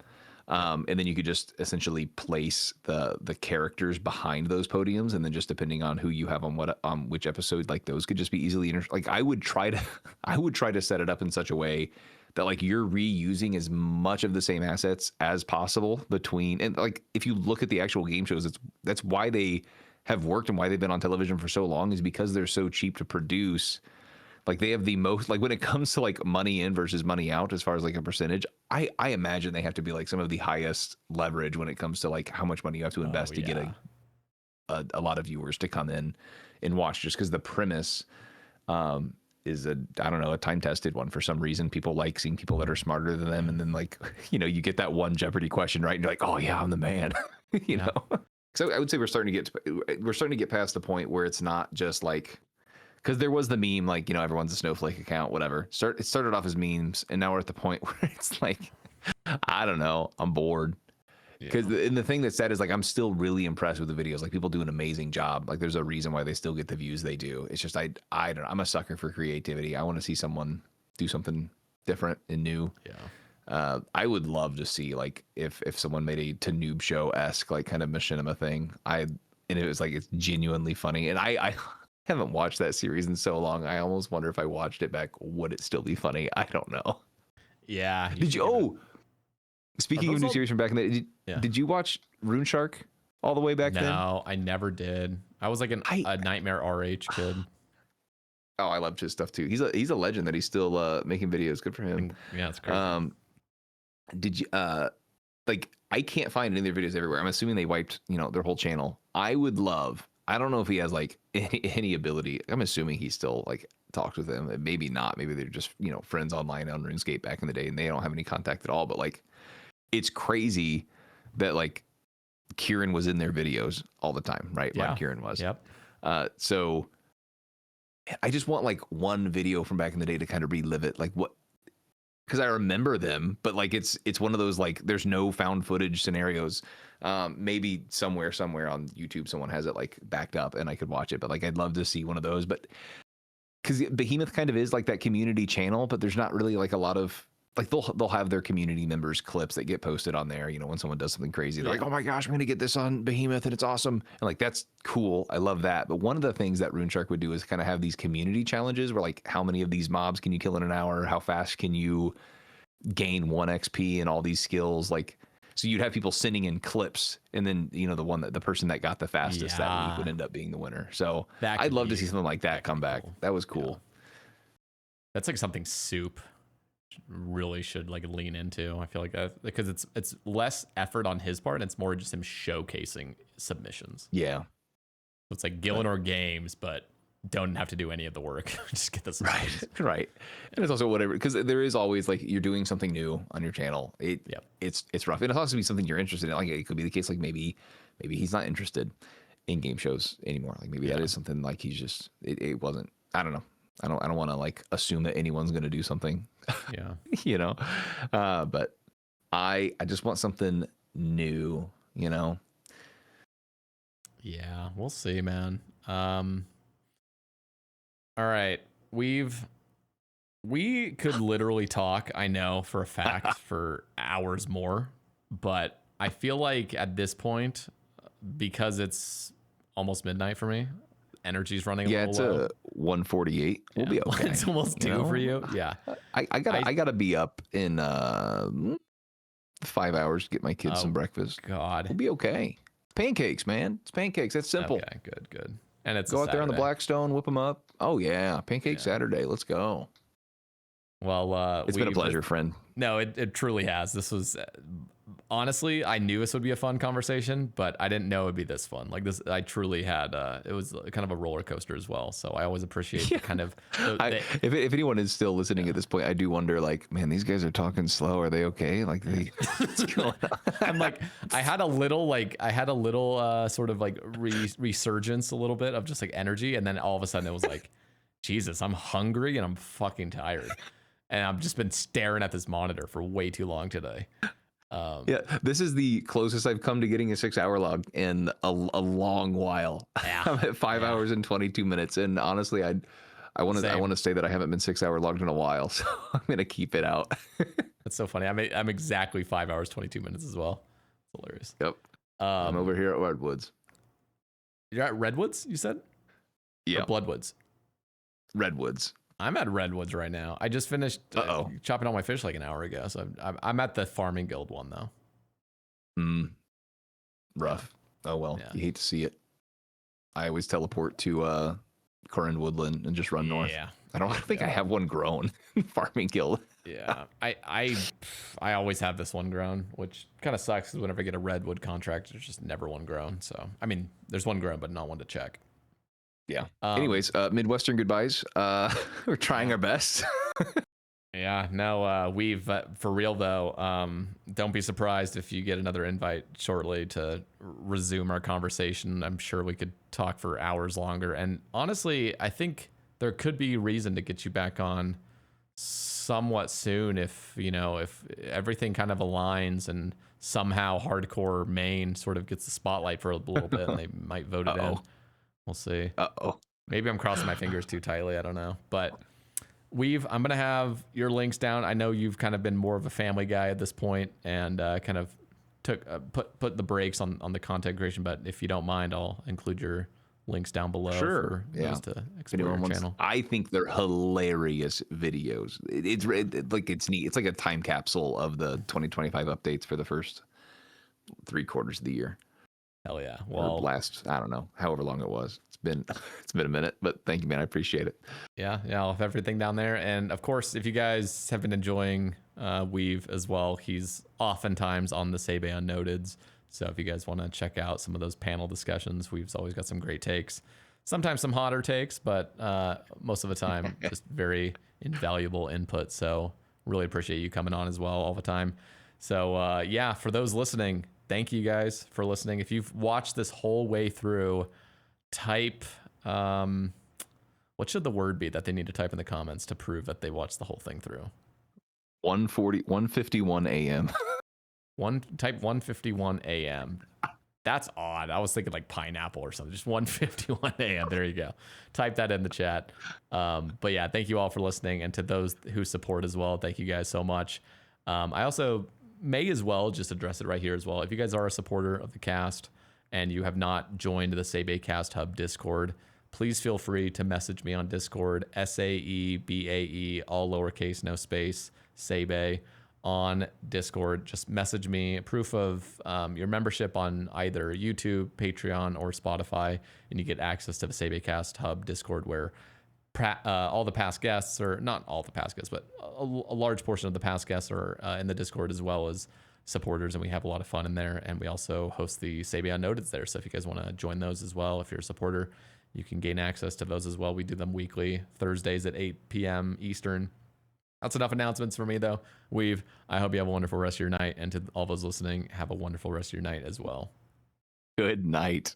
And then you could just essentially place the characters behind those podiums, and then just depending on who you have on which episode, like those could just be easily like I would try to set it up in such a way that like you're reusing as much of the same assets as possible between, and like if you look at the actual game shows, that's why they have worked and why they've been on television for so long, is because they're so cheap to produce. Like they have the most, like when it comes to like money in versus money out, as far as like a percentage, I imagine they have to be like some of the highest leverage when it comes to like how much money you have to invest to get a lot of viewers to come in and watch, just because the premise is a time tested one for some reason. People like seeing people that are smarter than them, and then like you get that one Jeopardy question right, and you're like, oh yeah, I'm the man, know. So I would say we're starting to get past the point where it's not just like. Because there was the meme, like, everyone's a snowflake account, whatever. It started off as memes, and now we're at the point where it's like, I don't know, I'm bored. Because the thing that's sad is, like, I'm still really impressed with the videos. Like, people do an amazing job. Like, there's a reason why they still get the views they do. It's just, I don't know. I'm a sucker for creativity. I want to see someone do something different and new. Yeah. I would love to see like if someone made a to noob show esque like kind of machinima thing. And it was like it's genuinely funny. And I haven't watched that series in so long. I almost wonder if I watched it back, would it still be funny? I don't know. Yeah. Did you? Oh, speaking of new all... series from back in the day, did you watch RuneShark all the way back then? No, I never did. I was like a Nightmare RH kid. Oh, I loved his stuff too. He's a legend that he's still making videos. Good for him. Yeah, it's crazy. Did you like I can't find any of their videos everywhere. I'm assuming they wiped, their whole channel. I would love, I don't know if he has like any ability. I'm assuming he still like talks with them. Maybe not. Maybe they're just, friends online on RuneScape back in the day and they don't have any contact at all. But like it's crazy that like Kieran was in their videos all the time, right? Yeah. Like Kieran was. Yep. So I just want like one video from back in the day to kind of relive it. Like what, because I remember them, but like it's one of those like there's no found footage scenarios. Maybe somewhere on YouTube someone has it like backed up and I could watch it, but like I'd love to see one of those. But because Behemoth kind of is like that community channel, but there's not really like a lot of like they'll have their community members clips that get posted on there. When someone does something crazy, they're like, oh my gosh, I'm gonna get this on Behemoth and it's awesome, and like that's cool. I love that. But one of the things that RuneShark would do is kind of have these community challenges where like how many of these mobs can you kill in an hour? How fast can you gain 1 XP and all these skills? Like, so you'd have people sending in clips, and then the person that got the fastest that week would end up being the winner. So I'd love to see something like that come back. That was cool. Yeah. That's like something Soup really should like lean into. I feel like that because it's less effort on his part and it's more just him showcasing submissions. Yeah. So it's like Gillenor Games, but don't have to do any of the work. Just get the submissions. Right. And it's also whatever, because there is always like you're doing something new on your channel. It's rough. And it's also be something you're interested in. Like it could be the case like maybe he's not interested in game shows anymore. Like maybe that is something like he's just it wasn't. I don't know. I don't want to like assume that anyone's going to do something. Yeah. But I just want something new, Yeah, we'll see, man. All right. We could literally talk, I know for a fact, for hours more, but I feel like at this point, because it's almost midnight for me, energy's running a little low. It's 1:48. We'll be okay. It's almost 2 for you. Yeah. I gotta be up in 5 hours to get my kids some breakfast. God. We'll be okay. Pancakes, man. It's pancakes. That's simple. Okay, good. And it's go out there on the Blackstone, whip them up. Oh yeah, Pancake Saturday. Let's go. Well, it's been a pleasure, friend. No, it truly has. This was honestly, I knew this would be a fun conversation, but I didn't know it would be this fun. Like this, I truly had. It was kind of a roller coaster as well. So I always appreciate the kind of. If anyone is still listening at this point, I do wonder, like, man, these guys are talking slow. Are they okay? Like, what's going on? I'm like, I had a little sort of like resurgence, a little bit of just like energy, and then all of a sudden it was like, Jesus, I'm hungry and I'm fucking tired. And I've just been staring at this monitor for way too long today. This is the closest I've come to getting a 6-hour log in a long while. Yeah. I'm at 5 hours and 22 minutes, and honestly, I want to say that I haven't been 6-hour logged in a while, so I'm gonna keep it out. That's so funny. I'm exactly 5 hours 22 minutes as well. It's hilarious. Yep. I'm over here at Redwoods. You're at Redwoods, you said? Yeah. Or Bloodwoods. Redwoods. I'm at Redwoods right now. I just finished chopping all my fish like an hour ago, so I'm at the Farming Guild one though. Rough. Oh well, you hate to see it. I always teleport to Corin Woodland and just run north. Yeah. I don't think I have one grown Farming Guild. Yeah, I always have this one grown, which kind of sucks because whenever I get a Redwood contract, there's just never one grown. So I mean, there's one grown, but not one to check. Yeah. Anyways, Midwestern goodbyes. We're trying our best. Yeah. No, we've for real though. Don't be surprised if you get another invite shortly to resume our conversation. I'm sure we could talk for hours longer. And honestly, I think there could be reason to get you back on somewhat soon if everything kind of aligns and somehow hardcore Maine sort of gets the spotlight for a little bit and they might vote it in. We'll see. Uh-oh. Maybe I'm crossing my fingers too tightly. I don't know. But I'm going to have your links down. I know you've kind of been more of a family guy at this point and kind of put the brakes on the content creation. But if you don't mind, I'll include your links down below for those to explore your channel. I think they're hilarious videos. It's neat. It's like a time capsule of the 2025 updates for the first 3 quarters of the year. Hell yeah. Well, last, I don't know, however long it was. It's been a minute, but thank you, man. I appreciate it. Yeah, I'll have everything down there. And of course, if you guys have been enjoying Weave as well, he's oftentimes on the Sae Bae Unnoteds. So if you guys want to check out some of those panel discussions, Weave's always got some great takes. Sometimes some hotter takes, but most of the time, just very invaluable input. So really appreciate you coming on as well all the time. So yeah, for those listening, thank you guys for listening. If you've watched this whole way through, type what should the word be that they need to type in the comments to prove that they watched the whole thing through? 1:51 a.m. Type 1:51 a.m. That's odd. I was thinking like pineapple or something. Just 1:51 a.m. There you go. Type that in the chat. But yeah, thank you all for listening, and to those who support as well, thank you guys so much. I also may as well just address it right here as well. If you guys are a supporter of the cast and you have not joined the Sae Bae Cast Hub Discord, please feel free to message me on Discord, SAEBAE, all lowercase, no space, Sae Bae on Discord. Just message me proof of your membership on either YouTube, Patreon, or Spotify, and you get access to the Sae Bae Cast Hub Discord, where all the past guests, or not all the past guests, but a large portion of the past guests are in the Discord, as well as supporters, and we have a lot of fun in there. And we also host the Sae Bae Unnoteds there, so if you guys want to join those as well, if you're a supporter, you can gain access to those as well. We do them weekly, Thursdays at 8 p.m. Eastern. That's enough announcements for me, though. I hope you have a wonderful rest of your night, and to all those listening, have a wonderful rest of your night as well. Good night.